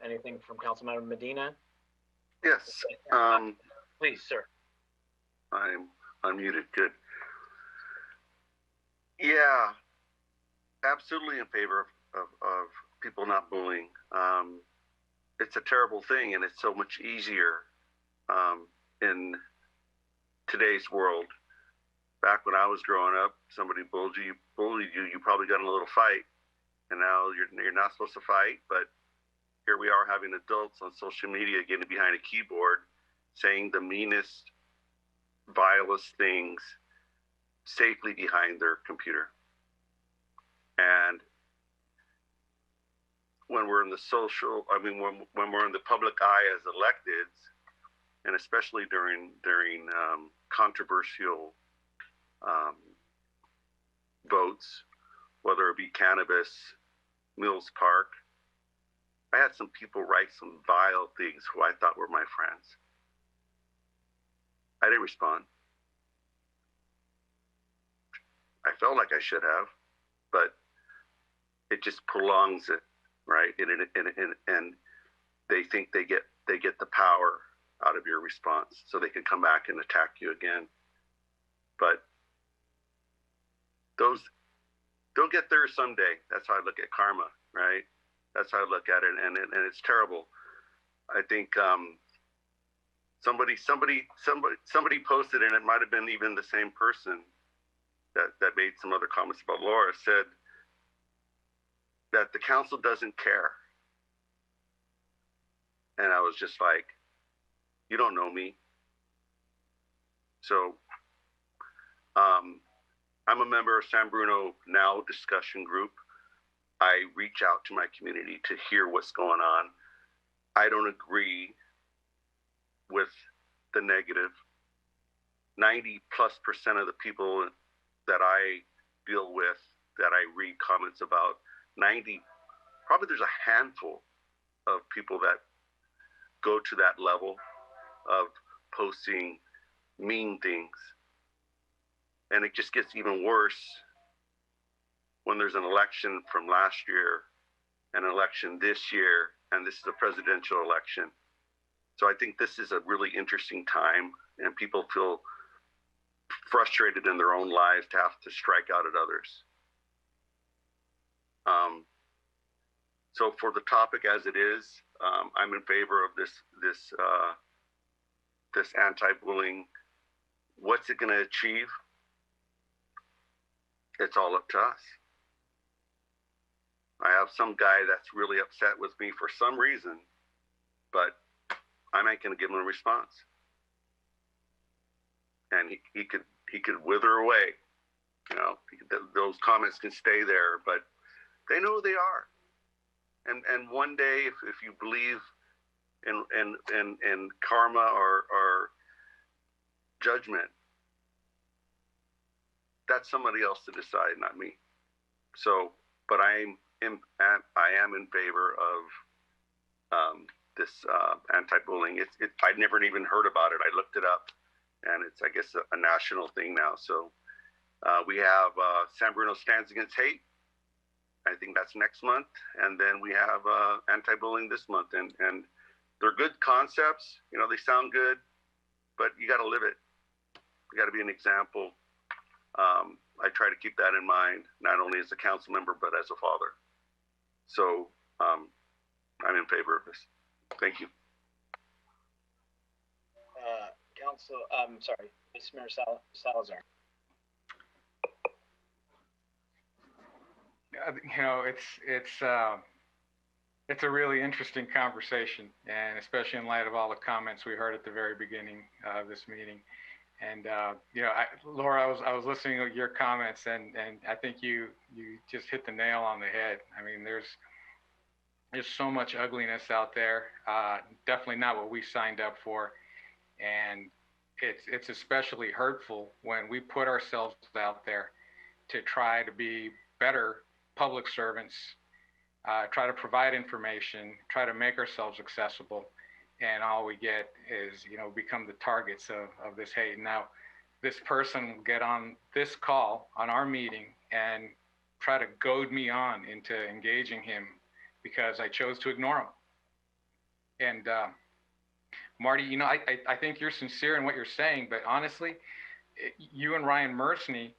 Anything from Councilmember Medina? Yes. Please, sir. I'm unmuted. Good. Yeah, absolutely in favor of people not bullying. It's a terrible thing, and it's so much easier in today's world. Back when I was growing up, somebody bullied you, you probably got in a little fight, and now you're not supposed to fight, but here we are having adults on social media getting behind a keyboard saying the meanest, vilest things safely behind their computer. And when we're in the when we're in the public eye as electeds, and especially during controversial votes, whether it be cannabis, Mills Park, I had some people write some vile things who I thought were my friends. I didn't respond. I felt like I should have, but it just prolongs it, right? And they think they get the power out of your response, so they can come back and attack you again. But those they'll get there someday. That's how I look at karma, right? That's how I look at it, and it's terrible. I think somebody posted, and it might have been even the same person that made some other comments about Laura, said that the council doesn't care. And I was just like, you don't know me. So I'm a member of San Bruno Now discussion group. I reach out to my community to hear what's going on. I don't agree with the negative. 90+% of the people that I deal with, that I read comments about, probably there's a handful of people that go to that level of posting mean things. And it just gets even worse when there's an election from last year, an election this year, and this is a presidential election. So I think this is a really interesting time, and people feel frustrated in their own lives to have to strike out at others. So for the topic as it is, I'm in favor of this anti-bullying. What's it going to achieve? It's all up to us. I have some guy that's really upset with me for some reason, but I'm not going to give him a response. And he could wither away. You know, those comments can stay there, but they know who they are. And one day, if you believe in karma or judgment, that's somebody else to decide, not me. So, but I am in favor of this anti-bullying. I'd never even heard about it. I looked it up, and it's, I guess, a national thing now. So we have San Bruno Stands Against Hate. I think that's next month, and then we have anti-bullying this month, and they're good concepts. You know, they sound good, but you got to live it. You got to be an example. I try to keep that in mind, not only as a council member, but as a father. So I'm in favor of this. Thank you. Vice Mayor Salazar. You know, it's a really interesting conversation, and especially in light of all the comments we heard at the very beginning of this meeting. And Laura, I was listening to your comments, and I think you just hit the nail on the head. I mean, there's so much ugliness out there. Definitely not what we signed up for, and it's especially hurtful when we put ourselves out there to try to be better public servants, try to provide information, try to make ourselves accessible. And all we get is, become the targets of this hate. Now, this person will get on this call, on our meeting, and try to goad me on into engaging him because I chose to ignore him. And Marty, I think you're sincere in what you're saying, but honestly, you and Ryan Mersney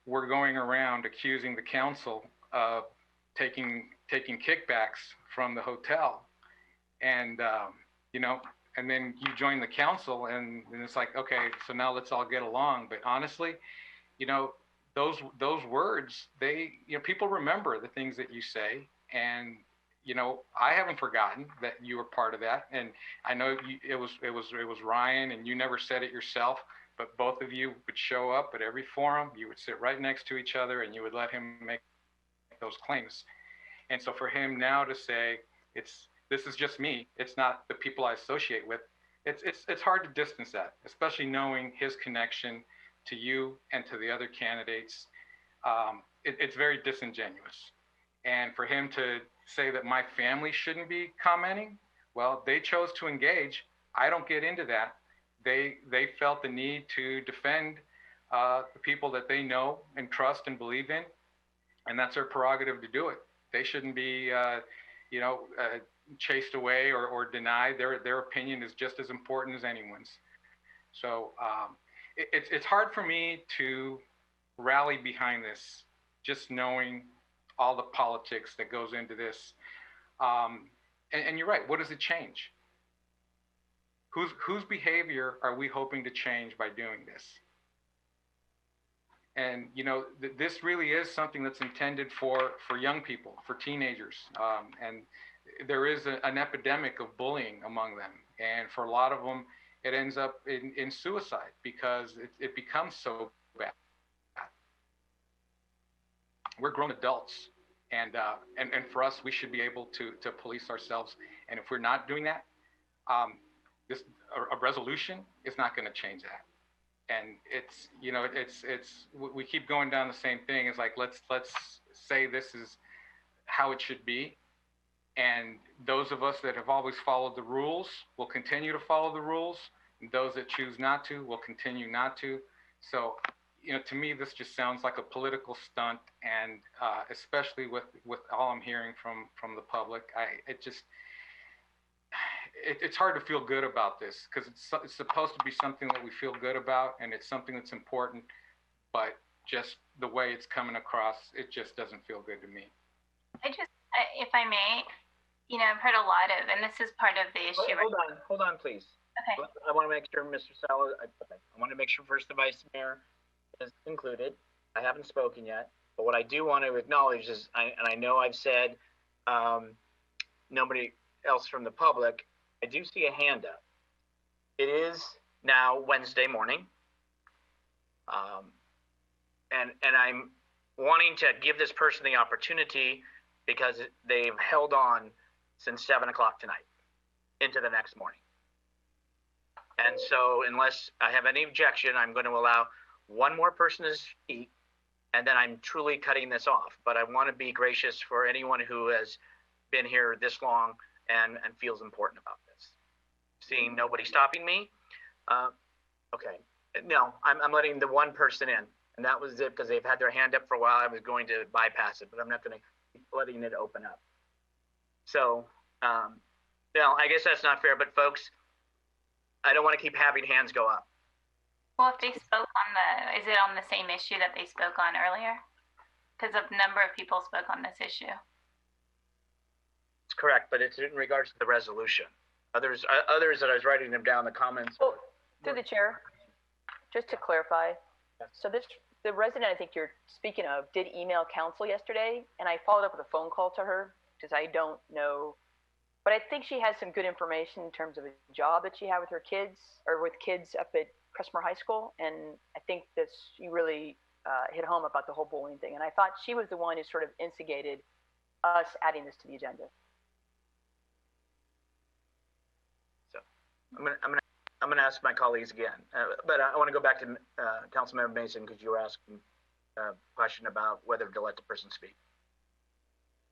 were going around accusing the council of taking kickbacks from the hotel. And, and then you join the council and it's like, okay, so now let's all get along. But honestly, those words, people remember the things that you say. And, I haven't forgotten that you were part of that. And I know it was Ryan, and you never said it yourself, but both of you would show up at every forum. You would sit right next to each other and you would let him make those claims. And so for him now to say, this is just me, it's not the people I associate with, it's hard to distance that, especially knowing his connection to you and to the other candidates. It's very disingenuous. And for him to say that my family shouldn't be commenting, well, they chose to engage. I don't get into that. They felt the need to defend the people that they know and trust and believe in, and that's their prerogative to do it. They shouldn't be, chased away or denied. Their opinion is just as important as anyone's. So it's hard for me to rally behind this, just knowing all the politics that goes into this. And you're right. What does it change? Whose behavior are we hoping to change by doing this? And this really is something that's intended for young people, for teenagers, and there is an epidemic of bullying among them. And for a lot of them, it ends up in suicide because it becomes so bad. We're grown adults, and for us, we should be able to police ourselves. And if we're not doing that, a resolution is not going to change that. And we keep going down the same thing. It's like, let's say this is how it should be. And those of us that have always followed the rules will continue to follow the rules. And those that choose not to will continue not to. So, to me, this just sounds like a political stunt. And especially with all I'm hearing from the public, it's hard to feel good about this because it's supposed to be something that we feel good about, and it's something that's important, but just the way it's coming across, it just doesn't feel good to me. If I may, I've heard a lot of, and this is part of the issue. Hold on, please. Okay. I want to make sure Mr. Sala, I want to make sure first the Vice Mayor is included. I haven't spoken yet, but what I do want to acknowledge is, and I know I've said nobody else from the public, I do see a hand up. It is now Wednesday morning, and I'm wanting to give this person the opportunity because they've held on since 7 o'clock tonight into the next morning. And so unless I have any objection, I'm going to allow one more person to speak, and then I'm truly cutting this off. But I want to be gracious for anyone who has been here this long and feels important about this. Seeing nobody stopping me, okay. No, I'm letting the one person in, and that was it because they've had their hand up for a while. I was going to bypass it, but I'm not going to keep letting it open up. So, no, I guess that's not fair, but folks, I don't want to keep having hands go up. Well, if they spoke is it on the same issue that they spoke on earlier? Because a number of people spoke on this issue. It's correct, but it's in regards to the resolution. Others that I was writing them down, the comments. Well, through the chair, just to clarify, so the resident I think you're speaking of did email council yesterday, and I followed up with a phone call to her because I don't know, but I think she has some good information in terms of a job that she had with her kids or with kids up at Crestmore High School, and I think you really hit home about the whole bullying thing. And I thought she was the one who sort of instigated us adding this to the agenda. So I'm gonna ask my colleagues again, but I want to go back to Councilmember Mason, because you were asking a question about whether to let the person speak.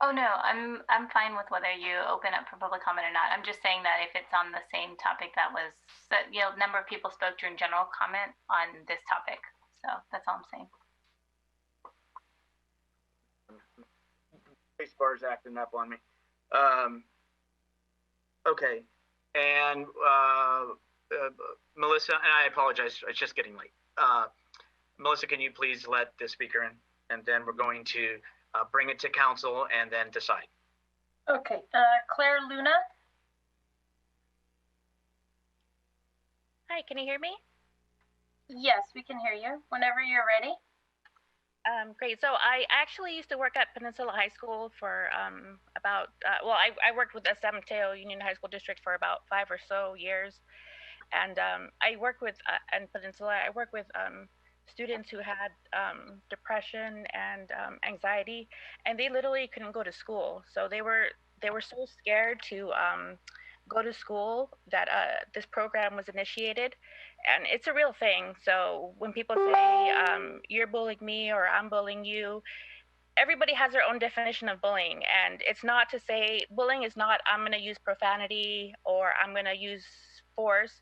Oh no, I'm fine with whether you open up for public comment or not. I'm just saying that if it's on the same topic that a number of people spoke during general comment on this topic. So that's all I'm saying. Space bar's acting up on me. Okay, and Melissa, and I apologize, it's just getting late. Melissa, can you please let the speaker in, and then we're going to bring it to council and then decide. Okay, Claire Luna. Hi, can you hear me? Yes, we can hear you whenever you're ready. Great. So I actually used to work at Peninsula High School for I worked with the San Mateo Union High School District for about 5 or so years. And I worked with, in Peninsula, I worked with students who had depression and anxiety, and they literally couldn't go to school. So they were so scared to go to school that this program was initiated, and it's a real thing. So when people say you're bullying me or I'm bullying you, everybody has their own definition of bullying, and it's not to say bullying is not I'm going to use profanity or I'm going to use force.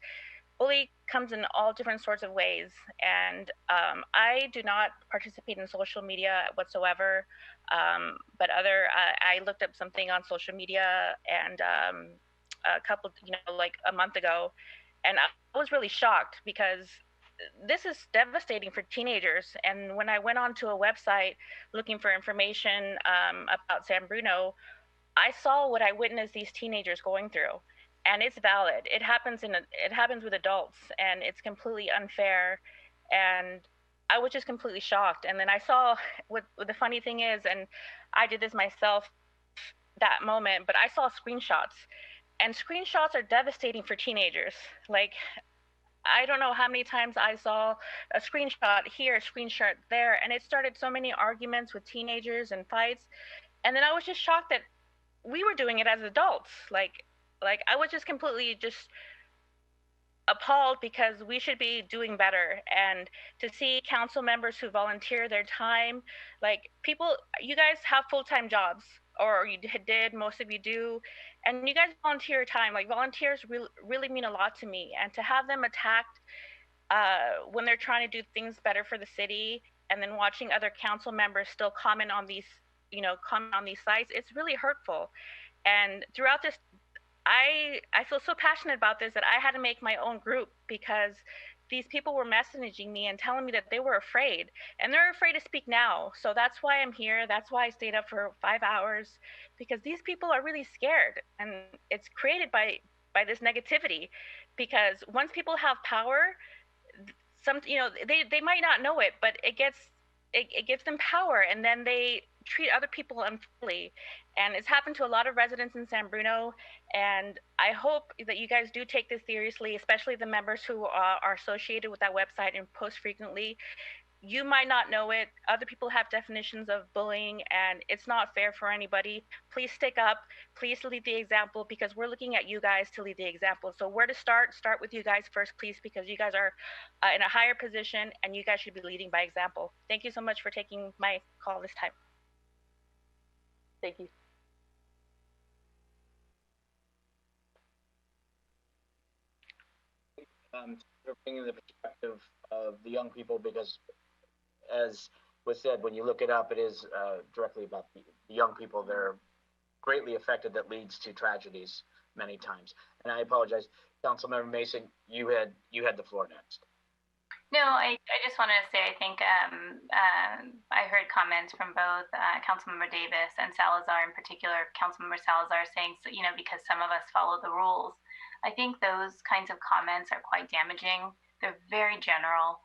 Bullying comes in all different sorts of ways, and I do not participate in social media whatsoever. But I looked up something on social media and like a month ago, and I was really shocked because this is devastating for teenagers. And when I went onto a website looking for information about San Bruno, I saw what I witnessed these teenagers going through. And it's valid. It happens with adults, and it's completely unfair. And I was just completely shocked. And then I saw what the funny thing is, and I did this myself that moment, but I saw screenshots, and screenshots are devastating for teenagers. Like, I don't know how many times I saw a screenshot here, a screenshot there, and it started so many arguments with teenagers and fights. And then I was just shocked that we were doing it as adults. Like I was just completely just appalled, because we should be doing better. And to see council members who volunteer their time, like you guys have full-time jobs, or you did, most of you do, and you guys volunteer time. Like, volunteers really mean a lot to me, and to have them attacked when they're trying to do things better for the city, and then watching other council members still comment on these sites, it's really hurtful. And throughout this, I feel so passionate about this that I had to make my own group, because these people were messaging me and telling me that they were afraid, and they're afraid to speak now. So that's why I'm here. That's why I stayed up for 5 hours, because these people are really scared, and it's created by this negativity. Because once people have power, they might not know it, but it gives them power, and then they treat other people unfairly. And it's happened to a lot of residents in San Bruno, and I hope that you guys do take this seriously, especially the members who are associated with that website and post frequently. You might not know it. Other people have definitions of bullying, and it's not fair for anybody. Please stick up. Please lead the example, because we're looking at you guys to lead the example. So where to start? Start with you guys first, please, because you guys are in a higher position, and you guys should be leading by example. Thank you so much for taking my call this time. Thank you. Bringing the perspective of the young people, because as was said, when you look it up, it is directly about the young people that are greatly affected, that leads to tragedies many times. And I apologize, Councilmember Mason, you had the floor next. No, I just wanted to say, I think I heard comments from both Councilmember Davis and Salazar, in particular, Councilmember Salazar saying, because some of us follow the rules. I think those kinds of comments are quite damaging. They're very general.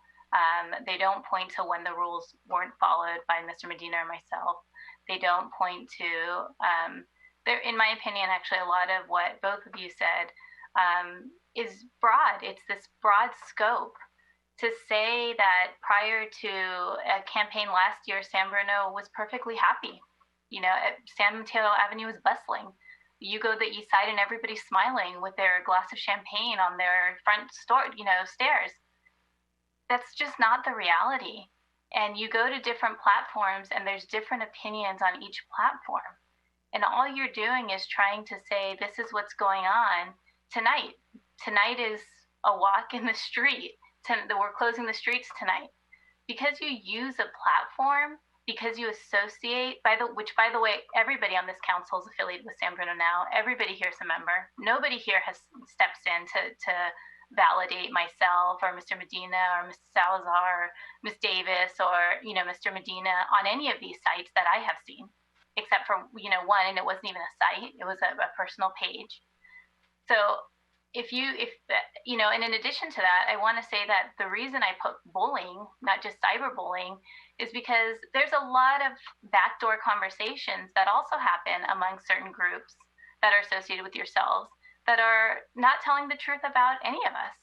They don't point to when the rules weren't followed by Mr. Medina or myself. They don't point to, in my opinion, actually, a lot of what both of you said is broad. It's this broad scope to say that prior to a campaign last year, San Bruno was perfectly happy. You know, San Mateo Avenue was bustling. You go to the east side and everybody's smiling with their glass of champagne on their front store, you know, stairs. That's just not the reality. And you go to different platforms and there's different opinions on each platform. And all you're doing is trying to say, this is what's going on tonight. Tonight is a walk in the street. We're closing the streets tonight. Because you use a platform, because you associate, which by the way, everybody on this council is affiliated with San Bruno now. Everybody here is a member. Nobody here has steps in to validate myself or Mr. Medina or Ms. Salazar or Ms. Davis or, you know, Mr. Medina on any of these sites that I have seen, except for, you know, one, and it wasn't even a site. It was a personal page. So if you know, and in addition to that, I want to say that the reason I put bullying, not just cyberbullying, is because there's a lot of backdoor conversations that also happen among certain groups that are associated with yourselves that are not telling the truth about any of us.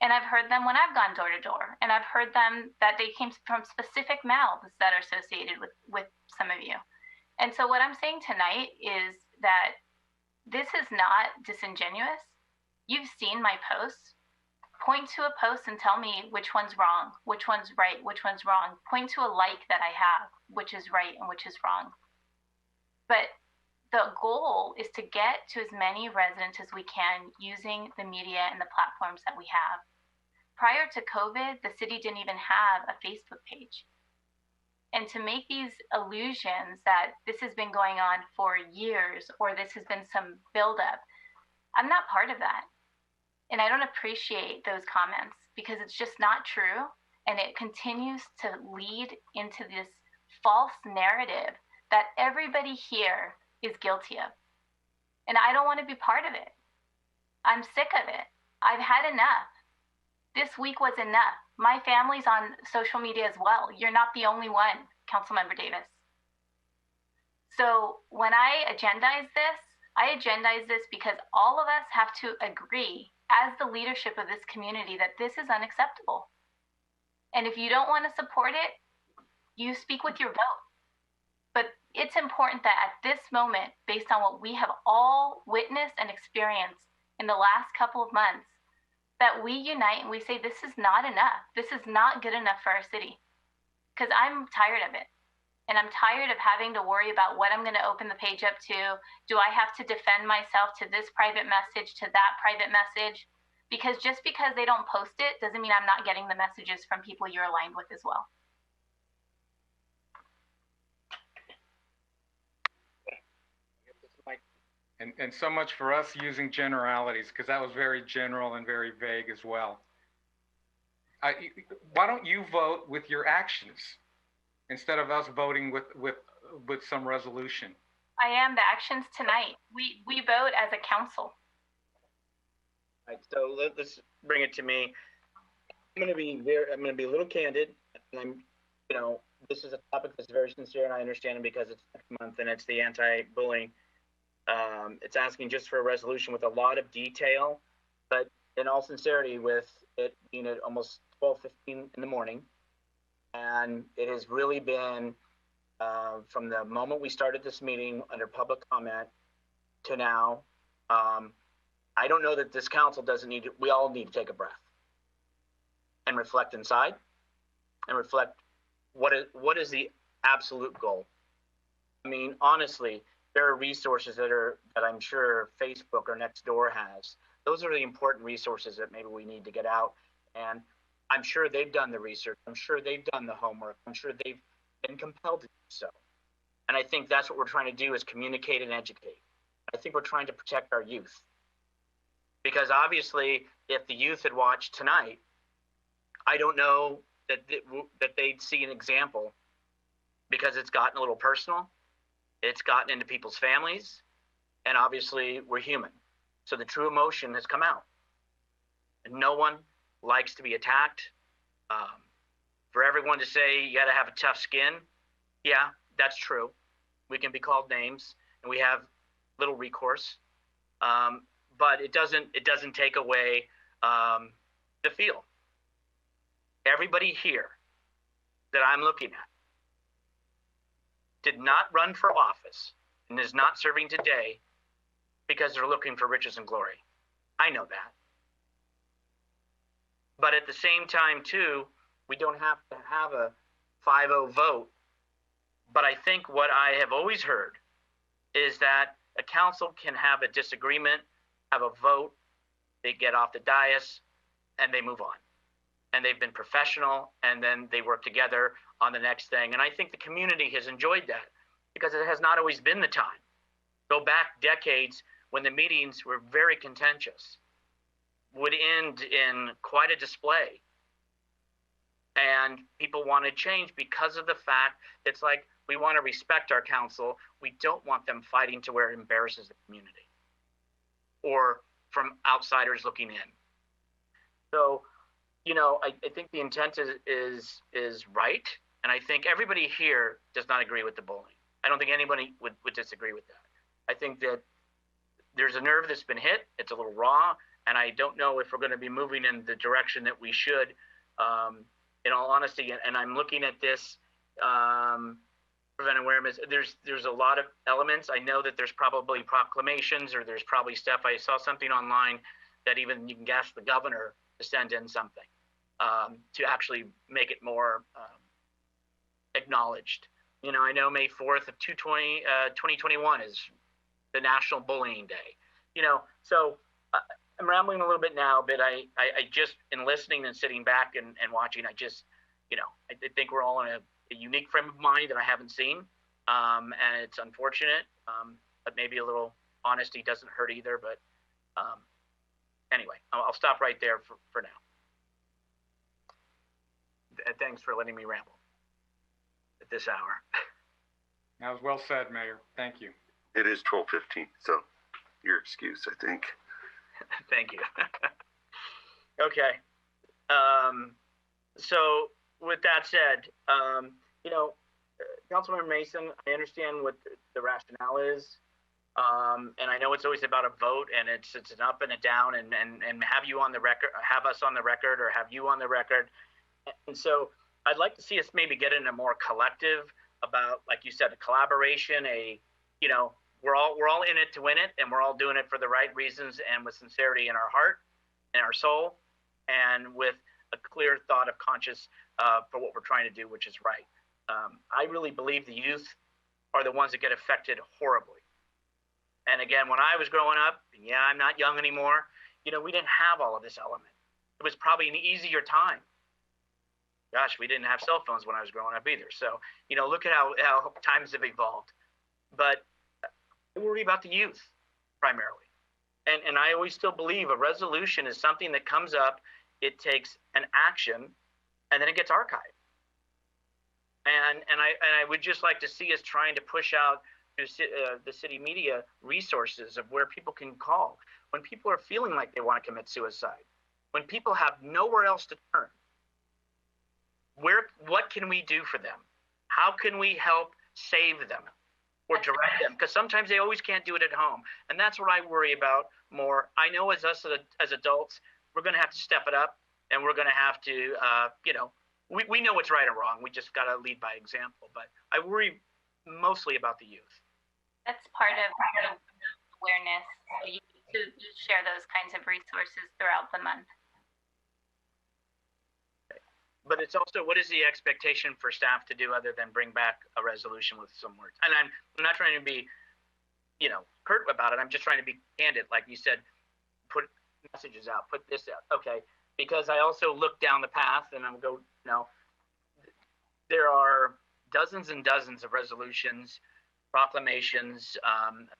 And I've heard them when I've gone door to door, and I've heard them that they came from specific mouths that are associated with some of you. And so what I'm saying tonight is that this is not disingenuous. You've seen my posts. Point to a post and tell me which one's wrong, which one's right, which one's wrong. Point to a like that I have, which is right and which is wrong. But the goal is to get to as many residents as we can using the media and the platforms that we have. Prior to COVID, the city didn't even have a Facebook page. And to make these illusions that this has been going on for years or this has been some buildup, I'm not part of that. And I don't appreciate those comments because it's just not true. And it continues to lead into this false narrative that everybody here is guilty of. And I don't want to be part of it. I'm sick of it. I've had enough. This week was enough. My family's on social media as well. You're not the only one, Councilmember Davis. So when I agendize this because all of us have to agree as the leadership of this community that this is unacceptable. And if you don't want to support it, you speak with your vote. But it's important that at this moment, based on what we have all witnessed and experienced in the last couple of months, that we unite and we say this is not enough. This is not good enough for our city. Because I'm tired of it. And I'm tired of having to worry about what I'm going to open the page up to. Do I have to defend myself to this private message, to that private message? Because just because they don't post it doesn't mean I'm not getting the messages from people you're aligned with as well. And so much for us using generalities, because that was very general and very vague as well. Why don't you vote with your actions instead of us voting with some resolution? I am the actions tonight. We vote as a council. All right, so let's bring it to me. I'm going to be a little candid, and this is a topic that's very sincere, and I understand it because it's next month and it's the anti-bullying. It's asking just for a resolution with a lot of detail, but in all sincerity, with it being at almost 12:15 in the morning, and it has really been from the moment we started this meeting under public comment to now. I don't know that this council doesn't need to. We all need to take a breath and reflect inside, and reflect what is the absolute goal. I mean, honestly, there are resources that I'm sure Facebook or Nextdoor has. Those are the important resources that maybe we need to get out. And I'm sure they've done the research. I'm sure they've done the homework. I'm sure they've been compelled to do so. And I think that's what we're trying to do, is communicate and educate. I think we're trying to protect our youth. Because obviously, if the youth had watched tonight, I don't know that they'd see an example, because it's gotten a little personal. It's gotten into people's families, and obviously we're human. So the true emotion has come out. And no one likes to be attacked. For everyone to say you got to have a tough skin, yeah, that's true. We can be called names, and we have little recourse. But it doesn't take away the feel. everybody here that I'm looking at did not run for office and is not serving today because they're looking for riches and glory. I know that. But at the same time, too, we don't have to have a 5-0 vote. But I think what I have always heard is that a council can have a disagreement, have a vote, they get off the dais, and they move on. And they've been professional, and then they work together on the next thing. And I think the community has enjoyed that because it has not always been the time. Go back decades when the meetings were very contentious, would end in quite a display. And people wanted change because of the fact it's like, we want to respect our council. We don't want them fighting to where it embarrasses the community or from outsiders looking in. So, you know, I think the intent is right. And I think everybody here does not agree with the bullying. I don't think anybody would disagree with that. I think that there's a nerve that's been hit. It's a little raw. And I don't know if we're going to be moving in the direction that we should, in all honesty. And I'm looking at this, prevent awareness. There's a lot of elements. I know that there's probably proclamations or there's probably stuff. I saw something online that even you can ask the governor to send in something to actually make it more acknowledged. You know, I know May 4th of 2021 is the National Bullying Day. You know, so I'm rambling a little bit now, but I just, in listening and sitting back and watching, I just, you know, I think we're all in a unique frame of mind that I haven't seen. And it's unfortunate, but maybe a little honesty doesn't hurt either. But anyway, I'll stop right there for now. Thanks for letting me ramble at this hour. That was well said, Mayor. Thank you. It is 12:15, so your excuse, I think. Thank you. Okay. So with that said, you know, Councilmember Mason, I understand what the rationale is. And I know it's always about a vote and it's an up and a down and have you on the record, have us on the record or have you on the record. And so I'd like to see us maybe get in a more collective about, like you said, a collaboration, you know, we're all in it to win it, and we're all doing it for the right reasons and with sincerity in our heart and our soul, and with a clear thought of conscience for what we're trying to do, which is right. I really believe the youth are the ones that get affected horribly. And again, when I was growing up, yeah, I'm not young anymore, you know, we didn't have all of this element. It was probably an easier time. Gosh, we didn't have cell phones when I was growing up either. So, you know, look at how times have evolved. But I worry about the youth primarily. And I always still believe a resolution is something that comes up, it takes an action, and then it gets archived. And I would just like to see us trying to push out the city media resources of where people can call. When people are feeling like they want to commit suicide, when people have nowhere else to turn, what can we do for them? How can we help save them or direct them? Because sometimes they always can't do it at home. And that's what I worry about more. I know as adults, we're going to have to step it up and we're going to have to, you know, we know what's right or wrong. We just got to lead by example. But I worry mostly about the youth. That's part of awareness. So you share those kinds of resources throughout the month. But it's also, what is the expectation for staff to do other than bring back a resolution with some words? And I'm not trying to be, you know, curt about it. I'm just trying to be candid. Like you said, put messages out, put this out. Okay. Because I also look down the path and I'm go, you know, there are dozens and dozens of resolutions, proclamations,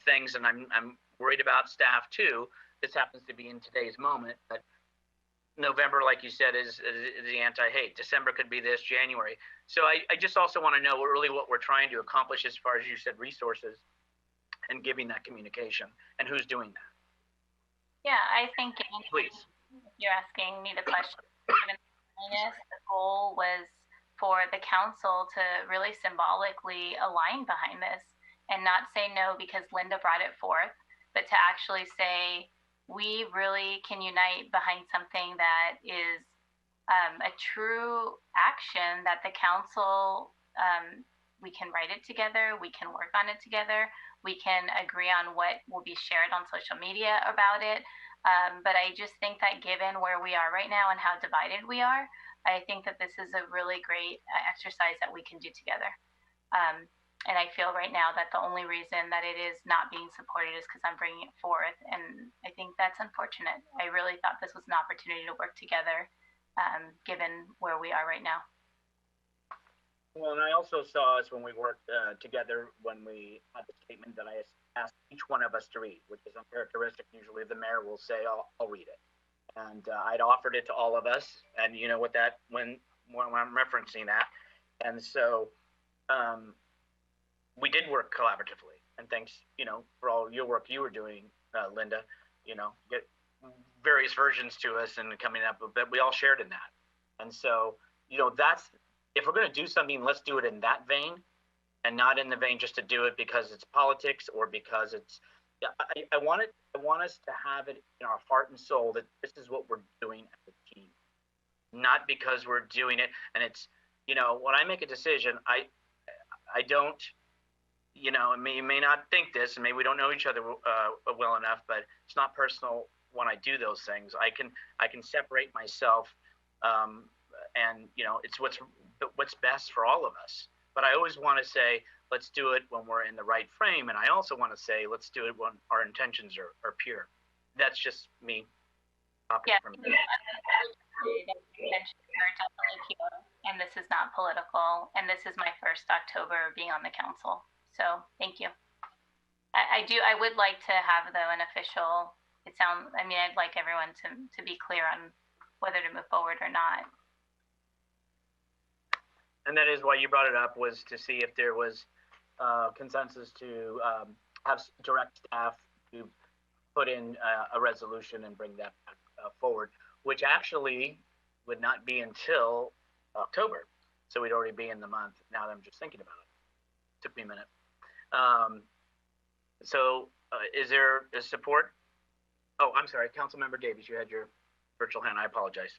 things, and I'm worried about staff too. This happens to be in today's moment, but November, like you said, is the anti-hate. December could be this, January. So I just also want to know really what we're trying to accomplish as far as you said, resources and giving that communication and who's doing that. Yeah, I think please. You're asking me the question. The goal was for the council to really symbolically align behind this and not say no because Linda brought it forth, but to actually say, we really can unite behind something that is a true action that the council, we can write it together, we can work on it together, we can agree on what will be shared on social media about it. But I just think that given where we are right now and how divided we are, I think that this is a really great exercise that we can do together. And I feel right now that the only reason that it is not being supported is because I'm bringing it forth. And I think that's unfortunate. I really thought this was an opportunity to work together, given where we are right now. Well, and I also saw us when we worked together when we had the statement that I asked each one of us to read, which is uncharacteristic. Usually the mayor will say, I'll read it. And I'd offered it to all of us. And you know what that, when I'm referencing that. And so we did work collaboratively. And thanks, for all your work you were doing, Linda, get various versions to us and coming up, but we all shared in that. And so, that's, if we're going to do something, let's do it in that vein and not in the vein just to do it because it's politics or because it's, I want us to have it in our heart and soul that this is what we're doing as a team, not because we're doing it. And it's, when I make a decision, I don't, you may not think this, and maybe we don't know each other well enough, but it's not personal when I do those things. I can separate myself, and it's what's best for all of us. But I always want to say, let's do it when we're in the right frame, and I also want to say, let's do it when our intentions are pure. That's just me. Yeah. And this is not political, and this is my first October being on the council. So thank you. I would like to have though an official, I'd like everyone to be clear on whether to move forward or not. And that is why you brought it up, was to see if there was consensus to have direct staff to put in a resolution and bring that forward, which actually would not be until October. So we'd already be in the month. Now that I'm just thinking about it. Took me a minute. Is there a support? Oh, I'm sorry, Councilmember Davies, you had your virtual hand. I apologize.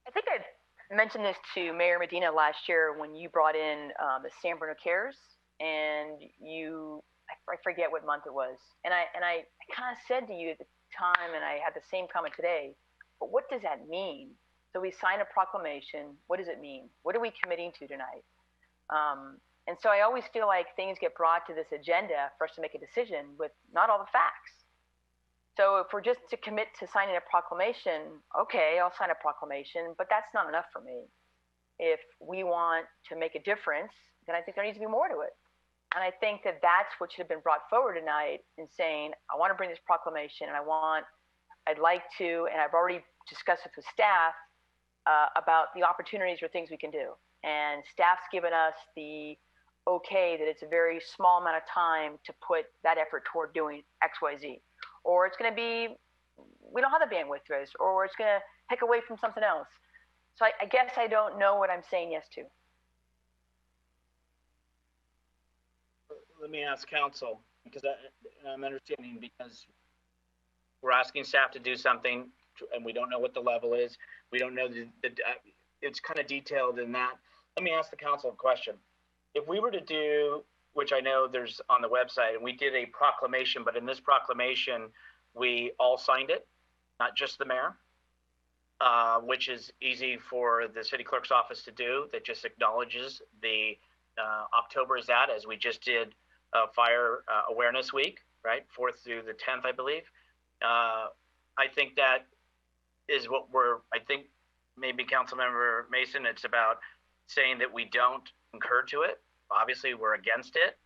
I think I mentioned this to Mayor Medina last year when you brought in the San Bruno Cares, and I forget what month it was, and I kind of said to you at the time, and I had the same comment today, but what does that mean? So we sign a proclamation. What does it mean? What are we committing to tonight? And so I always feel like things get brought to this agenda for us to make a decision with not all the facts. So if we're just to commit to signing a proclamation, okay, I'll sign a proclamation, but that's not enough for me. If we want to make a difference, then I think there needs to be more to it. And I think that that's what should have been brought forward tonight in saying, I want to bring this proclamation, and I'd like to, and I've already discussed it with staff about the opportunities or things we can do. And staff's given us the okay that it's a very small amount of time to put that effort toward doing X, Y, Z. Or it's going to be, we don't have the bandwidth for this, or it's going to take away from something else. So I guess I don't know what I'm saying yes to. Let me ask council, because I'm understanding, because we're asking staff to do something and we don't know what the level is. We don't know it's kind of detailed in that. Let me ask the council a question. If we were to do, which I know there's on the website, and we did a proclamation, but in this proclamation, we all signed it, not just the mayor, which is easy for the city clerk's office to do, that just acknowledges the October is that, as we just did Fire Awareness Week, right? 4th through the 10th, I believe. I think that is what I think maybe Councilmember Mason, it's about saying that we don't concur to it. Obviously, we're against it.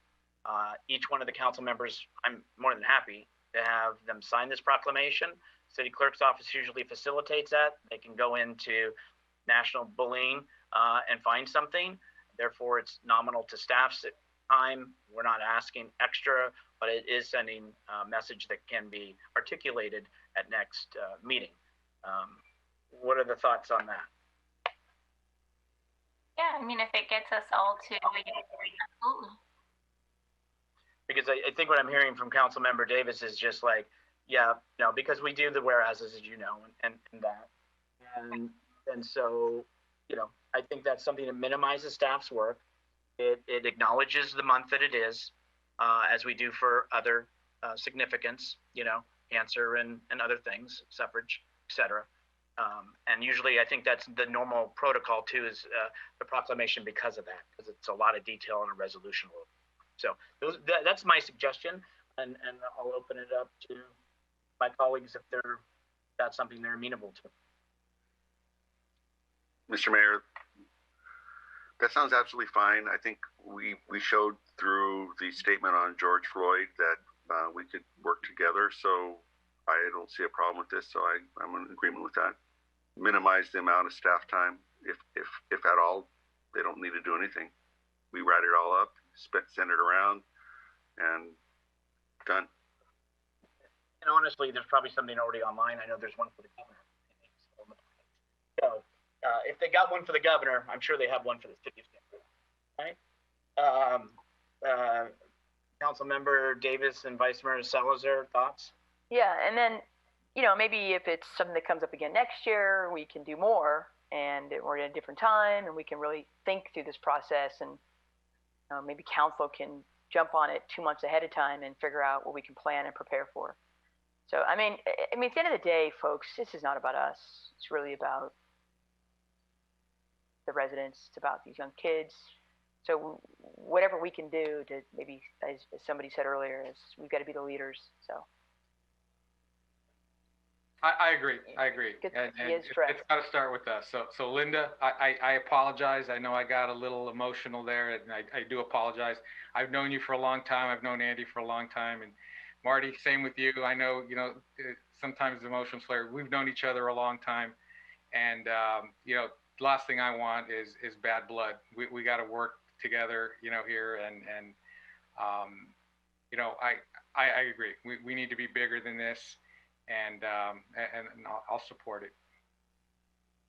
Each one of the council members, I'm more than happy to have them sign this proclamation. City clerk's office usually facilitates that. They can go into national bullying and find something. Therefore, it's nominal to staff's time. We're not asking extra, but it is sending a message that can be articulated at next meeting. What are the thoughts on that? Yeah, if it gets us all to, absolutely. Because I think what I'm hearing from Councilmember Davis is just like, yeah, because we do the whereases, as you know, and that. And so, you know, I think that's something that minimizes staff's work. It acknowledges the month that it is, as we do for other significance, you know, cancer and other things, suffrage, etc. And usually I think that's the normal protocol too, is the proclamation because of that, because it's a lot of detail in a resolution. So that's my suggestion, and I'll open it up to my colleagues if that's something they're amenable to. Mr. Mayor, that sounds absolutely fine. I think we showed through the statement on George Floyd that we could work together. So I don't see a problem with this. So I'm in agreement with that. Minimize the amount of staff time, if at all. They don't need to do anything. We write it all up, send it around, and done. And honestly, there's probably something already online. I know there's one for the governor. So if they got one for the governor, I'm sure they have one for the city of San Bruno, right? Council Member Davis and Vice Mayor Salazar, thoughts? Yeah, and then, you know, maybe if it's something that comes up again next year, we can do more, and we're at a different time, and we can really think through this process, and maybe council can jump on it 2 months ahead of time and figure out what we can plan and prepare for. So, I mean, at the end of the day, folks, this is not about us. It's really about the residents. It's about these young kids. So whatever we can do to maybe, as somebody said earlier, is we've got to be the leaders. So. I agree. And it's got to start with us. So Linda, I apologize. I know I got a little emotional there, and I do apologize. I've known you for a long time. I've known Andy for a long time, and Marty, same with you. I know, you know, sometimes emotions flare. We've known each other a long time, and you know, the last thing I want is bad blood. We got to work together, you know, here, and you know, I agree. We need to be bigger than this. And I'll support it.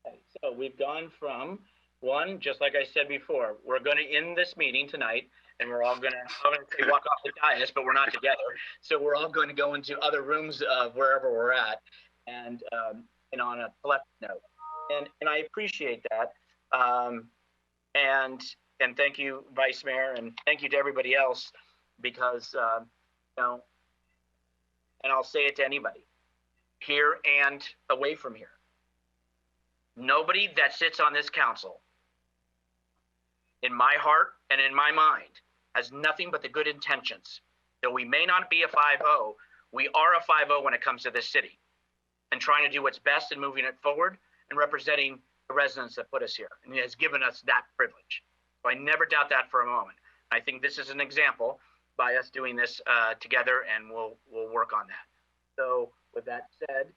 Okay, so we've gone from one, just like I said before, we're going to end this meeting tonight, and we're all going to, I'm going to say walk off the dais, but we're not together. So we're all going to go into other rooms of wherever we're at, and on a collective note. And I appreciate that. And thank you, Vice Mayor, and thank you to everybody else, because you know, and I'll say it to anybody, here and away from here. Nobody that sits on this council, in my heart and in my mind, has nothing but the good intentions. Though we may not be a 5-0, we are a 5-0 when it comes to this city, and trying to do what's best in moving it forward and representing the residents that put us here, and it has given us that privilege. So I never doubt that for a moment. I think this is an example by us doing this together, and we'll work on that. So with that said,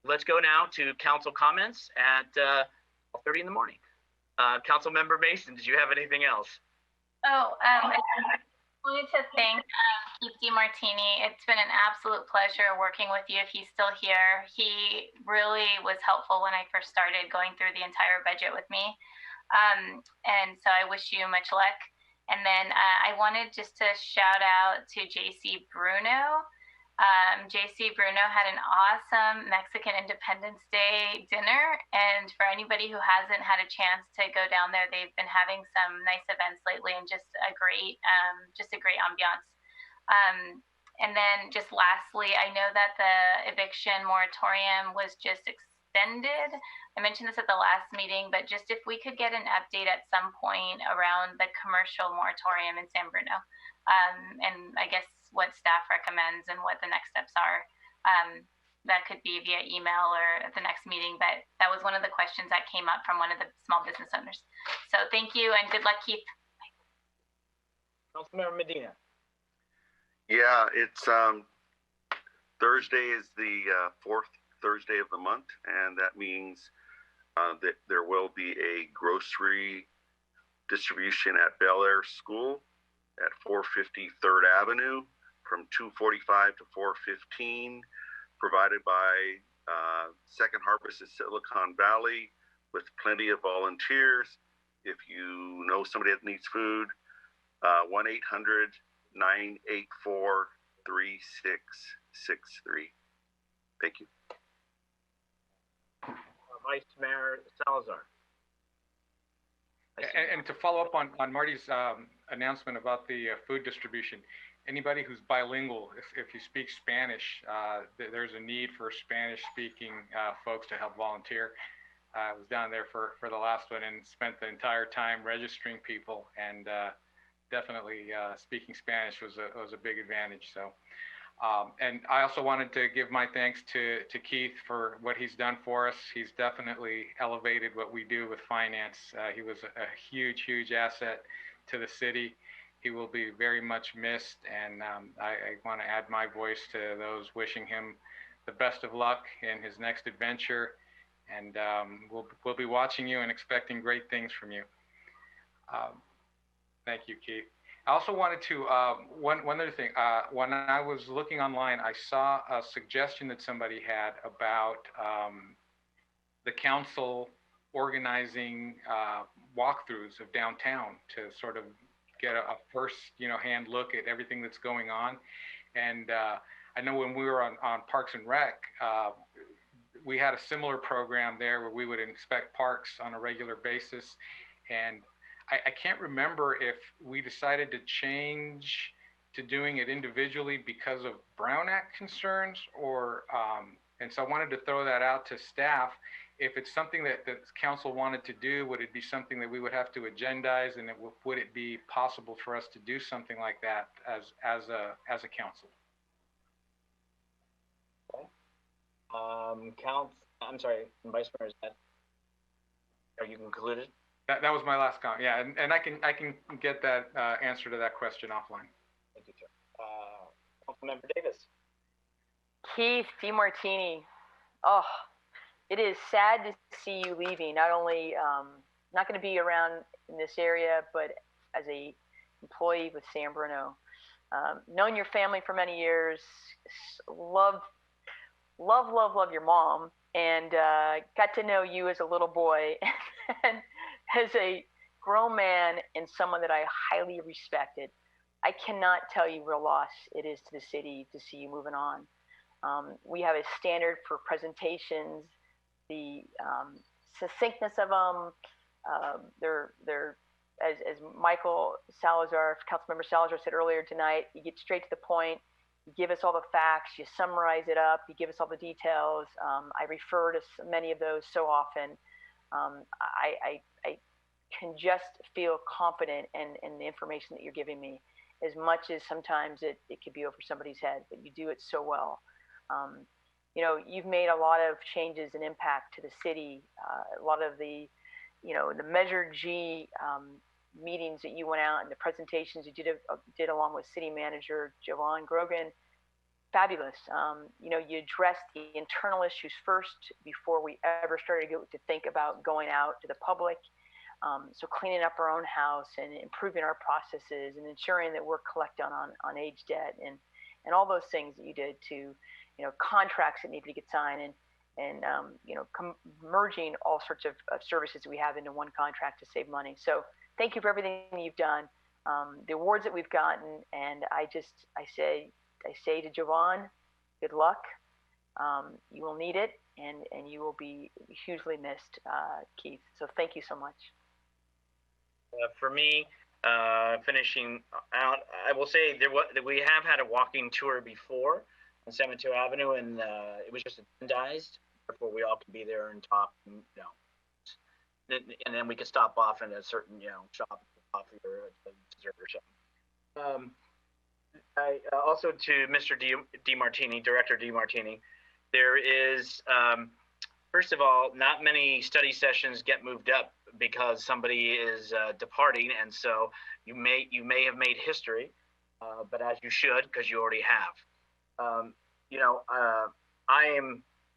let's go now to council comments at 12:30 in the morning. Council Member Mason, did you have anything else? Oh, I wanted to thank Keith DeMartini. It's been an absolute pleasure working with you if he's still here. He really was helpful when I first started going through the entire budget with me. And so I wish you much luck. And then I wanted just to shout out to JC Bruno. JC Bruno had an awesome Mexican Independence Day dinner, and for anybody who hasn't had a chance to go down there, they've been having some nice events lately, and just a great ambiance. And then just lastly, I know that the eviction moratorium was just extended. I mentioned this at the last meeting, but just if we could get an update at some point around the commercial moratorium in San Bruno, and I guess what staff recommends and what the next steps are. That could be via email or at the next meeting, but that was one of the questions that came up from one of the small business owners. So thank you and good luck, Keith. Councilmember Medina. Yeah, it's Thursday is the fourth Thursday of the month, and that means that there will be a grocery distribution at Bel Air School at 450 3rd Avenue from 2:45 to 4:15, provided by Second Harvest of Silicon Valley, with plenty of volunteers. If you know somebody that needs food, 1-800-984-3663. Thank you. Vice Mayor Salazar. And to follow up on Marty's announcement about the food distribution, anybody who's bilingual, if you speak Spanish, there's a need for Spanish-speaking folks to help volunteer. I was down there for the last one and spent the entire time registering people, and definitely speaking Spanish was a big advantage. So, and I also wanted to give my thanks to Keith for what he's done for us. He's definitely elevated what we do with finance. He was a huge asset to the city. He will be very much missed, and I want to add my voice to those wishing him the best of luck in his next adventure. And we'll be watching you and expecting great things from you. Thank you, Keith. I also wanted to, one other thing, when I was looking online, I saw a suggestion that somebody had about the council organizing walkthroughs of downtown to sort of get a first, hand look at everything that's going on. And I know when we were on Parks and Rec, we had a similar program there where we would inspect parks on a regular basis. And I can't remember if we decided to change to doing it individually because of Brown Act concerns, or, and so I wanted to throw that out to staff. If it's something that the council wanted to do, would it be something that we would have to agendize, and would it be possible for us to do something like that as a council? Okay. I'm sorry, Vice Mayor, are you concluded? That was my last comment. Yeah, and I can get that answer to that question offline. Thank you, sir. Councilmember Davis. Keith DeMartini. Oh, it is sad to see you leaving. Not only not going to be around in this area, but as a employee with San Bruno. Known your family for many years. Love your mom, and got to know you as a little boy and as a grown man and someone that I highly respected. I cannot tell you what a loss it is to the city to see you moving on. We have a standard for presentations, the succinctness of them. They're as Michael Salazar, Councilmember Salazar said earlier tonight, you get straight to the point. You give us all the facts, you summarize it up, you give us all the details. I refer to many of those so often. I can just feel confident in the information that you're giving me, as much as sometimes it could be over somebody's head, but you do it so well. You've made a lot of changes and impact to the city. A lot of the Measure G meetings that you went out and the presentations you did along with City Manager Jovan Grogan, fabulous. You addressed the internal issues first before we ever started to think about going out to the public. So cleaning up our own house and improving our processes and ensuring that we're collecting on age debt and all those things that you did to, contracts that need to get signed and merging all sorts of services we have into one contract to save money. So thank you for everything you've done, the awards that we've gotten, and I say to Jovan, good luck. You will need it, and you will be hugely missed, Keith. So thank you so much. For me, finishing out, I will say we have had a walking tour before on Cemetery Avenue, and it was just agendized. Therefore, we all could be there and talk, and and then we could stop off in a certain shop for coffee or a dessert or something. I also to Mr. DeMartini, Director DeMartini, there is first of all, not many study sessions get moved up because somebody is departing, and so you may have made history, but as you should, because you already have.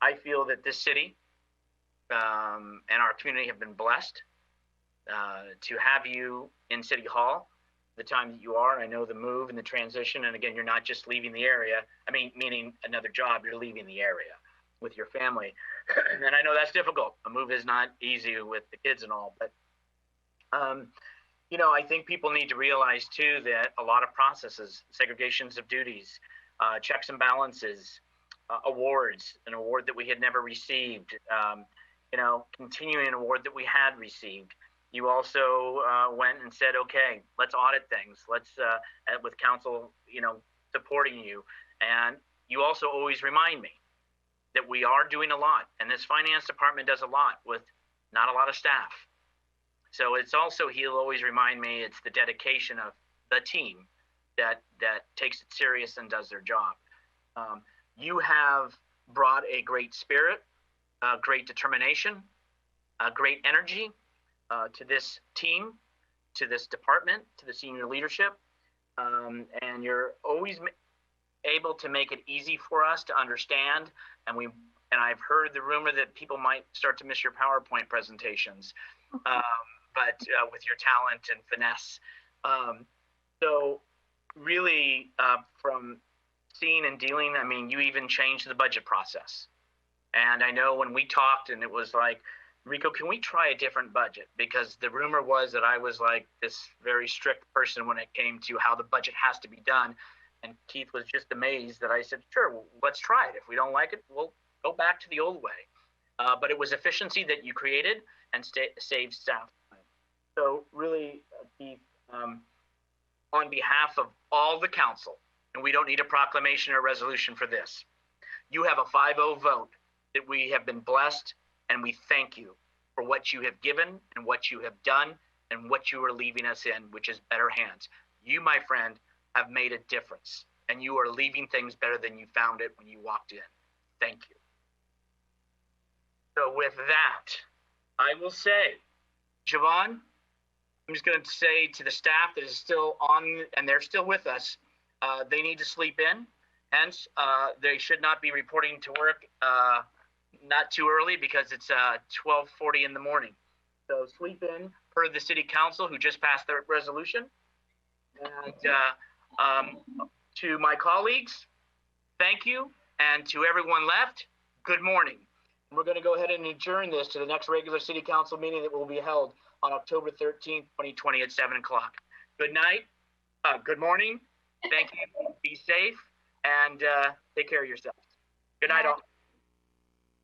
I feel that this city and our community have been blessed to have you in City Hall the time that you are. And I know the move and the transition, and again, you're not just leaving the area. I mean, meaning another job, you're leaving the area with your family. And I know that's difficult. A move is not easy with the kids and all, but I think people need to realize too that a lot of processes, segregations of duties, checks and balances, awards, an award that we had never received, continuing an award that we had received. You also went and said, okay, let's audit things. Let's, with council, supporting you. And you also always remind me that we are doing a lot. And this finance department does a lot with not a lot of staff. So it's also, he'll always remind me, it's the dedication of the team that takes it serious and does their job. You have brought a great spirit, great determination, great energy to this team, to this department, to the senior leadership. And you're always able to make it easy for us to understand. And I've heard the rumor that people might start to miss your PowerPoint presentations, but with your talent and finesse. So really, from seeing and dealing, I mean, you even changed the budget process. And I know when we talked and it was like, Rico, can we try a different budget? Because the rumor was that I was like this very strict person when it came to how the budget has to be done. And Keith was just amazed that I said, sure, well, let's try it. If we don't like it, we'll go back to the old way. But it was efficiency that you created and saved staff time. So really, Keith, on behalf of all the council, and we don't need a proclamation or resolution for this, you have a 5-0 vote that we have been blessed, and we thank you for what you have given and what you have done and what you are leaving us in, which is better hands. You, my friend, have made a difference, and you are leaving things better than you found it when you walked in. Thank you. So with that, I will say, Javon, I'm just going to say to the staff that is still on, and they're still with us, they need to sleep in. Hence, they should not be reporting to work not too early because it's 12:40 in the morning. So sleep in per the city council who just passed their resolution. And to my colleagues, thank you. And to everyone left, good morning. We're going to go ahead and adjourn this to the next regular city council meeting that will be held on October 13th, 2020 at 7 o'clock. Good night. Good morning. Thank you. Be safe and take care of yourselves. Good night all.